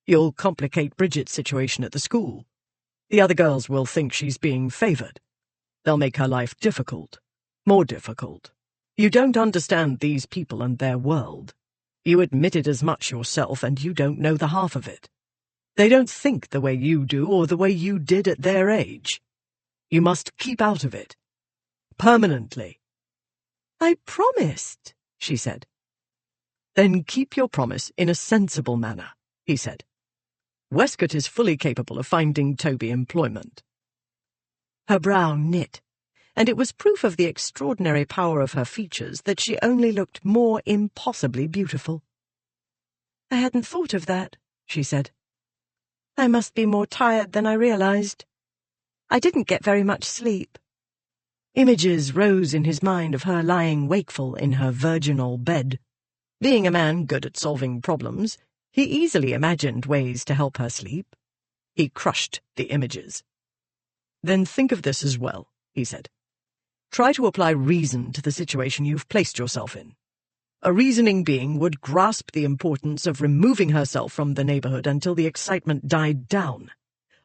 Speaker 1: You'll complicate Bridget's situation at the school. The other girls will think she's being favoured. They'll make her life difficult, more difficult. You don't understand these people and their world. You admitted as much yourself, and you don't know the half of it. They don't think the way you do or the way you did at their age. You must keep out of it. Permanently. I promised, she said. Then keep your promise in a sensible manner, he said. Westcott is fully capable of finding Toby employment. Her brow knit, and it was proof of the extraordinary power of her features that she only looked more impossibly beautiful. I hadn't thought of that, she said. I must be more tired than I realized. I didn't get very much sleep. Images rose in his mind of her lying wakeful in her virginal bed. Being a man good at solving problems, he easily imagined ways to help her sleep.
Speaker 2: He crushed the images. "Then think of this as well," he said. "Try to apply reason to the situation you've placed yourself in. A reasoning being would grasp the importance of removing herself from the neighborhood until the excitement died down.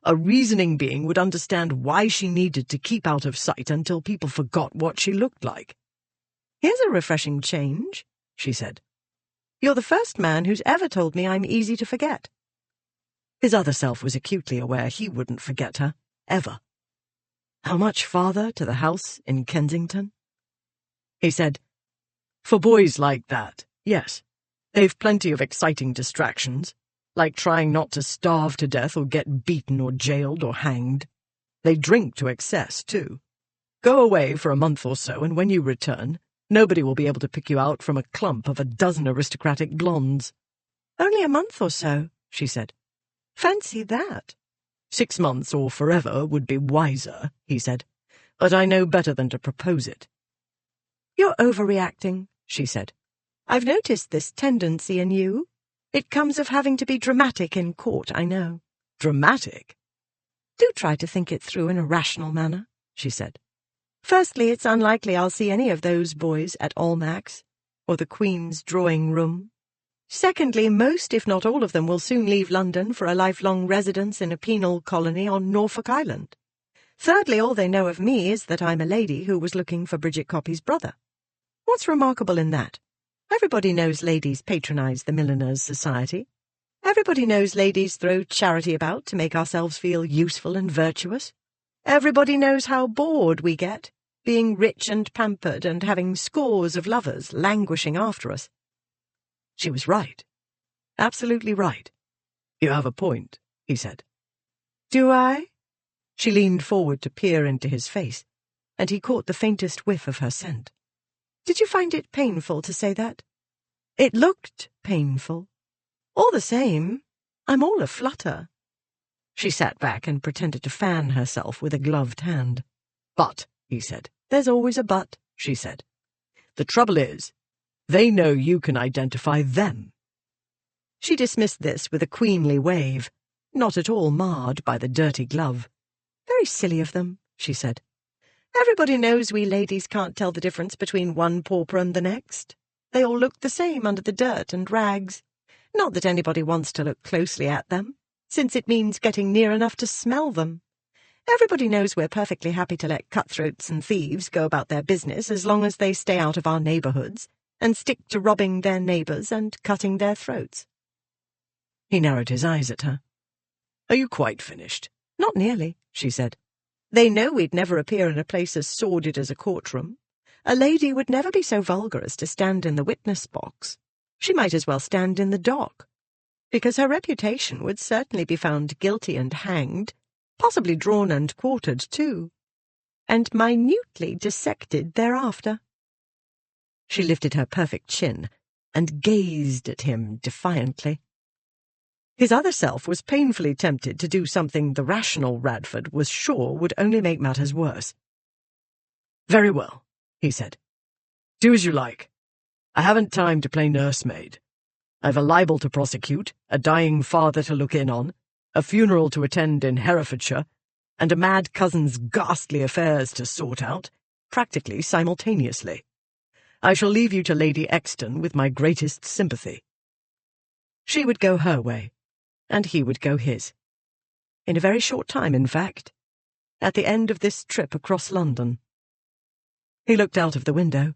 Speaker 2: A reasoning being would understand why she needed to keep out of sight until people forgot what she looked like."
Speaker 4: "Here's a refreshing change," she said. "You're the first man who's ever told me I'm easy to forget."
Speaker 2: His other self was acutely aware he wouldn't forget her, ever. How much farther to the house in Kensington? He said, "For boys like that, yes. They've plenty of exciting distractions, like trying not to starve to death or get beaten or jailed or hanged. They drink to excess, too. Go away for a month or so, and when you return, nobody will be able to pick you out from a clump of a dozen aristocratic blondes."
Speaker 4: "Only a month or so," she said. "Fancy that."
Speaker 2: 6 months or forever would be wiser, he said, but I know better than to propose it.
Speaker 4: "You're overreacting," she said. "I've noticed this tendency in you. It comes of having to be dramatic in court, I know."
Speaker 2: "Dramatic?"
Speaker 4: "Do try to think it through in a rational manner," she said. "Firstly, it's unlikely I'll see any of those boys at Almack's or the Queen's drawing room. Secondly, most, if not all of them, will soon leave London for a lifelong residence in a penal colony on Norfolk Island. Thirdly, all they know of me is that I'm a lady who was looking for Bridget Copy's brother. What's remarkable in that? Everybody knows ladies patronize the Milliners' Society. Everybody knows ladies throw charity about to make ourselves feel useful and virtuous. Everybody knows how bored we get, being rich and pampered and having scores of lovers languishing after us."
Speaker 2: She was right. Absolutely right. "You have a point," he said.
Speaker 4: "Do I?"
Speaker 2: She leaned forward to peer into his face, and he caught the faintest whiff of her scent.
Speaker 4: "Did you find it painful to say that?" "It looked painful. All the same, I'm all aflutter."
Speaker 2: She sat back and pretended to fan herself with a gloved hand. "But," he said.
Speaker 4: "There's always a but,"
Speaker 2: she said. "The trouble is, they know you can identify them." She dismissed this with a queenly wave, not at all marred by the dirty glove.
Speaker 4: "Very silly of them," she said. "Everybody knows we ladies can't tell the difference between one pauper and the next. They all look the same under the dirt and rags. Not that anybody wants to look closely at them, since it means getting near enough to smell them. Everybody knows we're perfectly happy to let cutthroats and thieves go about their business as long as they stay out of our neighbourhoods and stick to robbing their neighbours and cutting their throats."
Speaker 2: He narrowed his eyes at her. "Are you quite finished?"
Speaker 4: "Not nearly," she said. "They know we'd never appear in a place as sordid as a courtroom. A lady would never be so vulgar as to stand in the witness box. She might as well stand in the dock, because her reputation would certainly be found guilty and hanged, possibly drawn and quartered too, and minutely dissected thereafter."
Speaker 2: She lifted her perfect chin and gazed at him defiantly. His other self was painfully tempted to do something the rational Radford was sure would only make matters worse. "Very well," he said. "Do as you like. I haven't time to play nursemaid. I've a libel to prosecute, a dying father to look in on, a funeral to attend in Herefordshire, and a mad cousin's ghastly affairs to sort out, practically simultaneously. I shall leave you to Lady Exton with my greatest sympathy." She would go her way, and he would go his. In a very short time, in fact, at the end of this trip across London. He looked out of the window,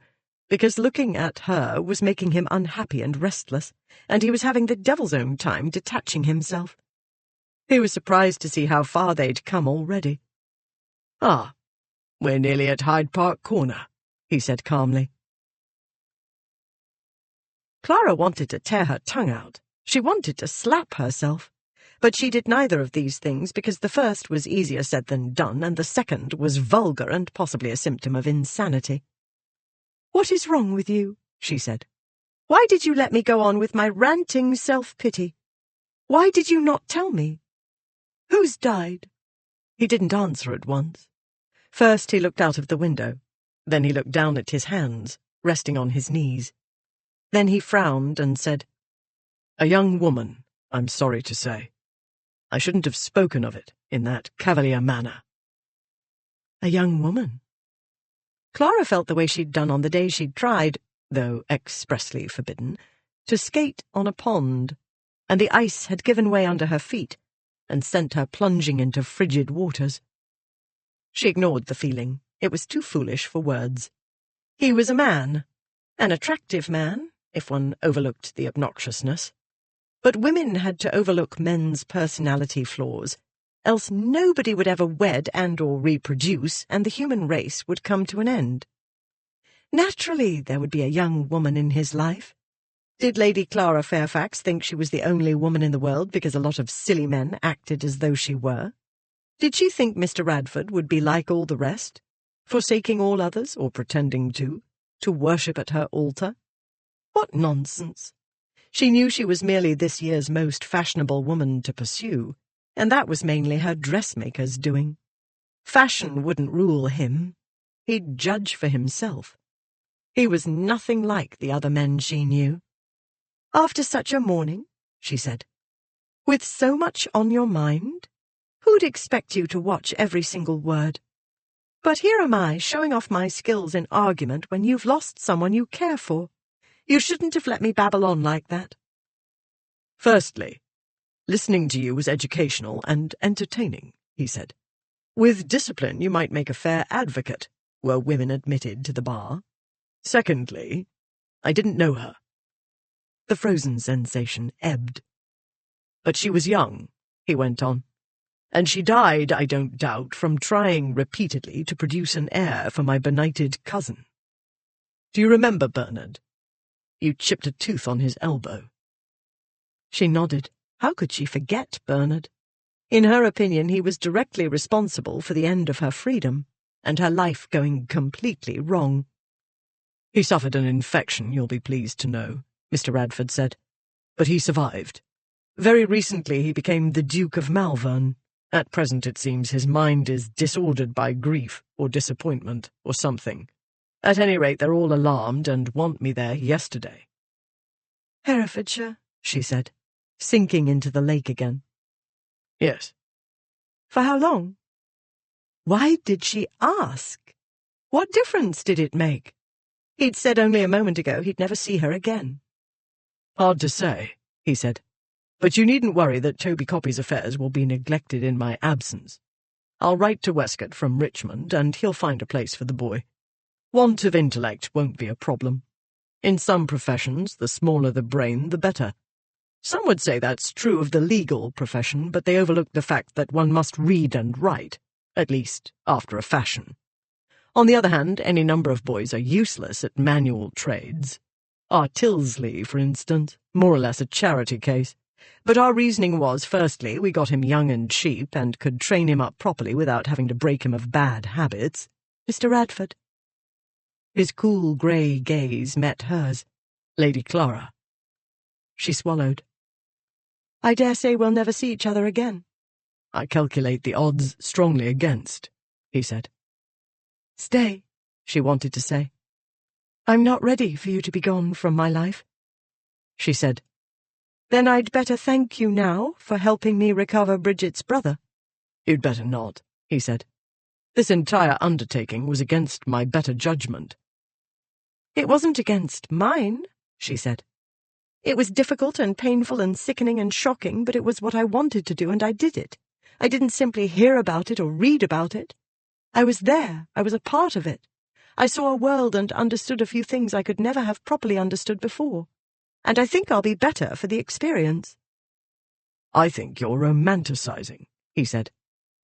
Speaker 2: because looking at her was making him unhappy and restless, and he was having the devil's own time detaching himself. He was surprised to see how far they'd come already. "Ah, we're nearly at Hyde Park Corner," he said calmly. Clara wanted to tear her tongue out. She wanted to slap herself. But she did neither of these things because the first was easier said than done, and the second was vulgar and possibly a symptom of insanity. "What is wrong with you?" she said. "Why did you let me go on with my ranting self-pity? Why did you not tell me? Who's died?" He didn't answer at once. First he looked out of the window. Then he looked down at his hands, resting on his knees. Then he frowned and said, "A young woman, I'm sorry to say. I shouldn't have spoken of it in that cavalier manner.
Speaker 1: A young woman. Clara felt the way she'd done on the day she'd tried, though expressly forbidden, to skate on a pond, and the ice had given way under her feet and sent her plunging into frigid waters. She ignored the feeling. It was too foolish for words. He was a man, an attractive man, if one overlooked the obnoxiousness. But women had to overlook men's personality flaws, else nobody would ever wed and or reproduce, and the human race would come to an end. Naturally, there would be a young woman in his life. Did Lady Clara Fairfax think she was the only woman in the world because a lot of silly men acted as though she were? Did she think Mr. Radford would be like all the rest, forsaking all others, or pretending to worship at her altar? What nonsense! She knew she was merely this year's most fashionable woman to pursue, and that was mainly her dressmaker's doing. Fashion wouldn't rule him. He'd judge for himself. He was nothing like the other men she knew. "After such a morning," she said, "with so much on your mind, who'd expect you to watch every single word? But here am I, showing off my skills in argument when you've lost someone you care for. You shouldn't have let me babble on like that."
Speaker 2: "Firstly, listening to you was educational and entertaining," he said. "With discipline you might make a fair advocate, were women admitted to the bar. Secondly, I didn't know her."
Speaker 1: The frozen sensation ebbed.
Speaker 2: "But she was young," he went on, "and she died, I don't doubt, from trying repeatedly to produce an heir for my benighted cousin. Do you remember Bernard? You chipped a tooth on his elbow."
Speaker 1: She nodded. How could she forget Bernard? In her opinion, he was directly responsible for the end of her freedom, and her life going completely wrong.
Speaker 2: "He suffered an infection, you'll be pleased to know," Mr. Radford said, "but he survived. Very recently he became the Duke of Malvern. At present it seems his mind is disordered by grief or disappointment or something. At any rate, they're all alarmed and want me there yesterday."
Speaker 1: "Herefordshire," she said, sinking into the lake again.
Speaker 2: "Yes."
Speaker 1: "For how long?" Why did she ask? What difference did it make? He'd said only a moment ago he'd never see her again.
Speaker 2: "Hard to say," he said, "but you needn't worry that Toby Copy's affairs will be neglected in my absence. I'll write to Westcott from Richmond, and he'll find a place for the boy. Want of intellect won't be a problem. In some professions, the smaller the brain, the better. Some would say that's true of the legal profession, but they overlook the fact that one must read and write, at least after a fashion. On the other hand, any number of boys are useless at manual trades. Our Tilsley, for instance, more or less a charity case. But our reasoning was, firstly, we got him young and cheap, and could train him up properly without having to break him of bad habits. Mr. Radford." His cool grey gaze met hers. "Lady Clara."
Speaker 1: She swallowed. "I dare say we'll never see each other again."
Speaker 2: "I calculate the odds strongly against," he said.
Speaker 1: "Stay," she wanted to say. "I'm not ready for you to be gone from my life." She said, "Then I'd better thank you now for helping me recover Bridget's brother."
Speaker 2: "You'd better not," he said. "This entire undertaking was against my better judgment."
Speaker 1: "It wasn't against mine," she said. "It was difficult and painful and sickening and shocking, but it was what I wanted to do, and I did it. I didn't simply hear about it or read about it. I was there. I was a part of it. I saw a world and understood a few things I could never have properly understood before. And I think I'll be better for the experience."
Speaker 2: "I think you're romanticizing," he said.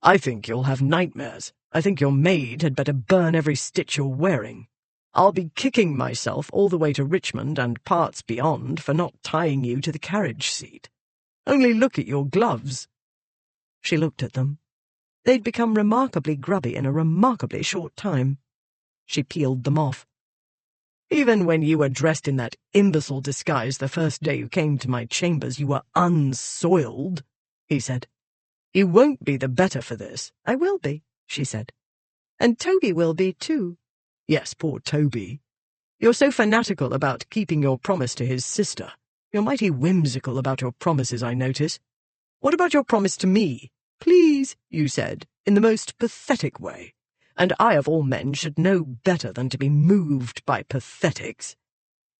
Speaker 2: "I think you'll have nightmares. I think your maid had better burn every stitch you're wearing. I'll be kicking myself all the way to Richmond and parts beyond for not tying you to the carriage seat. Only look at your gloves."
Speaker 1: She looked at them. They'd become remarkably grubby in a remarkably short time. She peeled them off.
Speaker 2: "Even when you were dressed in that imbecile disguise the first day you came to my chambers, you were unsoiled," he said. "You won't be the better for this."
Speaker 1: "I will be," she said. "And Toby will be, too."
Speaker 2: "Yes, poor Toby. You're so fanatical about keeping your promise to his sister. You're mighty whimsical about your promises, I notice. What about your promise to me? Please, you said, in the most pathetic way. And I, of all men, should know better than to be moved by pathetics.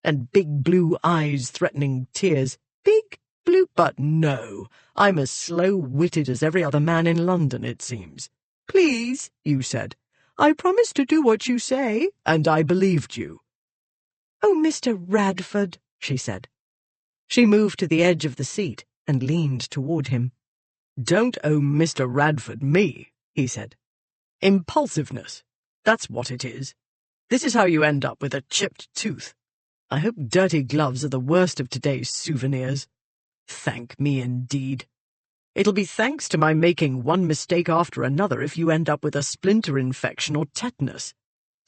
Speaker 2: And big blue eyes threatening tears. Big blue... But no, I'm as slow-witted as every other man in London, it seems. Please, you said. I promised to do what you say, and I believed you.
Speaker 1: Oh, Mr. Radford, she said.
Speaker 2: She moved to the edge of the seat and leaned toward him. Don't owe Mr. Radford me, he said. Impulsiveness, that's what it is. This is how you end up with a chipped tooth. I hope dirty gloves are the worst of today's souvenirs. Thank me, indeed. It'll be thanks to my making one mistake after another if you end up with a splinter infection or tetanus.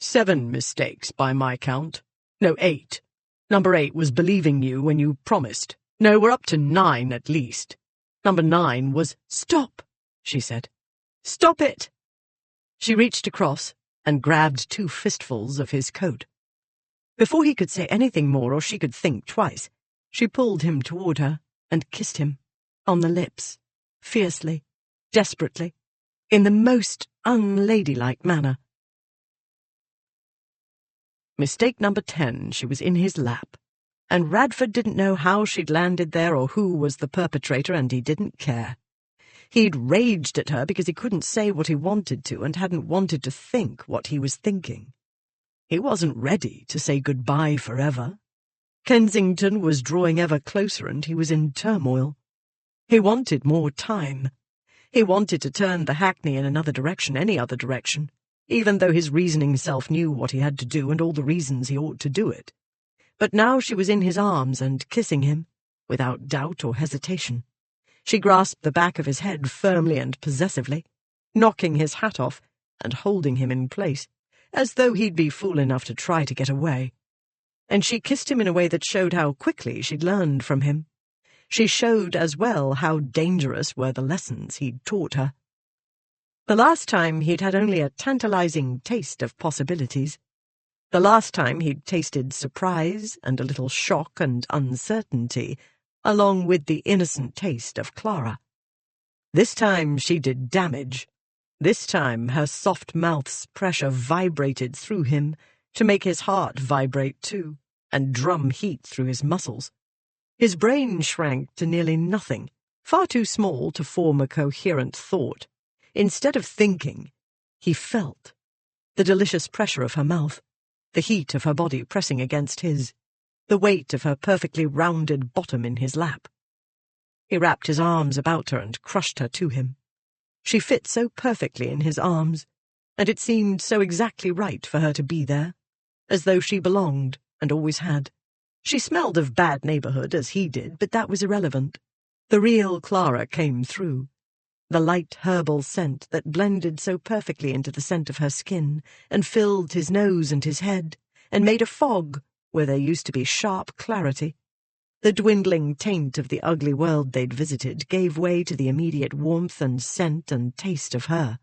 Speaker 2: 7 mistakes by my count. No, 8. Number 8 was believing you when you promised. No, we're up to 9 at least. Number 9 was... Stop, she said. Stop it! She reached across and grabbed 2 fistfuls of his coat. Before he could say anything more or she could think twice, she pulled him toward her and kissed him, on the lips, fiercely, desperately, in the most unladylike manner. Mistake number 10, she was in his lap, and Radford didn't know how she'd landed there or who was the perpetrator, and he didn't care. He'd raged at her because he couldn't say what he wanted to and hadn't wanted to think what he was thinking. He wasn't ready to say goodbye forever. Kensington was drawing ever closer and he was in turmoil. He wanted more time. He wanted to turn the Hackney in another direction, any other direction, even though his reasoning self knew what he had to do and all the reasons he ought to do it. But now she was in his arms and kissing him, without doubt or hesitation. She grasped the back of his head firmly and possessively, knocking his hat off and holding him in place, as though he'd be fool enough to try to get away. And she kissed him in a way that showed how quickly she'd learned from him. She showed as well how dangerous were the lessons he'd taught her. The last time he'd had only a tantalizing taste of possibilities. The last time he'd tasted surprise and a little shock and uncertainty, along with the innocent taste of Clara. This time she did damage. This time her soft mouth's pressure vibrated through him to make his heart vibrate too, and drum heat through his muscles. His brain shrank to nearly nothing, far too small to form a coherent thought. Instead of thinking, he felt the delicious pressure of her mouth, the heat of her body pressing against his, the weight of her perfectly rounded bottom in his lap. He wrapped his arms about her and crushed her to him. She fit so perfectly in his arms, and it seemed so exactly right for her to be there, as though she belonged and always had. She smelled of bad neighborhood as he did, but that was irrelevant. The real Clara came through. The light herbal scent that blended so perfectly into the scent of her skin and filled his nose and his head and made a fog where there used to be sharp clarity. The dwindling taint of the ugly world they'd visited gave way to the immediate warmth and scent and taste of her.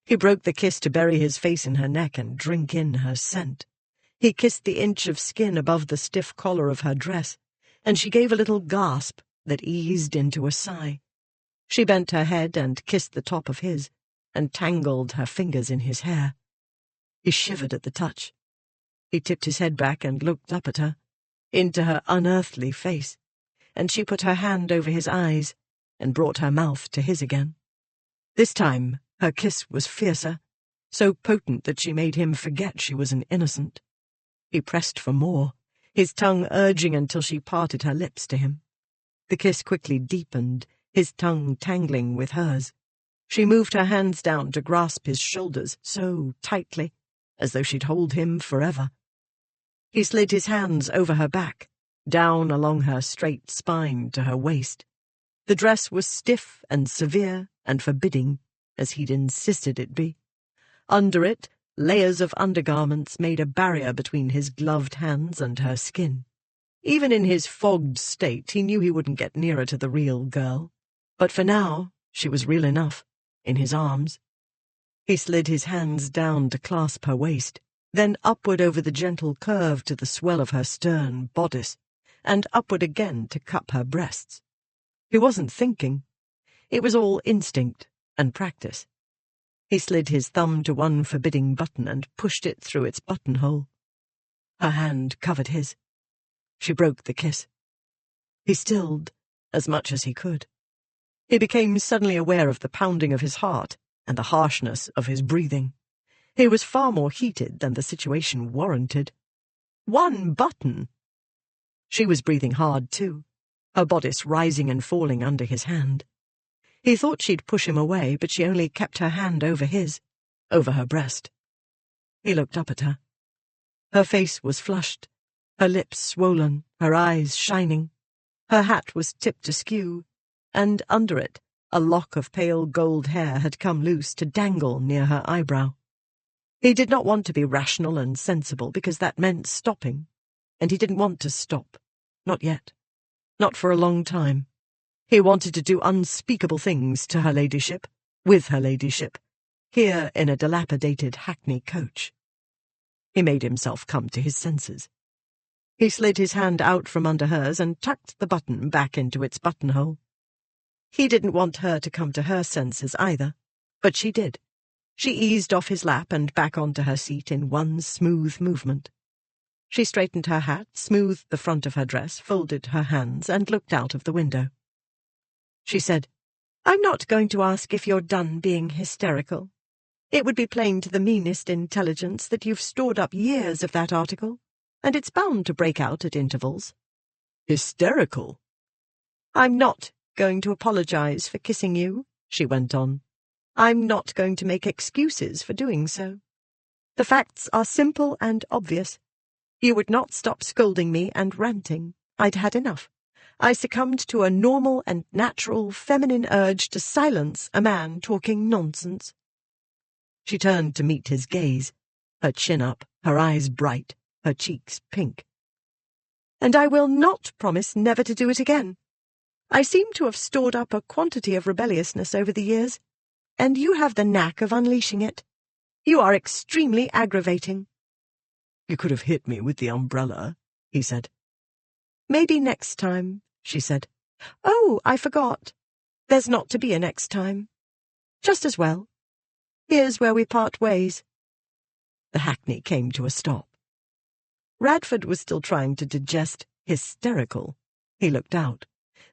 Speaker 2: He broke the kiss to bury his face in her neck and drink in her scent. He kissed the inch of skin above the stiff collar of her dress, and she gave a little gasp that eased into a sigh. She bent her head and kissed the top of his, and tangled her fingers in his hair. He shivered at the touch. He tipped his head back and looked up at her, into her unearthly face, and she put her hand over his eyes and brought her mouth to his again. This time her kiss was fiercer, so potent that she made him forget she was an innocent. He pressed for more, his tongue urging until she parted her lips to him. The kiss quickly deepened, his tongue tangling with hers. She moved her hands down to grasp his shoulders so tightly, as though she'd hold him forever. He slid his hands over her back, down along her straight spine to her waist. The dress was stiff and severe and forbidding, as he'd insisted it be. Under it, layers of undergarments made a barrier between his gloved hands and her skin. Even in his fogged state, he knew he wouldn't get nearer to the real girl. But for now, she was real enough, in his arms. He slid his hands down to clasp her waist, then upward over the gentle curve to the swell of her stern bodice, and upward again to cup her breasts. He wasn't thinking. It was all instinct and practice. He slid his thumb to one forbidding button and pushed it through its buttonhole. Her hand covered his. She broke the kiss. He stilled as much as he could. He became suddenly aware of the pounding of his heart and the harshness of his breathing. He was far more heated than the situation warranted. One button! She was breathing hard, too, her bodice rising and falling under his hand. He thought she'd push him away, but she only kept her hand over his, over her breast. He looked up at her. Her face was flushed, her lips swollen, her eyes shining. Her hat was tipped askew, and under it a lock of pale gold hair had come loose to dangle near her eyebrow. He did not want to be rational and sensible, because that meant stopping, and he didn't want to stop. Not yet. Not for a long time. He wanted to do unspeakable things to her ladyship, with her ladyship, here in a dilapidated hackney coach. He made himself come to his senses. He slid his hand out from under hers and tucked the button back into its buttonhole. He didn't want her to come to her senses either, but she did. She eased off his lap and back onto her seat in one smooth movement. She straightened her hat, smoothed the front of her dress, folded her hands, and looked out of the window. She said, "I'm not going to ask if you're done being hysterical. It would be plain to the meanest intelligence that you've stored up years of that article, and it's bound to break out at intervals."
Speaker 1: Hysterical?
Speaker 2: "I'm not going to apologize for kissing you," she went on. "I'm not going to make excuses for doing so. The facts are simple and obvious. You would not stop scolding me and ranting. I'd had enough. I succumbed to a normal and natural feminine urge to silence a man talking nonsense." She turned to meet his gaze, her chin up, her eyes bright, her cheeks pink. "And I will not promise never to do it again. I seem to have stored up a quantity of rebelliousness over the years, and you have the knack of unleashing it. You are extremely aggravating."
Speaker 1: You could have hit me with the umbrella, he said.
Speaker 2: "Maybe next time," she said. "Oh, I forgot. There's not to be a next time. Just as well. Here's where we part ways." The hackney came to a stop. Radford was still trying to digest hysterical. He looked out.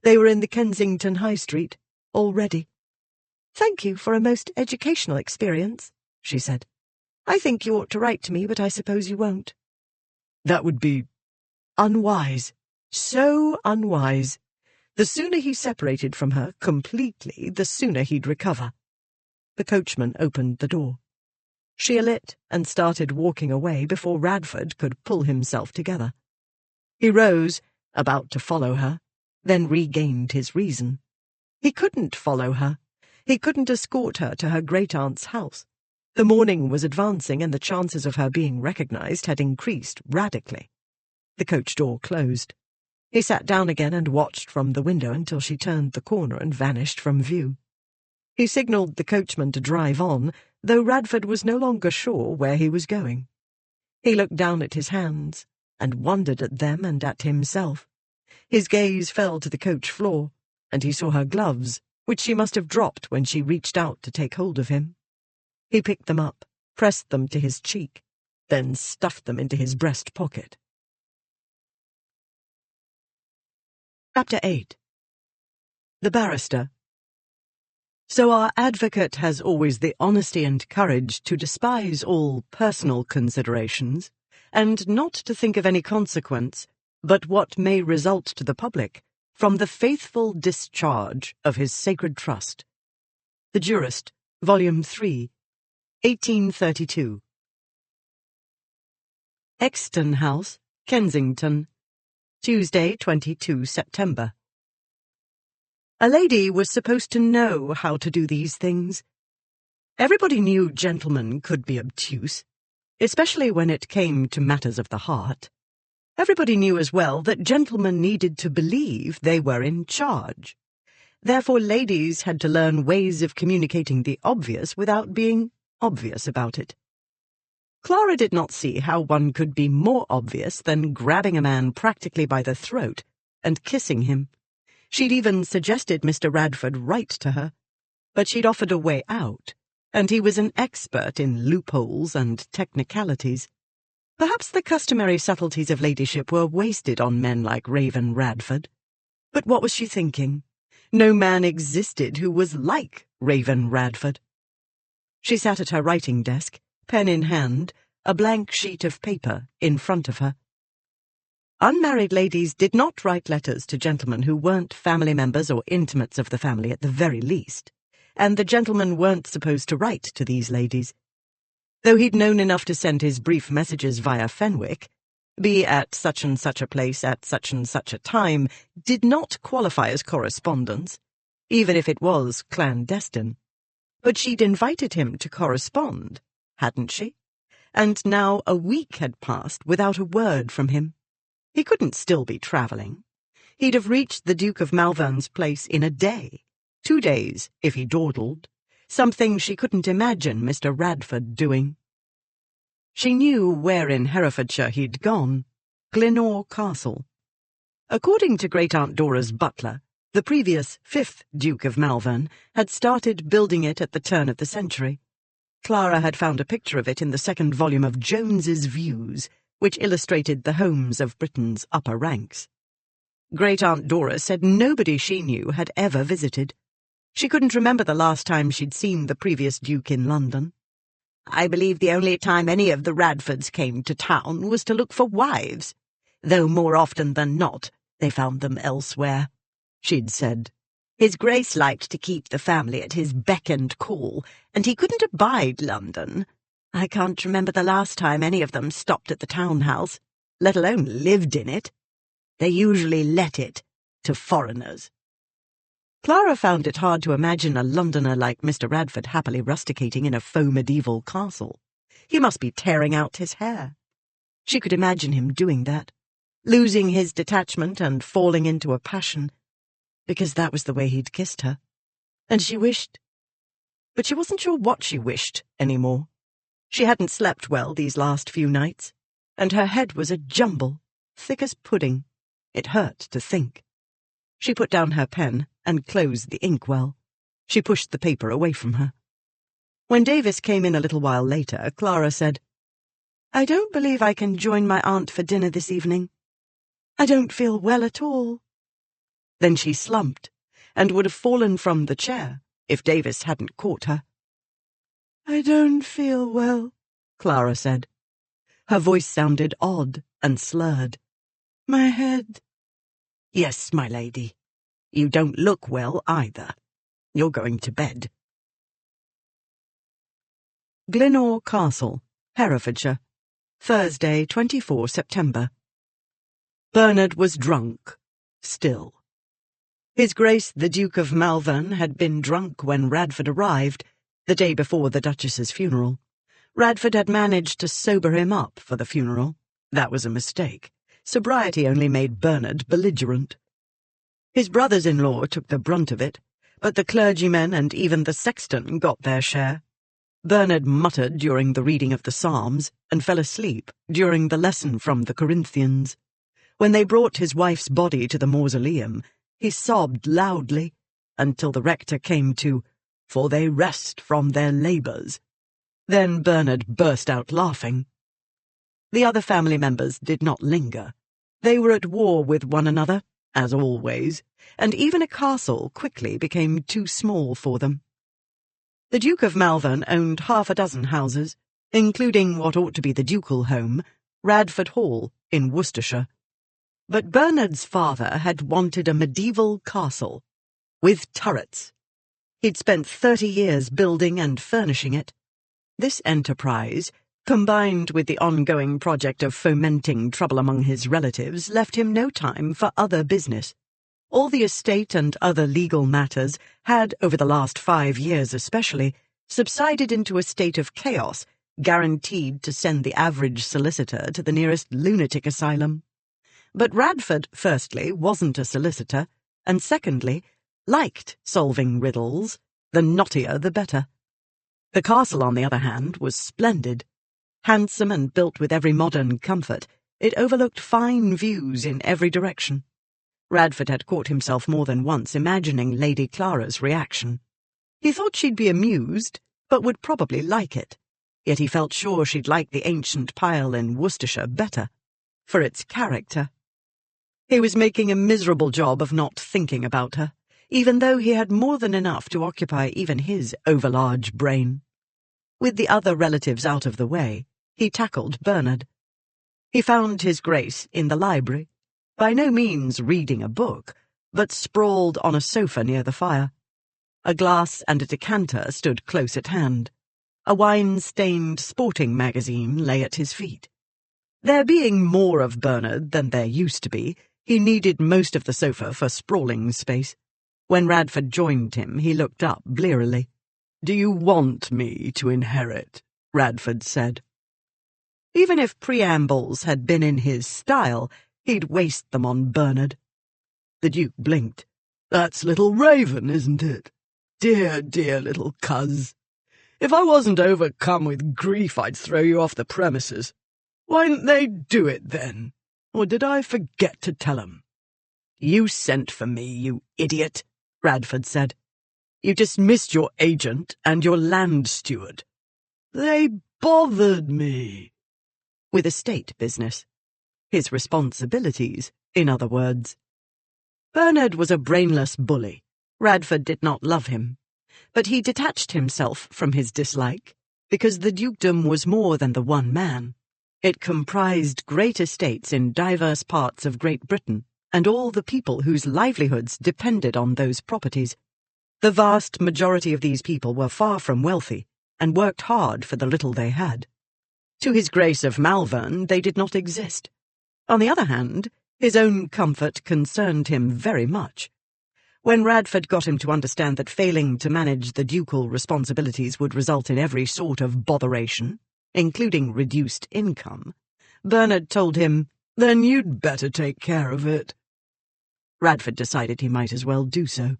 Speaker 2: They were in the Kensington High Street, already. "Thank you for a most educational experience," she said. "I think you ought to write to me, but I suppose you won't."
Speaker 1: That would be unwise. So unwise. The sooner he separated from her completely, the sooner he'd recover.
Speaker 2: The coachman opened the door. She alit and started walking away before Radford could pull himself together. He rose, about to follow her, then regained his reason. He couldn't follow her. He couldn't escort her to her great-aunt's house. The morning was advancing, and the chances of her being recognized had increased radically. The coach door closed. He sat down again and watched from the window until she turned the corner and vanished from view. He signalled the coachman to drive on, though Radford was no longer sure where he was going. He looked down at his hands, and wondered at them and at himself. His gaze fell to the coach floor, and he saw her gloves, which she must have dropped when she reached out to take hold of him. He picked them up, pressed them to his cheek, then stuffed them into his breast pocket. Chapter 8. The Barrister. So our advocate has always the honesty and courage to despise all personal considerations, and not to think of any consequence but what may result to the public from the faithful discharge of his sacred trust. The Jurist, Volume 3, 1832. Exton House, Kensington, Tuesday, 22 September. A lady was supposed to know how to do these things. Everybody knew gentlemen could be obtuse, especially when it came to matters of the heart. Everybody knew as well that gentlemen needed to believe they were in charge. Therefore ladies had to learn ways of communicating the obvious without being obvious about it. Clara did not see how one could be more obvious than grabbing a man practically by the throat and kissing him. She'd even suggested Mr. Radford write to her, but she'd offered a way out, and he was an expert in loopholes and technicalities. Perhaps the customary subtleties of ladyship were wasted on men like Raven Radford. But what was she thinking? No man existed who was like Raven Radford. She sat at her writing desk, pen in hand, a blank sheet of paper in front of her. Unmarried ladies did not write letters to gentlemen who weren't family members or intimates of the family at the very least, and the gentlemen weren't supposed to write to these ladies. Though he'd known enough to send his brief messages via Fenwick, be at such and such a place at such and such a time did not qualify as correspondence, even if it was clandestine. But she'd invited him to correspond, hadn't she? And now a week had passed without a word from him. He couldn't still be travelling. He'd have reached the Duke of Malvern's place in a day, 2 days if he dawdled, something she couldn't imagine Mr. Radford doing. She knew where in Herefordshire he'd gone, Glenore Castle. According to Great-Aunt Dora's butler, the previous 5th Duke of Malvern had started building it at the turn of the century. Clara had found a picture of it in the 2nd volume of Jones's Views, which illustrated the homes of Britain's upper ranks. Great-Aunt Dora said nobody she knew had ever visited. She couldn't remember the last time she'd seen the previous Duke in London.
Speaker 3: I believe the only time any of the Radfords came to town was to look for wives, though more often than not they found them elsewhere, she'd said. His Grace liked to keep the family at his beck and call, and he couldn't abide London. I can't remember the last time any of them stopped at the town house, let alone lived in it. They usually let it to foreigners.
Speaker 2: Clara found it hard to imagine a Londoner like Mr. Radford happily rusticating in a faux medieval castle. He must be tearing out his hair. She could imagine him doing that, losing his detachment and falling into a passion, because that was the way he'd kissed her. And she wished. But she wasn't sure what she wished anymore. She hadn't slept well these last few nights, and her head was a jumble, thick as pudding. It hurt to think. She put down her pen and closed the inkwell. She pushed the paper away from her. When Davis came in a little while later, Clara said, "I don't believe I can join my aunt for dinner this evening. I don't feel well at all." Then she slumped, and would have fallen from the chair if Davis hadn't caught her. "I don't feel well," Clara said. Her voice sounded odd and slurred. "My head." "Yes, my lady. You don't look well either. You're going to bed." Glenore Castle, Herefordshire, Thursday, 24 September. Bernard was drunk, still. His Grace the Duke of Malvern had been drunk when Radford arrived, the day before the Duchess's funeral. Radford had managed to sober him up for the funeral. That was a mistake. Sobriety only made Bernard belligerent. His brothers-in-law took the brunt of it, but the clergymen and even the sexton got their share. Bernard muttered during the reading of the Psalms and fell asleep during the lesson from the Corinthians. When they brought his wife's body to the mausoleum, he sobbed loudly until the rector came to, "For they rest from their labours." Then Bernard burst out laughing. The other family members did not linger. They were at war with one another, as always, and even a castle quickly became too small for them. The Duke of Malvern owned 6 houses, including what ought to be the ducal home, Radford Hall in Worcestershire. But Bernard's father had wanted a medieval castle, with turrets. He'd spent 30 years building and furnishing it. This enterprise, combined with the ongoing project of fomenting trouble among his relatives, left him no time for other business. All the estate and other legal matters had, over the last 5 years especially, subsided into a state of chaos, guaranteed to send the average solicitor to the nearest lunatic asylum. But Radford, firstly, wasn't a solicitor, and secondly, liked solving riddles, the knottier the better. The castle, on the other hand, was splendid. Handsome and built with every modern comfort, it overlooked fine views in every direction. Radford had caught himself more than once imagining Lady Clara's reaction. He thought she'd be amused, but would probably like it. Yet he felt sure she'd like the ancient pile in Worcestershire better, for its character. He was making a miserable job of not thinking about her, even though he had more than enough to occupy even his overlarge brain. With the other relatives out of the way, he tackled Bernard. He found his Grace in the library, by no means reading a book, but sprawled on a sofa near the fire. A glass and a decanter stood close at hand. A wine-stained sporting magazine lay at his feet. There being more of Bernard than there used to be, he needed most of the sofa for sprawling space. When Radford joined him, he looked up blearily. "Do you want me to inherit?" Radford said. Even if preambles had been in his style, he'd waste them on Bernard. The Duke blinked. "That's little Raven, isn't it? Dear, dear little cuz. If I wasn't overcome with grief, I'd throw you off the premises. Why didn't they do it then? Or did I forget to tell 'em?" "You sent for me, you idiot," Radford said. "You dismissed your agent and your land steward." "They bothered me." With estate business. His responsibilities, in other words. Bernard was a brainless bully. Radford did not love him. But he detached himself from his dislike, because the dukedom was more than the one man. It comprised great estates in diverse parts of Great Britain, and all the people whose livelihoods depended on those properties. The vast majority of these people were far from wealthy, and worked hard for the little they had. To his Grace of Malvern they did not exist. On the other hand, his own comfort concerned him very much. When Radford got him to understand that failing to manage the ducal responsibilities would result in every sort of botheration, including reduced income, Bernard told him, "Then you'd better take care of it." Radford decided he might as well do so.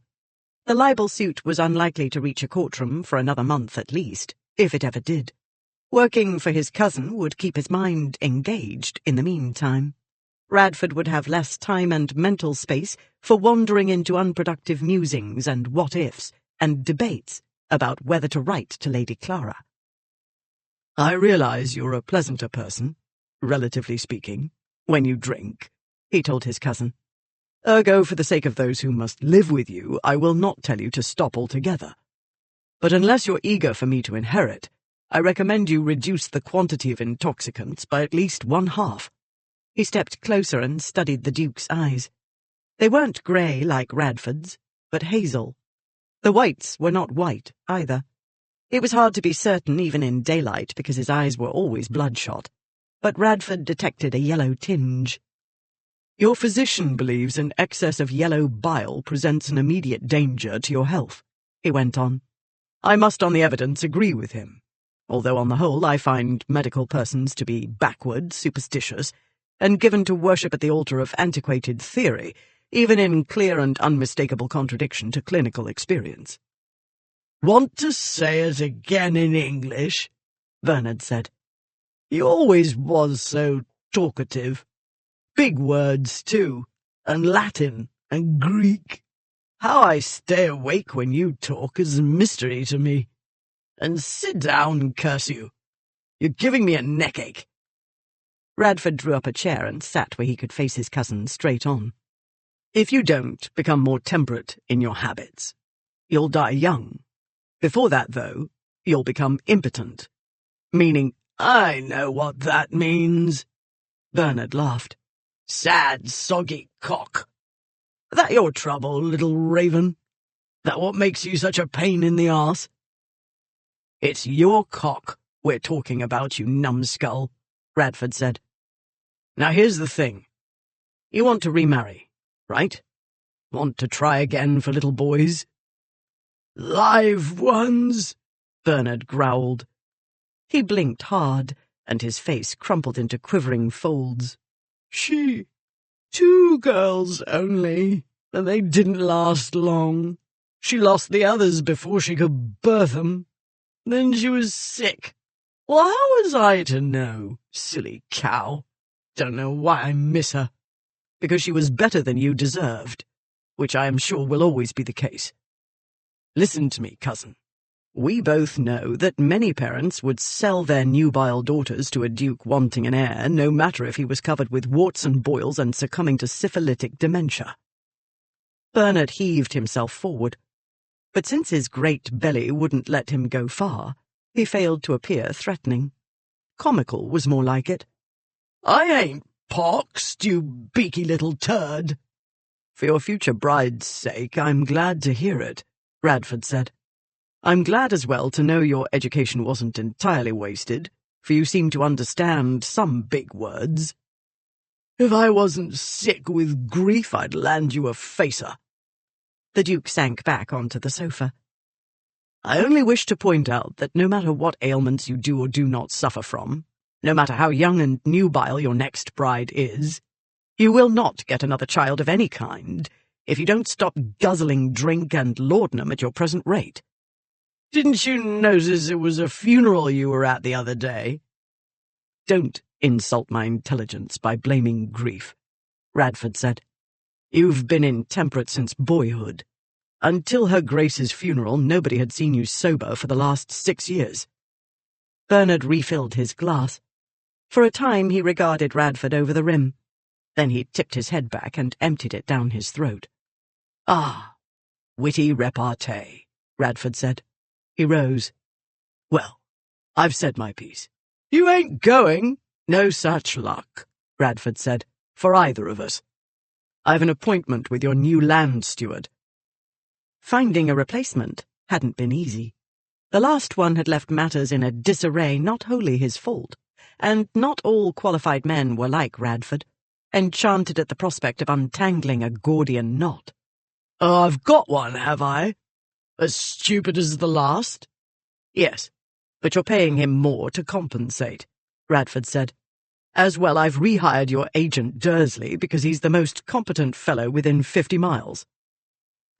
Speaker 2: The libel suit was unlikely to reach a courtroom for another month at least, if it ever did. Working for his cousin would keep his mind engaged in the meantime. Radford would have less time and mental space for wandering into unproductive musings and what-ifs and debates about whether to write to Lady Clara. "I realize you're a pleasanter person, relatively speaking, when you drink," he told his cousin. "Ergo, for the sake of those who must live with you, I will not tell you to stop altogether. But unless you're eager for me to inherit, I recommend you reduce the quantity of intoxicants by at least 1/2. He stepped closer and studied the Duke's eyes. They weren't grey like Radford's, but hazel. The whites were not white, either. It was hard to be certain even in daylight because his eyes were always bloodshot, but Radford detected a yellow tinge. "Your physician believes an excess of yellow bile presents an immediate danger to your health," he went on. "I must on the evidence agree with him, although on the whole I find medical persons to be backward, superstitious, and given to worship at the altar of antiquated theory, even in clear and unmistakable contradiction to clinical experience." "Want to say it again in English?" Bernard said. "You always was so talkative. Big words, too, and Latin and Greek. How I stay awake when you talk is a mystery to me. And sit down, curse you. You're giving me a neckache." Radford drew up a chair and sat where he could face his cousin straight on. "If you don't become more temperate in your habits, you'll die young. Before that, though, you'll become impotent. Meaning—" "I know what that means." Bernard laughed. "Sad, soggy cock. That your trouble, little Raven? That what makes you such a pain in the arse?" "It's your cock we're talking about, you numbskull," Radford said. "Now here's the thing. You want to remarry, right? Want to try again for little boys?" "Live ones," Bernard growled. He blinked hard, and his face crumpled into quivering folds. "She, 2 girls only, and they didn't last long. She lost the others before she could birth 'em. Then she was sick. Well, how was I to know, silly cow? Don't know why I miss her. because she was better than you deserved, which I am sure will always be the case. Listen to me, cousin. We both know that many parents would sell their nubile daughters to a duke wanting an heir, no matter if he was covered with warts and boils and succumbing to syphilitic dementia. Bernard heaved himself forward, but since his great belly wouldn't let him go far, he failed to appear threatening. Comical was more like it. I ain't poxed, you beaky little turd. For your future bride's sake, I'm glad to hear it, Radford said. I'm glad as well to know your education wasn't entirely wasted, for you seem to understand some big words. If I wasn't sick with grief, I'd land you a facer. The Duke sank back onto the sofa. I only wish to point out that no matter what ailments you do or do not suffer from, no matter how young and nubile your next bride is, you will not get another child of any kind if you don't stop guzzling drink and laudanum at your present rate. Didn't you notice it was a funeral you were at the other day? Don't insult my intelligence by blaming grief, Radford said. You've been intemperate since boyhood. Until Her Grace's funeral, nobody had seen you sober for the last 6 years. Bernard refilled his glass. For a time he regarded Radford over the rim. Then he tipped his head back and emptied it down his throat. Ah, witty repartee, Radford said. He rose. Well, I've said my piece. You ain't going? No such luck, Radford said, for either of us. I've an appointment with your new land steward. Finding a replacement hadn't been easy. The last one had left matters in a disarray not wholly his fault, and not all qualified men were like Radford, enchanted at the prospect of untangling a Gordian knot. Oh, I've got one, have I? As stupid as the last? Yes, but you're paying him more to compensate, Radford said. As well, I've rehired your agent Dursley because he's the most competent fellow within 50 miles.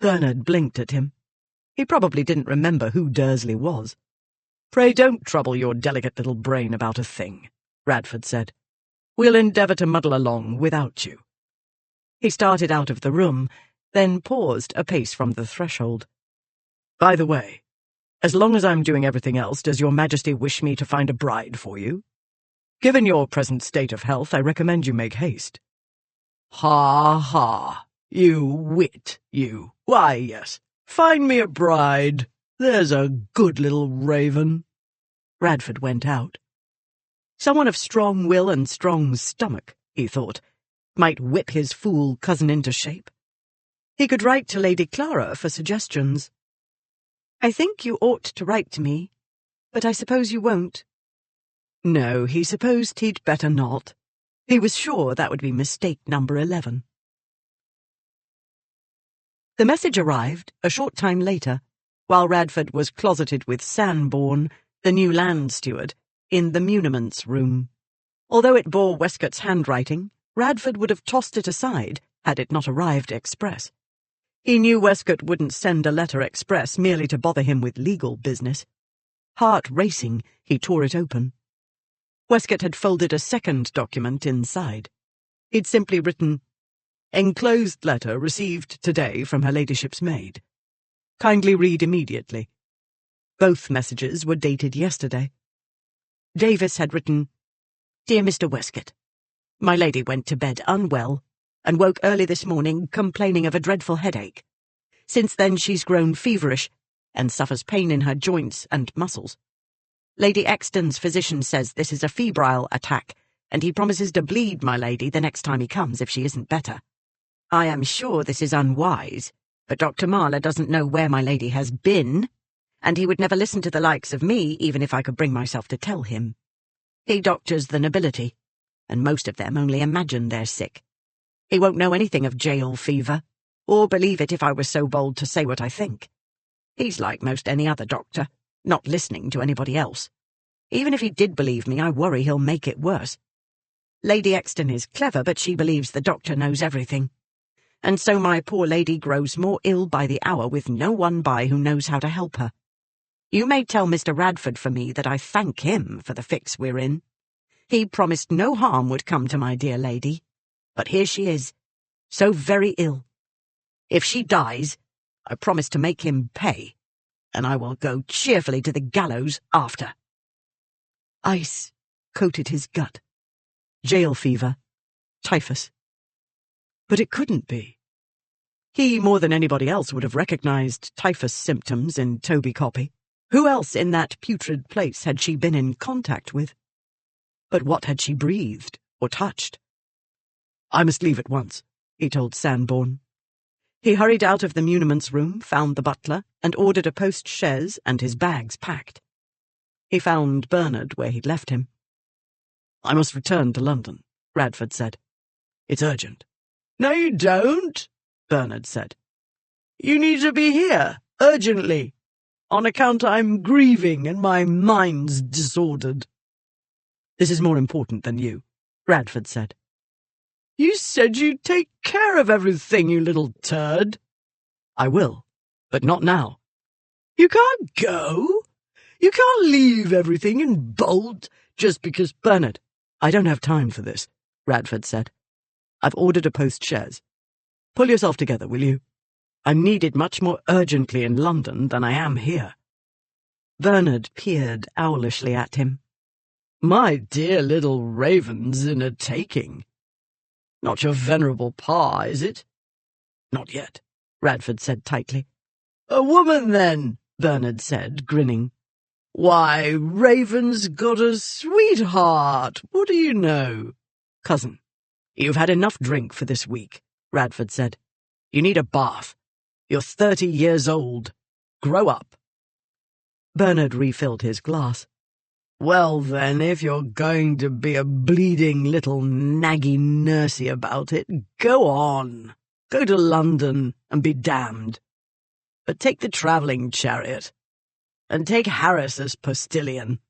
Speaker 2: Bernard blinked at him. He probably didn't remember who Dursley was. Pray don't trouble your delicate little brain about a thing, Radford said. We'll endeavour to muddle along without you. He started out of the room, then paused a pace from the threshold. By the way, as long as I'm doing everything else, does your Majesty wish me to find a bride for you? Given your present state of health, I recommend you make haste. Ha ha, you wit, you. Why, yes, find me a bride. There's a good little raven. Radford went out. Someone of strong will and strong stomach, he thought, might whip his fool cousin into shape. He could write to Lady Clara for suggestions. I think you ought to write to me, but I suppose you won't. No, he supposed he'd better not. He was sure that would be mistake number 11. The message arrived a short time later, while Radford was closeted with Sanborn, the new land steward, in the muniments room. Although it bore Westcott's handwriting, Radford would have tossed it aside had it not arrived express. He knew Westcott wouldn't send a letter express merely to bother him with legal business. Heart racing, he tore it open. Westcott had folded a second document inside. He'd simply written, "Enclosed letter received today from Her Ladyship's maid. Kindly read immediately." Both messages were dated yesterday. Davis had written, "Dear Mr. Westcott, my lady went to bed unwell and woke early this morning complaining of a dreadful headache. Since then she's grown feverish and suffers pain in her joints and muscles. Lady Exton's physician says this is a febrile attack, and he promises to bleed my lady the next time he comes if she isn't better. I am sure this is unwise, but Dr. Marler doesn't know where my lady has been, and he would never listen to the likes of me even if I could bring myself to tell him. He doctors the nobility, and most of them only imagine they're sick. He won't know anything of jail fever, or believe it if I was so bold to say what I think. He's like most any other doctor, not listening to anybody else. Even if he did believe me, I worry he'll make it worse. Lady Exton is clever, but she believes the doctor knows everything. And so my poor lady grows more ill by the hour with no one by who knows how to help her. You may tell Mr. Radford for me that I thank him for the fix we're in. He promised no harm would come to my dear lady. But here she is,
Speaker 3: So very ill. If she dies, I promise to make him pay, and I will go cheerfully to the gallows after."
Speaker 2: Ice coated his gut. Jail fever. Typhus. But it couldn't be. He, more than anybody else, would have recognized typhus symptoms in Toby Coppy. Who else in that putrid place had she been in contact with? But what had she breathed or touched? "I must leave at once," he told Sanborn. He hurried out of the muniments room, found the butler, and ordered a post-chaise and his bags packed. He found Bernard where he'd left him. "I must return to London," Radford said. "It's urgent."
Speaker 1: "No, you don't," Bernard said. "You need to be here, urgently, on account I'm grieving and my mind's disordered."
Speaker 2: "This is more important than you," Radford said.
Speaker 1: "You said you'd take care of everything, you little turd."
Speaker 2: "I will, but not now."
Speaker 1: "You can't go. You can't leave everything and bolt just because—"
Speaker 2: "Bernard, I don't have time for this," Radford said. "I've ordered a post-chaise. Pull yourself together, will you? I'm needed much more urgently in London than I am here." Bernard peered owlishly at him.
Speaker 1: "My dear little Raven's in a taking. Not your venerable pa, is it?"
Speaker 2: "Not yet," Radford said tightly.
Speaker 1: "A woman, then," Bernard said, grinning. "Why, Raven's got a sweetheart. What do you know?"
Speaker 2: "Cousin, you've had enough drink for this week," Radford said. "You need a bath. You're 30 years old. Grow up." Bernard refilled his glass.
Speaker 1: "Well, then, if you're going to be a bleeding little naggy nursey about it, go on. Go to London and be damned. But take the travelling chariot, and take Harris as postilion.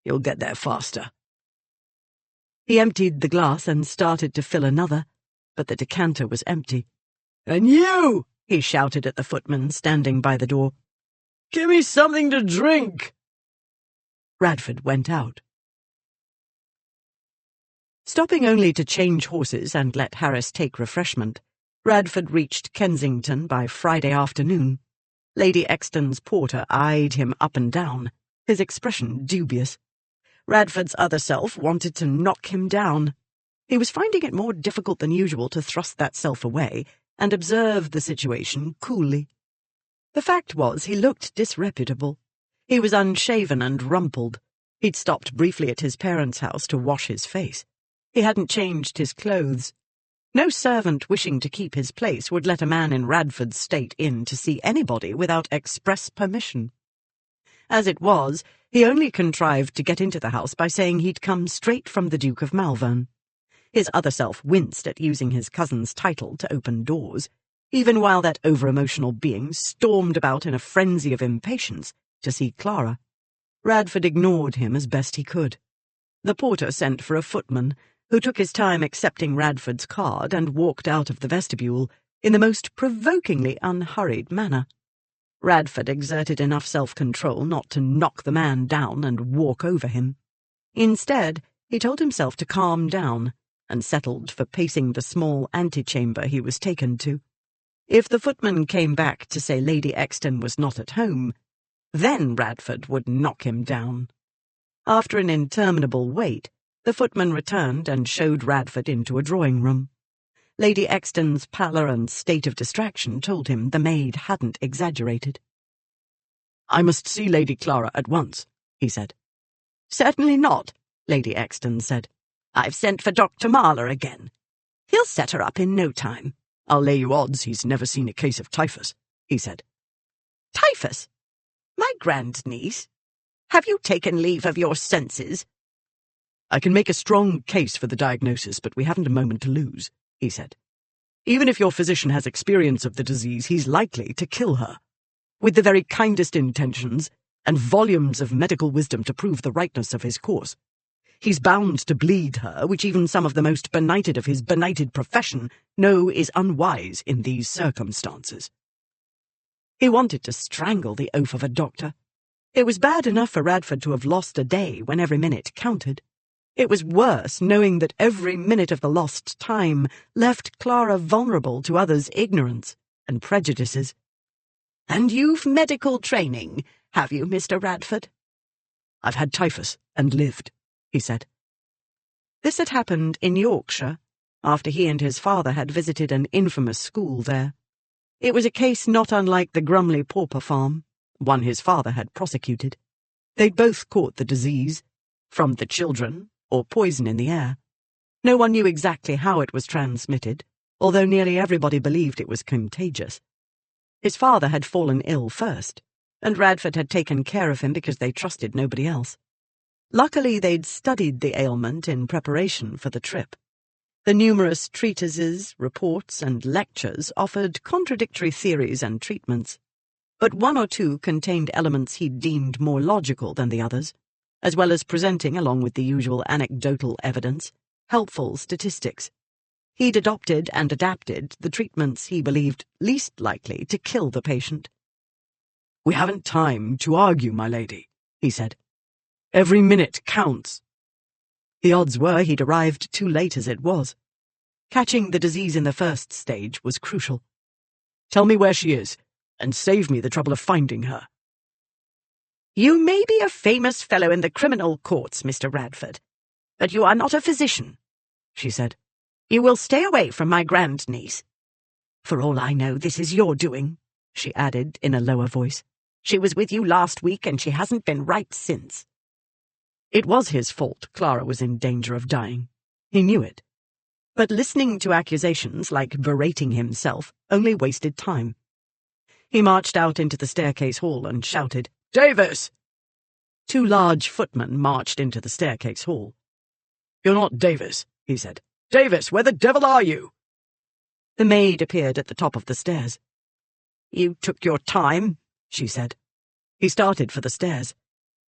Speaker 1: You'll get there faster."
Speaker 2: He emptied the glass and started to fill another, but the decanter was empty.
Speaker 1: "And you,"
Speaker 2: he shouted at the footman standing by the door,
Speaker 1: "give me something to drink."
Speaker 2: Radford went out. Stopping only to change horses and let Harris take refreshment, Radford reached Kensington by Friday afternoon. Lady Exton's porter eyed him up and down, his expression dubious. Radford's other self wanted to knock him down. He was finding it more difficult than usual to thrust that self away and observe the situation coolly. The fact was, he looked disreputable. He was unshaven and rumpled. He'd stopped briefly at his parents' house to wash his face. He hadn't changed his clothes. No servant wishing to keep his place would let a man in Radford's state in to see anybody without express permission. As it was, he only contrived to get into the house by saying he'd come straight from the Duke of Malvern. His other self winced at using his cousin's title to open doors, even while that over-emotional being stormed about in a frenzy of impatience to see Clara. Radford ignored him as best he could. The porter sent for a footman, who took his time accepting Radford's card and walked out of the vestibule in the most provokingly unhurried manner. Radford exerted enough self-control not to knock the man down and walk over him. Instead, he told himself to calm down and settled for pacing the small antechamber he was taken to. If the footman came back to say Lady Exton was not at home, then Radford would knock him down. After an interminable wait, the footman returned and showed Radford into a drawing-room. Lady Exton's pallor and state of distraction told him the maid hadn't exaggerated. "I must see Lady Clara at once," he said.
Speaker 3: "Certainly not," Lady Exton said. "I've sent for Dr. Marler again. He'll set her up in no time."
Speaker 2: "I'll lay you odds he's never seen a case of typhus," he said.
Speaker 3: "Typhus? My grandniece? Have you taken leave of your senses?"
Speaker 2: "I can make a strong case for the diagnosis, but we haven't a moment to lose," he said. "Even if your physician has experience of the disease, he's likely to kill her. With the very kindest intentions, and volumes of medical wisdom to prove the rightness of his course, he's bound to bleed her, which even some of the most benighted of his benighted profession know is unwise in these circumstances." He wanted to strangle the oaf of a doctor. It was bad enough for Radford to have lost a day when every minute counted.
Speaker 4: It was worse knowing that every minute of the lost time left Clara vulnerable to others' ignorance and prejudices.
Speaker 3: "And you've medical training, have you, Mr. Radford?"
Speaker 2: "I've had typhus and lived," he said.
Speaker 4: This had happened in Yorkshire, after he and his father had visited an infamous school there. It was a case not unlike the Grumley pauper farm, one his father had prosecuted. They'd both caught the disease, from the children, or poison in the air. No one knew exactly how it was transmitted, although nearly everybody believed it was contagious. His father had fallen ill first, and Radford had taken care of him because they trusted nobody else. Luckily, they'd studied the ailment in preparation for the trip. The numerous treatises, reports, and lectures offered contradictory theories and treatments, but one or two contained elements he deemed more logical than the others, as well as presenting, along with the usual anecdotal evidence, helpful statistics. He'd adopted and adapted the treatments he believed least likely to kill the patient.
Speaker 2: "We haven't time to argue, my lady," he said. "Every minute counts."
Speaker 4: The odds were he'd arrived too late as it was. Catching the disease in the first stage was crucial.
Speaker 2: "Tell me where she is, and save me the trouble of finding her."
Speaker 3: "You may be a famous fellow in the criminal courts, Mr. Radford, but you are not a physician," she said. "You will stay away from my grandniece. For all I know, this is your doing," she added in a lower voice. "She was with you last week, and she hasn't been right since."
Speaker 4: It was his fault Clara was in danger of dying. He knew it. But listening to accusations like berating himself only wasted time. He marched out into the staircase hall and shouted,
Speaker 2: "Davis!"
Speaker 4: 2 large footmen marched into the staircase hall.
Speaker 2: "You're not Davis," he said. "Davis, where the devil are you?"
Speaker 4: The maid appeared at the top of the stairs.
Speaker 3: "You took your time,"
Speaker 4: she said. He started for the stairs.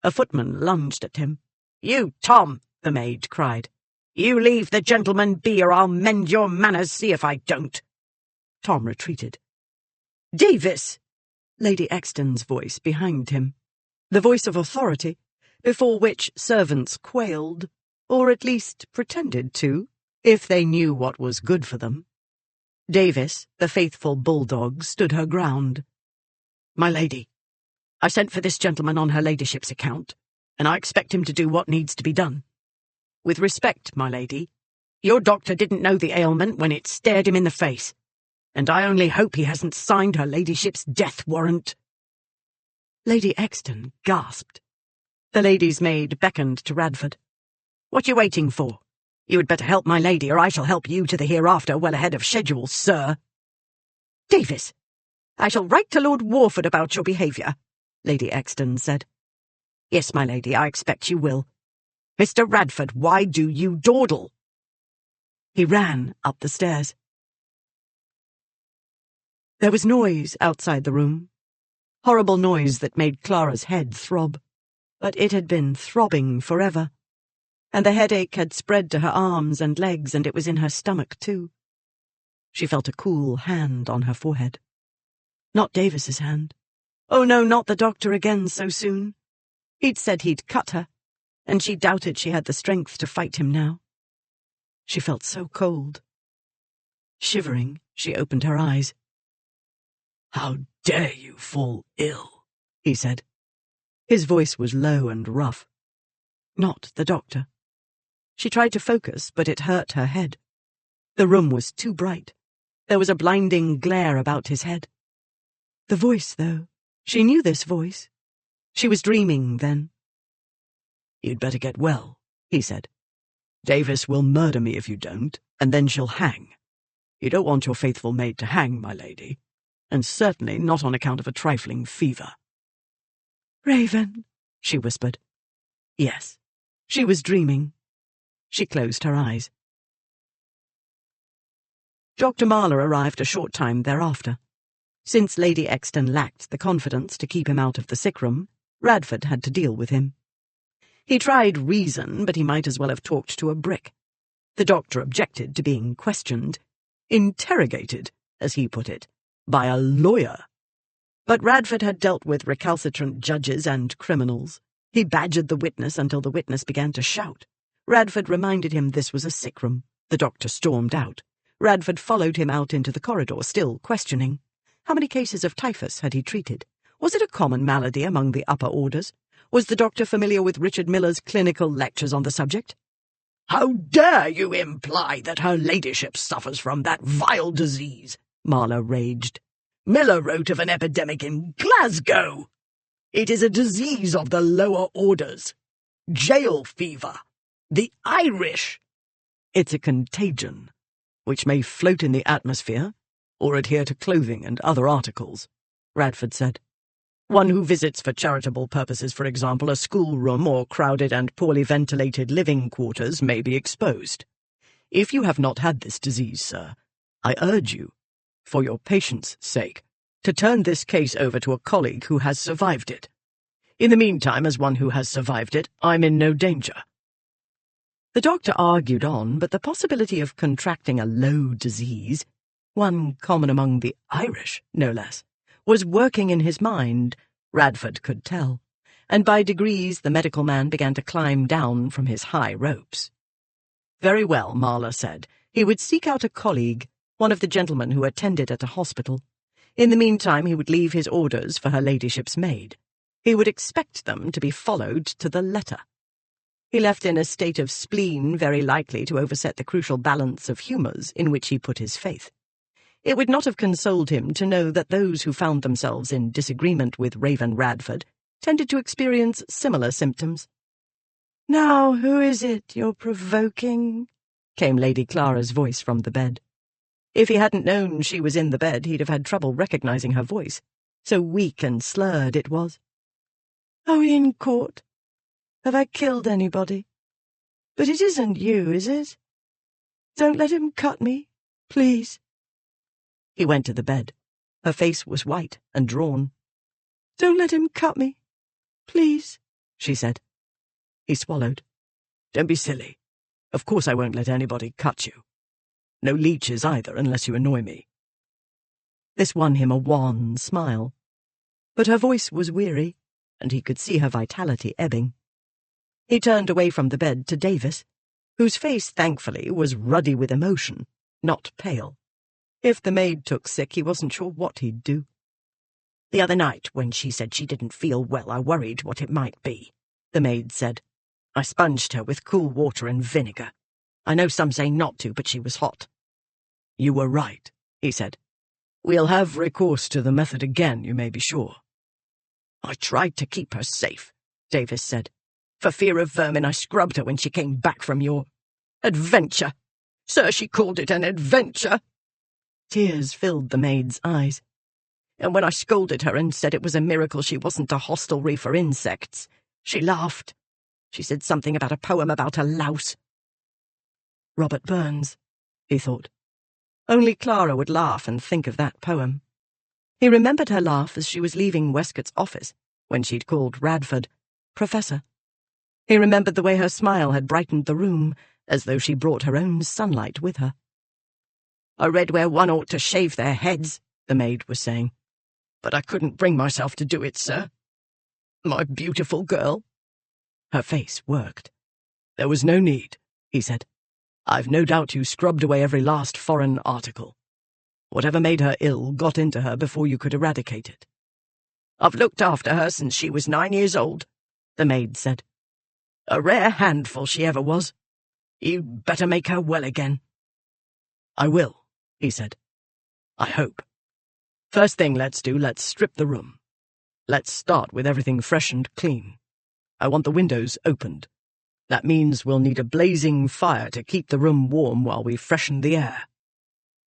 Speaker 4: A footman lunged at him.
Speaker 3: "You, Tom," the maid cried. "You leave the gentleman be, or I'll mend your manners, see if I don't."
Speaker 4: Tom retreated.
Speaker 3: "Davis!"
Speaker 4: Lady Exton's voice behind him. The voice of authority, before which servants quailed, or at least pretended to, if they knew what was good for them. Davis, the faithful bulldog, stood her ground.
Speaker 3: "My lady, I sent for this gentleman on her ladyship's account, and I expect him to do what needs to be done. With respect, my lady, your doctor didn't know the ailment when it stared him in the face, and I only hope he hasn't signed her ladyship's death warrant."
Speaker 4: Lady Exton gasped. The lady's maid beckoned to Radford.
Speaker 3: "What are you waiting for? You had better help my lady, or I shall help you to the hereafter well ahead of schedule, sir." "Davis, I shall write to Lord Warford about your behaviour," Lady Exton said. "Yes, my lady, I expect you will. Mr. Radford, why do you dawdle?"
Speaker 4: He ran up the stairs. There was noise outside the room. Horrible noise that made Clara's head throb. But it had been throbbing forever. And the headache had spread to her arms and legs, and it was in her stomach too. She felt a cool hand on her forehead. Not Davis's hand. Oh no, not the doctor again so soon. He'd said he'd cut her, and she doubted she had the strength to fight him now. She felt so cold. Shivering, she opened her eyes.
Speaker 2: "How dare you fall ill?"
Speaker 4: he said. His voice was low and rough. Not the doctor. She tried to focus, but it hurt her head. The room was too bright. There was a blinding glare about his head. The voice, though. She knew this voice. She was dreaming, then.
Speaker 2: "You'd better get well," he said. "Davis will murder me if you don't, and then she'll hang. You don't want your faithful maid to hang, my lady, and certainly not on account of a trifling fever."
Speaker 4: "Raven," she whispered. Yes, she was dreaming. She closed her eyes. Dr. Marler arrived a short time thereafter. Since Lady Exton lacked the confidence to keep him out of the sick room, Radford had to deal with him. He tried reason, but he might as well have talked to a brick. The doctor objected to being questioned, interrogated, as he put it, by a lawyer. But Radford had dealt with recalcitrant judges and criminals. He badgered the witness until the witness began to shout,
Speaker 2: Radford reminded him this was a sick room. The doctor stormed out. Radford followed him out into the corridor, still questioning. How many cases of typhus had he treated? Was it a common malady among the upper orders? Was the doctor familiar with Richard Miller's clinical lectures on the subject?
Speaker 1: "How dare you imply that her ladyship suffers from that vile disease?" Marlowe raged. "Miller wrote of an epidemic in Glasgow. It is a disease of the lower orders. Jail fever. The Irish."
Speaker 2: "It's a contagion, which may float in the atmosphere or adhere to clothing and other articles," Radford said. "One who visits for charitable purposes, for example, a schoolroom or crowded and poorly ventilated living quarters, may be exposed. If you have not had this disease, sir, I urge you, for your patient's sake, to turn this case over to a colleague who has survived it. In the meantime, as one who has survived it, I'm in no danger." The doctor argued on, but the possibility of contracting a low disease, one common among the Irish, no less, was working in his mind, Radford could tell, and by degrees the medical man began to climb down from his high ropes. Very well, Marlowe said. He would seek out a colleague, one of the gentlemen who attended at a hospital. In the meantime he would leave his orders for her ladyship's maid. He would expect them to be followed to the letter. He left in a state of spleen very likely to overset the crucial balance of humours in which he put his faith. It would not have consoled him to know that those who found themselves in disagreement with Raven Radford tended to experience similar symptoms. "Now, who is it you're provoking?" came Lady Clara's voice from the bed. If he hadn't known she was in the bed, he'd have had trouble recognising her voice. So weak and slurred it was. "Are we in court? Have I killed anybody? But it isn't you, is it? Don't let him cut me, please." He went to the bed. Her face was white and drawn. "Don't let him cut me, please," she said. He swallowed. "Don't be silly. Of course I won't let anybody cut you. No leeches either, unless you annoy me." This won him a wan smile. But her voice was weary, and he could see her vitality ebbing. He turned away from the bed to Davis, whose face, thankfully, was ruddy with emotion, not pale. If the maid took sick, he wasn't sure what he'd do. "The other night, when she said she didn't feel well, I worried what it might be," the maid said. "I sponged her with cool water and vinegar. I know some say not to, but she was hot." "You were right," he said. "We'll have recourse to the method again, you may be sure." "I tried to keep her safe," Davis said. "For fear of vermin, I scrubbed her when she came back from your adventure. Sir, she called it an adventure." Tears filled the maid's eyes. "And when I scolded her and said it was a miracle she wasn't a hostelry for insects, she laughed. She said something about a poem about a louse." Robert Burns, he thought. Only Clara would laugh and think of that poem. He remembered her laugh as she was leaving Westcott's office, when she'd called Radford Professor. He remembered the way her smile had brightened the room, as though she brought her own sunlight with her. "I read where one ought to shave their heads," the maid was saying. "But I couldn't bring myself to do it, sir. My beautiful girl." Her face worked. "There was no need," he said. "I've no doubt you scrubbed away every last foreign article. Whatever made her ill got into her before you could eradicate it." "I've looked after her since she was 9 years old," the maid said. "A rare handful she ever was. You'd better make her well again." "I will," he said. "I hope. First thing let's strip the room. Let's start with everything fresh and clean. I want the windows opened. That means we'll need a blazing fire to keep the room warm while we freshen the air."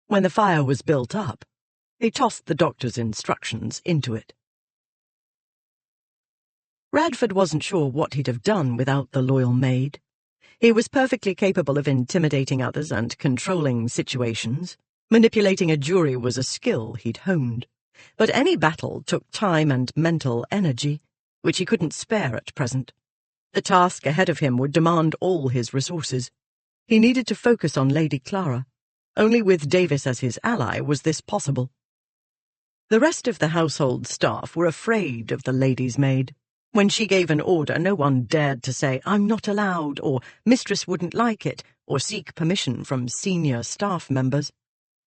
Speaker 2: When the fire was built up, he tossed the doctor's instructions into it. Radford wasn't sure what he'd have done without the loyal maid. He was perfectly capable of intimidating others and controlling situations. Manipulating a jury was a skill he'd honed. But any battle took time and mental energy, which he couldn't spare at present. The task ahead of him would demand all his resources. He needed to focus on Lady Clara. Only with Davis as his ally was this possible. The rest of the household staff were afraid of the lady's maid. When she gave an order, no one dared to say, "I'm not allowed," or "Mistress wouldn't like it," or seek permission from senior staff members.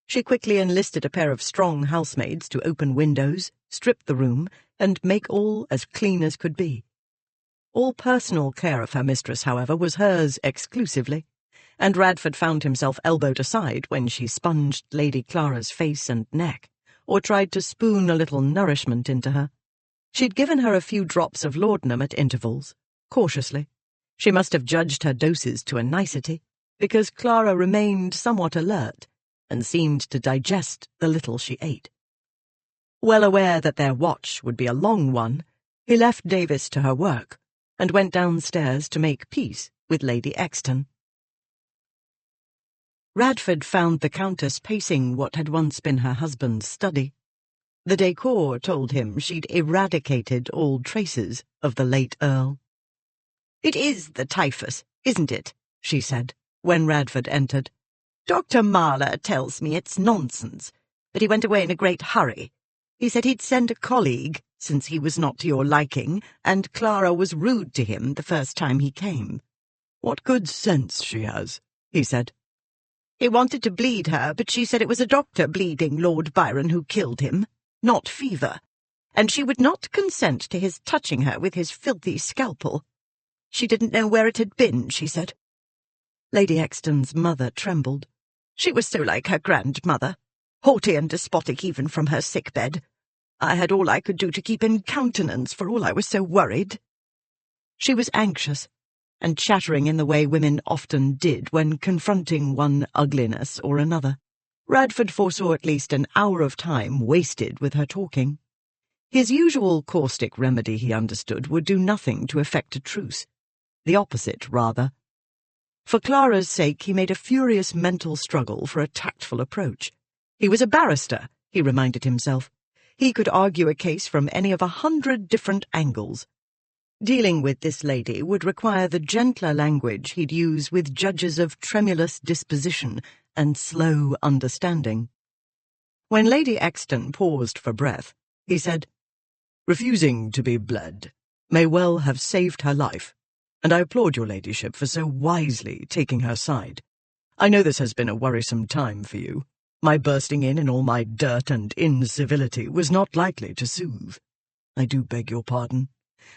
Speaker 2: She quickly enlisted a pair of strong housemaids to open windows, strip the room, and make all as clean as could be. All personal care of her mistress, however, was hers exclusively, and Radford found himself elbowed aside when she sponged Lady Clara's face and neck, or tried to spoon a little nourishment into her. She'd given her a few drops of laudanum at intervals, cautiously. She must have judged her doses to a nicety, because Clara remained somewhat alert and seemed to digest the little she ate. Well aware that their watch would be a long one, he left Davis to her work and went downstairs to make peace with Lady Exton. Radford found the Countess pacing what had once been her husband's study. The decor told him she'd eradicated all traces of the late Earl. "It is the typhus, isn't it?" she said, when Radford entered. "Dr. Marler tells me it's nonsense, but he went away in a great hurry. He said he'd send a colleague, since he was not to your liking, and Clara was rude to him the first time he came."
Speaker 1: "What good sense she has," he said.
Speaker 3: "He wanted to bleed her, but she said it was a doctor bleeding Lord Byron who killed him, not fever, and she would not consent to his touching her with his filthy scalpel. She didn't know where it had been, she said." Lady Exton's mother trembled. She was so like her grandmother, haughty and despotic even from her sick-bed. I had all I could do to keep in countenance, for all I was so worried. She was anxious, and chattering in the way women often did when confronting one ugliness or another. Radford foresaw at least an hour of time wasted with her talking. His usual caustic remedy, he understood, would do nothing to effect a truce. The opposite, rather. For Clara's sake, he made a furious mental struggle for a tactful approach. He was a barrister, he reminded himself. He could argue a case from any of 100 different angles. Dealing with this lady would require the gentler language he'd use with judges of tremulous disposition and slow understanding. When Lady Exton paused for breath, he said, "Refusing to be bled may well have saved her life, and I applaud your ladyship for so wisely taking her side. I know this has been a worrisome time for you. My bursting in all my dirt and incivility was not likely to soothe. I do beg your pardon,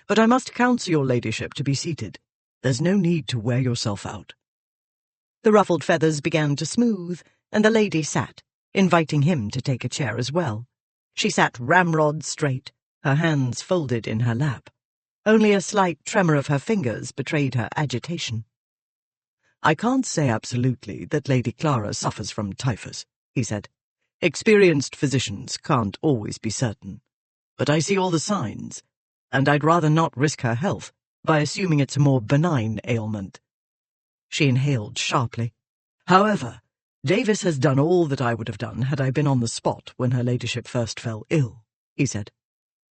Speaker 3: but I must counsel your ladyship to be seated. There's no need to wear yourself out." The ruffled feathers began to smooth, and the lady sat, inviting him to take a chair as well. She sat ramrod straight, her hands folded in her lap. Only a slight tremor of her fingers betrayed her agitation. "I can't say absolutely that Lady Clara suffers from typhus," he said. "Experienced physicians can't always be certain. But I see all the signs, and I'd rather not risk her health by assuming it's a more benign ailment." She inhaled sharply. "However, Davis has done all that I would have done had I been on the spot when her ladyship first fell ill," he said.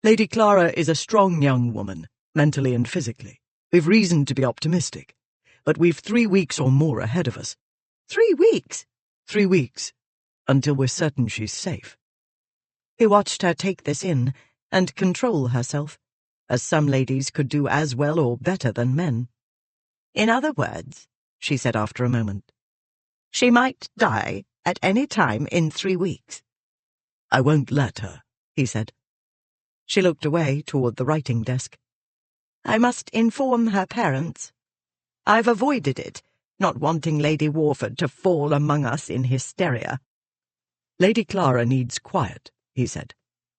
Speaker 3: "Lady Clara is a strong young woman, mentally and physically. We've reason to be optimistic, but we've 3 weeks or more ahead of us." "3 weeks?" "3 weeks, until we're certain she's safe." He watched her take this in and control herself, as some ladies could do as well or better than men. "In other words," she said after a moment, "she might die at any time in 3 weeks." "I won't let her," he said. She looked away toward the writing desk. "I must inform her parents. I've avoided it, not wanting Lady Warford to fall among us in hysteria." "Lady Clara needs quiet," he said.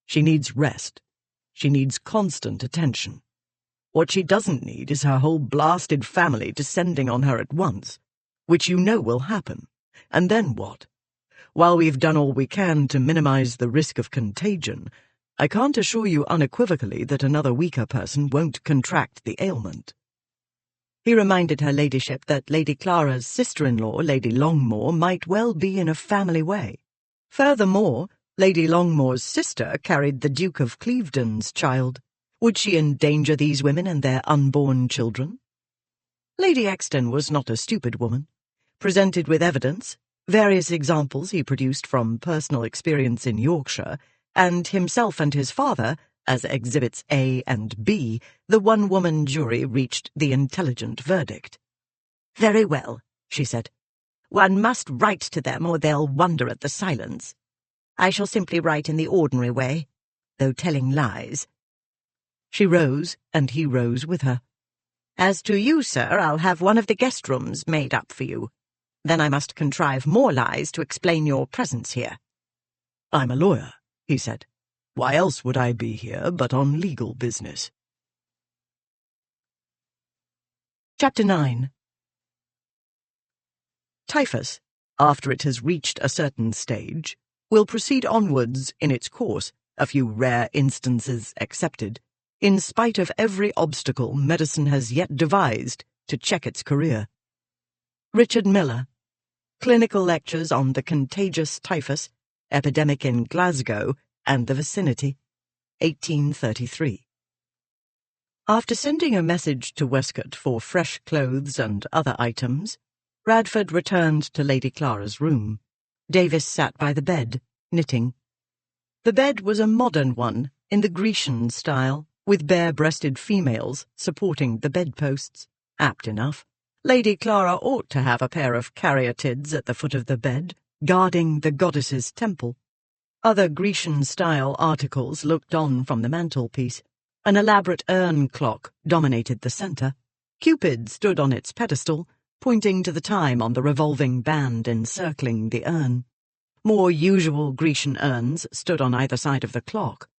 Speaker 3: "She needs rest. She needs constant attention. What she doesn't need is her whole blasted family descending on her at once, which you know will happen. And then what? While we've done all we can to minimize the risk of contagion, I can't assure you unequivocally that another weaker person won't contract the ailment." He reminded her ladyship that Lady Clara's sister-in-law, Lady Longmore, might well be in a family way. Furthermore, Lady Longmore's sister carried the Duke of Clevedon's child. Would she endanger these women and their unborn children? Lady Exton was not a stupid woman. Presented with evidence, various examples he produced from personal experience in Yorkshire, and himself and his father,
Speaker 1: As Exhibits A and B, the one-woman jury reached the intelligent verdict.
Speaker 3: "Very well," she said. "One must write to them or they'll wonder at the silence. I shall simply write in the ordinary way, though telling lies."
Speaker 1: She rose, and he rose with her.
Speaker 3: "As to you, sir, I'll have one of the guest rooms made up for you. Then I must contrive more lies to explain your presence here."
Speaker 1: "I'm a lawyer," he said. "Why else would I be here but on legal business?" Chapter 9. Typhus, after it has reached a certain stage, will proceed onwards in its course, a few rare instances excepted, in spite of every obstacle medicine has yet devised to check its career. Richard Miller, Clinical Lectures on the Contagious Typhus, Epidemic in Glasgow and the Vicinity, 1833. After sending a message to Westcott for fresh clothes and other items, Radford returned to Lady Clara's room. Davis sat by the bed, knitting. The bed was a modern one, in the Grecian style, with bare-breasted females supporting the bedposts. Apt enough. Lady Clara ought to have a pair of caryatids at the foot of the bed, guarding the goddess's temple. Other Grecian-style articles looked on from the mantelpiece. An elaborate urn clock dominated the centre. Cupid stood on its pedestal, pointing to the time on the revolving band encircling the urn. More usual Grecian urns stood on either side of the clock,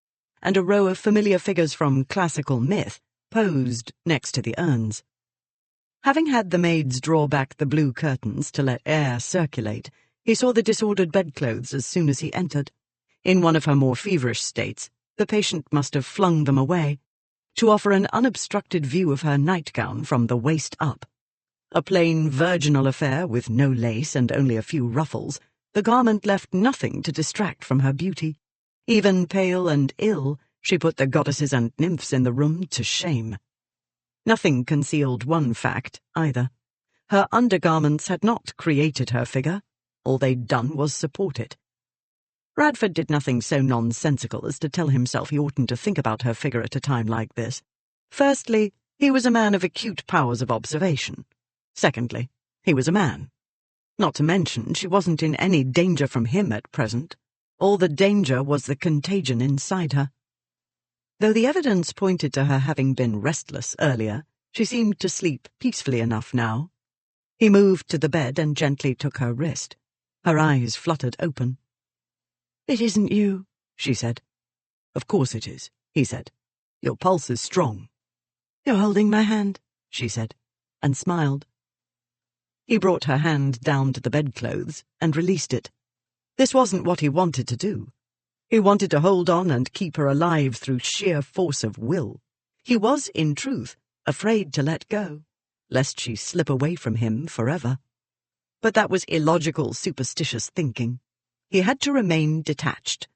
Speaker 1: and a row of familiar figures from classical myth posed next to the urns. Having had the maids draw back the blue curtains to let air circulate, he saw the disordered bedclothes as soon as he entered. In one of her more feverish states, the patient must have flung them away, to offer an unobstructed view of her nightgown from the waist up. A plain virginal affair with no lace and only a few ruffles, the garment left nothing to distract from her beauty. Even pale and ill, she put the goddesses and nymphs in the room to shame. Nothing concealed one fact, either. Her undergarments had not created her figure. All they'd done was support it. Radford did nothing so nonsensical as to tell himself he oughtn't to think about her figure at a time like this. Firstly, he was a man of acute powers of observation. Secondly, he was a man. Not to mention, she wasn't in any danger from him at present. All the danger was the contagion inside her. Though the evidence pointed to her having been restless earlier, she seemed to sleep peacefully enough now. He moved to the bed and gently took her wrist. Her eyes fluttered open. "It isn't you," she said. "Of course it is," he said. "Your pulse is strong." "You're holding my hand," she said, and smiled. He brought her hand down to the bedclothes and released it. This wasn't what he wanted to do. He wanted to hold on and keep her alive through sheer force of will. He was, in truth, afraid to let go, lest she slip away from him forever. But that was illogical, superstitious thinking. He had to remain detached.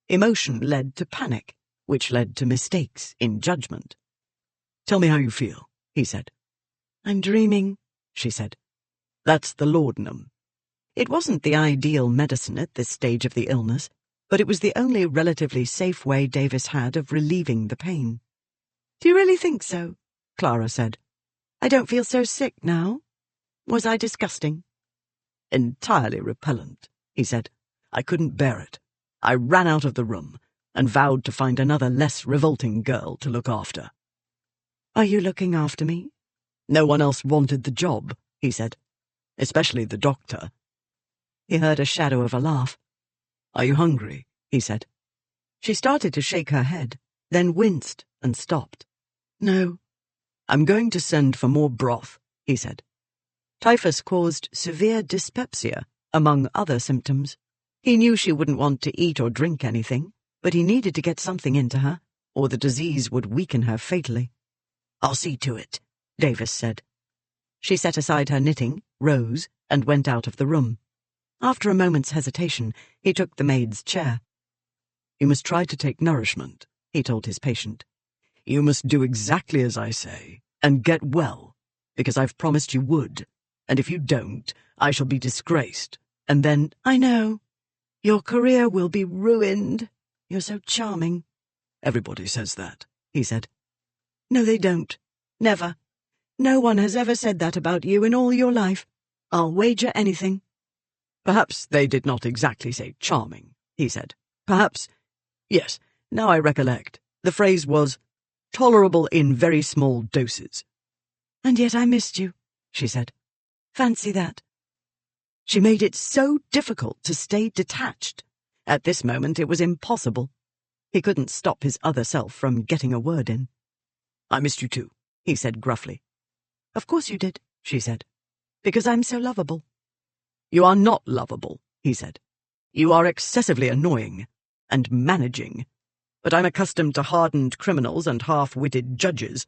Speaker 1: Emotion led to panic, which led to mistakes in judgment. "Tell me how you feel," he said. "I'm dreaming," she said. "That's the laudanum." It wasn't the ideal medicine at this stage of the illness, but it was the only relatively safe way Davis had of relieving the pain. "Do you really think so?" Clara said. "I don't feel so sick now. Was I disgusting?" "Entirely repellent," he said. "I couldn't bear it. I ran out of the room and vowed to find another less revolting girl to look after." "Are you looking after me?" "No one else wanted the job," he said. "Especially the doctor." He heard a shadow of a laugh. "Are you hungry?" he said. She started to shake her head, then winced and stopped. "No." "I'm going to send for more broth," he said. Typhus caused severe dyspepsia, among other symptoms. He knew she wouldn't want to eat or drink anything, but he needed to get something into her, or the disease would weaken her fatally. "I'll see to it," Davis said. She set aside her knitting, rose, and went out of the room. After a moment's hesitation, he took the maid's chair. "You must try to take nourishment," he told his patient. "You must do exactly as I say, and get well, because I've promised you would, and if you don't, I shall be disgraced, and then—" "I know. Your career will be ruined. You're so charming."
Speaker 2: Everybody says that, he said.
Speaker 4: No, they don't. Never. No one has ever said that about you in all your life. I'll wager anything.
Speaker 2: Perhaps they did not exactly say charming, he said. Perhaps, yes, now I recollect, the phrase was tolerable in very small doses.
Speaker 4: And yet I missed you, she said. Fancy that. She made it so difficult to stay detached.
Speaker 2: At this moment it was impossible. He couldn't stop his other self from getting a word in. I missed you too, he said gruffly.
Speaker 4: Of course you did, she said, because I'm so lovable.
Speaker 2: You are not lovable, he said. You are excessively annoying and managing. But I'm accustomed to hardened criminals and half-witted judges,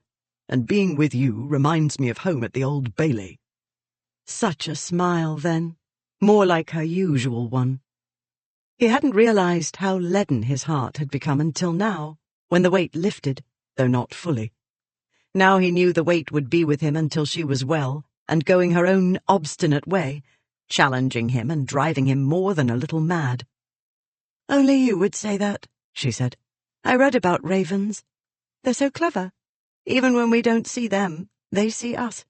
Speaker 2: and being with you reminds me of home at the Old Bailey.
Speaker 4: Such a smile, then, more like her usual one. He hadn't realized how leaden his heart had become until now, when the weight lifted, though not fully. Now he knew the weight would be with him until she was well and going her own obstinate way, challenging him and driving him more than a little mad. Only you would say that, she said. I read about ravens. They're so clever. Even when we don't see them, they see us.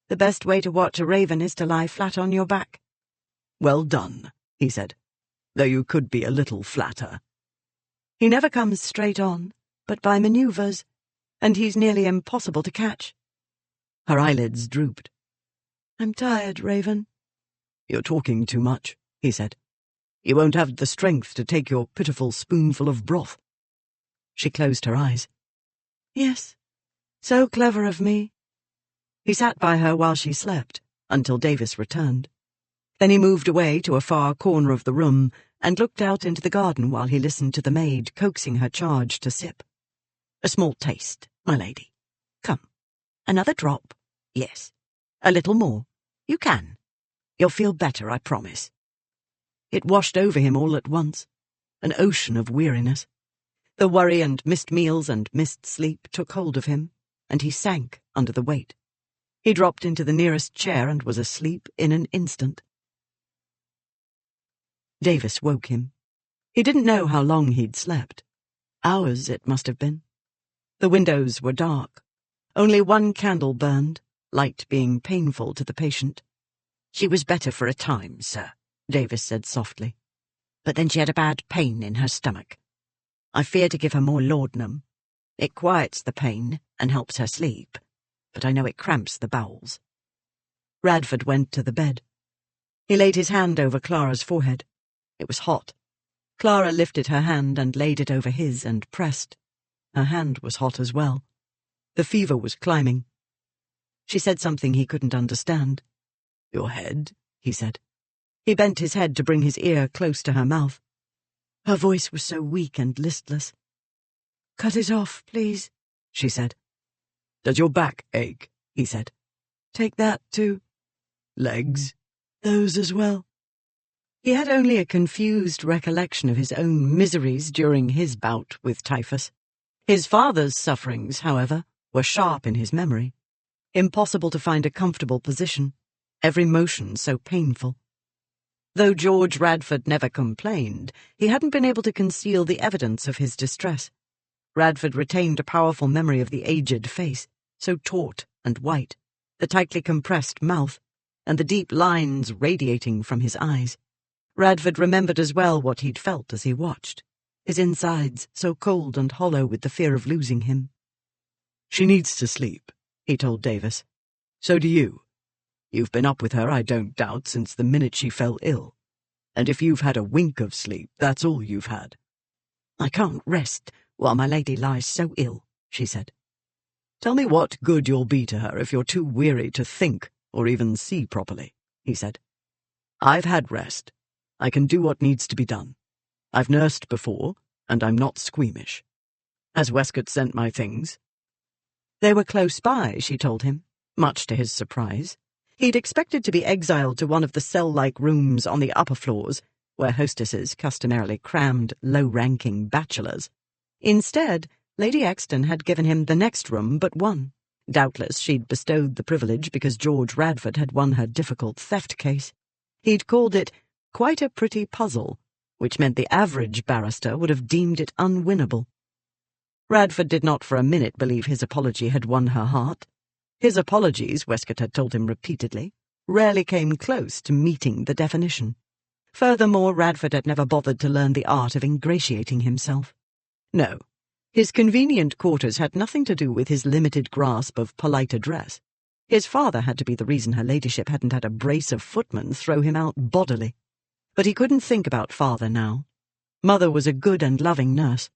Speaker 4: The best way to watch a raven is to lie flat on your back.
Speaker 2: Well done, he said, though you could be a little flatter.
Speaker 4: He never comes straight on, but by manoeuvres, and he's nearly impossible to catch.
Speaker 2: Her eyelids drooped.
Speaker 4: I'm tired, Raven.
Speaker 2: You're talking too much, he said. You won't have the strength to take your pitiful spoonful of broth. She closed her eyes.
Speaker 4: Yes, so clever of me. He sat by her while she slept, until Davis returned. Then he moved away to a far corner of the room and looked out into the garden while he listened to the maid coaxing her charge to sip. A small taste, my lady. Come. Another drop? Yes. A little more? You can. You'll feel better, I promise. It washed over him all at once, an ocean of weariness. The worry and missed meals and missed sleep took hold of him, and he sank under the weight. He dropped into the nearest chair and was asleep in an instant. Davis woke him. He didn't know how long he'd slept. Hours, it must have been. The windows were dark. Only one candle burned, light being painful to the patient. She was better for a time, sir, Davis said softly. But then she had a bad pain in her stomach. I fear to give her more laudanum. It quiets the pain and helps her sleep, but I know it cramps the bowels. Radford went to the bed. He laid his hand over Clara's forehead. It was hot. Clara lifted her hand and laid it over his and pressed. Her hand was hot as well. The fever was climbing. She said something he couldn't understand. Your head, he said. He bent his head to bring his ear close to her mouth. Her voice was so weak and listless. Cut it off, please, she said. Does your back ache? He said. Take that, too. Legs? Those as well. He had only a confused recollection of his own miseries during his bout with typhus. His father's sufferings, however, were sharp in his memory. Impossible to find a comfortable position, every motion so painful. Though George Radford never complained, he hadn't been able to conceal the evidence of his distress. Radford retained a powerful memory of the aged face, so taut and white, the tightly compressed mouth, and the deep lines radiating from his eyes. Radford remembered as well what he'd felt as he watched, his insides so cold and hollow with the fear of losing him. She needs to sleep, he told Davis. So do you. You've been up with her, I don't doubt, since the minute she fell ill. And if you've had a wink of sleep, that's all you've had. I can't rest while my lady lies so ill, she said. Tell me what good you'll be to her if you're too weary to think or even see properly, he said. I've had rest. I can do what needs to be done. I've nursed before, and I'm not squeamish. Has Westcott sent my things? They were close by, she told him, much to his surprise. He'd expected to be exiled to one of the cell-like rooms on the upper floors, where hostesses customarily crammed low-ranking bachelors. Instead, Lady Exton had given him the next room but one. Doubtless she'd bestowed the privilege because George Radford had won her difficult theft case. He'd called it quite a pretty puzzle, which meant the average barrister would have deemed it unwinnable.
Speaker 2: Radford did not for a minute believe his apology had won her heart. His apologies, Westcott had told him repeatedly, rarely came close to meeting the definition. Furthermore, Radford had never bothered to learn the art of ingratiating himself. No, his convenient quarters had nothing to do with his limited grasp of polite address. His father had to be the reason her ladyship hadn't had a brace of footmen throw him out bodily. But he couldn't think about father now. Mother was a good and loving nurse.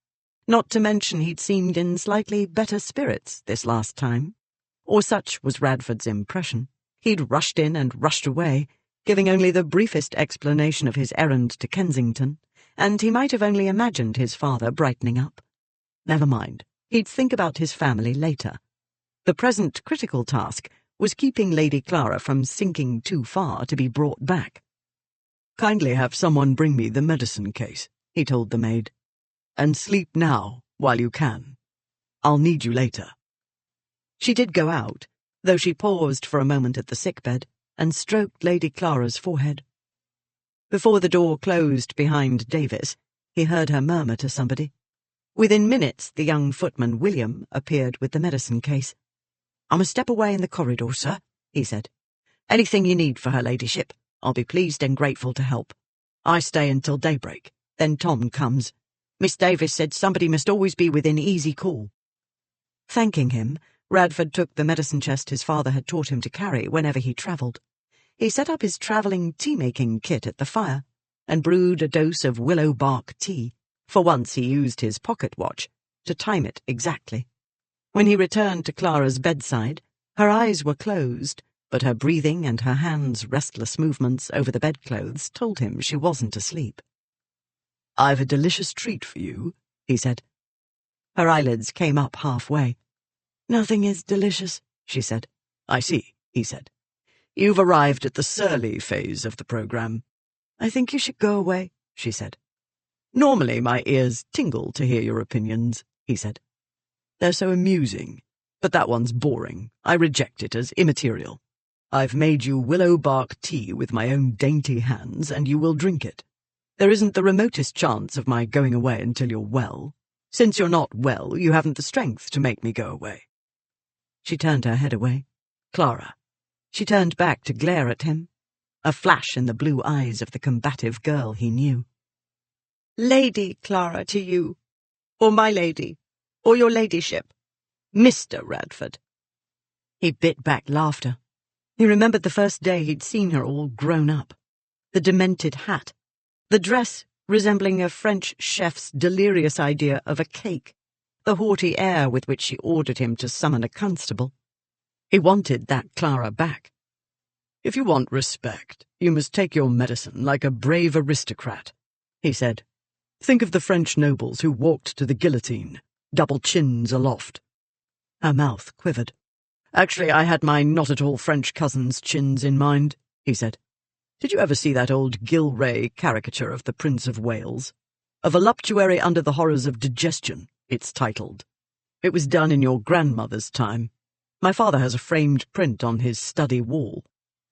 Speaker 2: Not to mention he'd seemed in slightly better spirits this last time. Or such was Radford's impression. He'd rushed in and rushed away, giving only the briefest explanation of his errand to Kensington, and he might have only imagined his father brightening up. Never mind, he'd think about his family later. The present critical task was keeping Lady Clara from sinking too far to be brought back. "Kindly have someone bring me the medicine case," he told the maid. "And sleep now, while you can. I'll need you later." She did go out, though she paused for a moment at the sickbed and stroked Lady Clara's forehead. Before the door closed behind Davis, he heard her murmur to somebody. Within minutes, the young footman, William, appeared with the medicine case. "I'm a step away in the corridor, sir," he said. "Anything you need for her ladyship, I'll be pleased and grateful to help. I stay until daybreak, then Tom comes. Miss Davis said somebody must always be within easy call." Thanking him, Radford took the medicine chest his father had taught him to carry whenever he travelled. He set up his travelling tea-making kit at the fire and brewed a dose of willow bark tea. For once he used his pocket watch to time it exactly. When he returned to Clara's bedside, her eyes were closed, but her breathing and her hands' restless movements over the bedclothes told him she wasn't asleep. "I've a delicious treat for you," he said. Her eyelids came up halfway. "Nothing is delicious," she said. "I see," he said. "You've arrived at the surly phase of the programme." "I think you should go away," she said. "Normally my ears tingle to hear your opinions," he said. "They're so amusing, but that one's boring. I reject it as immaterial. I've made you willow bark tea with my own dainty hands, and you will drink it. There isn't the remotest chance of my going away until you're well. Since you're not well, you haven't the strength to make me go away." She turned her head away. "Clara." She turned back to glare at him, a flash in the blue eyes of the combative girl he knew. "Lady Clara to you, or my lady, or your ladyship, Mr. Radford." He bit back laughter. He remembered the first day he'd seen her all grown up. The demented hat, the dress resembling a French chef's delirious idea of a cake, the haughty air with which she ordered him to summon a constable. He wanted that Clara back. "If you want respect, you must take your medicine like a brave aristocrat," he said. "Think of the French nobles who walked to the guillotine, double chins aloft." Her mouth quivered. "Actually, I had my not-at-all French cousin's chins in mind," he said. "Did you ever see that old Gilray caricature of the Prince of Wales? A Voluptuary Under the Horrors of Digestion, it's titled. It was done in your grandmother's time. My father has a framed print on his study wall.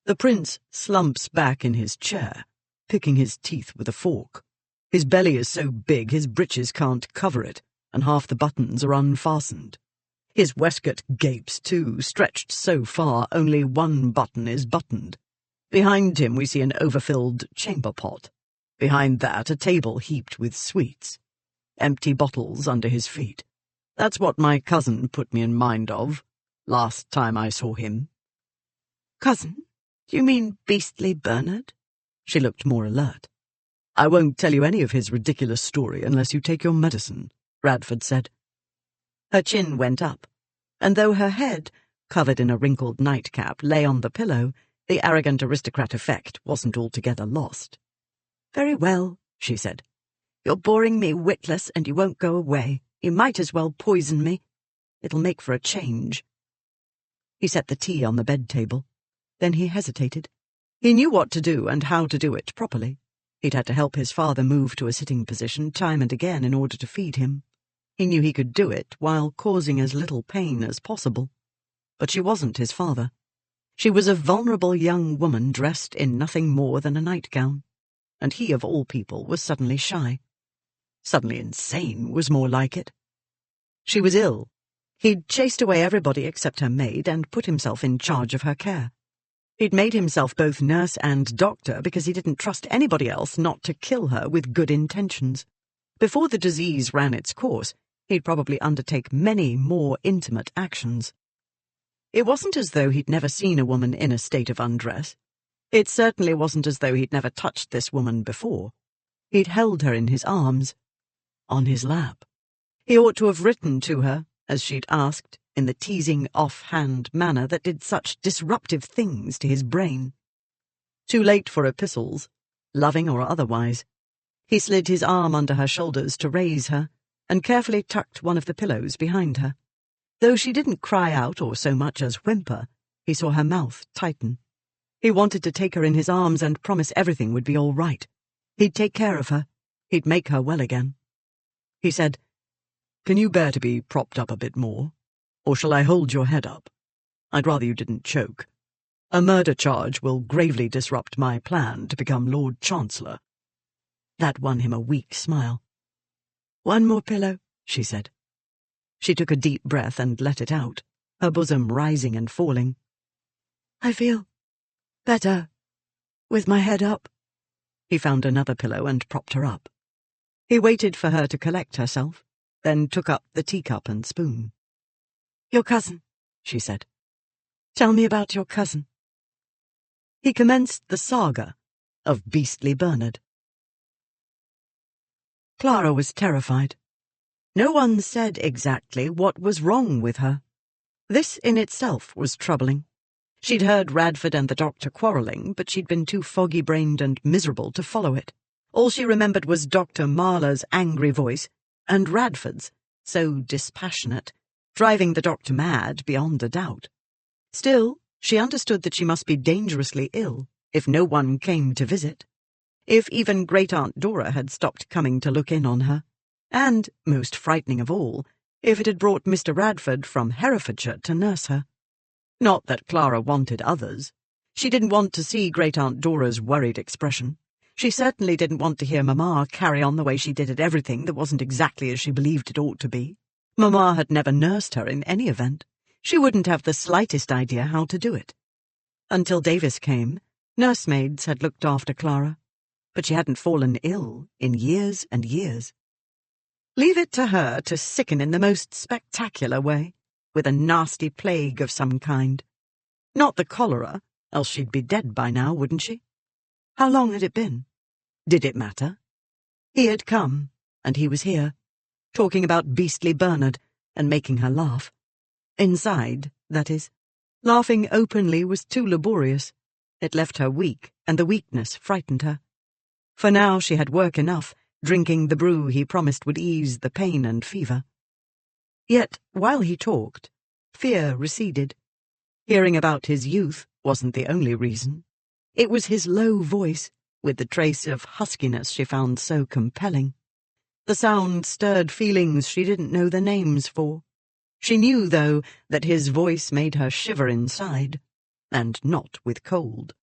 Speaker 2: The prince slumps back in his chair, picking his teeth with a fork. His belly is so big his breeches can't cover it, and half the buttons are unfastened. His waistcoat gapes too, stretched so far only one button is buttoned. Behind him we see an overfilled chamber pot. Behind that a table heaped with sweets. Empty bottles under his feet. That's what my cousin put me in mind of, last time I saw him." "Cousin? Do you mean beastly Bernard?" She looked more alert. "I won't tell you any of his ridiculous story unless you take your medicine," Radford said. Her chin went up, and though her head, covered in a wrinkled nightcap, lay on the pillow, the arrogant aristocrat effect wasn't altogether lost. "Very well," she said. "You're boring me witless, and you won't go away. You might as well poison me. It'll make for a change." He set the tea on the bed table. Then he hesitated. He knew what to do and how to do it properly. He'd had to help his father move to a sitting position time and again in order to feed him. He knew he could do it while causing as little pain as possible. But she wasn't his father. She was a vulnerable young woman dressed in nothing more than a nightgown, and he, of all people, was suddenly shy. Suddenly insane was more like it. She was ill. He'd chased away everybody except her maid and put himself in charge of her care. He'd made himself both nurse and doctor because he didn't trust anybody else not to kill her with good intentions. Before the disease ran its course, he'd probably undertake many more intimate actions. It wasn't as though he'd never seen a woman in a state of undress. It certainly wasn't as though he'd never touched this woman before. He'd held her in his arms, on his lap. He ought to have written to her, as she'd asked, in the teasing, off-hand manner that did such disruptive things to his brain. Too late for epistles, loving or otherwise. He slid his arm under her shoulders to raise her, and carefully tucked one of the pillows behind her. Though she didn't cry out or so much as whimper, he saw her mouth tighten. He wanted to take her in his arms and promise everything would be all right. He'd take care of her. He'd make her well again. He said, "Can you bear to be propped up a bit more? Or shall I hold your head up? I'd rather you didn't choke. A murder charge will gravely disrupt my plan to become Lord Chancellor." That won him a weak smile. "One more pillow," she said. She took a deep breath and let it out, her bosom rising and falling. "I feel better with my head up." He found another pillow and propped her up. He waited for her to collect herself, then took up the teacup and spoon. "Your cousin," she said. "Tell me about your cousin." He commenced the saga of Beastly Bernard. Clara was terrified. No one said exactly what was wrong with her. This in itself was troubling. She'd heard Radford and the doctor quarrelling, but she'd been too foggy-brained and miserable to follow it. All she remembered was Dr. Marla's angry voice, and Radford's, so dispassionate, driving the doctor mad beyond a doubt. Still, she understood that she must be dangerously ill if no one came to visit, if even Great-Aunt Dora had stopped coming to look in on her, and, most frightening of all, if it had brought Mr. Radford from Herefordshire to nurse her. Not that Clara wanted others. She didn't want to see Great-Aunt Dora's worried expression. She certainly didn't want to hear Mamma carry on the way she did at everything that wasn't exactly as she believed it ought to be. Mamma had never nursed her in any event. She wouldn't have the slightest idea how to do it. Until Davis came, nursemaids had looked after Clara, but she hadn't fallen ill in years and years. Leave it to her to sicken in the most spectacular way, with a nasty plague of some kind. Not the cholera, else she'd be dead by now, wouldn't she? How long had it been? Did it matter? He had come, and he was here, talking about Beastly Bernard and making her laugh. Inside, that is. Laughing openly was too laborious. It left her weak, and the weakness frightened her. For now she had work enough, drinking the brew he promised would ease the pain and fever. Yet, while he talked, fear receded. Hearing about his youth wasn't the only reason. It was his low voice, with the trace of huskiness she found so compelling. The sound stirred feelings she didn't know the names for. She knew, though, that his voice made her shiver inside, and not with cold.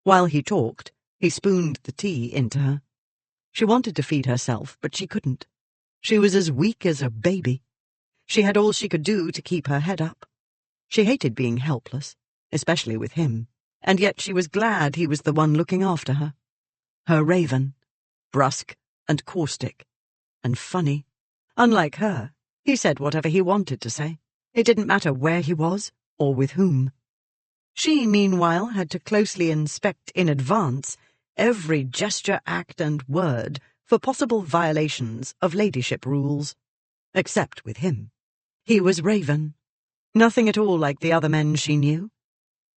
Speaker 2: While he talked, he spooned the tea into her. She wanted to feed herself, but she couldn't. She was as weak as a baby. She had all she could do to keep her head up. She hated being helpless, especially with him, and yet she was glad he was the one looking after her. Her Raven, brusque and caustic, and funny. Unlike her, he said whatever he wanted to say. It didn't matter where he was or with whom. She, meanwhile, had to closely inspect in advance every gesture, act, and word for possible violations of ladyship rules. Except with him. He was Raven. Nothing at all like the other men she knew.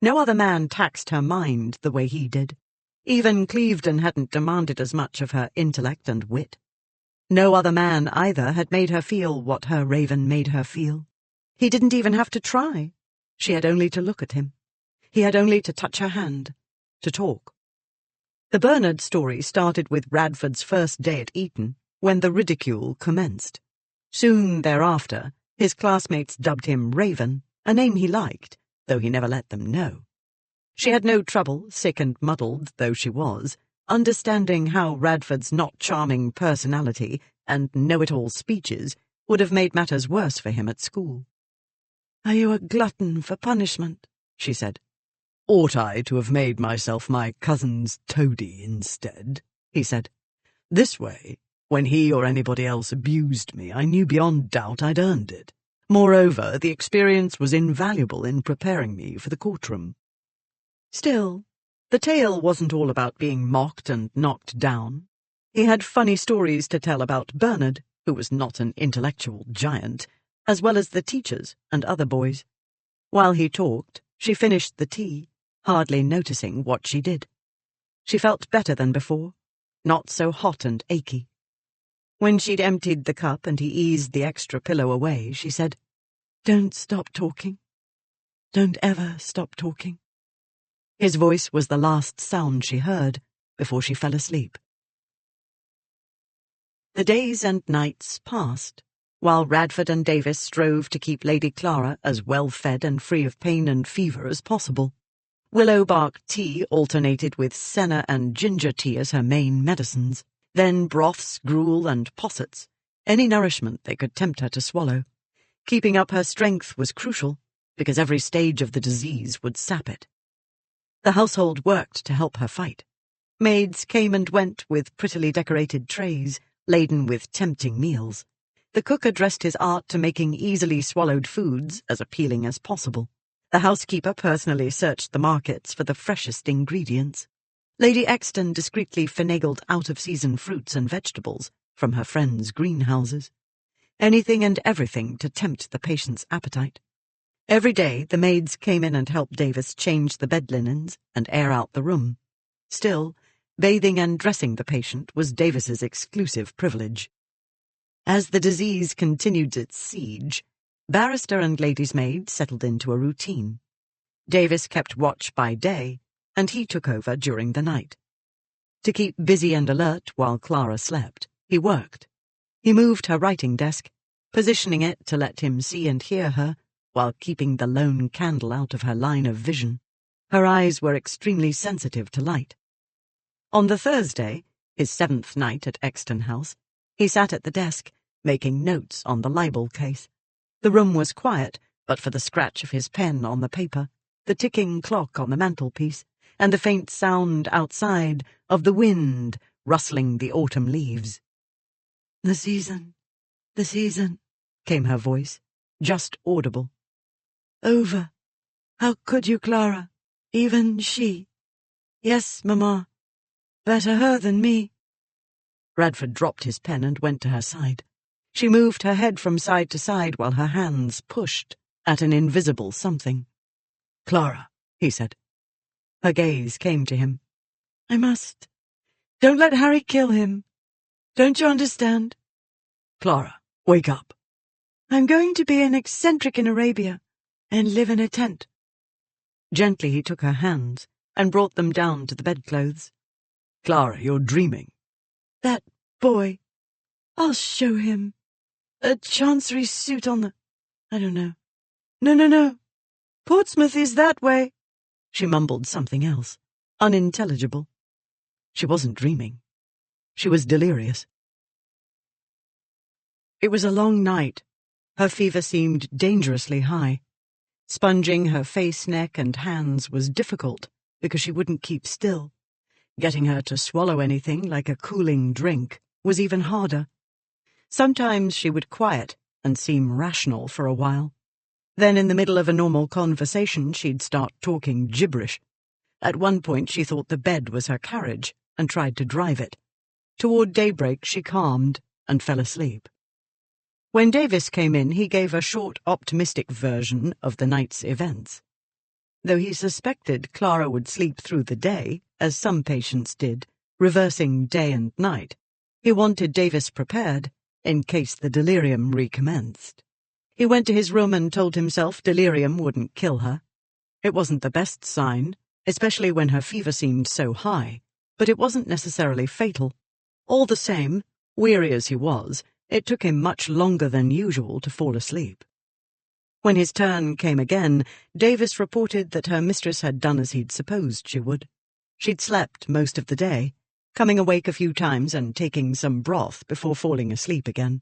Speaker 2: No other man taxed her mind the way he did. Even Clevedon hadn't demanded as much of her intellect and wit. No other man, either, had made her feel what her Raven made her feel. He didn't even have to try. She had only to look at him. He had only to touch her hand, to talk. The Bernard story started with Radford's first day at Eton, when the ridicule commenced. Soon thereafter, his classmates dubbed him Raven, a name he liked, though he never let them know. She had no trouble, sick and muddled though she was, understanding how Radford's not charming personality and know-it-all speeches would have made matters worse for him at school.
Speaker 4: "Are you a glutton for punishment?" she said.
Speaker 2: "Ought I to have made myself my cousin's toady instead?" he said. "This way, when he or anybody else abused me, I knew beyond doubt I'd earned it. Moreover, the experience was invaluable in preparing me for the courtroom."
Speaker 1: Still, the tale wasn't all about being mocked and knocked down. He had funny stories to tell about Bernard, who was not an intellectual giant, as well as the teachers and other boys. While he talked, she finished the tea, hardly noticing what she did. She felt better than before, not so hot and achy. When she'd emptied the cup and he eased the extra pillow away, she said,
Speaker 4: "Don't stop talking. Don't ever stop talking."
Speaker 1: His voice was the last sound she heard before she fell asleep. The days and nights passed, while Radford and Davis strove to keep Lady Clara as well-fed and free of pain and fever as possible. Willow bark tea alternated with senna and ginger tea as her main medicines, then broths, gruel, and possets, any nourishment they could tempt her to swallow. Keeping up her strength was crucial, because every stage of the disease would sap it. The household worked to help her fight. Maids came and went with prettily decorated trays, laden with tempting meals. The cook addressed his art to making easily swallowed foods as appealing as possible. The housekeeper personally searched the markets for the freshest ingredients. Lady Exton discreetly finagled out-of-season fruits and vegetables from her friends' greenhouses. Anything and everything to tempt the patient's appetite. Every day the maids came in and helped Davis change the bed linens and air out the room. Still, bathing and dressing the patient was Davis's exclusive privilege. As the disease continued its siege, barrister and lady's maid settled into a routine. Davis kept watch by day, and he took over during the night. To keep busy and alert while Clara slept, he worked. He moved her writing desk, positioning it to let him see and hear her, while keeping the lone candle out of her line of vision. Her eyes were extremely sensitive to light. On the Thursday, his 7th night at Exton House, he sat at the desk, making notes on the libel case. The room was quiet, but for the scratch of his pen on the paper, the ticking clock on the mantelpiece, and the faint sound outside of the wind rustling the autumn leaves.
Speaker 4: The season,
Speaker 1: came her voice, just audible.
Speaker 4: Over. How could you, Clara? Even she. Yes, Mamma. Better her than me."
Speaker 1: Radford dropped his pen and went to her side. She moved her head from side to side while her hands pushed at an invisible something. "Clara," he said. Her gaze came to him.
Speaker 4: "I must. Don't let Harry kill him. Don't you understand?"
Speaker 1: "Clara, wake up."
Speaker 4: "I'm going to be an eccentric in Arabia and live in a tent."
Speaker 1: Gently he took her hands and brought them down to the bedclothes. "Clara, you're dreaming."
Speaker 4: "That boy. I'll show him. A chancery suit on the... I don't know. No. Portsmouth is that way."
Speaker 1: She mumbled something else, unintelligible. She wasn't dreaming. She was delirious. It was a long night. Her fever seemed dangerously high. Sponging her face, neck, and hands was difficult because she wouldn't keep still. Getting her to swallow anything like a cooling drink was even harder. Sometimes she would quiet and seem rational for a while. Then in the middle of a normal conversation she'd start talking gibberish. At one point she thought the bed was her carriage and tried to drive it. Toward daybreak she calmed and fell asleep. When Davis came in, he gave a short, optimistic version of the night's events. Though he suspected Clara would sleep through the day, as some patients did, reversing day and night, he wanted Davis prepared in case the delirium recommenced. He went to his room and told himself delirium wouldn't kill her. It wasn't the best sign, especially when her fever seemed so high, but it wasn't necessarily fatal. All the same, weary as he was, it took him much longer than usual to fall asleep. When his turn came again, Davis reported that her mistress had done as he'd supposed she would. She'd slept most of the day, coming awake a few times and taking some broth before falling asleep again.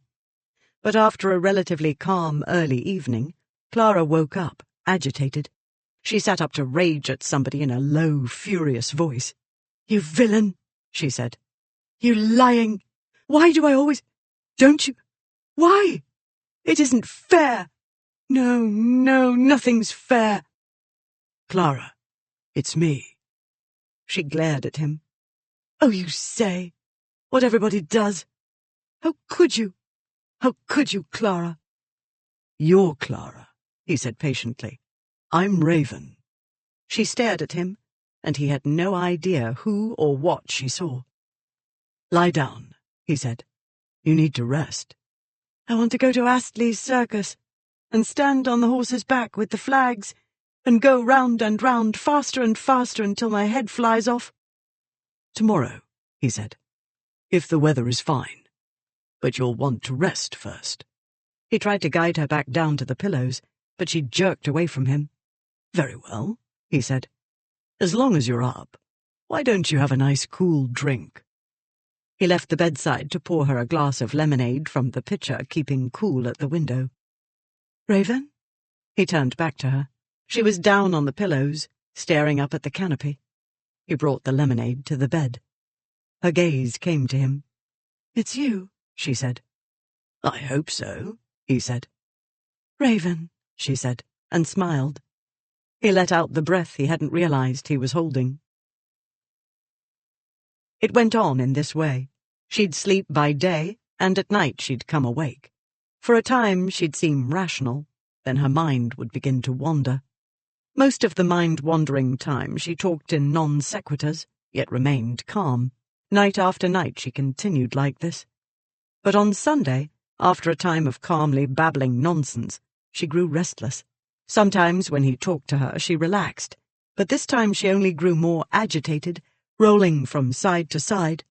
Speaker 2: But after a relatively calm early evening, Clara woke up, agitated. She sat up to rage at somebody in a low, furious voice. "You villain," she said. "You lying. Why do I always... Don't you... Why? It isn't fair. No, nothing's fair." "Clara, it's me." She glared at him. "Oh, you say what everybody does. How could you? How could you, Clara?" "You're Clara," he said patiently. "I'm Raven." She stared at him, and he had no idea who or what she saw. "Lie down," he said. "You need to rest." "I want to go to Astley's circus, and stand on the horse's back with the flags, and go round and round, faster and faster, until my head flies off." "Tomorrow," he said, "if the weather is fine. But you'll want to rest first." He tried to guide her back down to the pillows, but she jerked away from him. "Very well," he said. "As long as you're up, why don't you have a nice cool drink?" He left the bedside to pour her a glass of lemonade from the pitcher, keeping cool at the window. "Raven?" He turned back to her. She was down on the pillows, staring up at the canopy. He brought the lemonade to the bed. Her gaze came to him. "It's you," she said. "I hope so," he said. "Raven," she said, and smiled. He let out the breath he hadn't realized he was holding. It went on in this way. She'd sleep by day, and at night she'd come awake. For a time she'd seem rational, then her mind would begin to wander. Most of the mind-wandering time she talked in non-sequiturs, yet remained calm. Night after night she continued like this. But on Sunday, after a time of calmly babbling nonsense, she grew restless. Sometimes when he talked to her she relaxed, but this time she only grew more agitated, rolling from side to side.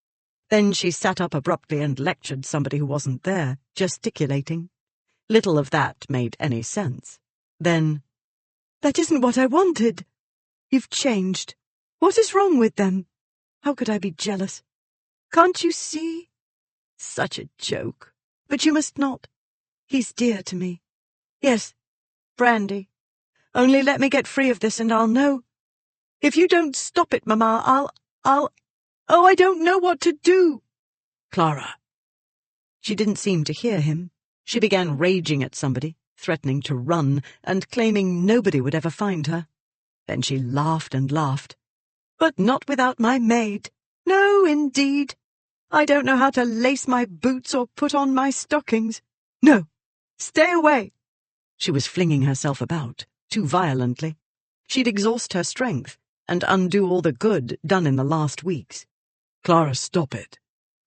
Speaker 2: Then she sat up abruptly and lectured somebody who wasn't there, gesticulating. Little of that made any sense. Then, "That isn't what I wanted. You've changed. What is wrong with them? How could I be jealous? Can't you see? Such a joke. But you must not. He's dear to me. Yes, brandy. Only let me get free of this and I'll know. If you don't stop it, Mamma, I'll... Oh, I don't know what to do." "Clara." She didn't seem to hear him. She began raging at somebody, threatening to run, and claiming nobody would ever find her. Then she laughed and laughed. "But not without my maid. No, indeed. I don't know how to lace my boots or put on my stockings. No, stay away." She was flinging herself about, too violently. She'd exhaust her strength and undo all the good done in the last weeks. "Clara, stop it."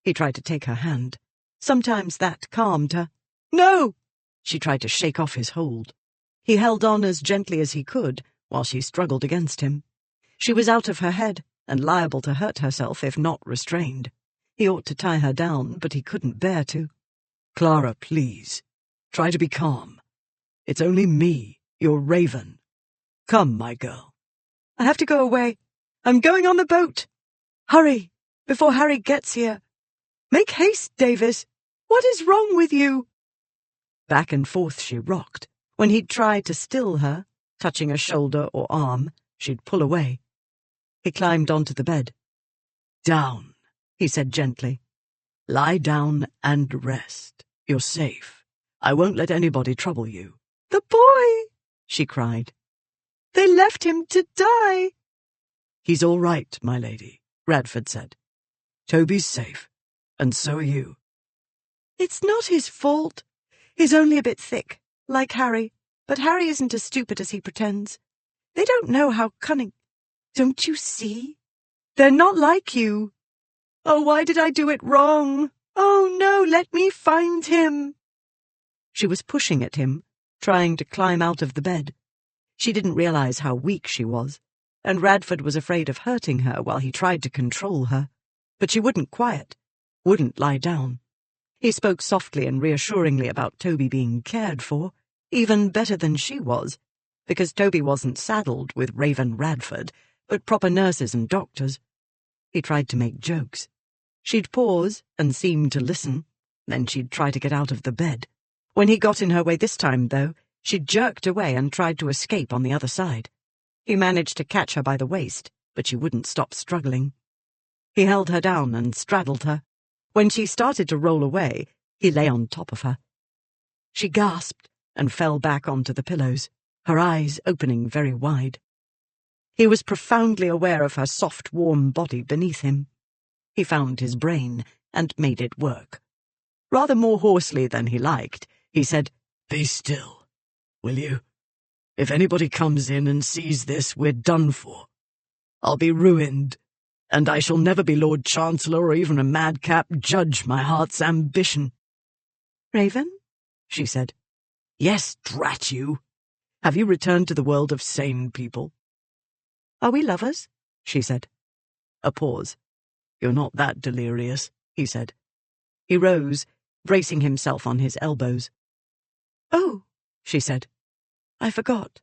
Speaker 2: He tried to take her hand. Sometimes that calmed her. "No!" She tried to shake off his hold. He held on as gently as he could while she struggled against him. She was out of her head and liable to hurt herself if not restrained. He ought to tie her down, but he couldn't bear to. "Clara, please. Try to be calm. It's only me, your Raven. Come, my girl." "I have to go away. I'm going on the boat. Hurry, before Harry gets here. Make haste, Davis. What is wrong with you?" Back and forth she rocked. When he'd try to still her, touching a shoulder or arm, she'd pull away. He climbed onto the bed. "Down," he said gently. "Lie down and rest. You're safe. I won't let anybody trouble you." "The boy!" she cried. "They left him to die." "He's all right, my lady," Radford said. "Toby's safe, and so are you." "It's not his fault. He's only a bit thick, like Harry, but Harry isn't as stupid as he pretends. They don't know how cunning. Don't you see? They're not like you. Oh, why did I do it wrong? Oh, no, let me find him." She was pushing at him, trying to climb out of the bed. She didn't realize how weak she was, and Radford was afraid of hurting her while he tried to control her. But she wouldn't quiet, wouldn't lie down. He spoke softly and reassuringly about Toby being cared for, even better than she was, because Toby wasn't saddled with Raven Radford, but proper nurses and doctors. He tried to make jokes. She'd pause and seem to listen, then she'd try to get out of the bed. When he got in her way this time, though, she jerked away and tried to escape on the other side. He managed to catch her by the waist, but she wouldn't stop struggling. He held her down and straddled her. When she started to roll away, he lay on top of her. She gasped and fell back onto the pillows, her eyes opening very wide. He was profoundly aware of her soft, warm body beneath him. He found his brain and made it work. Rather more hoarsely than he liked, he said, "Be still, will you? If anybody comes in and sees this, we're done for. I'll be ruined, and I shall never be Lord Chancellor or even a madcap judge, my heart's ambition."
Speaker 4: "Raven?"
Speaker 2: she said. "Yes, drat you. Have you returned to the world of sane people?"
Speaker 4: "Are we lovers?"
Speaker 2: she said. A pause. "You're not that delirious," he said. He rose, bracing himself on his elbows.
Speaker 4: "Oh,"
Speaker 2: she said.
Speaker 4: "I forgot.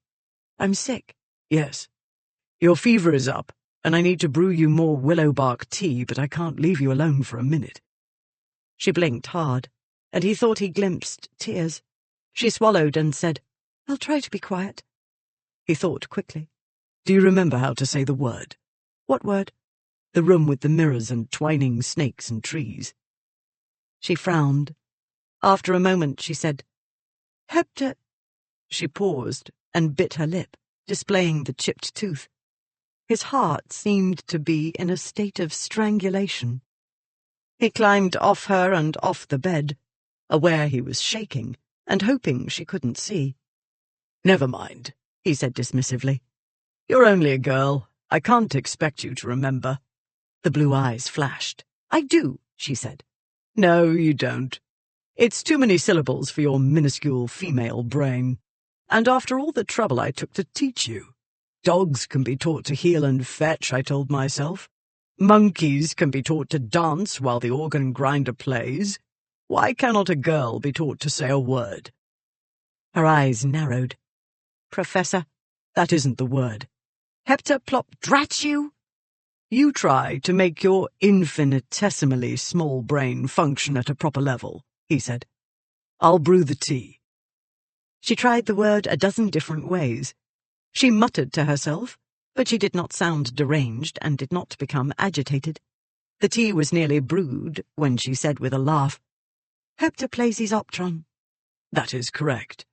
Speaker 4: I'm sick."
Speaker 2: "Yes. Your fever is up, and I need to brew you more willow bark tea, but I can't leave you alone for a minute." She blinked hard, and he thought he glimpsed tears. She swallowed and said,
Speaker 4: "I'll try to be quiet."
Speaker 2: He thought quickly. "Do you remember how to say the word?"
Speaker 4: "What word?"
Speaker 2: "The room with the mirrors and twining snakes and trees." She frowned. After a moment she said,
Speaker 4: "Hepta—"
Speaker 2: She paused and bit her lip, displaying the chipped tooth. His heart seemed to be in a state of strangulation. He climbed off her and off the bed, aware he was shaking and hoping she couldn't see. "Never mind," he said dismissively. "You're only a girl. I can't expect you to remember." The blue eyes flashed. "I do," she said. "No, you don't. It's too many syllables for your minuscule female brain. And after all the trouble I took to teach you. Dogs can be taught to heel and fetch, I told myself. Monkeys can be taught to dance while the organ grinder plays. Why cannot a girl be taught to say a word?" Her eyes narrowed. "Professor, that isn't the word. Heptaplop, drat you! You try to make your infinitesimally small brain function at a proper level," he said. "I'll brew the tea." She tried the word a dozen different ways. She muttered to herself, but she did not sound deranged and did not become agitated. The tea was nearly brewed when she said with a laugh,
Speaker 4: "Heptaplasys optron."
Speaker 2: "That is correct."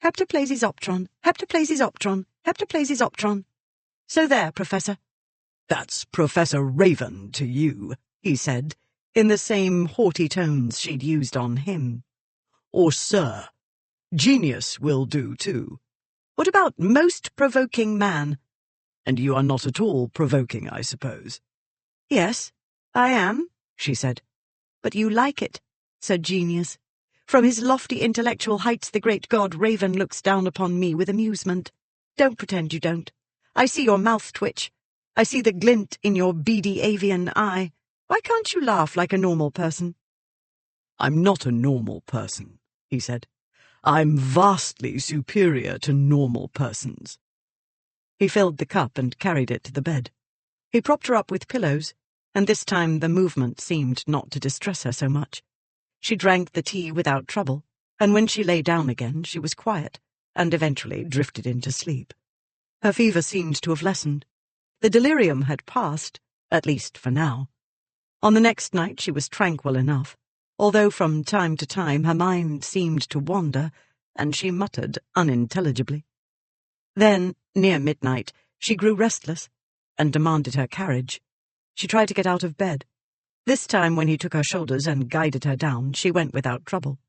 Speaker 4: "Heptaplasys optron, heptaplasys optron, heptaplasys optron. So there, Professor."
Speaker 2: "That's Professor Raven to you," he said, in the same haughty tones she'd used on him. "Or Sir. Genius will do, too. What about most provoking man? And you are not at all provoking, I suppose."
Speaker 4: "Yes, I am," she said. "But you like it," said Genius. "From his lofty intellectual heights the great god Raven looks down upon me with amusement. Don't pretend you don't. I see your mouth twitch. I see the glint in your beady avian eye. Why can't you laugh like a normal person?"
Speaker 2: "I'm not a normal person," he said. "I'm vastly superior to normal persons." He filled the cup and carried it to the bed. He propped her up with pillows, and this time the movement seemed not to distress her so much. She drank the tea without trouble, and when she lay down again she was quiet, and eventually drifted into sleep. Her fever seemed to have lessened. The delirium had passed, at least for now. On the next night she was tranquil enough, although from time to time her mind seemed to wander, and she muttered unintelligibly. Then, near midnight, she grew restless, and demanded her carriage. She tried to get out of bed. This time when he took her shoulders and guided her down, she went without trouble.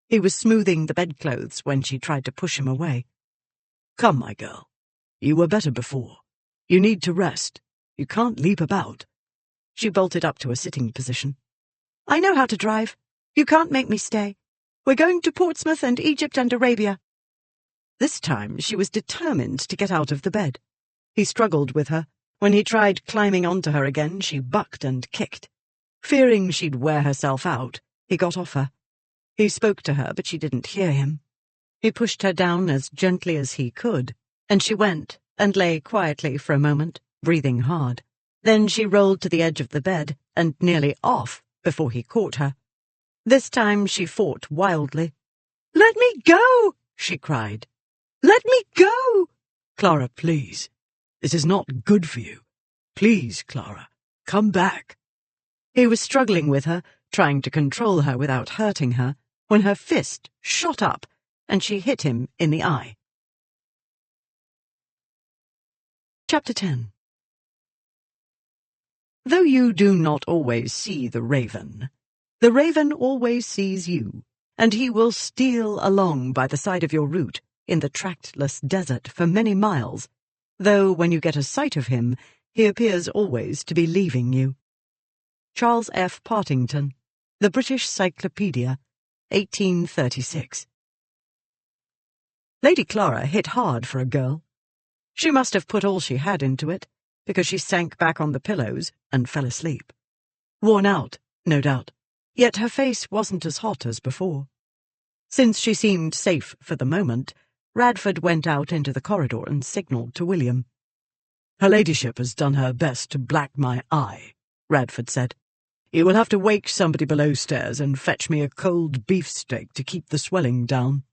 Speaker 2: He was smoothing the bedclothes when she tried to push him away. "Come, my girl. You were better before. You need to rest. You can't leap about." She bolted up to a sitting position.
Speaker 4: "I know how to drive. You can't make me stay. We're going to Portsmouth and Egypt and Arabia."
Speaker 2: This time she was determined to get out of the bed. He struggled with her. When he tried climbing onto her again, she bucked and kicked. Fearing she'd wear herself out, he got off her. He spoke to her, but she didn't hear him. He pushed her down as gently as he could, and she went and lay quietly for a moment, breathing hard. Then she rolled to the edge of the bed and nearly off before he caught her. This time she fought wildly.
Speaker 4: "Let me go!" she cried. "Let me go!"
Speaker 2: "Clara, please. This is not good for you. Please, Clara, come back." He was struggling with her, trying to control her without hurting her, when her fist shot up and she hit him in the eye. Chapter 10. Though you do not always see the raven always sees you, and he will steal along by the side of your route in the trackless desert for many miles, though when you get a sight of him, he appears always to be leaving you. Charles F. Partington, The British Cyclopedia, 1836. Lady Clara hit hard for a girl. She must have put all she had into it, because she sank back on the pillows and fell asleep. Worn out, no doubt, yet her face wasn't as hot as before. Since she seemed safe for the moment, Radford went out into the corridor and signalled to William. "Her ladyship has done her best to black my eye," Radford said. "You will have to wake somebody below stairs and fetch me a cold beefsteak to keep the swelling down.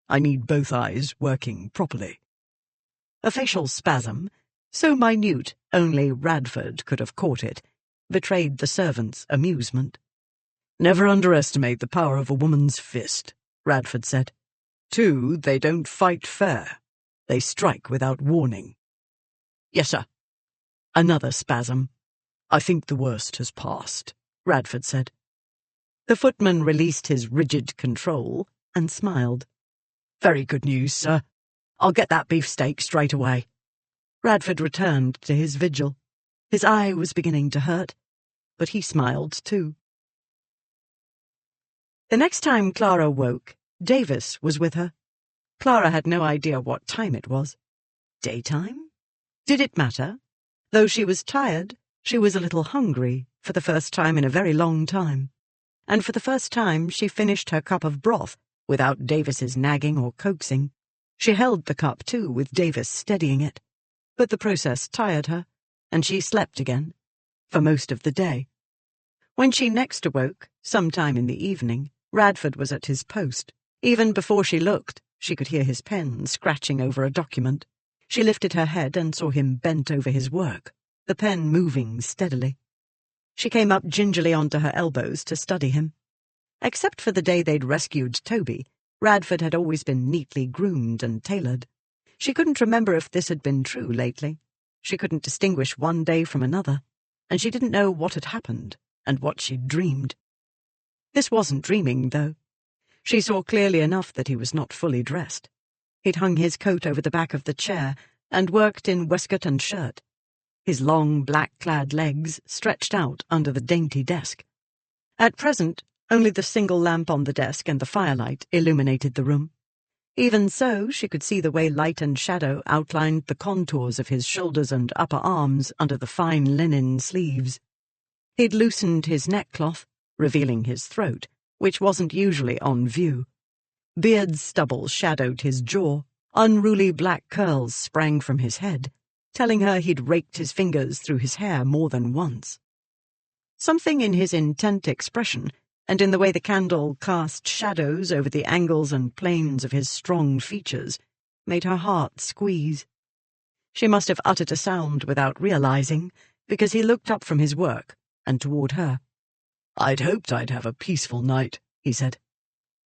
Speaker 2: I need both eyes working properly." A facial spasm, so minute only Radford could have caught it, betrayed the servant's amusement. "Never underestimate the power of a woman's fist," Radford said. "Too, they don't fight fair. They strike without warning." "Yes, sir." Another spasm. "I think the worst has passed," Radford said. The footman released his rigid control and smiled. "Very good news, sir. I'll get that beefsteak straight away." Radford returned to his vigil. His eye was beginning to hurt, but he smiled too. The next time Clara woke, Davis was with her. Clara had no idea what time it was. Daytime? Did it matter? Though she was tired, she was a little hungry for the first time in a very long time. And for the first time she finished her cup of broth without Davis's nagging or coaxing. She held the cup, too, with Davis steadying it. But the process tired her, and she slept again, for most of the day. When she next awoke, sometime in the evening, Radford was at his post. Even before she looked, she could hear his pen scratching over a document. She lifted her head and saw him bent over his work, the pen moving steadily. She came up gingerly onto her elbows to study him. Except for the day they'd rescued Toby, Radford had always been neatly groomed and tailored. She couldn't remember if this had been true lately. She couldn't distinguish one day from another, and she didn't know what had happened and what she'd dreamed. This wasn't dreaming, though. She saw clearly enough that he was not fully dressed. He'd hung his coat over the back of the chair and worked in waistcoat and shirt. His long, black-clad legs stretched out under the dainty desk. At present, only the single lamp on the desk and the firelight illuminated the room. Even so, she could see the way light and shadow outlined the contours of his shoulders and upper arms under the fine linen sleeves. He'd loosened his neckcloth, revealing his throat, which wasn't usually on view. Beard stubble shadowed his jaw. Unruly black curls sprang from his head, telling her he'd raked his fingers through his hair more than once. Something in his intent expression, and in the way the candle cast shadows over the angles and planes of his strong features, made her heart squeeze. She must have uttered a sound without realizing, because he looked up from his work and toward her. "I'd hoped I'd have a peaceful night," he said.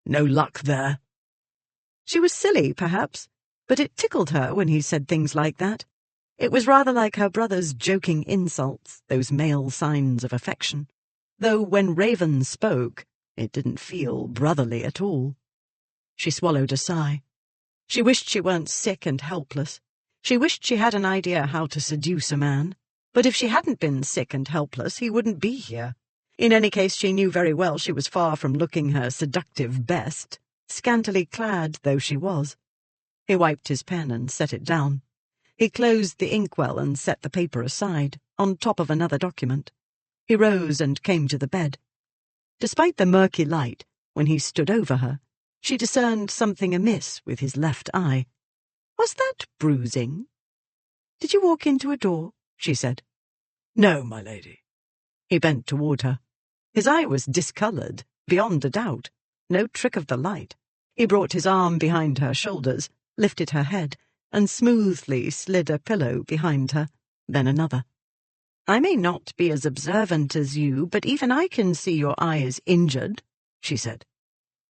Speaker 2: "No luck there." She was silly, perhaps, but it tickled her when he said things like that. It was rather like her brother's joking insults, those male signs of affection. Though when Raven spoke, it didn't feel brotherly at all. She swallowed a sigh. She wished she weren't sick and helpless. She wished she had an idea how to seduce a man. But if she hadn't been sick and helpless, he wouldn't be here. In any case, she knew very well she was far from looking her seductive best, scantily clad though she was. He wiped his pen and set it down. He closed the inkwell and set the paper aside, on top of another document. He rose and came to the bed. Despite the murky light, when he stood over her, she discerned something amiss with his left eye. Was that bruising? "Did you walk into a door?" she said. "No, my lady." He bent toward her. His eye was discoloured, beyond a doubt. No trick of the light. He brought his arm behind her shoulders, lifted her head, and smoothly slid a pillow behind her, then another. "I may not be as observant as you, but even I can see your eye is injured," she said.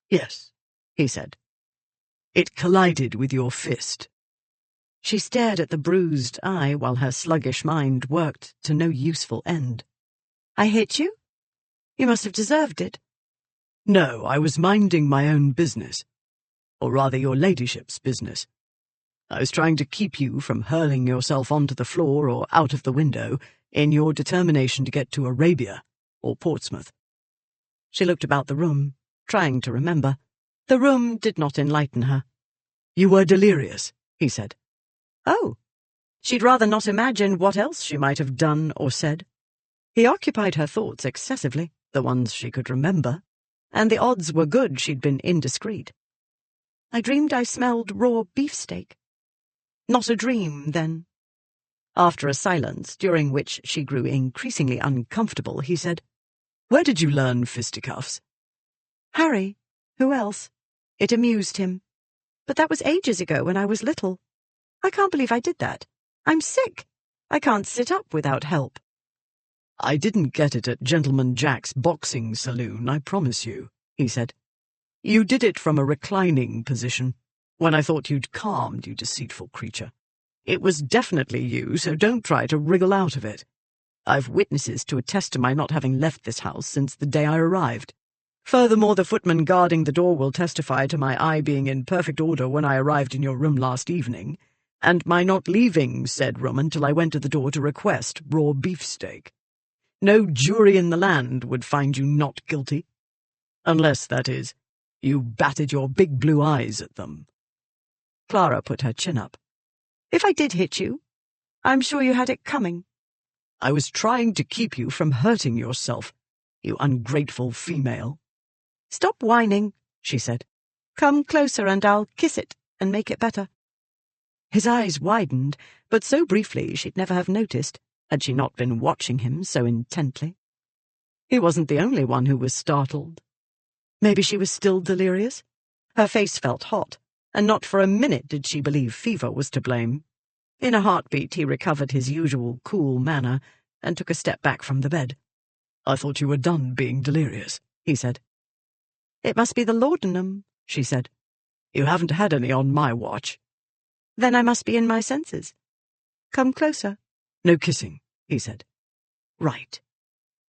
Speaker 2: "Yes," he said. "It collided with your fist." She stared at the bruised eye while her sluggish mind worked to no useful end. "I hit you? You must have deserved it." "No, I was minding my own business. Or rather your ladyship's business. I was trying to keep you from hurling yourself onto the floor or out of the window in your determination to get to Arabia or Portsmouth." She looked about the room, trying to remember. The room did not enlighten her. "You were delirious," he said. Oh, she'd rather not imagine what else she might have done or said. He occupied her thoughts excessively, the ones she could remember, and the odds were good she'd been indiscreet. "I dreamed I smelled raw beefsteak." Not a dream, then. After a silence, during which she grew increasingly uncomfortable, he said, "Where did you learn fisticuffs?" "Harry. Who else? It amused him. But that was ages ago when I was little. I can't believe I did that. I'm sick. I can't sit up without help." "I didn't get it at Gentleman Jack's boxing saloon, I promise you," he said. "You did it from a reclining position, when I thought you'd calmed, you deceitful creature. It was definitely you, so don't try to wriggle out of it. I've witnesses to attest to my not having left this house since the day I arrived. Furthermore, the footman guarding the door will testify to my eye being in perfect order when I arrived in your room last evening, and my not leaving said room until I went to the door to request raw beefsteak. No jury in the land would find you not guilty. Unless, that is, you batted your big blue eyes at them." Clara put her chin up. "If I did hit you, I'm sure you had it coming." "I was trying to keep you from hurting yourself, you ungrateful female." "Stop whining," she said. "Come closer and I'll kiss it and make it better." His eyes widened, but so briefly she'd never have noticed, had she not been watching him so intently. He wasn't the only one who was startled. Maybe she was still delirious? Her face felt hot, and not for a minute did she believe fever was to blame. In a heartbeat he recovered his usual cool manner and took a step back from the bed. "I thought you were done being delirious," he said. "It must be the laudanum," she said. "You haven't had any on my watch." "Then I must be in my senses. Come closer." "No kissing," he said. "Right.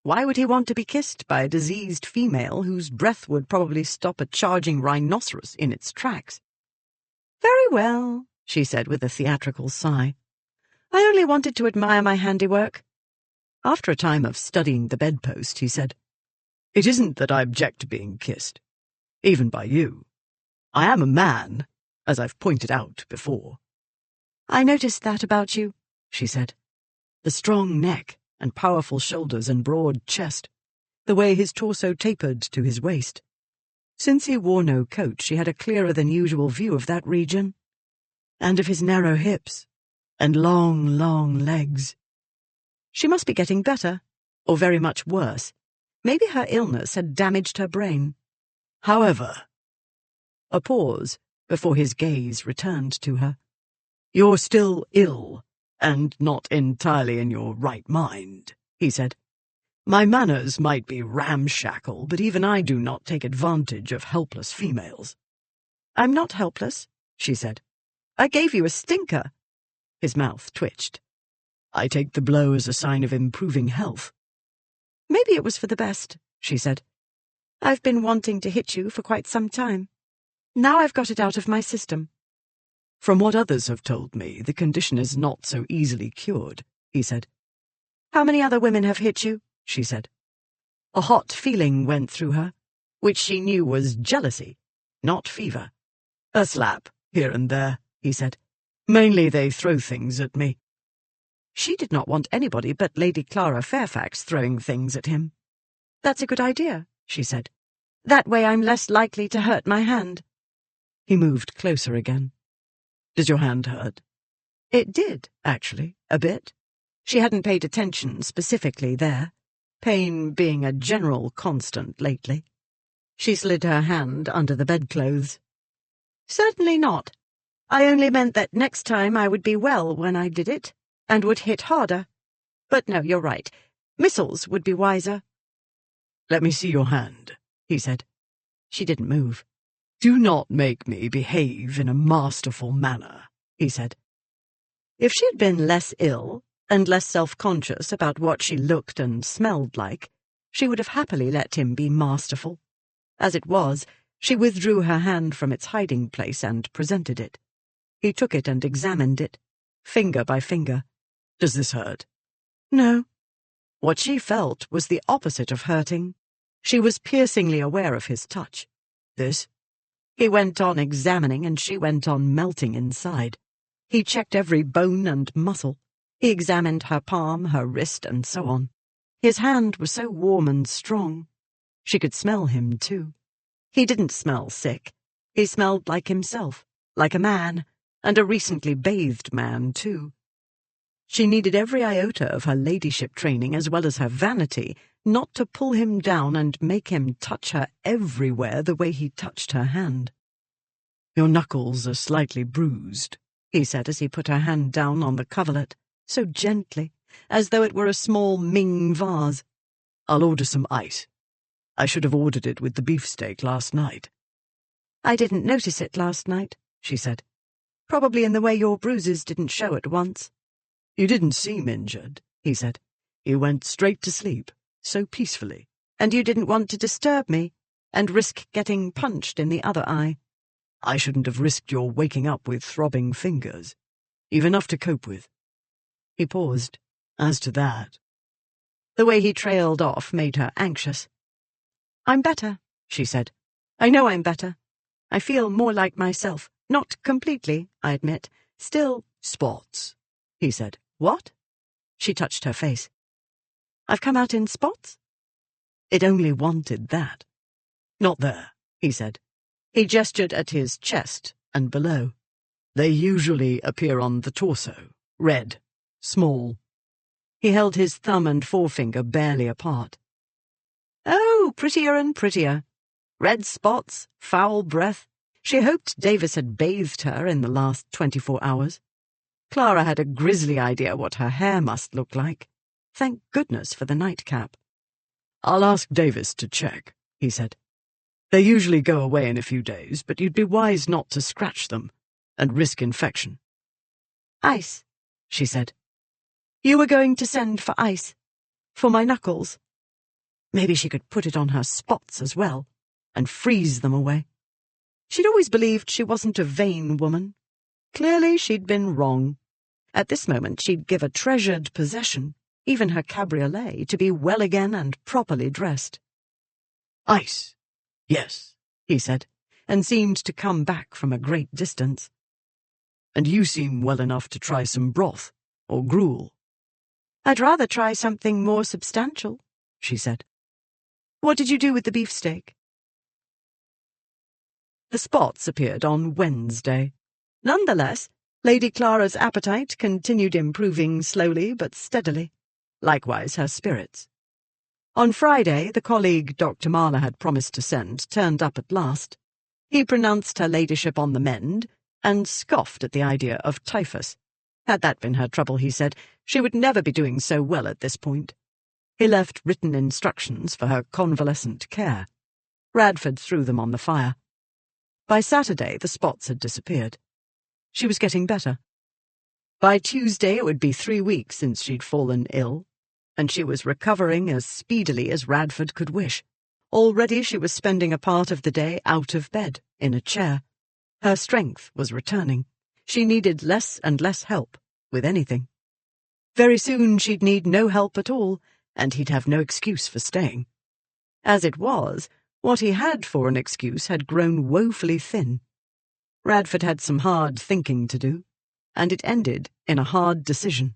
Speaker 2: Why would he want to be kissed by a diseased female whose breath would probably stop a charging rhinoceros in its tracks?" "Very well," she said with a theatrical sigh. "I only wanted to admire my handiwork." After a time of studying the bedpost, he said, "It isn't that I object to being kissed, even by you. I am a man, as I've pointed out before." "I noticed that about you," she said. The strong neck and powerful shoulders and broad chest, the way his torso tapered to his waist. Since he wore no coat, she had a clearer than usual view of that region, and of his narrow hips and long, long legs. She must be getting better, or very much worse. Maybe her illness had damaged her brain. "However—" A pause before his gaze returned to her. "You're still ill, and not entirely in your right mind," he said. "My manners might be ramshackle, but even I do not take advantage of helpless females." "I'm not helpless," she said. "I gave you a stinker." His mouth twitched. "I take the blow as a sign of improving health." "Maybe it was for the best," she said. "I've been wanting to hit you for quite some time. Now I've got it out of my system." "From what others have told me, the condition is not so easily cured," he said. "How many other women have hit you?" she said. A hot feeling went through her, which she knew was jealousy, not fever. "A slap, here and there," he said. "Mainly they throw things at me." She did not want anybody but Lady Clara Fairfax throwing things at him. "That's a good idea," she said. "That way I'm less likely to hurt my hand." He moved closer again. "Does your hand hurt?" It did, actually, a bit. She hadn't paid attention specifically there, pain being a general constant lately. She slid her hand under the bedclothes.
Speaker 4: Certainly not. I only meant that next time I would be well when I did it, and would hit harder. But no, you're right. Missiles would be wiser.
Speaker 2: Let me see your hand, he said.
Speaker 4: She didn't move.
Speaker 2: Do not make me behave in a masterful manner, he said.
Speaker 4: If she'd been less ill and less self-conscious about what she looked and smelled like, she would have happily let him be masterful. As it was, she withdrew her hand from its hiding place and presented it. He took it and examined it, finger by finger.
Speaker 2: Does this hurt?
Speaker 4: No. What she felt was the opposite of hurting. She was piercingly aware of his touch.
Speaker 2: This?
Speaker 4: He went on examining, and she went on melting inside. He checked every bone and muscle. He examined her palm, her wrist, and so on. His hand was so warm and strong. She could smell him, too. He didn't smell sick. He smelled like himself, like a man, and a recently bathed man, too. She needed every iota of her ladyship training as well as her vanity not to pull him down and make him touch her everywhere the way he touched her hand.
Speaker 2: Your knuckles are slightly bruised,
Speaker 4: he said as he put her hand down on the coverlet, so gently, as though it were a small Ming vase.
Speaker 2: I'll order some ice. I should have ordered it with the beefsteak last night.
Speaker 4: I didn't notice it last night, she said. Probably in the way your bruises didn't show at once.
Speaker 2: You didn't seem injured, he said. You went straight to sleep, so peacefully.
Speaker 4: And you didn't want to disturb me, and risk getting punched in the other eye.
Speaker 2: I shouldn't have risked your waking up with throbbing fingers. You've enough to cope with.
Speaker 4: He paused.
Speaker 2: As to that.
Speaker 4: The way he trailed off made her anxious. I'm better, she said. I know I'm better. I feel more like myself. Not completely, I admit. Still,
Speaker 2: spots, he said.
Speaker 4: What? She touched her face. I've come out in spots? It only wanted that.
Speaker 2: Not there, he said.
Speaker 4: He gestured at his chest and below.
Speaker 2: They usually appear on the torso, red, small.
Speaker 4: He held his thumb and forefinger barely apart. Oh, prettier and prettier. Red spots, foul breath. She hoped Davis had bathed her in the last 24 hours. Clara had a grisly idea what her hair must look like. Thank goodness for the nightcap.
Speaker 2: I'll ask Davis to check, he said. They usually go away in a few days, but you'd be wise not to scratch them and risk infection.
Speaker 4: Ice, she said. You were going to send for ice. For my knuckles. Maybe she could put it on her spots as well, and freeze them away. She'd always believed she wasn't a vain woman. Clearly she'd been wrong. At this moment she'd give a treasured possession, even her cabriolet, to be well again and properly dressed.
Speaker 2: Ice. Yes,
Speaker 4: he said, and seemed to come back from a great distance.
Speaker 2: And you seem well enough to try some broth, or gruel.
Speaker 4: I'd rather try something more substantial, she said. What did you do with the beefsteak? The spots appeared on Wednesday. Nonetheless, Lady Clara's appetite continued improving slowly but steadily. Likewise her spirits. On Friday, the colleague Dr. Marler had promised to send turned up at last. He pronounced her ladyship on the mend, and scoffed at the idea of typhus. Had that been her trouble, he said, she would never be doing so well at this point. He left written instructions for her convalescent care. Radford threw them on the fire. By Saturday, the spots had disappeared. She was getting better. By Tuesday, it would be 3 weeks since she'd fallen ill, and she was recovering as speedily as Radford could wish. Already she was spending a part of the day out of bed, in a chair. Her strength was returning. She needed less and less help with anything. Very soon she'd need no help at all, and he'd have no excuse for staying. As it was, what he had for an excuse had grown woefully thin. Radford had some hard thinking to do, and it ended in a hard decision.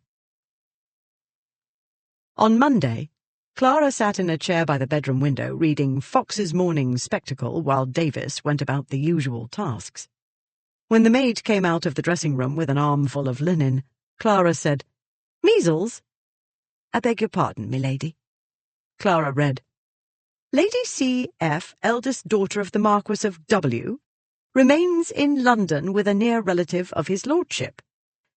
Speaker 4: On Monday, Clara sat in a chair by the bedroom window reading Fox's Morning Spectacle while Davis went about the usual tasks. When the maid came out of the dressing-room with an armful of linen, Clara said, "Measles?" "I beg your pardon, milady." Clara read, "Lady C.F., eldest daughter of the Marquis of W.,
Speaker 1: remains in London with a near relative of his lordship.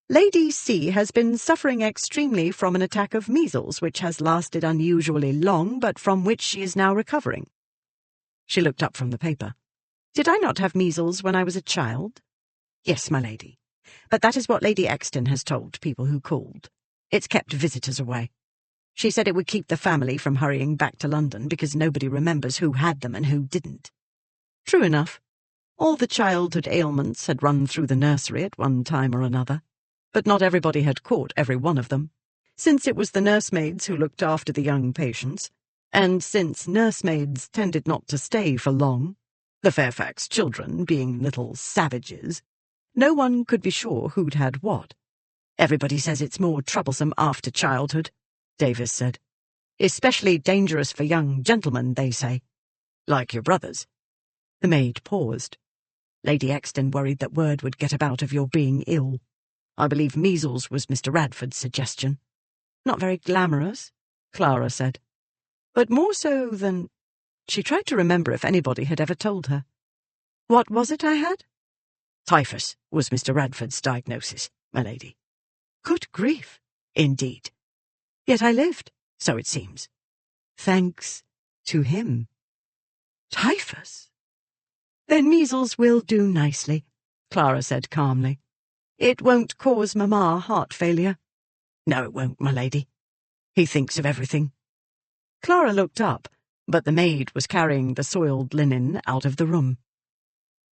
Speaker 1: Lady C has been suffering extremely from an attack of measles, which has lasted unusually long, but from which she is now recovering. She looked up from the paper. Did I not have measles when I was a child? Yes, my lady. But that is what Lady Exton has told people who called. It's kept visitors away. She said it would keep the family from hurrying back to London because nobody remembers who had them and who didn't. True enough. All the childhood ailments had run through the nursery at one time or another, but not everybody had caught every one of them, since it was the nursemaids who looked after the young patients, and since nursemaids tended not to stay for long, the Fairfax children being little savages, no one could be sure who'd had what. Everybody says it's more troublesome after childhood, Davis said. Especially dangerous for young gentlemen, they say. Like your brothers. The maid paused. Lady Exton worried that word would get about of your being ill. I believe measles was Mr. Radford's suggestion. Not very glamorous, Clara said. But more so than... She tried to remember if anybody had ever told her. What was it I had? Typhus was Mr. Radford's diagnosis, my lady. Good grief, indeed. Yet I lived, so it seems. Thanks to him. Typhus? Then measles will do nicely, Clara said calmly. It won't cause Mamma heart failure. No, it won't, my lady. He thinks of everything. Clara looked up, but the maid was carrying the soiled linen out of the room.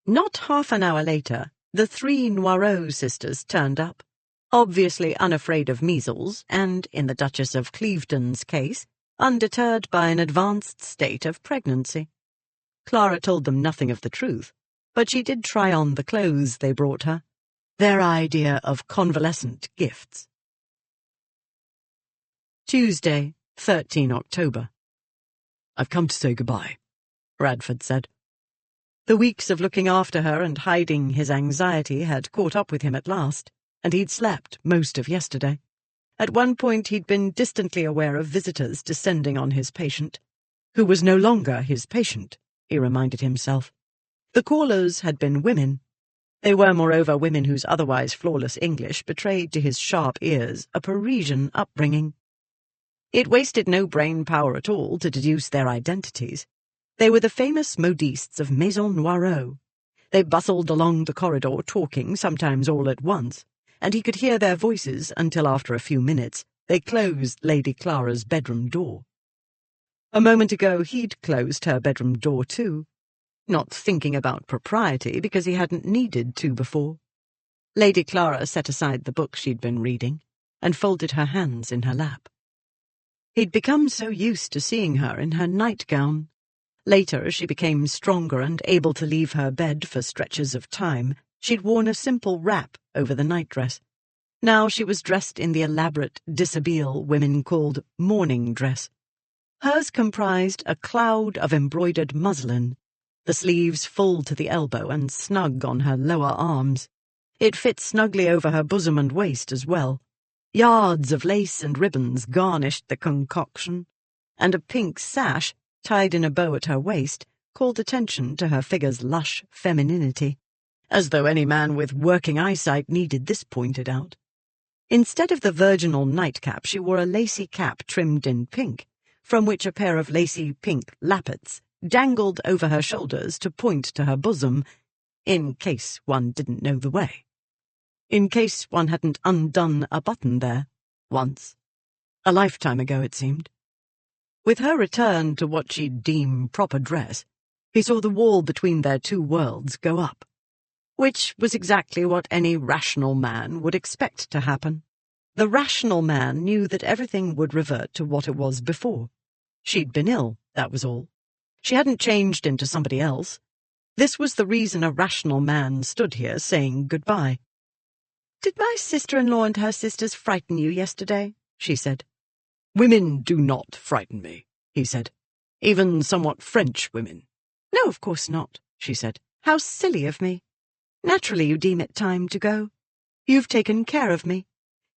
Speaker 1: Not half an hour later, the 3 Noirot sisters turned up, obviously unafraid of measles and, in the Duchess of Clevedon's case, undeterred by an advanced state of pregnancy. Clara told them nothing of the truth, but she did try on the clothes they brought her, their idea of convalescent gifts. Tuesday, 13 October. I've come to say goodbye, Radford said. The weeks of looking after her and hiding his anxiety had caught up with him at last, and he'd slept most of yesterday. At one point he'd been distantly aware of visitors descending on his patient, who was no longer his patient, he reminded himself. The callers had been women. They were, moreover, women whose otherwise flawless English betrayed to his sharp ears a Parisian upbringing. It wasted no brain power at all to deduce their identities. They were the famous modistes of Maison Noirot. They bustled along the corridor talking, sometimes all at once, and he could hear their voices until after a few minutes they closed Lady Clara's bedroom door. A moment ago he'd closed her bedroom door too, not thinking about propriety because he hadn't needed to before. Lady Clara set aside the book she'd been reading and folded her hands in her lap. He'd become so used to seeing her in her nightgown. Later, as she became stronger and able to leave her bed for stretches of time, she'd worn a simple wrap over the nightdress. Now she was dressed in the elaborate dishabille women called morning dress. Hers comprised a cloud of embroidered muslin, the sleeves full to the elbow and snug on her lower arms. It fit snugly over her bosom and waist as well. Yards of lace and ribbons garnished the concoction, and a pink sash, tied in a bow at her waist, called attention to her figure's lush femininity, as though any man with working eyesight needed this pointed out. Instead of the virginal nightcap, she wore a lacy cap trimmed in pink, from which a pair of lacy pink lappets dangled over her shoulders to point to her bosom, in case one didn't know the way. In case one hadn't undone a button there, once. A lifetime ago, it seemed. With her return to what she'd deem proper dress, he saw the wall between their two worlds go up, which was exactly what any rational man would expect to happen. The rational man knew that everything would revert to what it was before. She'd been ill, that was all. She hadn't changed into somebody else. This was the reason a rational man stood here saying goodbye. "Did my sister-in-law and her sisters frighten you yesterday?" she said. "Women do not frighten me," he said. "Even somewhat French women." "No, of course not," she said. "How silly of me. Naturally you deem it time to go. You've taken care of me.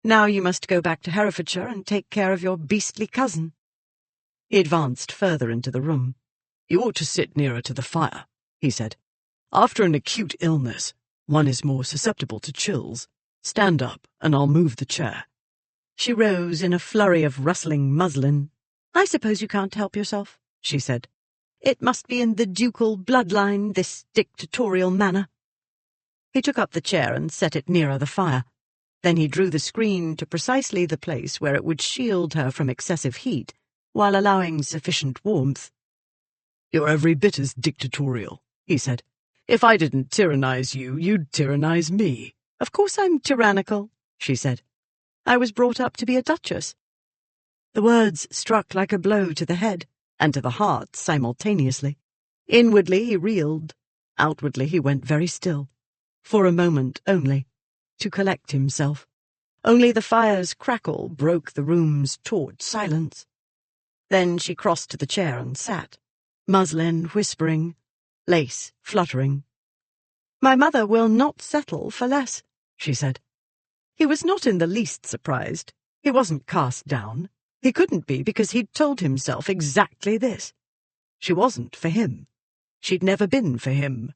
Speaker 1: Now you must go back to Herefordshire and take care of your beastly cousin." He advanced further into the room. "You ought to sit nearer to the fire," he said.
Speaker 2: After an acute illness, one is more susceptible to chills. Stand up, and I'll move the chair.
Speaker 1: She rose in a flurry of rustling muslin. I suppose you can't help yourself, she said. It must be in the ducal bloodline, this dictatorial manner. He took up the chair and set it nearer the fire. Then he drew the screen to precisely the place where it would shield her from excessive heat, while allowing sufficient warmth.
Speaker 2: You're every bit as dictatorial, he said. If I didn't tyrannize you, you'd tyrannize me.
Speaker 1: Of course I'm tyrannical, she said. I was brought up to be a duchess. The words struck like a blow to the head and to the heart simultaneously. Inwardly he reeled. Outwardly he went very still. For a moment only, to collect himself. Only the fire's crackle broke the room's taut silence. Then she crossed to the chair and sat, muslin whispering, lace fluttering. My mother will not settle for less, she said. He was not in the least surprised. He wasn't cast down. He couldn't be, because he'd told himself exactly this. She wasn't for him. She'd never been for him.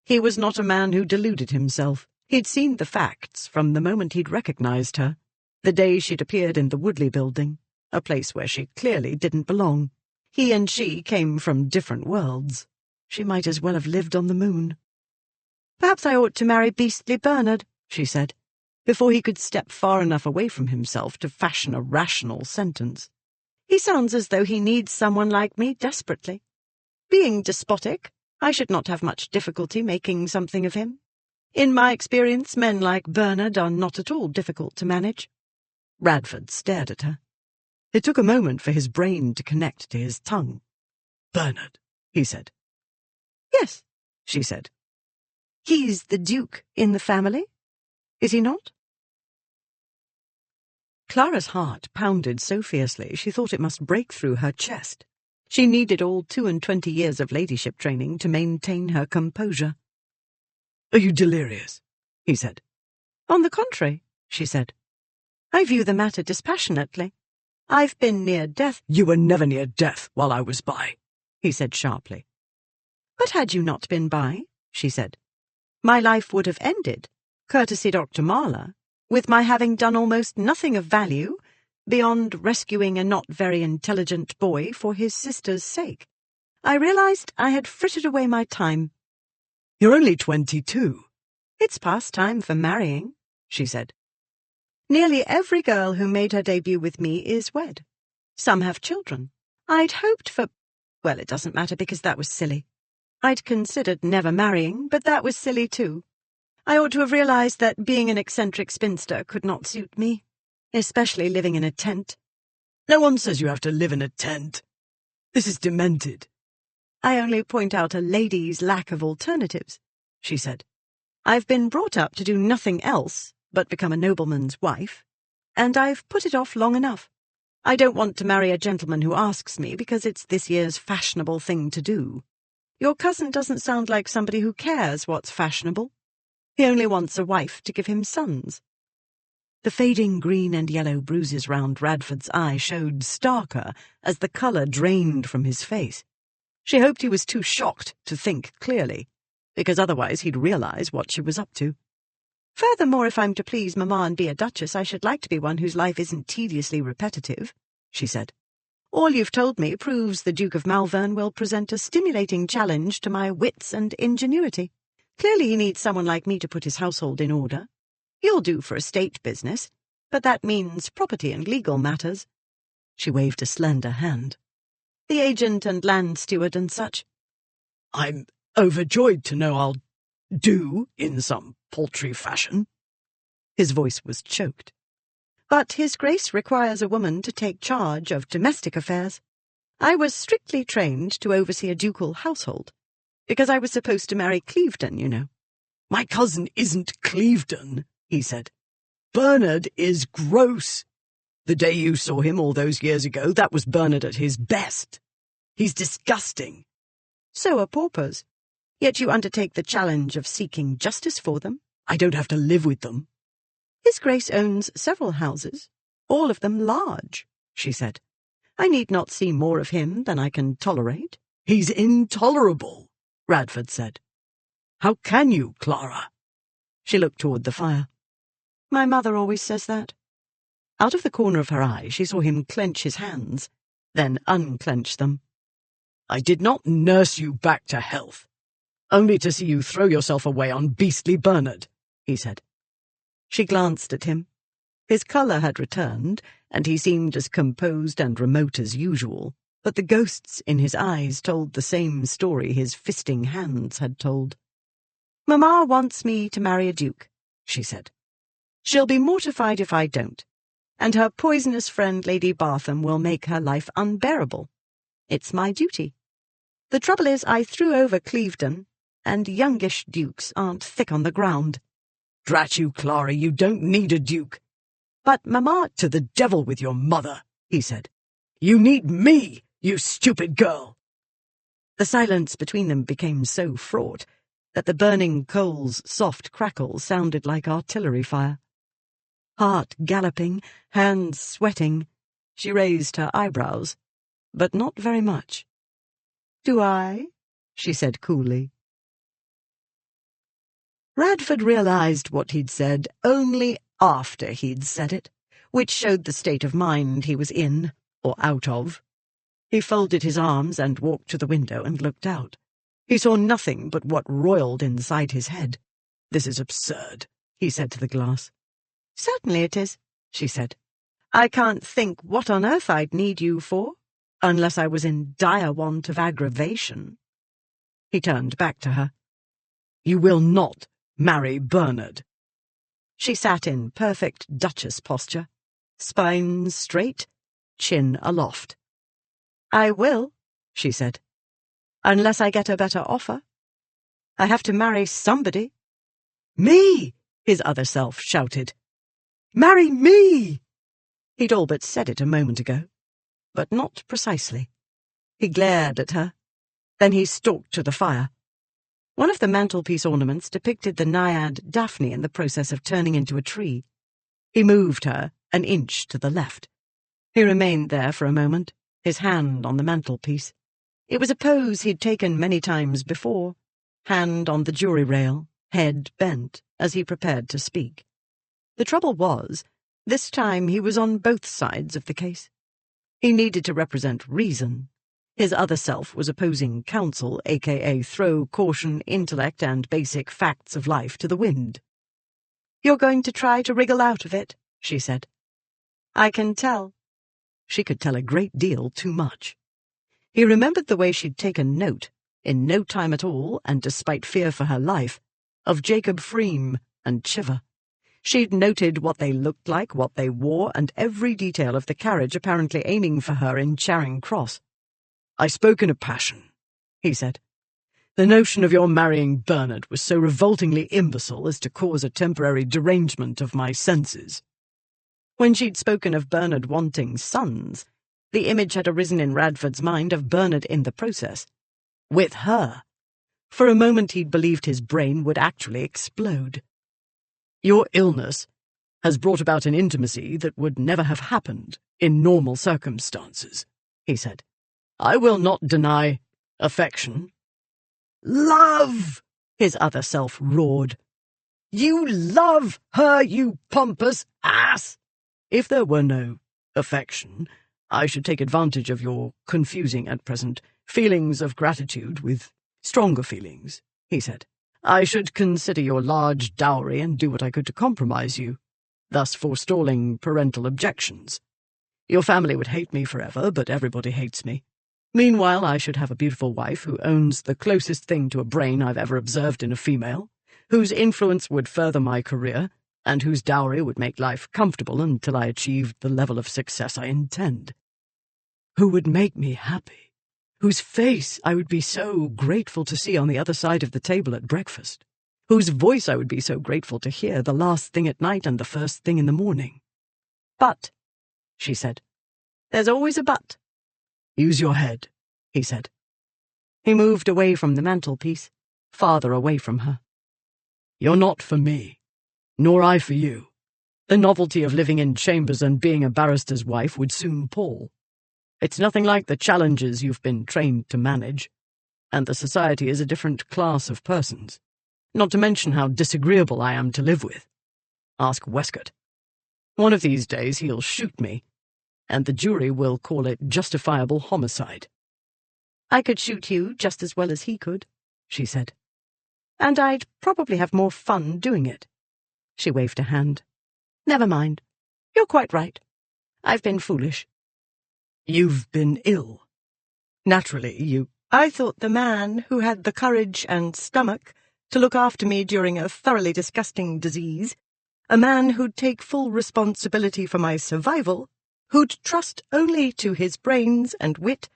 Speaker 1: He was not a man who deluded himself. He'd seen the facts from the moment he'd recognized her, the day she'd appeared in the Woodley building, a place where she clearly didn't belong. He and she came from different worlds. She might as well have lived on the moon. Perhaps I ought to marry beastly Bernard, she said, before he could step far enough away from himself to fashion a rational sentence. He sounds as though he needs someone like me desperately. Being despotic, I should not have much difficulty making something of him. In my experience, men like Bernard are not at all difficult to manage. Radford stared at her. It took a moment for his brain to connect to his tongue.
Speaker 2: Bernard, he said.
Speaker 1: Yes, she said. He's the Duke in the family, is he not? Clara's heart pounded so fiercely she thought it must break through her chest. She needed all 22 years of ladyship training to maintain her composure.
Speaker 2: Are you delirious? He said.
Speaker 1: On the contrary, she said. I view the matter dispassionately. I've been near death.
Speaker 2: You were never near death while I was by, he said sharply.
Speaker 1: But had you not been by, she said, my life would have ended, courtesy Dr. Marler, with my having done almost nothing of value beyond rescuing a not very intelligent boy for his sister's sake. I realized I had frittered away my time.
Speaker 2: You're only 22.
Speaker 1: It's past time for marrying, she said. Nearly every girl who made her debut with me is wed. Some have children. I'd hoped for... Well, it doesn't matter because that was silly. I'd considered never marrying, but that was silly too. I ought to have realized that being an eccentric spinster could not suit me, especially living in a tent.
Speaker 2: No one says you have to live in a tent. This is demented.
Speaker 1: I only point out a lady's lack of alternatives, she said. I've been brought up to do nothing else but become a nobleman's wife, and I've put it off long enough. I don't want to marry a gentleman who asks me because it's this year's fashionable thing to do. Your cousin doesn't sound like somebody who cares what's fashionable. He only wants a wife to give him sons. The fading green and yellow bruises round Radford's eye showed starker as the colour drained from his face. She hoped he was too shocked to think clearly, because otherwise he'd realise what she was up to. Furthermore, if I'm to please Mamma and be a duchess, I should like to be one whose life isn't tediously repetitive, she said. All you've told me proves the Duke of Malvern will present a stimulating challenge to my wits and ingenuity. Clearly he needs someone like me to put his household in order. You'll do for estate business, but that means property and legal matters. She waved a slender hand. The agent and land steward and such.
Speaker 2: I'm overjoyed to know I'll do in some paltry fashion.
Speaker 1: His voice was choked. But His Grace requires a woman to take charge of domestic affairs. I was strictly trained to oversee a ducal household, because I was supposed to marry Clevedon, you know.
Speaker 2: My cousin isn't Clevedon, he said. Bernard is gross. The day you saw him all those years ago, that was Bernard at his best. He's disgusting.
Speaker 1: So are paupers. Yet you undertake the challenge of seeking justice for them.
Speaker 2: I don't have to live with them.
Speaker 1: His Grace owns several houses, all of them large, she said. I need not see more of him than I can tolerate.
Speaker 2: He's intolerable, Radford said. How can you, Clara? She looked toward the fire.
Speaker 4: My mother always says that.
Speaker 2: Out of the corner of her eye, she saw him clench his hands, then unclench them. I did not nurse you back to health, only to see you throw yourself away on beastly Bernard, he said.
Speaker 4: She glanced at him. His colour had returned, and he seemed as composed and remote as usual, but the ghosts in his eyes told the same story his fisting hands had told. Mamma wants me to marry a duke, she said. She'll be mortified if I don't, and her poisonous friend Lady Bartham will make her life unbearable. It's my duty. The trouble is I threw over Clevedon, and youngish dukes aren't thick on the ground.
Speaker 2: Drat you, Clara, you don't need a duke.
Speaker 4: But, Mamma—
Speaker 2: To the devil with your mother, he said. You need me, you stupid girl.
Speaker 4: The silence between them became so fraught that the burning coals' soft crackle sounded like artillery fire. Heart galloping, hands sweating, she raised her eyebrows, but not very much. Do I? She said coolly. Radford realized what he'd said only after he'd said it, which showed the state of mind he was in, or out of. He folded his arms and walked to the window and looked out. He saw nothing but what roiled inside his head.
Speaker 2: This is absurd, he said to the glass.
Speaker 4: Certainly it is, she said. I can't think what on earth I'd need you for, unless I was in dire want of aggravation.
Speaker 2: He turned back to her. You will not marry Bernard.
Speaker 4: She sat in perfect duchess posture, spine straight, chin aloft. I will, she said, unless I get a better offer. I have to marry somebody.
Speaker 2: Me, his other self shouted. Marry me!
Speaker 4: He'd all but said it a moment ago, but not precisely. He glared at her. Then he stalked to the fire. One of the mantelpiece ornaments depicted the naiad Daphne in the process of turning into a tree. He moved her an inch to the left. He remained there for a moment, his hand on the mantelpiece. It was a pose he'd taken many times before, hand on the jury rail, head bent as he prepared to speak. The trouble was, this time he was on both sides of the case. He needed to represent reason. His other self was opposing counsel, aka throw caution, intellect, and basic facts of life to the wind. You're going to try to wriggle out of it, she said. I can tell. She could tell a great deal too much. He remembered the way she'd taken note, in no time at all, and despite fear for her life, of Jacob Freem and Chiver. She'd noted what they looked like, what they wore, and every detail of the carriage apparently aiming for her in Charing Cross.
Speaker 2: I spoke in a passion, he said. The notion of your marrying Bernard was so revoltingly imbecile as to cause a temporary derangement of my senses.
Speaker 4: When she'd spoken of Bernard wanting sons, the image had arisen in Radford's mind of Bernard in the process. With her. For a moment he'd believed his brain would actually explode.
Speaker 2: Your illness has brought about an intimacy that would never have happened in normal circumstances, he said. I will not deny affection.
Speaker 4: Love! His other self roared.
Speaker 2: You love her, you pompous ass! If there were no affection, I should take advantage of your confusing at present feelings of gratitude with stronger feelings, he said. I should consider your large dowry and do what I could to compromise you, thus forestalling parental objections. Your family would hate me forever, but everybody hates me. Meanwhile, I should have a beautiful wife who owns the closest thing to a brain I've ever observed in a female, whose influence would further my career, and whose dowry would make life comfortable until I achieved the level of success I intend. Who would make me happy, whose face I would be so grateful to see on the other side of the table at breakfast, whose voice I would be so grateful to hear the last thing at night and the first thing in the morning.
Speaker 4: But, she said, there's always a but.
Speaker 2: Use your head, he said.
Speaker 4: He moved away from the mantelpiece, farther away from her.
Speaker 2: You're not for me, nor I for you. The novelty of living in chambers and being a barrister's wife would soon pall. It's nothing like the challenges you've been trained to manage, and the society is a different class of persons. not to mention how disagreeable I am to live with. Ask Westcott. One of these days he'll shoot me, and the jury will call it justifiable homicide."
Speaker 4: "I could shoot you just as well as he could," she said. "And I'd probably have more fun doing it." She waved a hand. "Never mind. You're quite right. I've been foolish."
Speaker 2: "You've been ill. Naturally, you—"
Speaker 4: "I thought the man who had the courage and stomach to look after me during a thoroughly disgusting disease, a man who'd take full responsibility for my survival, who'd trust only to his brains and wit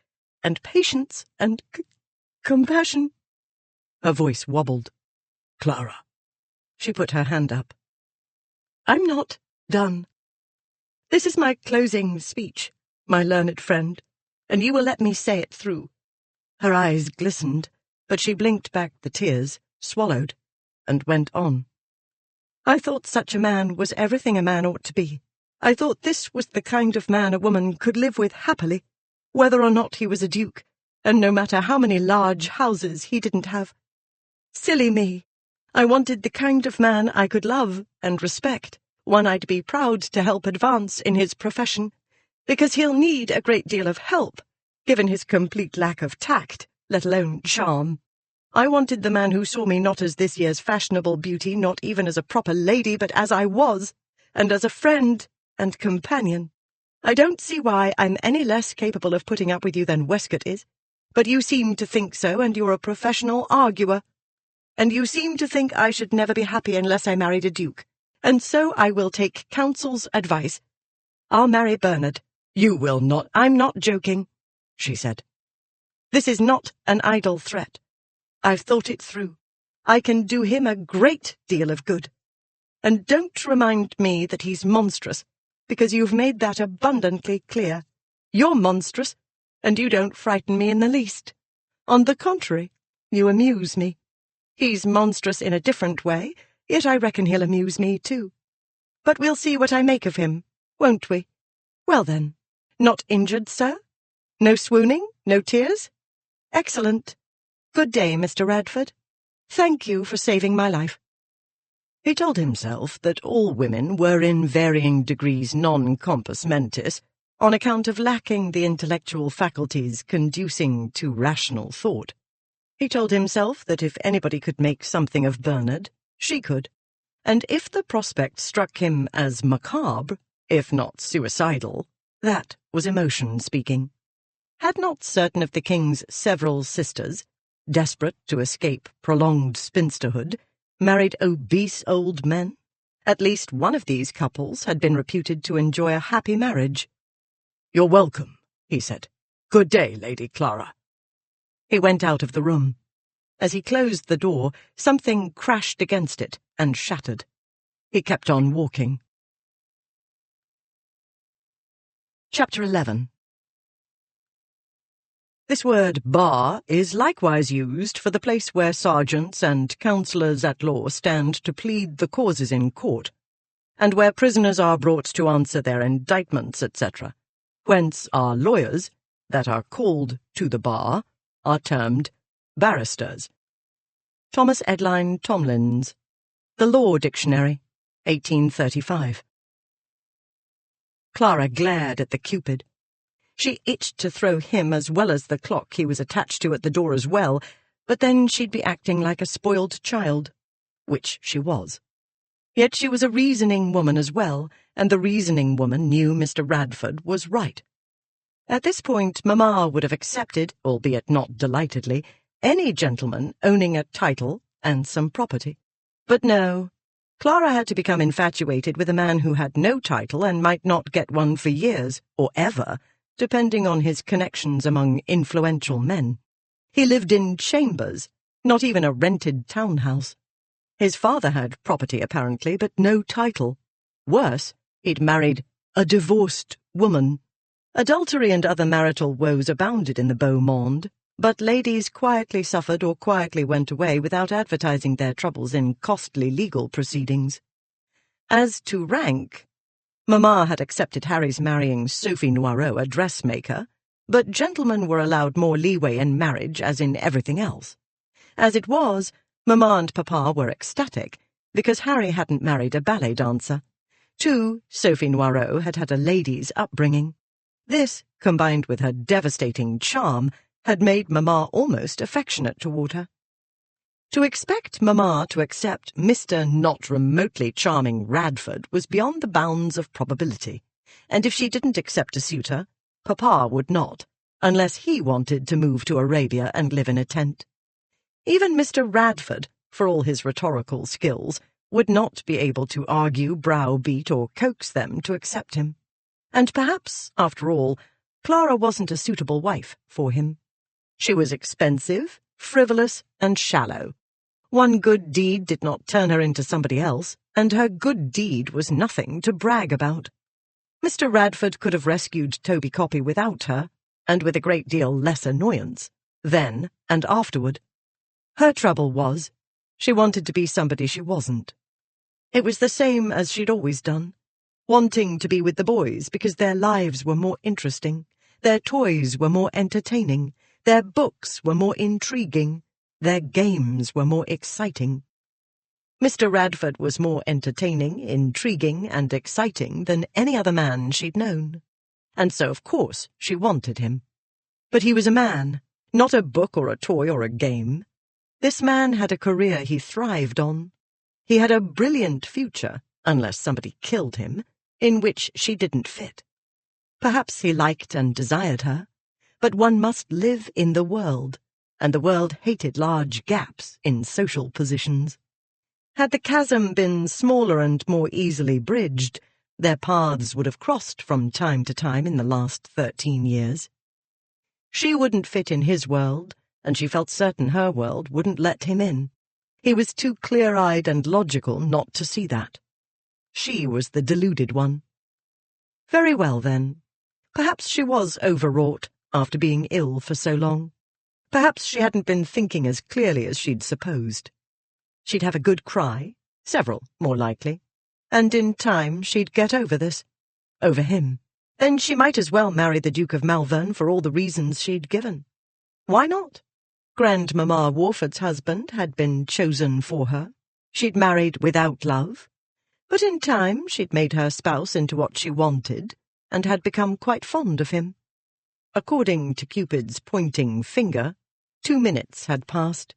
Speaker 4: and patience and compassion—"
Speaker 2: Her voice wobbled. "Clara." She put her hand up.
Speaker 4: "I'm not done. This is my closing speech, my learned friend, and you will let me say it through." Her eyes glistened, but she blinked back the tears, swallowed, and went on. "I thought such a man was everything a man ought to be. I thought this was the kind of man a woman could live with happily, whether or not he was a duke, and no matter how many large houses he didn't have. Silly me! I wanted the kind of man I could love and respect, one I'd be proud to help advance in his profession, because he'll need a great deal of help, given his complete lack of tact, let alone charm. I wanted the man who saw me not as this year's fashionable beauty, not even as a proper lady, but as I was, and as a friend and companion. I don't see why I'm any less capable of putting up with you than Westcott is, but you seem to think so, and you're a professional arguer. And you seem to think I should never be happy unless I married a duke, and so I will take counsel's advice. I'll marry Bernard."
Speaker 2: "You will not—"
Speaker 4: "I'm not joking," she said. "This is not an idle threat. I've thought it through. I can do him a great deal of good. And don't remind me that he's monstrous, because you've made that abundantly clear. You're monstrous, and you don't frighten me in the least. On the contrary, you amuse me. He's monstrous in a different way, yet I reckon he'll amuse me too. But we'll see what I make of him, won't we? Well then, not injured, sir? No swooning? No tears? Excellent. Good day, Mr. Radford. Thank you for saving my life."
Speaker 2: He told himself that all women were in varying degrees non-compos mentis on account of lacking the intellectual faculties conducing to rational thought. He told himself that if anybody could make something of Bernard, she could, and if the prospect struck him as macabre, if not suicidal, that was emotion speaking. Had not certain of the king's several sisters, desperate to escape prolonged spinsterhood, married obese old men? At least one of these couples had been reputed to enjoy a happy marriage. "You're welcome," he said. "Good day, Lady Clara." He went out of the room. As he closed the door, something crashed against it and shattered. He kept on walking. Chapter 11. This word bar is likewise used for the place where sergeants and counsellors at law stand to plead the causes in court, and where prisoners are brought to answer their indictments, etc., whence our lawyers, that are called to the bar, are termed barristers. Thomas Edline Tomlins, The Law Dictionary, 1835. Clara glared at the Cupid. She itched to throw him as well as the clock he was attached to at the door as well, but then she'd be acting like a spoiled child, which she was. Yet she was a reasoning woman as well, and the reasoning woman knew Mr. Radford was right. At this point, Mamma would have accepted, albeit not delightedly, any gentleman owning a title and some property. But no, Clara had to become infatuated with a man who had no title and might not get one for years, or ever, depending on his connections among influential men. He lived in chambers, not even a rented townhouse. His father had property, apparently, but no title. Worse, he'd married a divorced woman. Adultery and other marital woes abounded in the beau monde, but ladies quietly suffered or quietly went away without advertising their troubles in costly legal proceedings. As to rank, Mamma had accepted Harry's marrying Sophie Noirot, a dressmaker, but gentlemen were allowed more leeway in marriage as in everything else. As it was, Mamma and Papa were ecstatic because Harry hadn't married a ballet dancer. 2, Sophie Noirot had had a lady's upbringing. This, combined with her devastating charm, had made Mamma almost affectionate toward her. To expect Mamma to accept Mr. not remotely charming Radford was beyond the bounds of probability, and if she didn't accept a suitor, Papa would not, unless he wanted to move to Arabia and live in a tent. Even Mr. Radford, for all his rhetorical skills, would not be able to argue, browbeat, or coax them to accept him. And perhaps, after all, Clara wasn't a suitable wife for him. She was expensive, frivolous, and shallow. One good deed did not turn her into somebody else, and her good deed was nothing to brag about. Mr. Radford could have rescued Toby Coppy without her, and with a great deal less annoyance, then and afterward. Her trouble was, she wanted to be somebody she wasn't. It was the same as she'd always done, wanting to be with the boys because their lives were more interesting, their toys were more entertaining, their books were more intriguing, their games were more exciting. Mr. Radford was more entertaining, intriguing, and exciting than any other man she'd known, and so of course she wanted him. But he was a man, not a book or a toy or a game. This man had a career he thrived on. He had a brilliant future, unless somebody killed him, in which she didn't fit. Perhaps he liked and desired her, but one must live in the world, and the world hated large gaps in social positions. Had the chasm been smaller and more easily bridged, their paths would have crossed from time to time in the last 13 years. She wouldn't fit in his world, and she felt certain her world wouldn't let him in. He was too clear-eyed and logical not to see that. She was the deluded one. Very well, then. Perhaps she was overwrought after being ill for so long. Perhaps she hadn't been thinking as clearly as she'd supposed. She'd have a good cry, several, more likely, and in time she'd get over this, over him. Then she might as well marry the Duke of Malvern for all the reasons she'd given. Why not? Grandmamma Warford's husband had been chosen for her. She'd married without love, but in time she'd made her spouse into what she wanted, and had become quite fond of him. According to Cupid's pointing finger, 2 minutes had passed.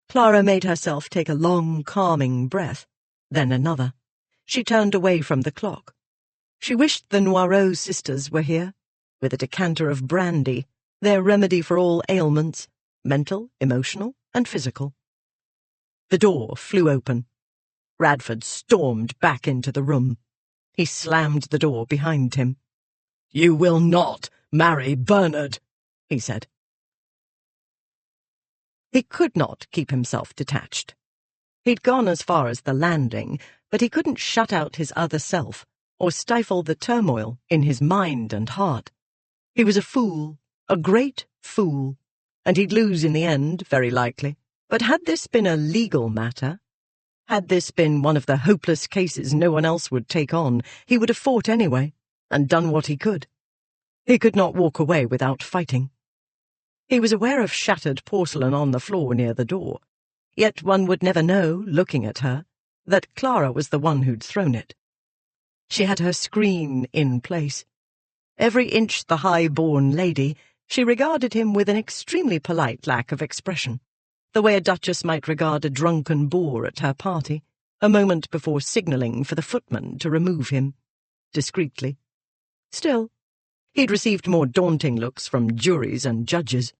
Speaker 2: Clara made herself take a long, calming breath, then another. She turned away from the clock. She wished the Noirot sisters were here, with a decanter of brandy, their remedy for all ailments, mental, emotional, and physical. The door flew open. Radford stormed back into the room. He slammed the door behind him. "You will not marry Bernard," he said. He could not keep himself detached. He'd gone as far as the landing, but he couldn't shut out his other self, or stifle the turmoil in his mind and heart. He was a fool, a great fool, and he'd lose in the end, very likely. But had this been a legal matter, had this been one of the hopeless cases no one else would take on, he would have fought anyway, and done what he could. He could not walk away without fighting. He was aware of shattered porcelain on the floor near the door, yet one would never know, looking at her, that Clara was the one who'd thrown it. She had her screen in place. Every inch the high-born lady, she regarded him with an extremely polite lack of expression, the way a duchess might regard a drunken boor at her party, a moment before signalling for the footman to remove him, discreetly. Still, he'd received more daunting looks from juries and judges.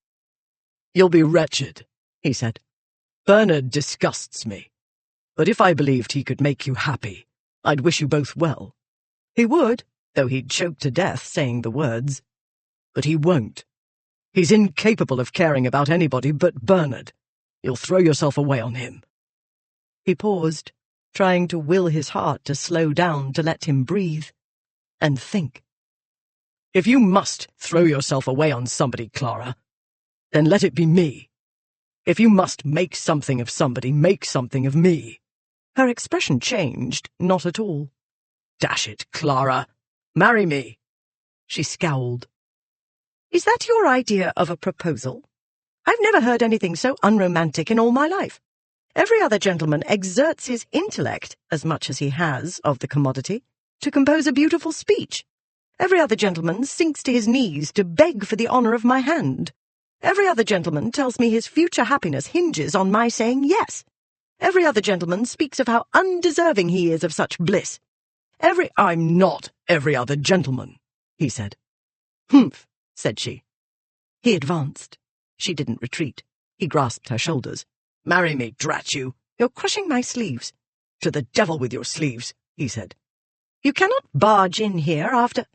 Speaker 2: "You'll be wretched," he said. "Bernard disgusts me. But if I believed he could make you happy, I'd wish you both well. He would, though he'd choke to death saying the words. But he won't. He's incapable of caring about anybody but Bernard. You'll throw yourself away on him." He paused, trying to will his heart to slow down to let him breathe and think. "If you must throw yourself away on somebody, Clara, then let it be me. If you must make something of somebody, make something of me." Her expression changed, not at all. "Dash it, Clara, marry me." She scowled. "Is that your idea of a proposal? I've never heard anything so unromantic in all my life.
Speaker 1: Every other gentleman exerts his intellect, as much as he has of the commodity, to compose a beautiful speech. Every other gentleman sinks to his knees to beg for the honour of my hand. Every other gentleman tells me his future happiness hinges on my saying yes. Every other gentleman speaks of how undeserving he is of such bliss.
Speaker 2: I'm not every other gentleman, he said.
Speaker 1: Humph, said she. He advanced. She didn't retreat. He grasped her shoulders.
Speaker 2: Marry me, drat you.
Speaker 1: You're crushing my sleeves.
Speaker 2: To the devil with your sleeves, he said.
Speaker 1: You cannot barge in here after...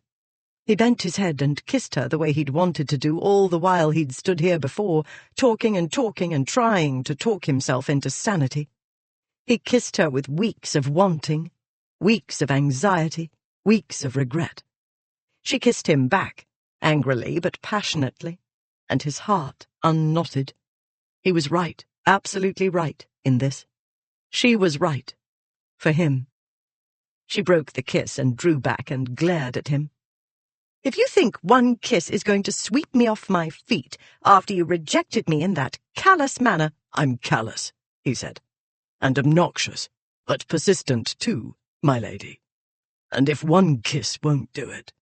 Speaker 1: He bent his head and kissed her the way he'd wanted to do all the while he'd stood here before, talking and trying to talk himself into sanity. He kissed her with weeks of wanting, weeks of anxiety, weeks of regret. She kissed him back, angrily but passionately, and his heart unknotted. He was right, absolutely right, in this. She was right. For him. She broke the kiss and drew back and glared at him. If you think one kiss is going to sweep me off my feet after you rejected me in that callous manner—
Speaker 2: I'm callous, he said, and obnoxious, but persistent too, my lady. And if one kiss won't do it—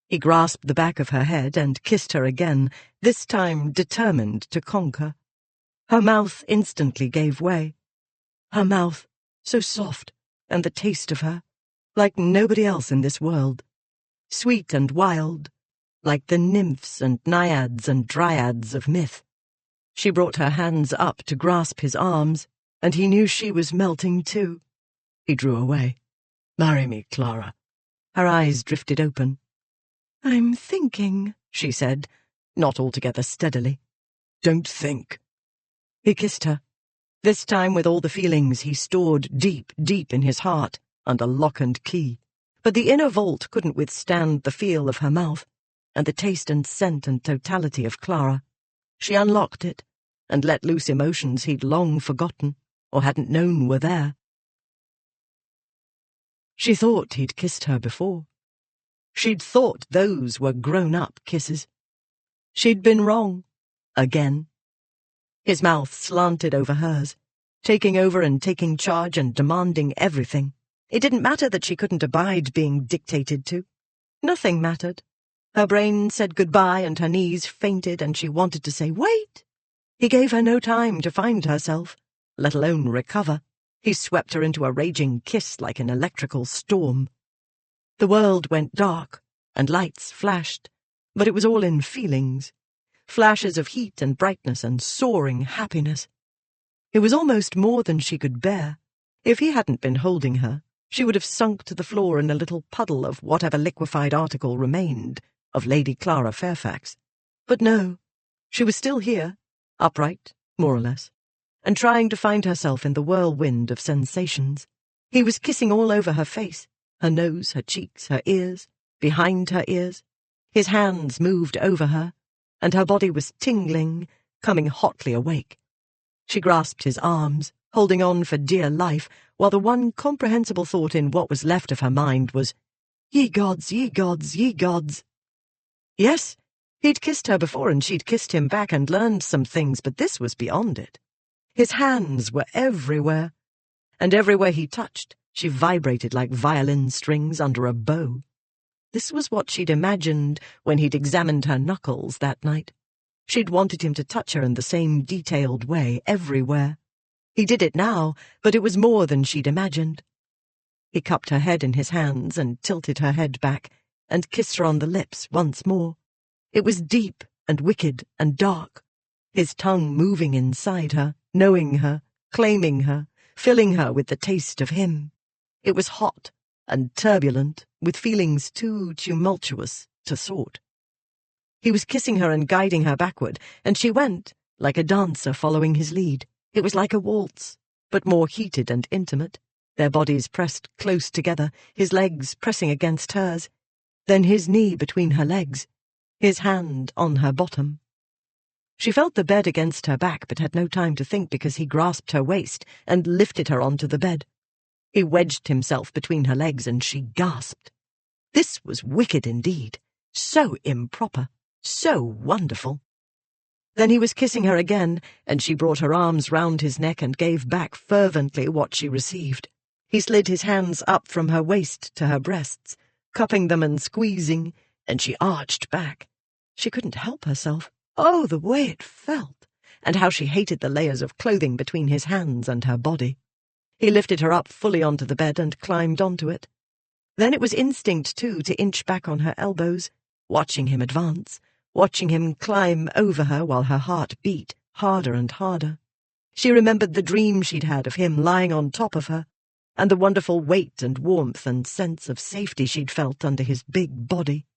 Speaker 1: He grasped the back of her head and kissed her again, this time determined to conquer. Her mouth instantly gave way. Her mouth, so soft, and the taste of her, like nobody else in this world. Sweet and wild, like the nymphs and naiads and dryads of myth. She brought her hands up to grasp his arms, and he knew she was melting too. He drew away.
Speaker 2: Marry me, Clara.
Speaker 1: Her eyes drifted open. I'm thinking, she said, not altogether steadily.
Speaker 2: Don't think.
Speaker 1: He kissed her, this time with all the feelings he stored deep, deep in his heart, under lock and key. But the inner vault couldn't withstand the feel of her mouth, and the taste and scent and totality of Clara. She unlocked it, and let loose emotions he'd long forgotten, or hadn't known were there. She thought he'd kissed her before. She'd thought those were grown-up kisses. She'd been wrong. Again. His mouth slanted over hers, taking over and taking charge and demanding everything. It didn't matter that she couldn't abide being dictated to. Nothing mattered. Her brain said goodbye and her knees fainted and she wanted to say, wait. He gave her no time to find herself, let alone recover. He swept her into a raging kiss like an electrical storm. The world went dark, and lights flashed, but it was all in feelings. Flashes of heat and brightness and soaring happiness. It was almost more than she could bear. If he hadn't been holding her, she would have sunk to the floor in a little puddle of whatever liquefied article remained of Lady Clara Fairfax. But no, she was still here, upright, more or less, and trying to find herself in the whirlwind of sensations. He was kissing all over her face, her nose, her cheeks, her ears, behind her ears. His hands moved over her, and her body was tingling, coming hotly awake. She grasped his arms, holding on for dear life, while the one comprehensible thought in what was left of her mind was, Ye gods, ye gods, ye gods. Yes, he'd kissed her before and she'd kissed him back and learned some things, but this was beyond it. His hands were everywhere, and everywhere he touched, she vibrated like violin strings under a bow. This was what she'd imagined when he'd examined her knuckles that night. She'd wanted him to touch her in the same detailed way everywhere. He did it now, but it was more than she'd imagined. He cupped her head in his hands and tilted her head back and kissed her on the lips once more. It was deep and wicked and dark, his tongue moving inside her, knowing her, claiming her, filling her with the taste of him. It was hot and turbulent, with feelings too tumultuous to sort. He was kissing her and guiding her backward, and she went, like a dancer following his lead. It was like a waltz, but more heated and intimate, their bodies pressed close together, his legs pressing against hers, then his knee between her legs, his hand on her bottom. She felt the bed against her back, but had no time to think because he grasped her waist and lifted her onto the bed. He wedged himself between her legs and she gasped. This was wicked indeed, so improper, so wonderful.
Speaker 2: Then he was kissing her again, and she brought her arms round his neck and gave back fervently what she received. He slid his hands up from her waist to her breasts, cupping them and squeezing, and she arched back. She couldn't help herself. Oh, the way it felt, and how she hated the layers of clothing between his hands and her body. He lifted her up fully onto the bed and climbed onto it. Then it was instinct, too, to inch back on her elbows, watching him advance, watching him climb over her while her heart beat harder and harder. She remembered the dream she'd had of him lying on top of her, and the wonderful weight and warmth and sense of safety she'd felt under his big body.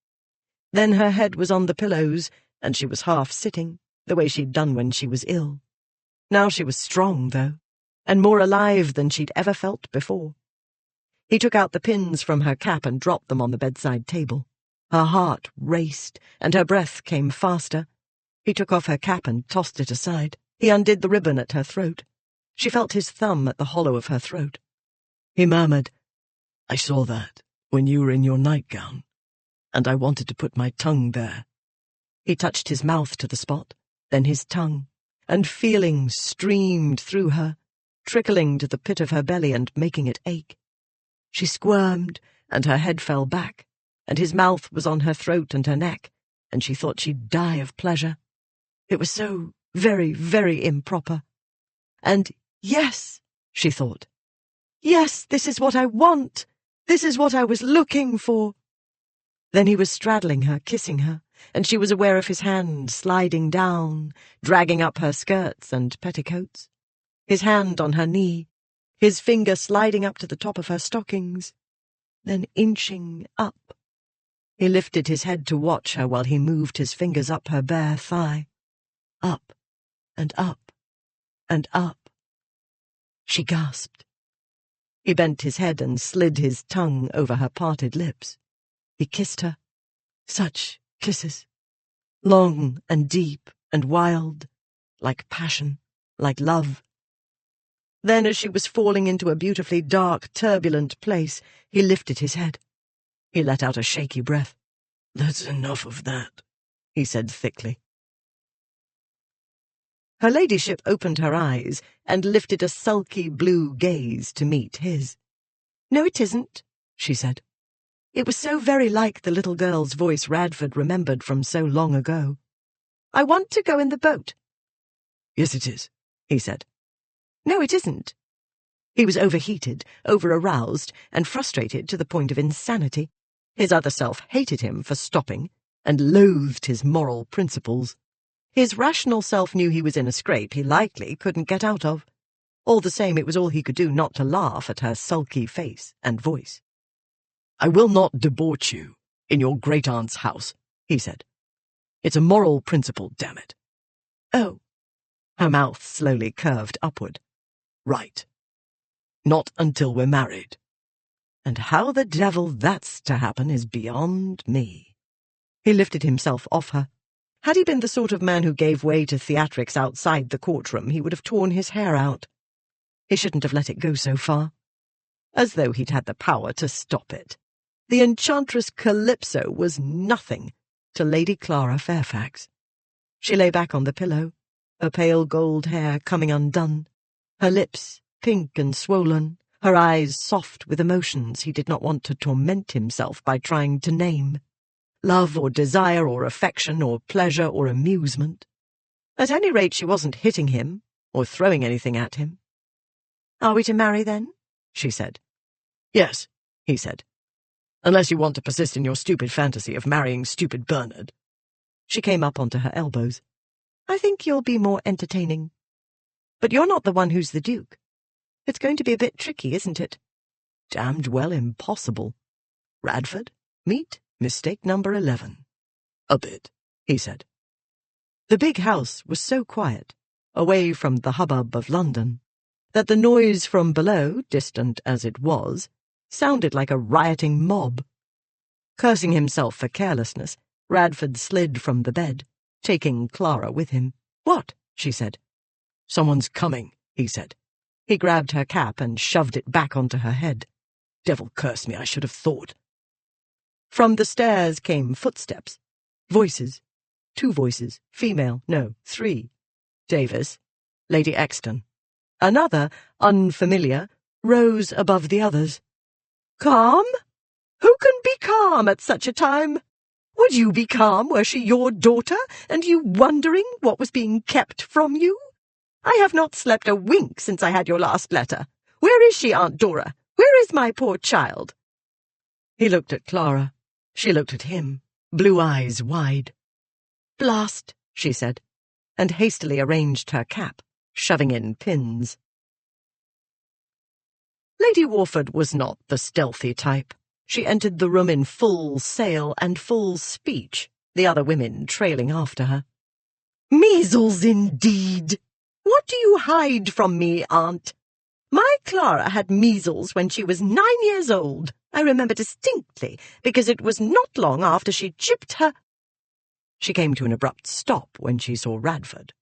Speaker 2: Then her head was on the pillows, and she was half sitting, the way she'd done when she was ill. Now she was strong, though, and more alive than she'd ever felt before. He took out the pins from her cap and dropped them on the bedside table. Her heart raced, and her breath came faster. He took off her cap and tossed it aside. He undid the ribbon at her throat. She felt his thumb at the hollow of her throat. He murmured, "I saw that when you were in your nightgown, and I wanted to put my tongue there." He touched his mouth to the spot, then his tongue, and feeling streamed through her, trickling to the pit of her belly and making it ache. She squirmed, and her head fell back, and his mouth was on her throat and her neck, and she thought she'd die of pleasure. It was so very, very improper. And yes, she thought, yes, this is what I want. This is what I was looking for. Then he was straddling her, kissing her, and she was aware of his hand sliding down, dragging up her skirts and petticoats, his hand on her knee, his finger sliding up to the top of her stockings, then inching up. He lifted his head to watch her while he moved his fingers up her bare thigh. Up, and up, and up. She gasped. He bent his head and slid his tongue over her parted lips. He kissed her. Such kisses. Long and deep and wild, like passion, like love. Then, as she was falling into a beautifully dark, turbulent place, he lifted his head. He let out a shaky breath. "That's enough of that," he said thickly. Her ladyship opened her eyes and lifted a sulky blue gaze to meet his. "No, it isn't," she said. It was so very like the little girl's voice Radford remembered from so long ago. "I want to go in the boat." "Yes, it is," he said. "No, it isn't." He was overheated, over-aroused, and frustrated to the point of insanity. His other self hated him for stopping, and loathed his moral principles. His rational self knew he was in a scrape he likely couldn't get out of. All the same, it was all he could do not to laugh at her sulky face and voice. "I will not debauch you in your great-aunt's house," he said. "It's a moral principle, damn it." "Oh." Her mouth slowly curved upward. "Right. Not until we're married. And how the devil that's to happen is beyond me." He lifted himself off her. Had he been the sort of man who gave way to theatrics outside the courtroom, he would have torn his hair out. He shouldn't have let it go so far. As though he'd had the power to stop it. The enchantress Calypso was nothing to Lady Clara Fairfax. She lay back on the pillow, her pale gold hair coming undone, her lips pink and swollen, her eyes soft with emotions he did not want to torment himself by trying to name. Love or desire or affection or pleasure or amusement. At any rate, she wasn't hitting him or throwing anything at him. "Are we to marry, then?" she said. "Yes," he said. "Unless you want to persist in your stupid fantasy of marrying stupid Bernard." She came up onto her elbows. "I think you'll be more entertaining. But you're not the one who's the Duke. It's going to be a bit tricky, isn't it?" "Damned well impossible. Radford, meet mistake number 11. "A bit," he said. The big house was so quiet, away from the hubbub of London, that the noise from below, distant as it was, sounded like a rioting mob. Cursing himself for carelessness, Radford slid from the bed, taking Clara with him. "What?" she said. "Someone's coming," he said. He grabbed her cap and shoved it back onto her head. "Devil curse me, I should have thought." From the stairs came footsteps, voices. 2 voices, female, no, 3. Davis, Lady Exton. Another, unfamiliar, rose above the others. Calm? Who can be calm at such a time? Would you be calm were she your daughter, and you wondering what was being kept from you? I have not slept a wink since I had your last letter. Where is she, Aunt Dora? Where is my poor child? He looked at Clara. She looked at him, blue eyes wide. Blast, she said, and hastily arranged her cap, shoving in pins. Lady Warford was not the stealthy type. She entered the room in full sail and full speech, the other women trailing after her. Measles, indeed! What do you hide from me, Aunt? My Clara had measles when she was 9 years old. I remember distinctly, because it was not long after she chipped her— She came to an abrupt stop when she saw Radford.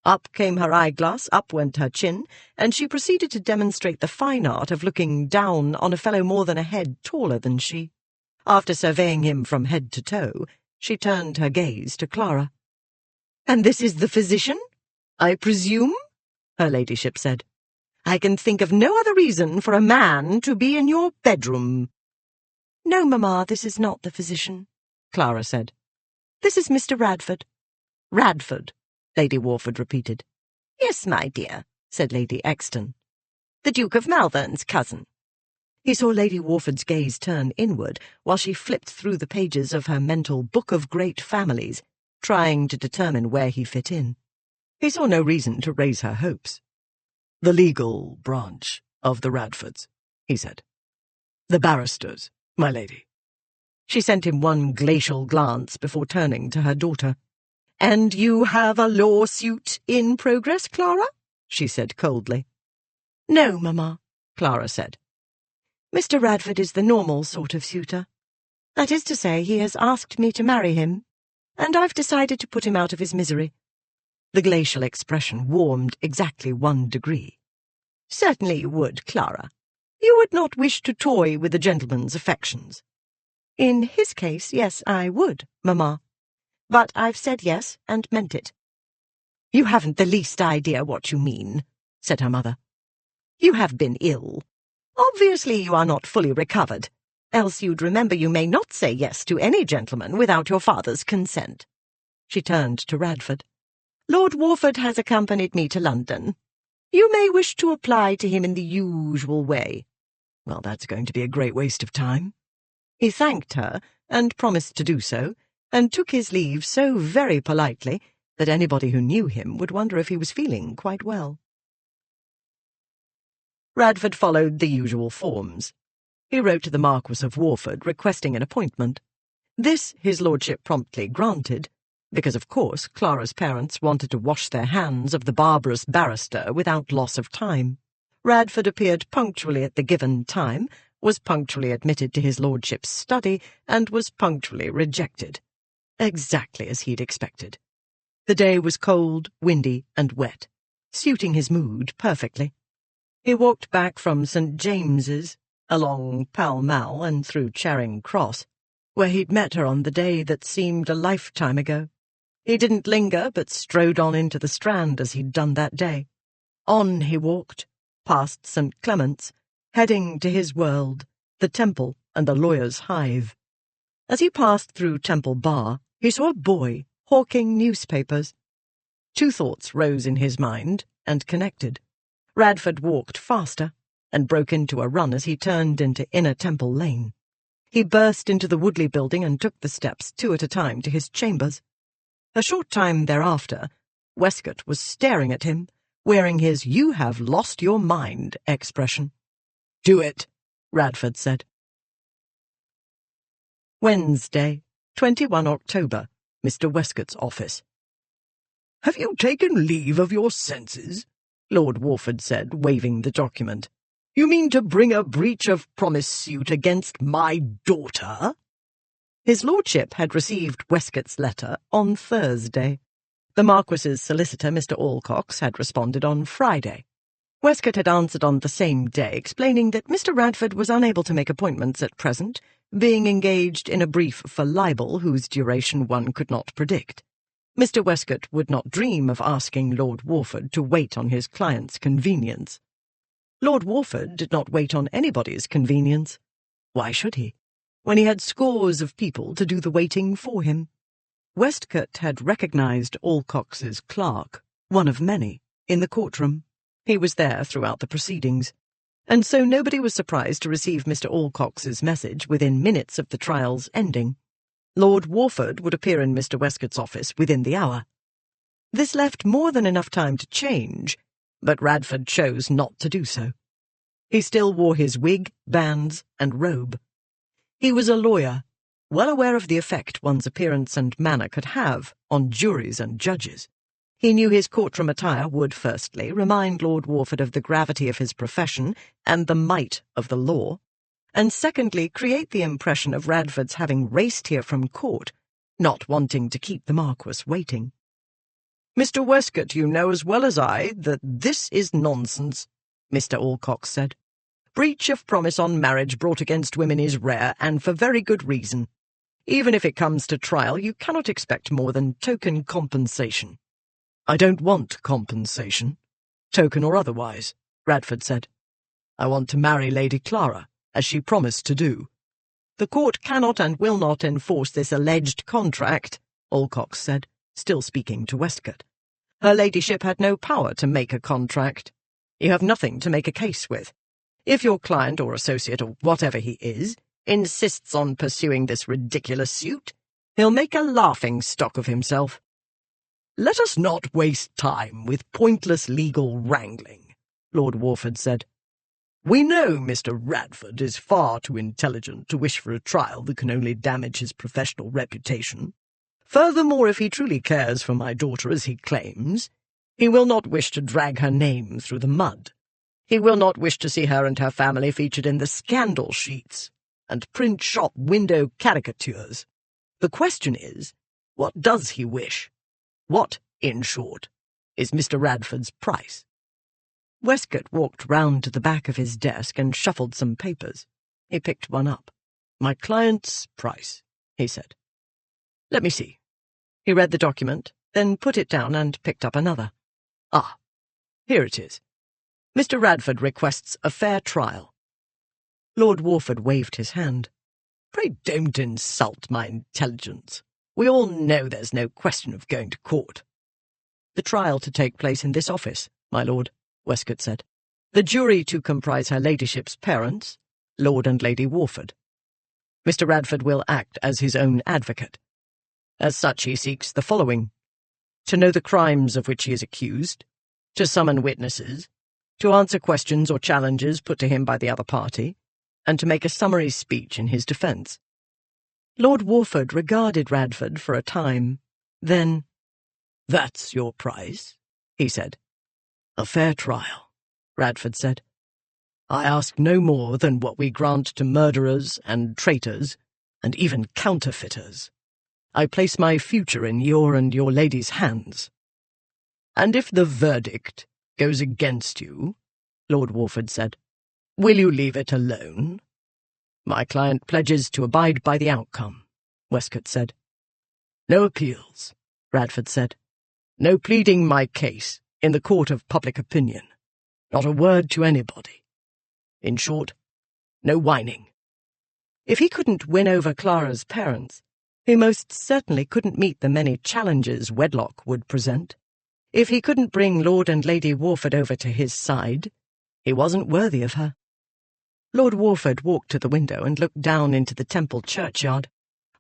Speaker 2: Up came her eyeglass, up went her chin, and she proceeded to demonstrate the fine art of looking down on a fellow more than a head taller than she. After surveying him from head to toe, she turned her gaze to Clara. "And this is the physician, I presume?" her ladyship said. "I can think of no other reason for a man to be in your bedroom." "No, Mamma, this is not the physician," Clara said. "This is Mr. Radford." "Radford," Lady Warford repeated. "Yes, my dear," said Lady Exton. "The Duke of Malvern's cousin." He saw Lady Warford's gaze turn inward while she flipped through the pages of her mental Book of Great Families, trying to determine where he fit in. He saw no reason to raise her hopes. "The legal branch of the Radfords," he said. "The barristers, my lady." She sent him one glacial glance before turning to her daughter. "And you have a lawsuit in progress, Clara?" she said coldly. "No, Mamma," Clara said. "Mr. Radford is the normal sort of suitor. That is to say, he has asked me to marry him, and I've decided to put him out of his misery." The glacial expression warmed exactly 1 degree. "Certainly you would, Clara. You would not wish to toy with a gentleman's affections." "In his case, yes, I would, Mamma. But I've said yes and meant it." "You haven't the least idea what you mean," said her mother. "You have been ill. Obviously you are not fully recovered, else you'd remember you may not say yes to any gentleman without your father's consent." She turned to Radford. "Lord Warford has accompanied me to London. You may wish to apply to him in the usual way." "Well, that's going to be a great waste of time." He thanked her and promised to do so, and took his leave so very politely that anybody who knew him would wonder if he was feeling quite well. Radford followed the usual forms. He wrote to the Marquis of Warford requesting an appointment. This his lordship promptly granted, because of course Clara's parents wanted to wash their hands of the barbarous barrister without loss of time. Radford appeared punctually at the given time, was punctually admitted to his lordship's study, and was punctually rejected. Exactly as he'd expected. The day was cold, windy, and wet, suiting his mood perfectly. He walked back from St. James's, along Pall Mall and through Charing Cross, where he'd met her on the day that seemed a lifetime ago. He didn't linger, but strode on into the Strand as he'd done that day. On he walked, past St. Clement's, heading to his world, the Temple and the lawyer's hive. As he passed through Temple Bar, he saw a boy hawking newspapers. 2 thoughts rose in his mind and connected. Radford walked faster and broke into a run as he turned into Inner Temple Lane. He burst into the Woodley building and took the steps 2 at a time to his chambers. A short time thereafter, Westcott was staring at him, wearing his "you have lost your mind" expression. "Do it," Radford said. Wednesday, 21 October, Mr. Westcott's office. "Have you taken leave of your senses?" Lord Warford said, waving the document. "You mean to bring a breach of promise suit against my daughter?" His lordship had received Westcott's letter on Thursday. The Marquis's solicitor, Mr. Alcox, had responded on Friday. Westcott had answered on the same day, explaining that Mr. Radford was unable to make appointments at present, being engaged in a brief for libel whose duration one could not predict. Mr. Westcott would not dream of asking Lord Warford to wait on his client's convenience. Lord Warford did not wait on anybody's convenience. Why should he, when he had scores of people to do the waiting for him? Westcott had recognized Alcox's clerk, one of many, in the courtroom. He was there throughout the proceedings, and so nobody was surprised to receive Mr. Alcox's message within minutes of the trial's ending. Lord Warford would appear in Mr. Westcott's office within the hour. This left more than enough time to change, but Radford chose not to do so. He still wore his wig, bands, and robe. He was a lawyer, well aware of the effect one's appearance and manner could have on juries and judges. He knew his courtroom attire would, firstly, remind Lord Warford of the gravity of his profession and the might of the law, and secondly, create the impression of Radford's having raced here from court, not wanting to keep the Marquess waiting. "Mr. Westcott, you know as well as I that this is nonsense," Mr. Alcox said. "Breach of promise on marriage brought against women is rare, and for very good reason. Even if it comes to trial, you cannot expect more than token compensation." "I don't want compensation, token or otherwise," Radford said. "I want to marry Lady Clara, as she promised to do." "The court cannot and will not enforce this alleged contract," Alcox said, still speaking to Westcott. "Her ladyship had no power to make a contract. You have nothing to make a case with. If your client or associate, or whatever he is, insists on pursuing this ridiculous suit, he'll make a laughing-stock of himself." "Let us not waste time with pointless legal wrangling," Lord Warford said. "We know Mr. Radford is far too intelligent to wish for a trial that can only damage his professional reputation. Furthermore, if he truly cares for my daughter as he claims, he will not wish to drag her name through the mud. He will not wish to see her and her family featured in the scandal sheets and print shop window caricatures. The question is, what does he wish? What, in short, is Mr. Radford's price?" Westcott walked round to the back of his desk and shuffled some papers. He picked one up. "My client's price," he said. "Let me see." He read the document, then put it down and picked up another. "Ah, here it is. Mr. Radford requests a fair trial." Lord Warford waved his hand. "Pray don't insult my intelligence. We all know there's no question of going to court." "The trial to take place in this office, my lord," Westcott said. "The jury to comprise her ladyship's parents, Lord and Lady Warford. Mr. Radford will act as his own advocate. As such, he seeks the following: to know the crimes of which he is accused, to summon witnesses, to answer questions or challenges put to him by the other party, and to make a summary speech in his defence." Lord Warford regarded Radford for a time. Then, "That's your price," he said. "A fair trial," Radford said. "I ask no more than what we grant to murderers and traitors, and even counterfeiters. I place my future in your and your lady's hands." "And if the verdict goes against you," Lord Warford said, "will you leave it alone?" "My client pledges to abide by the outcome," Westcott said. "No appeals," Radford said. "No pleading my case in the court of public opinion. Not a word to anybody. In short, no whining." If he couldn't win over Clara's parents, he most certainly couldn't meet the many challenges wedlock would present. If he couldn't bring Lord and Lady Warford over to his side, he wasn't worthy of her. Lord Warford walked to the window and looked down into the Temple churchyard.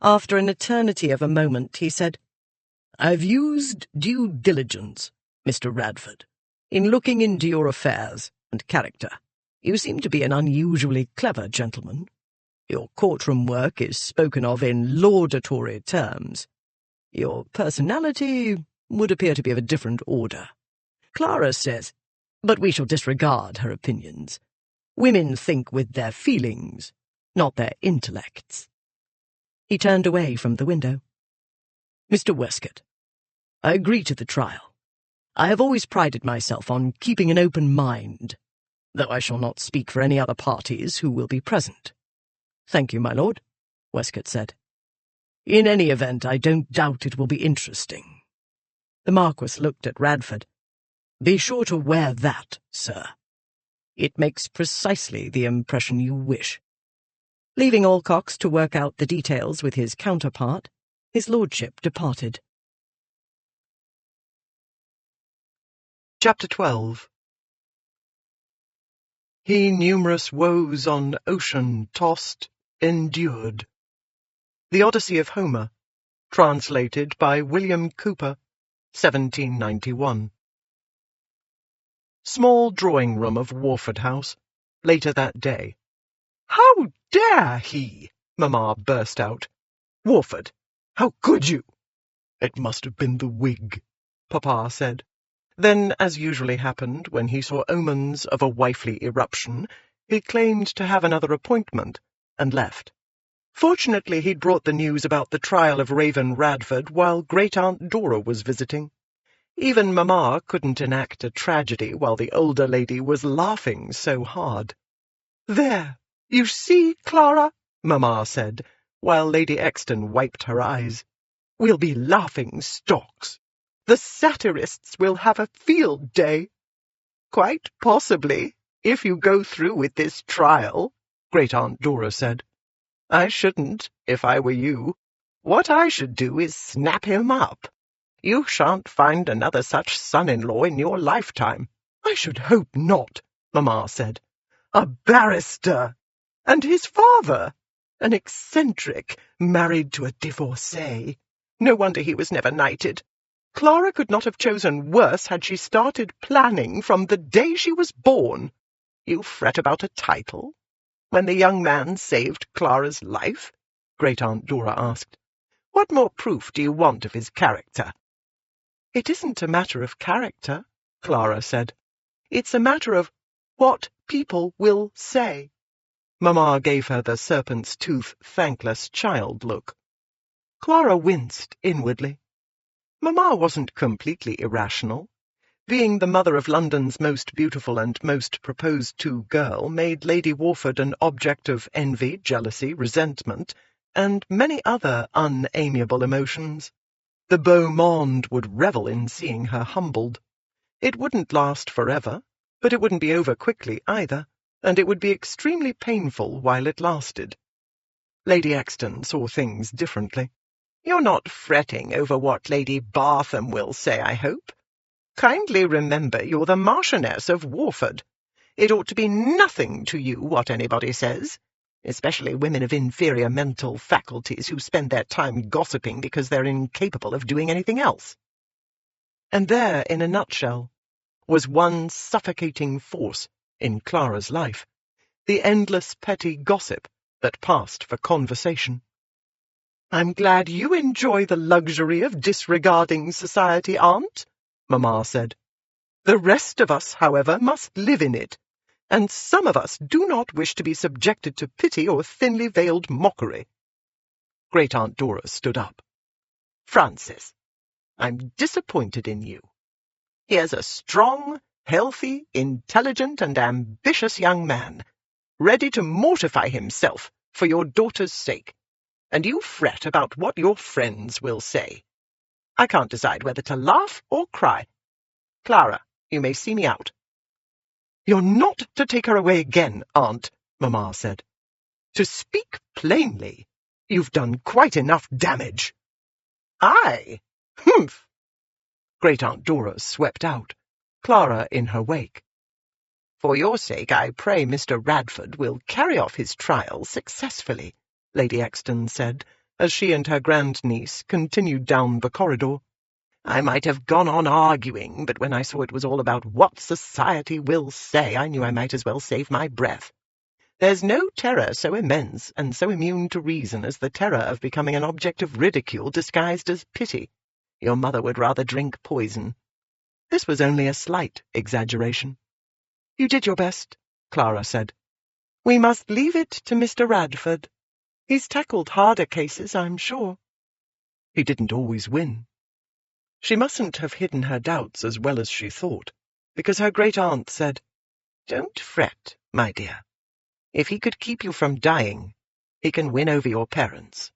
Speaker 2: After an eternity of a moment, he said, "I've used due diligence, Mr. Radford, in looking into your affairs and character. You seem to be an unusually clever gentleman. Your courtroom work is spoken of in laudatory terms. Your personality would appear to be of a different order. Clara says, but we shall disregard her opinions. Women think with their feelings, not their intellects." He turned away from the window. "Mr. Westcott, I agree to the trial. I have always prided myself on keeping an open mind, though I shall not speak for any other parties who will be present." "Thank you, my lord," Westcott said. "In any event, I don't doubt it will be interesting. The Marquis looked at Radford. "Be sure to wear that, sir. It makes precisely the impression you wish." Leaving Alcox to work out the details with his counterpart, his lordship departed.
Speaker 1: Chapter 12. He numerous woes on ocean tossed, endured. The Odyssey of Homer, translated by William Cooper, 1791. Small drawing-room of Warford House, later that day. "How dare he?" Mamma burst out. "Warford, how could you?" "It must have been the wig," Papa said. Then, as usually happened when he saw omens of a wifely eruption, he claimed to have another appointment, and left. Fortunately, he'd brought the news about the trial of Raven Radford while Great-Aunt Dora was visiting. Even Mamma couldn't enact a tragedy while the older lady was laughing so hard. "There, you see, Clara," Mamma said, while Lady Exton wiped her eyes. "We'll be laughing stocks. The satirists will have a field day." "Quite possibly, if you go through with this trial," Great-Aunt Dora said. "I shouldn't, if I were you. What I should do is snap him up. You shan't find another such son-in-law in your lifetime." "I should hope not," Mamma said. "A barrister! And his father! An eccentric, married to a divorcee. No wonder he was never knighted. Clara could not have chosen worse had she started planning from the day she was born. You fret about a title? When the young man saved Clara's life?" Great-Aunt Dora asked. "What more proof do you want of his character?" "It isn't a matter of character," Clara said. "It's a matter of what people will say." Mamma gave her the serpent's tooth, thankless child look. Clara winced inwardly. Mamma wasn't completely irrational. Being the mother of London's most beautiful and most proposed-to girl made Lady Warford an object of envy, jealousy, resentment, and many other unamiable emotions. The beau monde would revel in seeing her humbled. It wouldn't last forever, but it wouldn't be over quickly either, and it would be extremely painful while it lasted. Lady Exton saw things differently. "You're not fretting over what Lady Bartham will say, I hope? Kindly remember you're the Marchioness of Warford. It ought to be nothing to you what anybody says, especially women of inferior mental faculties who spend their time gossiping because they're incapable of doing anything else." And there, in a nutshell, was one suffocating force in Clara's life, the endless petty gossip that passed for conversation. "I'm glad you enjoy the luxury of disregarding society, Aunt," Mamma said. "The rest of us, however, must live in it, and some of us do not wish to be subjected to pity or thinly veiled mockery." Great-Aunt Dora stood up. "Francis, I'm disappointed in you. Here's a strong, healthy, intelligent, and ambitious young man, ready to mortify himself for your daughter's sake, and you fret about what your friends will say. I can't decide whether to laugh or cry. Clara, you may see me out." "You're not to take her away again, Aunt," Mamma said. "To speak plainly, you've done quite enough damage." "I? Humph!" Great-Aunt Dora swept out, Clara in her wake. "For your sake, I pray Mr. Radford will carry off his trial successfully," Lady Exton said, as she and her grandniece continued down the corridor. "I might have gone on arguing, but when I saw it was all about what society will say, I knew I might as well save my breath. There's no terror so immense and so immune to reason as the terror of becoming an object of ridicule disguised as pity. Your mother would rather drink poison." This was only a slight exaggeration. "You did your best," Clara said. "We must leave it to Mr. Radford. He's tackled harder cases, I'm sure." "He didn't always win." She mustn't have hidden her doubts as well as she thought, because her great-aunt said, "Don't fret, my dear. If he could keep you from dying, he can win over your parents."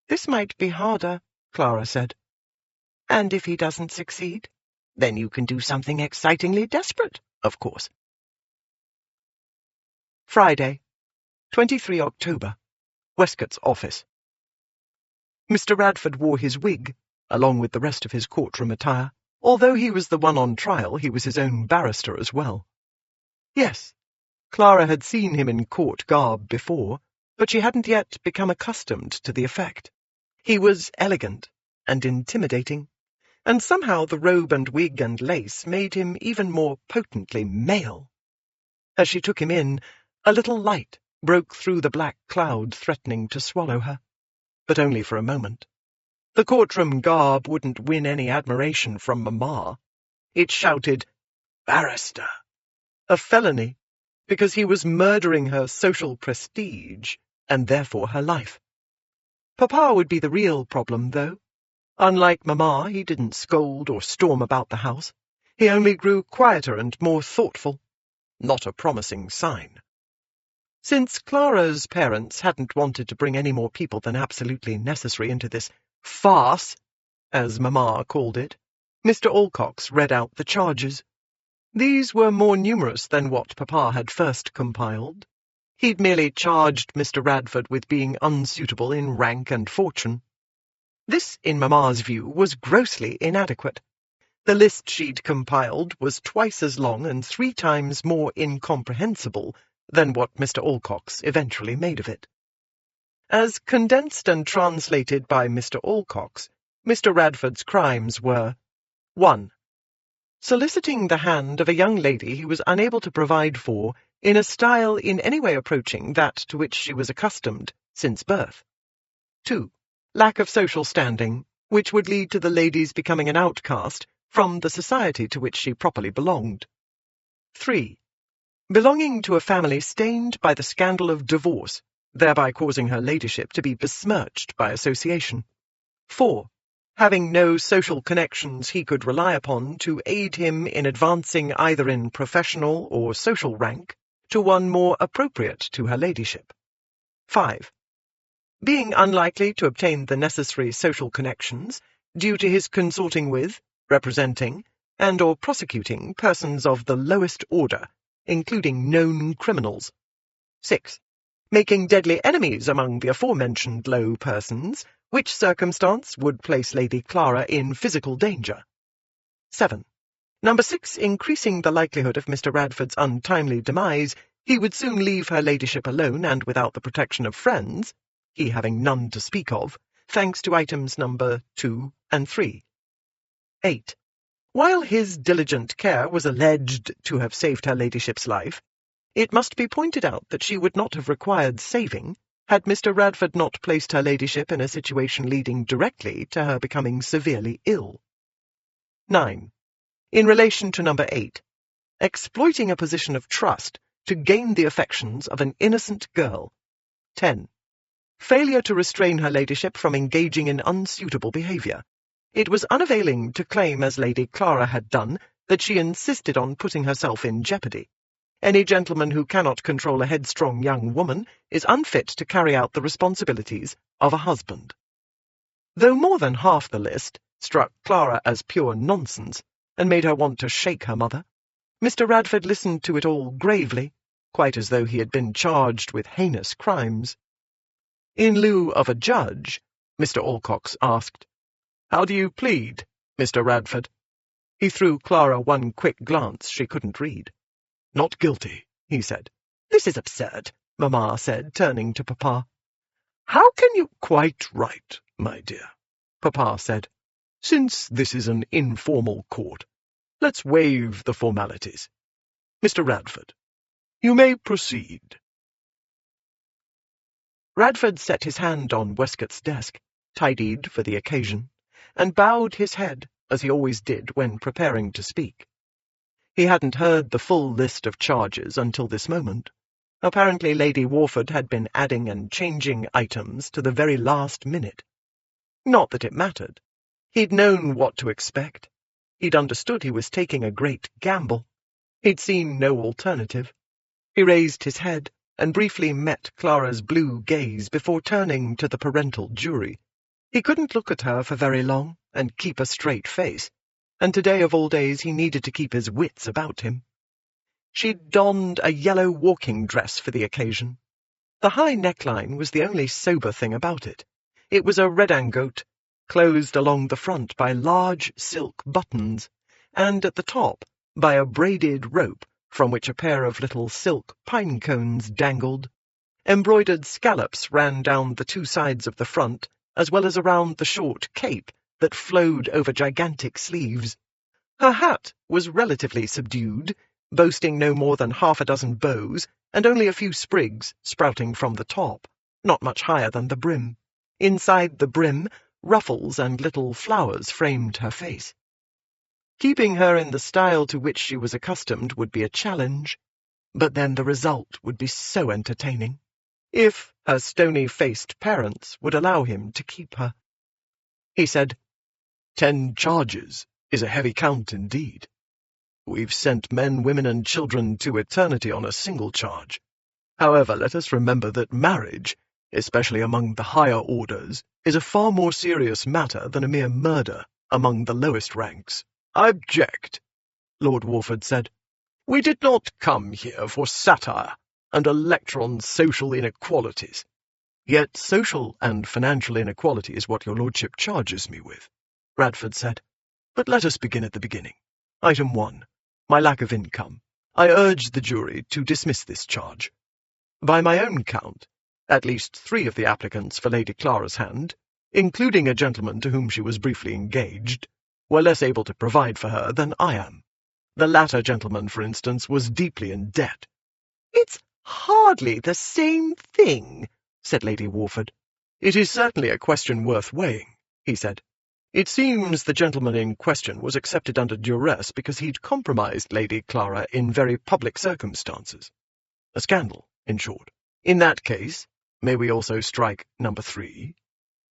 Speaker 1: "This might be harder," Clara said.
Speaker 2: And if he doesn't succeed, then you can do something excitingly desperate, of course. Friday, 23 October, Westcott's office. Mr. Radford wore his wig, along with the rest of his courtroom attire. Although he was the one on trial, he was his own barrister as well. Yes, Clara had seen him in court garb before, but she hadn't yet become accustomed to the effect. He was elegant and intimidating, and somehow the robe and wig and lace made him even more potently male. As she took him in, a little light broke through the black cloud threatening to swallow her, but only for a moment. The courtroom garb wouldn't win any admiration from Mamma. It shouted, "Barrister!" A felony, because he was murdering her social prestige, and therefore her life. Papa would be the real problem, though. Unlike Mamma, he didn't scold or storm about the house. He only grew quieter and more thoughtful. Not a promising sign. Since Clara's parents hadn't wanted to bring any more people than absolutely necessary into this farce, as Mamma called it, Mr. Alcox read out the charges. These were more numerous than what Papa had first compiled. He'd merely charged Mr. Radford with being unsuitable in rank and fortune. This, in Mamma's view, was grossly inadequate. The list she'd compiled was twice as long and 3 times more incomprehensible than what Mr. Alcox eventually made of it. As condensed and translated by Mr. Alcox, Mr. Radford's crimes were: 1. Soliciting the hand of a young lady he was unable to provide for in a style in any way approaching that to which she was accustomed since birth. 2. Lack of social standing, which would lead to the lady's becoming an outcast from the society to which she properly belonged. 3. Belonging to a family stained by the scandal of divorce, thereby causing her ladyship to be besmirched by association. 4. Having no social connections he could rely upon to aid him in advancing either in professional or social rank to one more appropriate to her ladyship. 5. Being unlikely to obtain the necessary social connections due to his consorting with, representing, and or prosecuting persons of the lowest order, including known criminals. 6. Making deadly enemies among the aforementioned low persons, which circumstance would place Lady Clara in physical danger. 7. Number 6. Increasing the likelihood of Mr. Radford's untimely demise, he would soon leave her ladyship alone and without the protection of friends, he having none to speak of, thanks to items number 2 and 3. 8. While his diligent care was alleged to have saved her ladyship's life, it must be pointed out that she would not have required saving had Mr. Radford not placed her ladyship in a situation leading directly to her becoming severely ill. 9. In relation to number 8, exploiting a position of trust to gain the affections of an innocent girl. 10. Failure to restrain her ladyship from engaging in unsuitable behaviour. It was unavailing to claim, as Lady Clara had done, that she insisted on putting herself in jeopardy. Any gentleman who cannot control a headstrong young woman is unfit to carry out the responsibilities of a husband. Though more than half the list struck Clara as pure nonsense and made her want to shake her mother, Mr. Radford listened to it all gravely, quite as though he had been charged with heinous crimes. In lieu of a judge, Mr. Alcox asked, "How do you plead, Mr. Radford?" He threw Clara one quick glance she couldn't read. "Not guilty," he said. "This is absurd," Mamma said, turning to Papa. "How can you—" "Quite right, my dear," Papa said. "Since this is an informal court, let's waive the formalities. Mr. Radford, you may proceed." Radford set his hand on Westcott's desk, tidied for the occasion, and bowed his head, as he always did when preparing to speak. He hadn't heard the full list of charges until this moment. Apparently Lady Warford had been adding and changing items to the very last minute. Not that it mattered. He'd known what to expect. He'd understood he was taking a great gamble. He'd seen no alternative. He raised his head and briefly met Clara's blue gaze before turning to the parental jury. He couldn't look at her for very long and keep a straight face, and today of all days he needed to keep his wits about him. She'd donned a yellow walking dress for the occasion. The high neckline was the only sober thing about it. It was a redingote, closed along the front by large silk buttons, and at the top by a braided rope from which a pair of little silk pine cones dangled. Embroidered scallops ran down the two sides of the front, as well as around the short cape that flowed over gigantic sleeves. Her hat was relatively subdued, boasting no more than half a dozen bows, and only a few sprigs sprouting from the top, not much higher than the brim. Inside the brim, ruffles and little flowers framed her face. Keeping her in the style to which she was accustomed would be a challenge, but then the result would be so entertaining, if her stony-faced parents would allow him to keep her. He said, 10 charges is a heavy count indeed. We've sent men, women, and children to eternity on a single charge. However, let us remember that marriage, especially among the higher orders, is a far more serious matter than a mere murder among the lowest ranks. I object, Lord Warford said. We did not come here for satire and a lecture on social inequalities. Yet social and financial inequality is what your lordship charges me with, Radford said. But let us begin at the beginning. Item 1. My lack of income. I urge the jury to dismiss this charge. By my own count, at least 3 of the applicants for Lady Clara's hand, including a gentleman to whom she was briefly engaged, were less able to provide for her than I am. The latter gentleman, for instance, was deeply in debt. It's hardly the same thing, said Lady Warford. It is certainly a question worth weighing, he said. It seems the gentleman in question was accepted under duress because he'd compromised Lady Clara in very public circumstances. A scandal, in short. In that case, may we also strike number 3?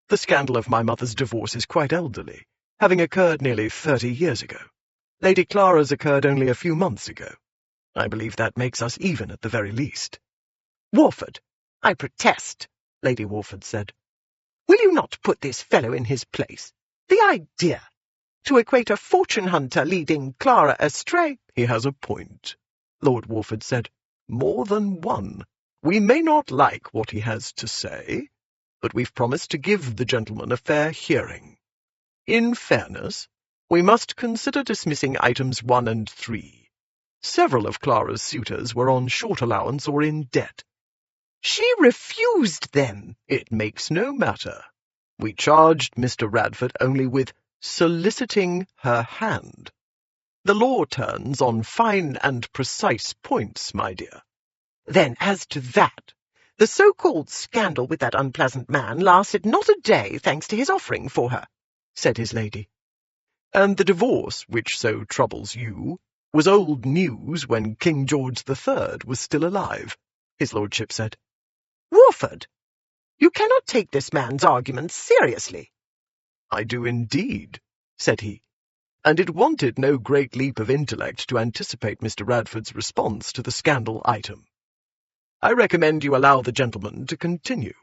Speaker 2: The scandal of my mother's divorce is quite elderly, having occurred nearly 30 years ago. Lady Clara's occurred only a few months ago. I believe that makes us even at the very least. Warford, I protest, Lady Warford said. Will you not put this fellow in his place? The idea! To equate a fortune-hunter leading Clara astray. He has a point, Lord Warford said. More than one. We may not like what he has to say, but we've promised to give the gentleman a fair hearing. In fairness, we must consider dismissing items 1 and 3. Several of Clara's suitors were on short allowance or in debt. She refused them. It makes no matter. We charged Mr. Radford only with soliciting her hand. The law turns on fine and precise points, my dear. Then, as to that, the so-called scandal with that unpleasant man lasted not a day thanks to his offering for her, said his lady. And the divorce, which so troubles you, was old news when King George III was still alive, his lordship said. Warford, you cannot take this man's arguments seriously. I do indeed, said he, and it wanted no great leap of intellect to anticipate Mr. Radford's response to the scandal item. I recommend you allow the gentleman to continue.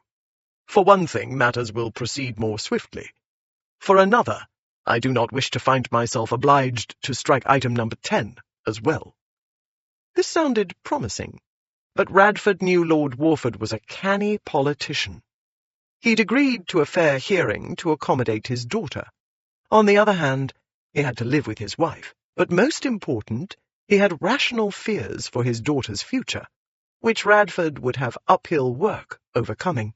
Speaker 2: For one thing, matters will proceed more swiftly. For another, I do not wish to find myself obliged to strike item number 10 as well. This sounded promising, but Radford knew Lord Warford was a canny politician. He'd agreed to a fair hearing to accommodate his daughter. On the other hand, he had to live with his wife, but most important, he had rational fears for his daughter's future, which Radford would have uphill work overcoming.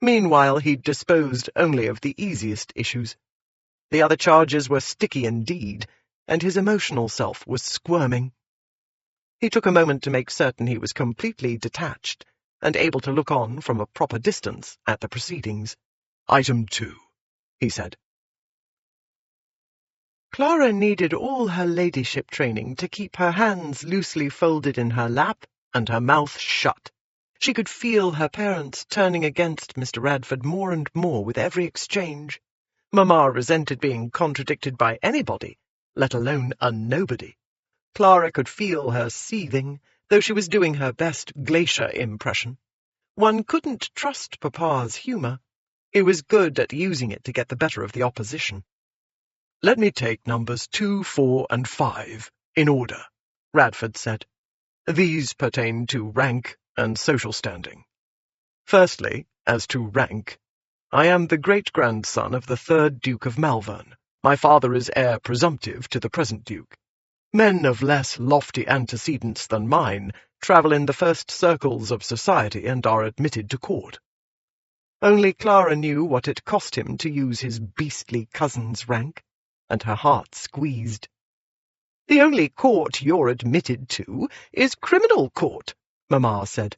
Speaker 2: Meanwhile, he'd disposed only of the easiest issues. The other charges were sticky indeed, and his emotional self was squirming. He took a moment to make certain he was completely detached and able to look on from a proper distance at the proceedings. Item 2, he said. Clara needed all her ladyship training to keep her hands loosely folded in her lap and her mouth shut. She could feel her parents turning against Mr. Radford more and more with every exchange. Mamma resented being contradicted by anybody, let alone a nobody. Clara could feel her seething, though she was doing her best glacier impression. One couldn't trust Papa's humour. He was good at using it to get the better of the opposition. "Let me take numbers 2, 4, and 5 in order," Radford said. "These pertain to rank and social standing. Firstly, as to rank, I am the great-grandson of the 3rd Duke of Malvern. My father is heir presumptive to the present Duke. Men of less lofty antecedents than mine travel in the first circles of society and are admitted to court. Only Clara knew what it cost him to use his beastly cousin's rank, and her heart squeezed. "The only court you're admitted to is criminal court," Mamma said.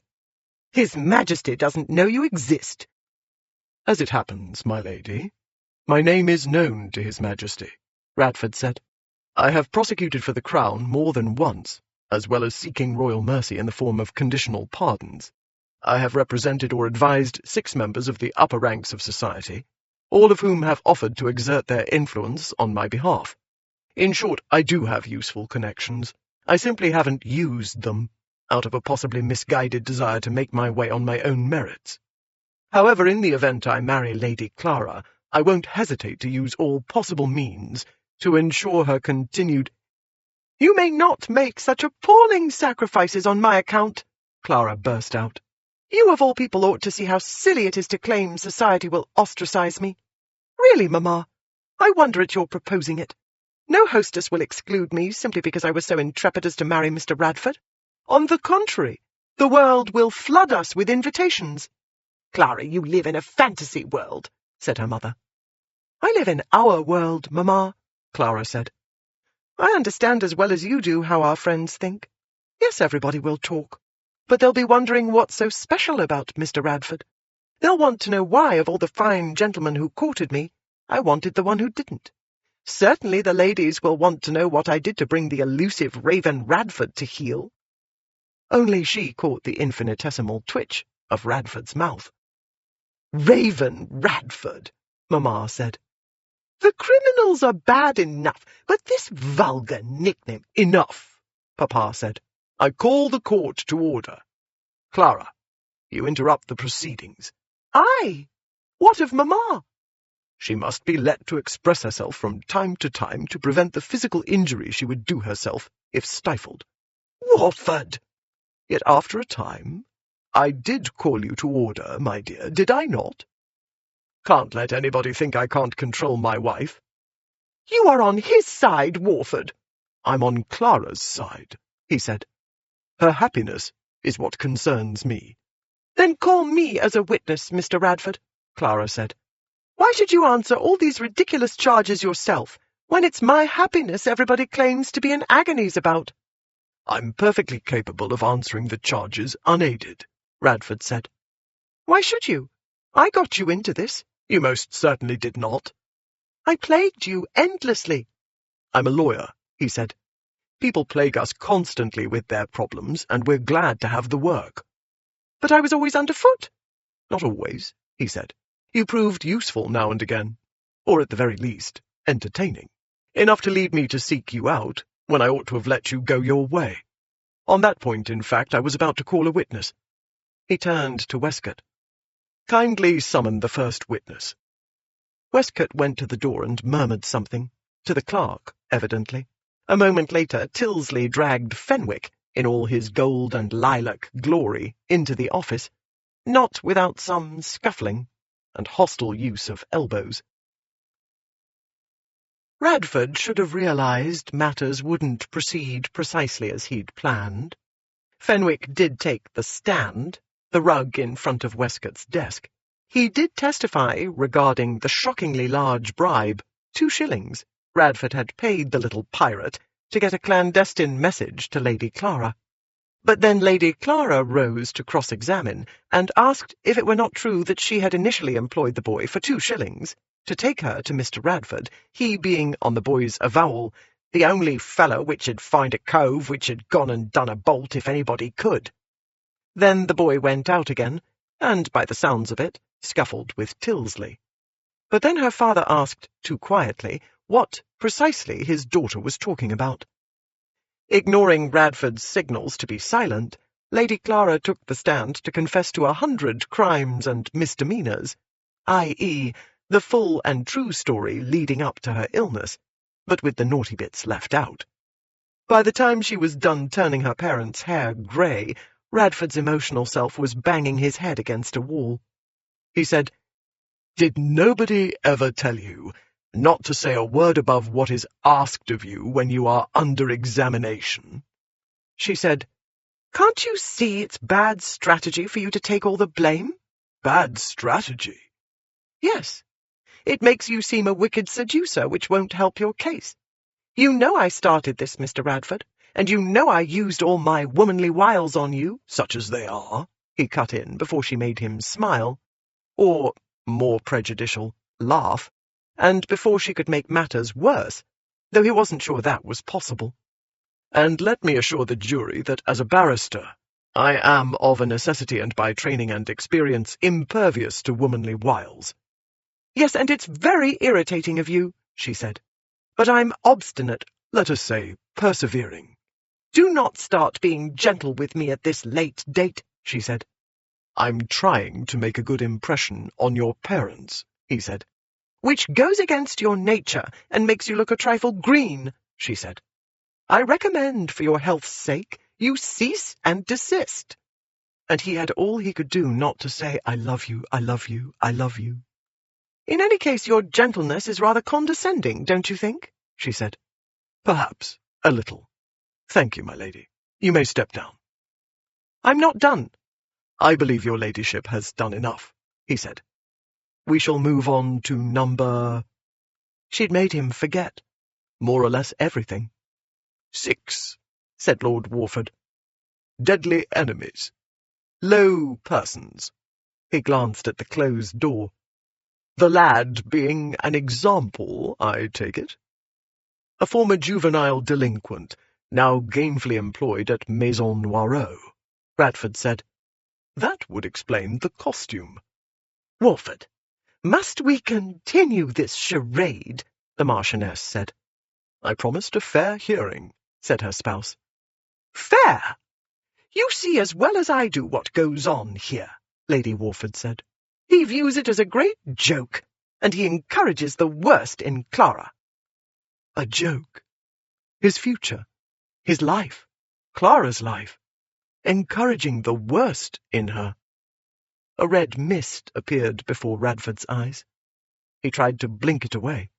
Speaker 2: "His Majesty doesn't know you exist." "As it happens, my lady, my name is known to His Majesty," Radford said. "I have prosecuted for the Crown more than once, as well as seeking royal mercy in the form of conditional pardons. I have represented or advised 6 members of the upper ranks of society, all of whom have offered to exert their influence on my behalf. In short, I do have useful connections. I simply haven't used them, out of a possibly misguided desire to make my way on my own merits. However, in the event I marry Lady Clara, I won't hesitate to use all possible means to ensure her continued—" "You may not make such appalling sacrifices on my account," Clara burst out. "You of all people ought to see how silly it is to claim society will ostracize me. Really, Mamma, I wonder at your proposing it. No hostess will exclude me simply because I was so intrepid as to marry Mr. Radford. On the contrary, the world will flood us with invitations." "Clara, you live in a fantasy world," said her mother. "I live in our world, Mamma," Clara said. "I understand as well as you do how our friends think. Yes, everybody will talk, but they'll be wondering what's so special about Mr. Radford. They'll want to know why, of all the fine gentlemen who courted me, I wanted the one who didn't. Certainly the ladies will want to know what I did to bring the elusive Raven Radford to heel." Only she caught the infinitesimal twitch of Radford's mouth. "Raven Radford," Mamma said. "The criminals are bad enough, but this vulgar nickname—" "Enough," Papa said. "I call the court to order. Clara, you interrupt the proceedings." "I? What of Mamma?" "She must be let to express herself from time to time to prevent the physical injury she would do herself if stifled." "Warford!" "Yet after a time, I did call you to order, my dear, did I not? Can't let anybody think I can't control my wife." "You are on his side, Warford." "I'm on Clara's side," he said. "Her happiness is what concerns me." "Then call me as a witness, Mr. Radford," Clara said. "Why should you answer all these ridiculous charges yourself, when it's my happiness everybody claims to be in agonies about?" "I'm perfectly capable of answering the charges unaided," Radford said. "Why should you? I got you into this." "You most certainly did not." "I plagued you endlessly." "I'm a lawyer," he said. "People plague us constantly with their problems, and we're glad to have the work." "But I was always underfoot." "Not always," he said. "You proved useful now and again, or at the very least, entertaining, enough to lead me to seek you out when I ought to have let you go your way. On that point, in fact, I was about to call a witness." He turned to Westcott. "Kindly summon the first witness." Westcott went to the door and murmured something, to the clerk, evidently. A moment later, Tilsley dragged Fenwick, in all his gold and lilac glory, into the office, not without some scuffling and hostile use of elbows. Radford should have realized matters wouldn't proceed precisely as he'd planned. Fenwick did take the stand, the rug in front of Westcott's desk. He did testify regarding the shockingly large bribe, 2 shillings, Radford had paid the little pirate to get a clandestine message to Lady Clara. But then Lady Clara rose to cross-examine and asked if it were not true that she had initially employed the boy for 2 shillings to take her to Mr. Radford, he being, on the boy's avowal, the only fellow which had find a cove which had gone and done a bolt if anybody could. Then the boy went out again, and, by the sounds of it, scuffled with Tilsley. But then her father asked, too quietly, what precisely his daughter was talking about. Ignoring Radford's signals to be silent, Lady Clara took the stand to confess to 100 crimes and misdemeanours, i.e., the full and true story leading up to her illness, but with the naughty bits left out. By the time she was done turning her parents' hair grey, Radford's emotional self was banging his head against a wall. He said, "Did nobody ever tell you not to say a word above what is asked of you when you are under examination?" She said, "Can't you see it's bad strategy for you to take all the blame?" "Bad strategy?" "Yes. It makes you seem a wicked seducer, which won't help your case. You know I started this, Mr. Radford, and you know I used all my womanly wiles on you." "Such as they are," he cut in before she made him smile, or, more prejudicial, laugh, and before she could make matters worse, though he wasn't sure that was possible. "And let me assure the jury that as a barrister, I am of a necessity and by training and experience impervious to womanly wiles." "Yes, and it's very irritating of you," she said. "But I'm obstinate, let us say persevering." "Do not start being gentle with me at this late date," she said. "I'm trying to make a good impression on your parents," he said. "Which goes against your nature and makes you look a trifle green," she said. "I recommend, for your health's sake, you cease and desist." And he had all he could do not to say, "I love you, I love you, I love you." "In any case, your gentleness is rather condescending, don't you think?" she said. "Perhaps, a little. Thank you, my lady. You may step down." "I'm not done." "I believe your ladyship has done enough," he said. "We shall move on to number—" She'd made him forget, more or less everything. "6, said Lord Warford. "Deadly enemies. Low persons." He glanced at the closed door. "The lad being an example, I take it?" "A former juvenile delinquent, now gainfully employed at Maison Noirot," Radford said. "That would explain the costume." "Warford, must we continue this charade?" the Marchioness said. "I promised a fair hearing," said her spouse. "Fair? You see as well as I do what goes on here," Lady Warford said. "He views it as a great joke, and he encourages the worst in Clara." A joke? His future, his life, Clara's life, encouraging the worst in her. A red mist appeared before Radford's eyes. He tried to blink it away.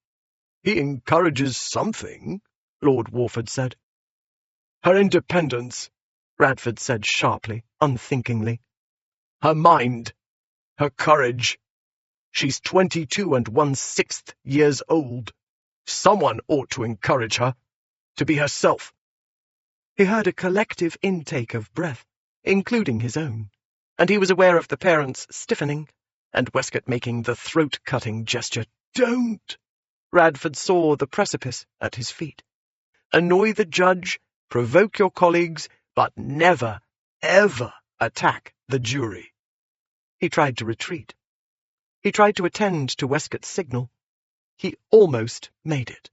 Speaker 2: "He encourages something," Lord Warford said. "Her independence," Radford said sharply, unthinkingly. "Her mind. Her courage. She's 22 and 1/6 years old. Someone ought to encourage her, to be herself." He heard a collective intake of breath, including his own, and he was aware of the parents stiffening, and Westcott making the throat-cutting gesture. "Don't!" Radford saw the precipice at his feet. Annoy the judge, provoke your colleagues, but never, ever attack the jury. He tried to retreat. He tried to attend to Westcott's signal. He almost made it.